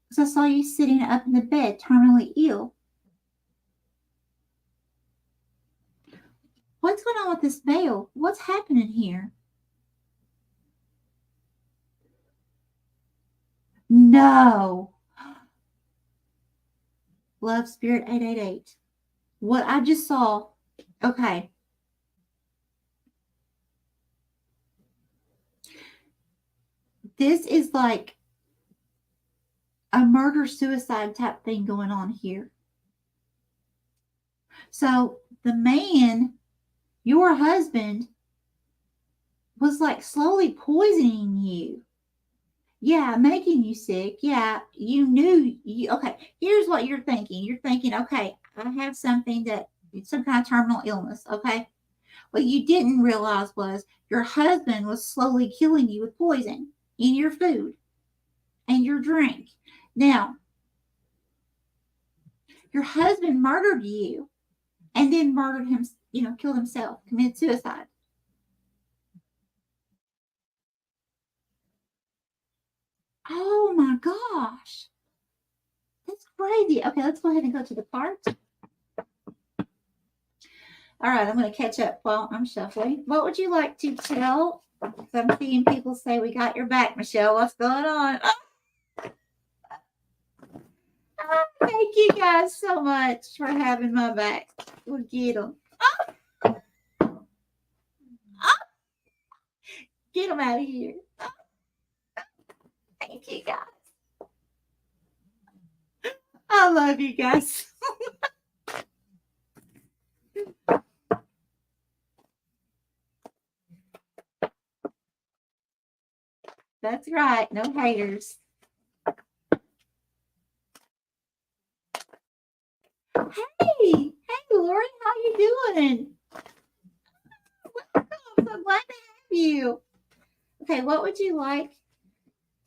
because I saw you sitting up in the bed, terminally ill. What's going on with this veil? What's happening here? No. Love Spirit 888. What I just saw. Okay. This is like a murder suicide type thing going on here. So the man, your husband, was like slowly poisoning you. Yeah, making you sick. Yeah, you knew you okay. Here's what you're thinking. You're thinking, okay, I have something that some kind of terminal illness, okay? What you didn't realize was your husband was slowly killing you with poison in your food and your drink. Now, your husband murdered you and then murdered him, killed himself, committed suicide. Oh my gosh. That's crazy. Okay, let's go ahead and go to the cards. All right, I'm going to catch up while I'm shuffling. What would you like to tell? I'm seeing people say, we got your back, Michelle. What's going on? Oh, thank you guys so much for having my back. We'll get them. Get them out of here. Thank you guys. I love you guys. That's right. No haters. Hey, Lori, how you doing? Welcome. I'm so glad to have you. Okay, what would you like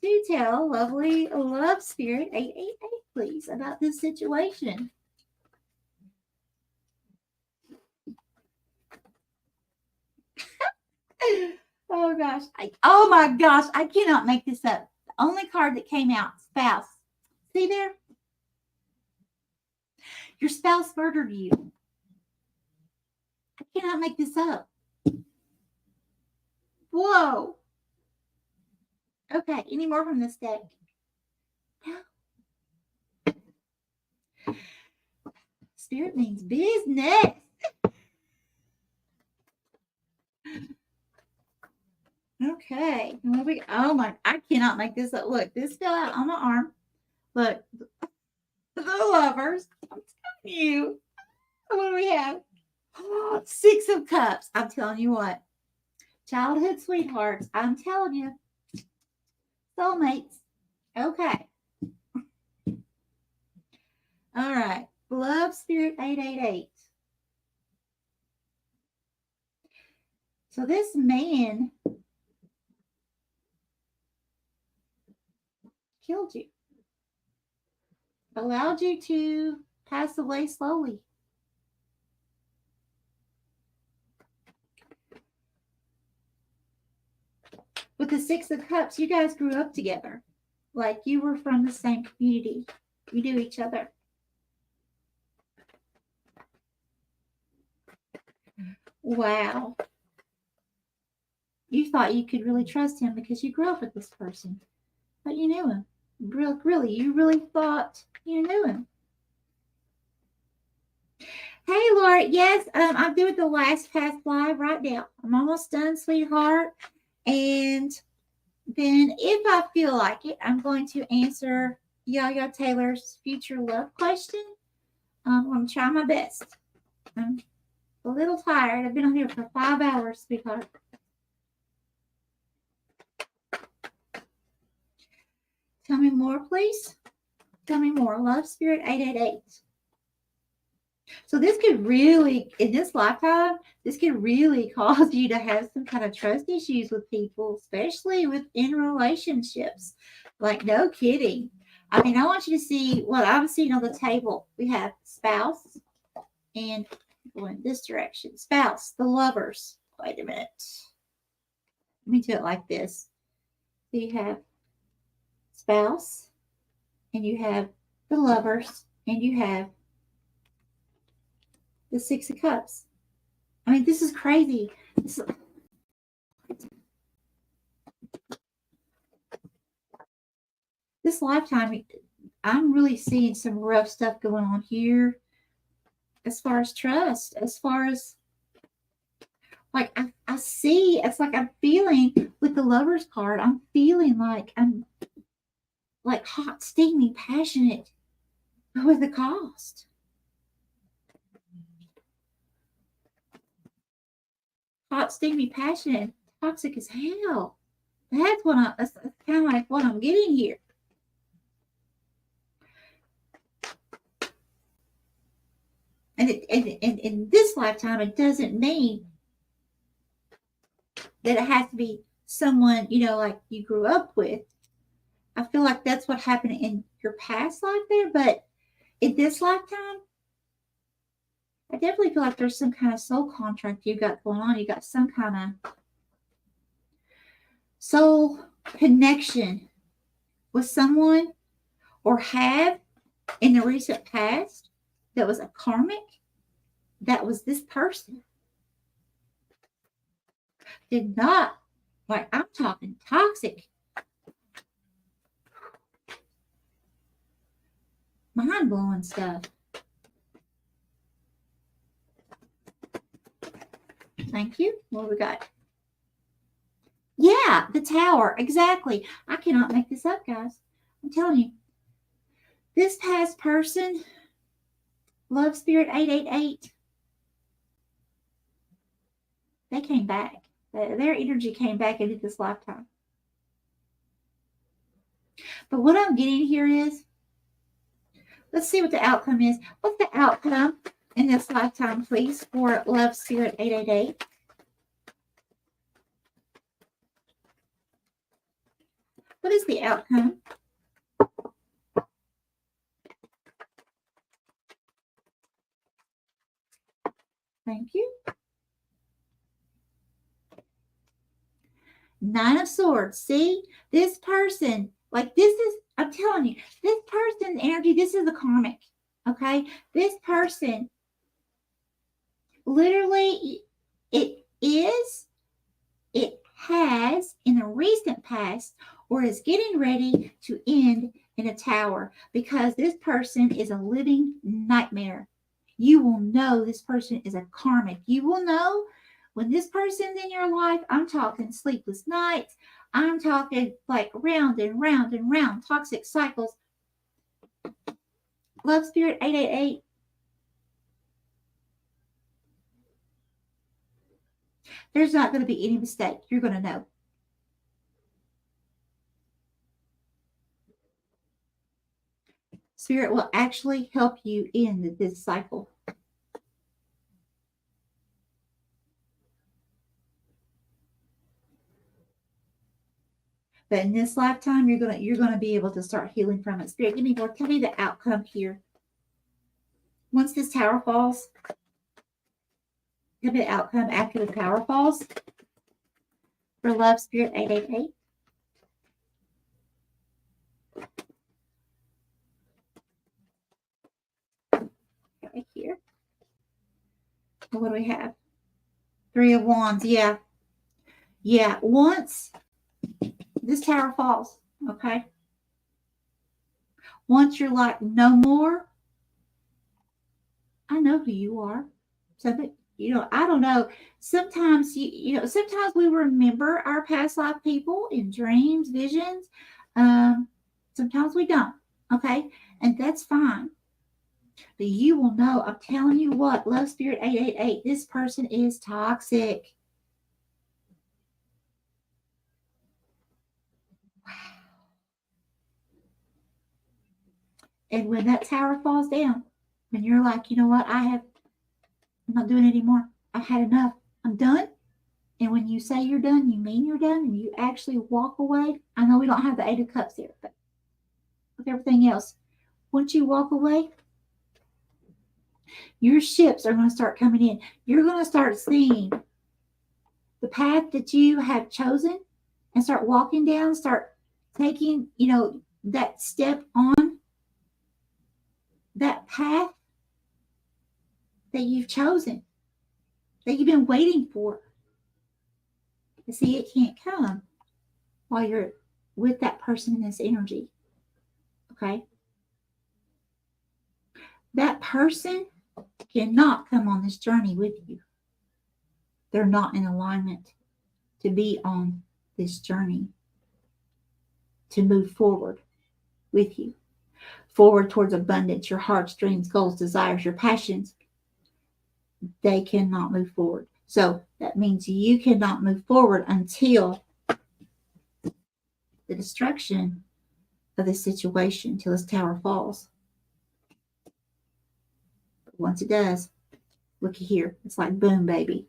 to tell lovely love spirit 888, please, about this situation? Oh gosh. Oh my gosh, I cannot make this up. The only card that came out, spouse. See there? Your spouse murdered you. I cannot make this up. Whoa. Okay, any more from this deck? Spirit means business. Okay. Oh my, I cannot make this up. Look, this fell out on my arm. Look, the lovers. I'm telling you. What do we have? Oh, 6 of Cups. I'm telling you what. Childhood sweethearts. I'm telling you. Soulmates. Okay. All right. Love Spirit 888. So this man killed you, allowed you to pass away slowly. With the Six of Cups, you guys grew up together. Like you were from the same community. You knew each other. Wow. You thought you could really trust him because you grew up with this person. But you knew him. Really, you really thought you knew him. Hey, Laura. Yes, I'm doing the last past live right now. I'm almost done, sweetheart. And then if I feel like it, I'm going to answer Yaya Taylor's future love question. I'm going to try my best. I'm a little tired. I've been on here for 5 hours, sweetheart. Tell me more, please. Tell me more. Love Spirit 888. So this could really, in this lifetime, this could really cause you to have some kind of trust issues with people, especially within relationships. Like, no kidding. I mean, I want you to see what I'm seeing on the table. We have spouse and going this direction. Spouse, the lovers. Wait a minute. Let me do it like this. So you have spouse, and you have the lovers, and you have the Six of Cups. I mean, this is crazy. This lifetime, I'm really seeing some rough stuff going on here as far as trust, as far as like I see, it's like I'm feeling with the Lover's card, I'm feeling like I'm like hot, steamy, passionate with the cost. Hot, steamy, passionate, toxic as hell. That's kind of like what I'm getting here. And in this lifetime, it doesn't mean that it has to be someone, like you grew up with. I feel like that's what happened in your past life there, but in this lifetime, I definitely feel like there's some kind of soul contract you got going on. You got some kind of soul connection with someone or have in the recent past that was a karmic, that was this person. Did not, like I'm talking toxic, mind-blowing stuff. Thank you. What we got? Yeah, the Tower. Exactly. I cannot make this up, guys. I'm telling you. This past person, Love Spirit 888, they came back. Their energy came back into this lifetime. But what I'm getting here is, let's see what the outcome is. What's the outcome in this lifetime, please, for Love Spirit 888? What is the outcome? Thank you. Nine of Swords. See, this person, like this is, I'm telling you, this person's energy, this is a karmic. Okay? This person, literally, it has in the recent past or is getting ready to end in a tower because this person is a living nightmare. You will know this person is a karmic. You will know when this person's in your life. I'm talking sleepless nights. I'm talking like round and round and round toxic cycles. Love Spirit 888. There's not going to be any mistake. You're going to know. Spirit will actually help you in this cycle. But in this lifetime, you're gonna be able to start healing from it. Spirit, give me more. Tell me the outcome here. Once this tower falls, tell me the outcome after the tower falls. for Love Spirit 888. Right here. What do we have? Three of Wands. Yeah. Yeah. Once this tower falls, okay? Once you're like, no more, I know who you are. So, I don't know. Sometimes, sometimes we remember our past life people in dreams, visions. Sometimes we don't, okay? And that's fine. But you will know, I'm telling you what, Love Spirit 888, this person is toxic. And when that tower falls down, when you're like, you know what, I'm not doing it anymore. I've had enough. I'm done. And when you say you're done, you mean you're done, and you actually walk away. I know we don't have the Eight of Cups here, but with everything else, once you walk away, your ships are going to start coming in. You're going to start seeing the path that you have chosen and start walking down, start taking, that step on that path that you've chosen, that you've been waiting for. You see, it can't come while you're with that person in this energy. Okay? That person cannot come on this journey with you. They're not in alignment to be on this journey, to move forward with you, forward towards abundance, your heart's dreams, goals, desires, your passions. They cannot move forward. So that means you cannot move forward until the destruction of the situation, until this tower falls. But once it does, look here, it's like boom, baby.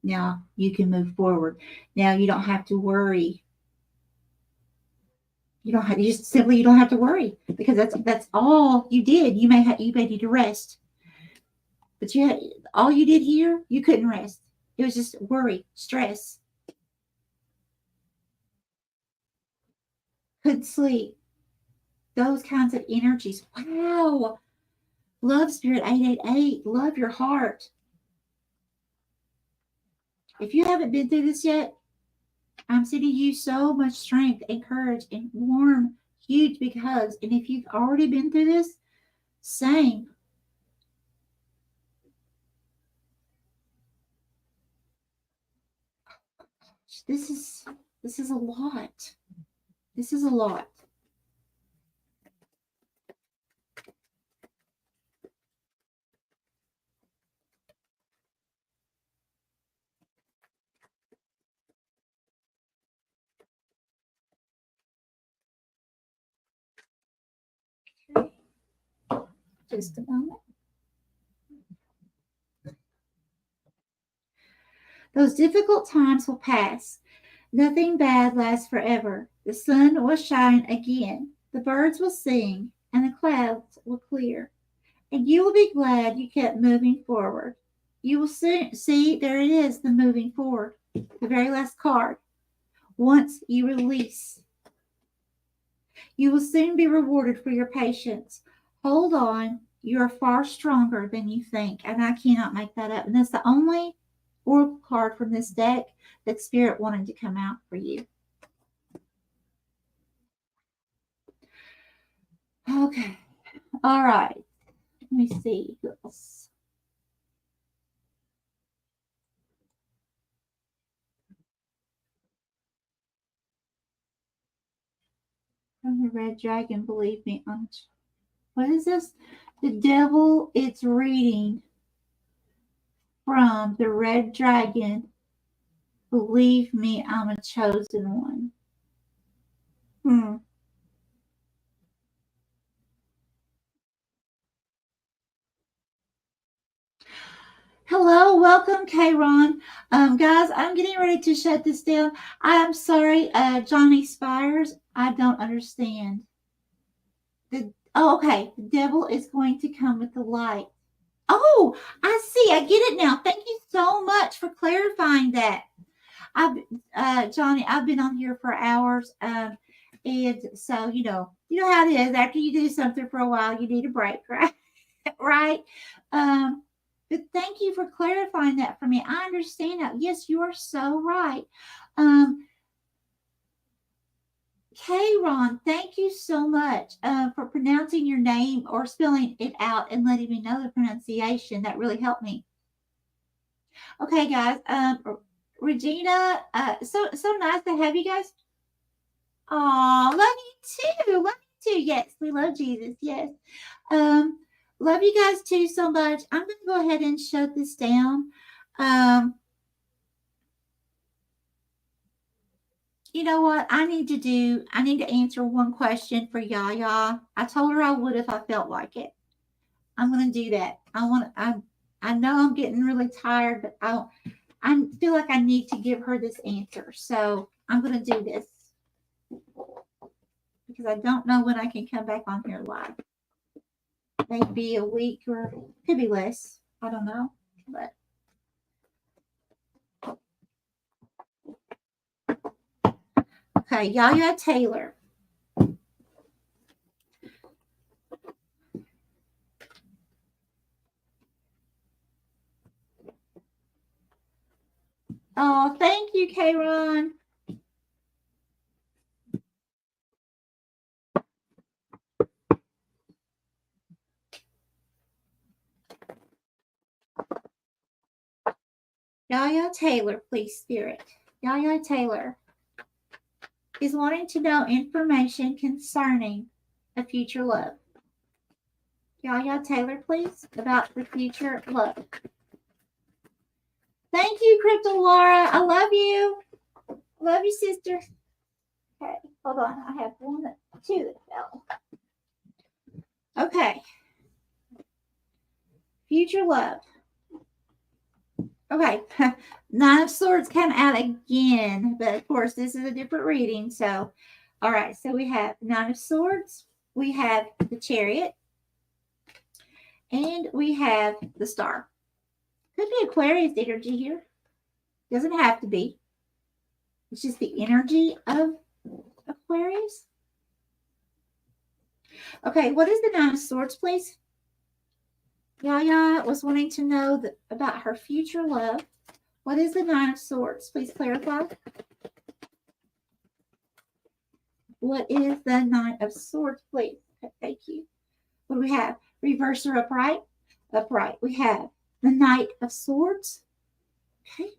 Now you can move forward. Now you don't have to worry. You don't have to worry, because that's all you did. You may need to rest, but all you did here, you couldn't rest. It was just worry, stress, couldn't sleep, those kinds of energies. Wow. Love Spirit 888, love your heart. If you haven't been through this yet, I'm sending you so much strength and courage and warm, huge big hugs. And if you've already been through this, same. This is a lot. This is a lot. Okay. Just a moment. Those difficult times will pass. Nothing bad lasts forever. The sun will shine again. The birds will sing, and the clouds will clear. And you will be glad you kept moving forward. You will see, there it is, the moving forward. The very last card. Once you release, you will soon be rewarded for your patience. Hold on. You are far stronger than you think. And I cannot make that up. And that's the only oracle card from this deck that Spirit wanted to come out for you. Okay. All right. Let me see who else. From the Red Dragon, believe me. What is this? The devil, it's reading from the Red Dragon. Believe me, I'm a chosen one. Hello, welcome, Kayron. Guys, I'm getting ready to shut this down. I'm sorry, Johnny Spires. I don't understand. Okay. The devil is going to come with the light. Oh, I see. I get it now. Thank you so much for clarifying that. Johnny, I've been on here for hours. And so, you know how it is. After you do something for a while, you need a break, right? Right. Um, but thank you for clarifying that for me. I understand that. Yes, you are so right. Um, Ron, thank you so much for pronouncing your name or spelling it out and letting me know the pronunciation. That really helped me. Okay, guys. Regina, so nice to have you guys. Oh, love you too. Love you too. Yes, we love Jesus. Yes. Um, love you guys too so much. I'm gonna go ahead and shut this down. Um, you know what? I need to answer one question for Yaya. I told her I would if I felt like it. I'm gonna do that. I know I'm getting really tired, but I feel like I need to give her this answer. So I'm gonna do this because I don't know when I can come back on here live. Maybe a week or could be less. I don't know. But okay, Yaya Taylor. Oh, thank you, Kayron. Yaya Taylor, please, Spirit. Yaya Taylor is wanting to know information concerning a future love. Yaya Taylor, please, about the future love. Thank you, Crypto Laura. I love you. Love you, sister. Okay, hold on. I have two that fell. Okay. Future love. Okay. Nine of Swords come out again, but of course, this is a different reading. So, all right. So we have Nine of Swords, we have the Chariot, and we have the Star. Could be Aquarius energy here. Doesn't have to be. It's just the energy of Aquarius. Okay, what is the Nine of Swords, please? Yaya was wanting to know about her future love. What is the Nine of Swords? Please clarify. What is the Nine of Swords, please? Okay, thank you. What do we have? Reverse or upright? Upright. We have the Knight of Swords. Okay.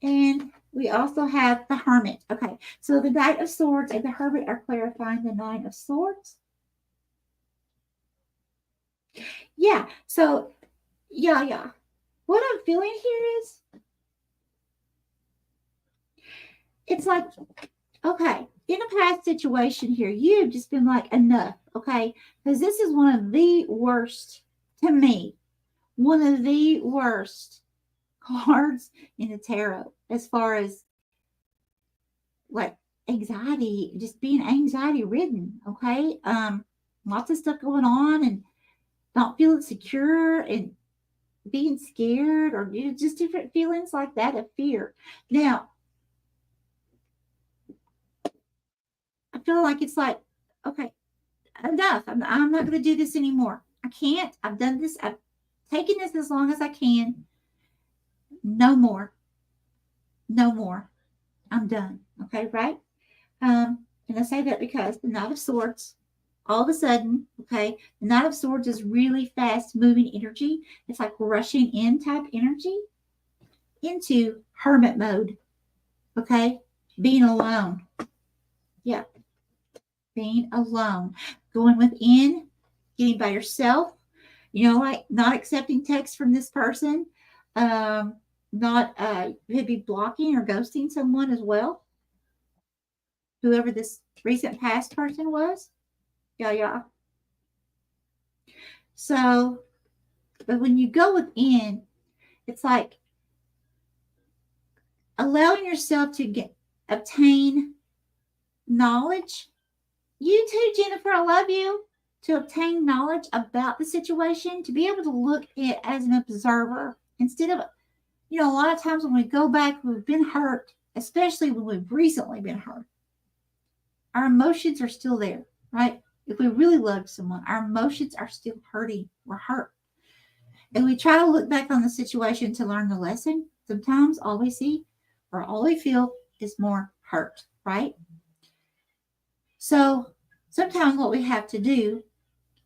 And we also have the Hermit. Okay. So the Knight of Swords and the Hermit are clarifying the Nine of Swords. Yeah. So, yeah. What I'm feeling here is it's like, okay, in a past situation here, you've just been like, enough, okay? Because this is one of the worst, to me, one of the worst cards in the tarot as far as like anxiety, just being anxiety ridden, okay? Lots of stuff going on and not feeling secure and being scared or just different feelings like that of fear. Now, I feel like it's like, okay, enough. I'm not going to do this anymore. I can't. I've done this. I've taken this as long as I can. No more. No more. I'm done. Okay, right? And I say that because the Knight of Swords, all of a sudden, okay, the Knight of Swords is really fast moving energy. It's like rushing in type energy into hermit mode. Okay, being alone. Yeah, being alone, going within, getting by yourself, like not accepting text from this person, not could be blocking or ghosting someone as well, whoever this recent past person was. Yeah. So, but when you go within, it's like allowing yourself to obtain knowledge. You too, Jennifer, I love you. To obtain knowledge about the situation, to be able to look at it as an observer instead of You know, a lot of times when we go back, we've been hurt, especially when we've recently been hurt. Our emotions are still there, right? If we really loved someone, our emotions are still hurting. We're hurt. And we try to look back on the situation to learn the lesson. Sometimes all we see or all we feel is more hurt, right? So sometimes what we have to do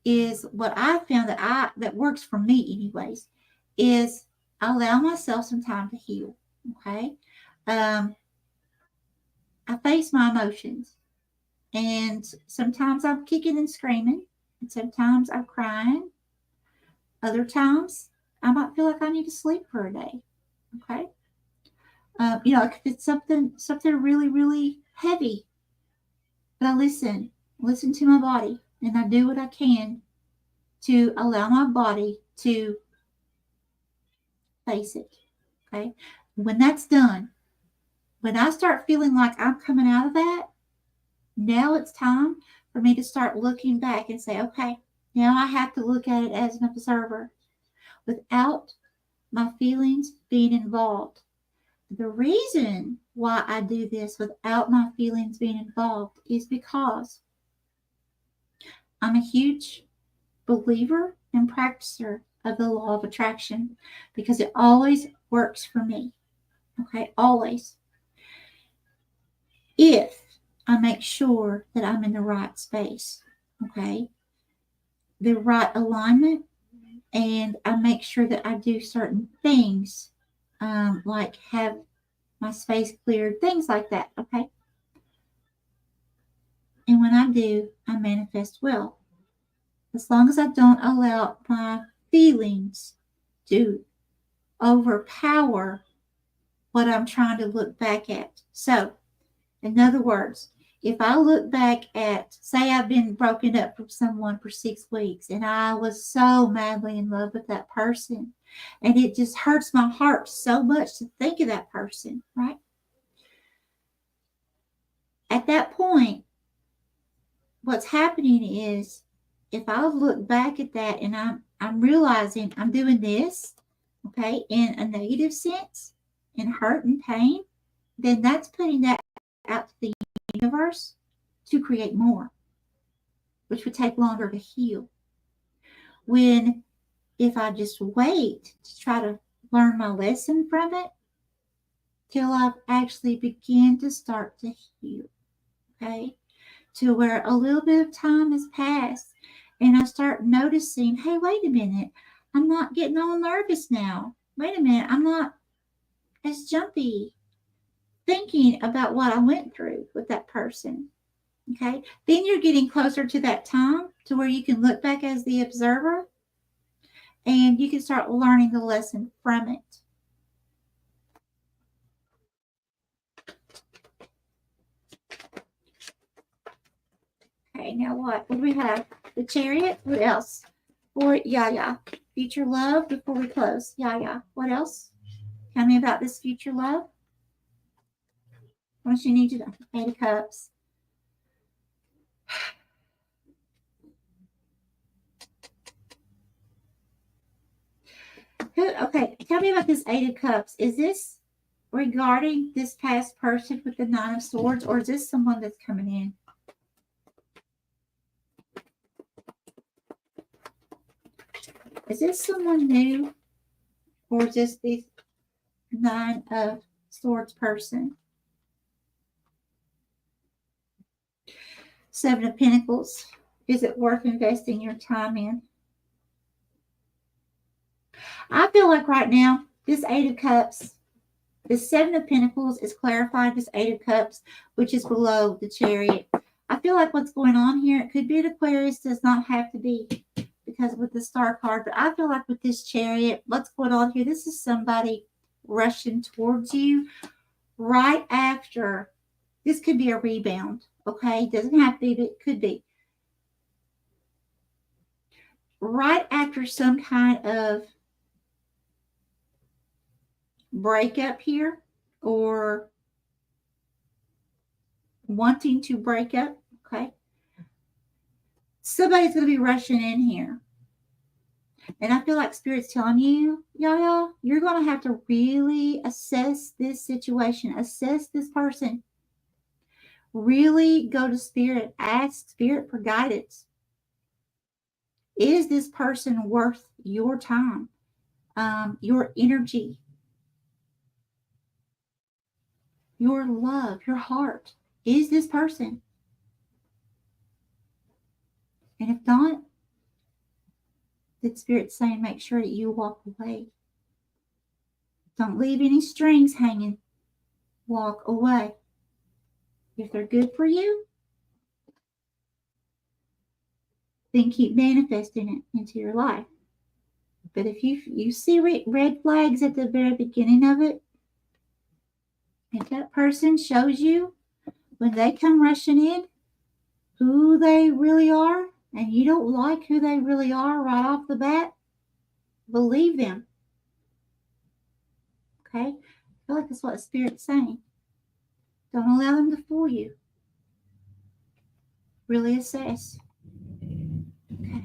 is what I found that works for me anyways, is allow myself some time to heal. Okay. I face my emotions, and sometimes I'm kicking and screaming, and sometimes I'm crying. Other times I might feel like I need to sleep for a day. Okay. You know, if it's something really, really heavy, but I listen to my body, and I do what I can to allow my body to face it. Okay. When that's done, when I start feeling like I'm coming out of that, now it's time for me to start looking back and say, okay, now I have to look at it as an observer without my feelings being involved. The reason why I do this without my feelings being involved is because I'm a huge believer and practicer of the law of attraction, because it always works for me. Okay, always. If I make sure that I'm in the right space, okay, the right alignment, and I make sure that I do certain things, like have my space cleared, things like that, okay? And when I do, I manifest well. As long as I don't allow my feelings to overpower what I'm trying to look back at. So, in other words, if I look back at, say, I've been broken up from someone for 6 weeks and I was so madly in love with that person, and it just hurts my heart so much to think of that person, right? At that point, what's happening is, if I look back at that and I'm realizing I'm doing this, okay, in a negative sense, in hurt and pain, then that's putting that out to the universe to create more, which would take longer to heal. When if I just wait to try to learn my lesson from it till I've actually begin to start to heal, okay, to where a little bit of time has passed and I start noticing, hey, wait a minute, I'm not getting all nervous now. Wait a minute, I'm not as jumpy thinking about what I went through with that person. Okay, then you're getting closer to that time to where you can look back as the observer and you can start learning the lesson from it. Okay, now what? What do we have? The Chariot. What else? For Yaya. Future love before we close. Yaya. What else? Tell me about this future love. What you need to know? Eight of Cups. Okay, tell me about this Eight of Cups. Is this regarding this past person with the Nine of Swords, or is this someone that's coming in? Is this someone new, or is this the Nine of Swords person? Seven of Pentacles. Is it worth investing your time in? I feel like right now, this Eight of Cups, the Seven of Pentacles is clarified this Eight of Cups, which is below the Chariot. I feel like what's going on here, it could be an Aquarius, does not have to be, because with the Star card, but I feel like with this Chariot, what's going on here, this is somebody rushing towards you right after. This could be a rebound, okay? It doesn't have to be, but it could be. Right after some kind of breakup here, or wanting to break up, okay? Somebody's going to be rushing in here. And I feel like Spirit's telling you, Yaya, you're going to have to really assess this situation, assess this person. Really go to Spirit, ask Spirit for guidance. Is this person worth your time, your energy, your love, your heart? Is this person? And if not, then Spirit's saying make sure that you walk away. Don't leave any strings hanging. Walk away. If they're good for you, then keep manifesting it into your life. But if you see red flags at the very beginning of it, if that person shows you when they come rushing in who they really are, and you don't like who they really are right off the bat, believe them. Okay? I feel like that's what the Spirit's saying. Don't allow them to fool you. Really assess. Okay.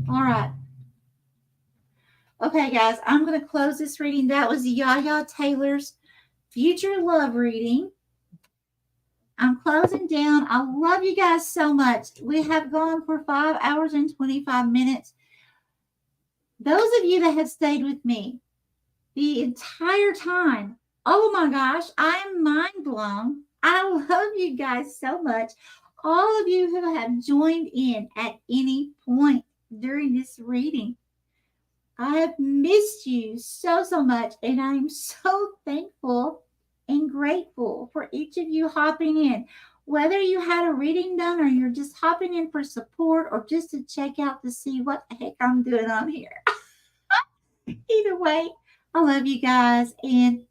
All right. Okay, guys, I'm going to close this reading. That was Yaya Taylor's future love reading. I'm closing down. I love you guys so much. We have gone for 5 hours and 25 minutes. Those of you that have stayed with me the entire time, oh my gosh, I am mind blown. I love you guys so much. All of you who have joined in at any point during this reading, I have missed you so, so much, and I am so thankful and grateful for each of you hopping in. Whether you had a reading done or you're just hopping in for support or just to check out to see what the heck I'm doing on here. Either way, I love you guys, and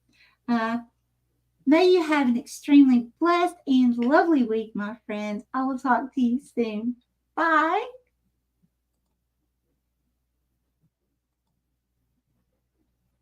may you have an extremely blessed and lovely week, my friends. I will talk to you soon. Bye.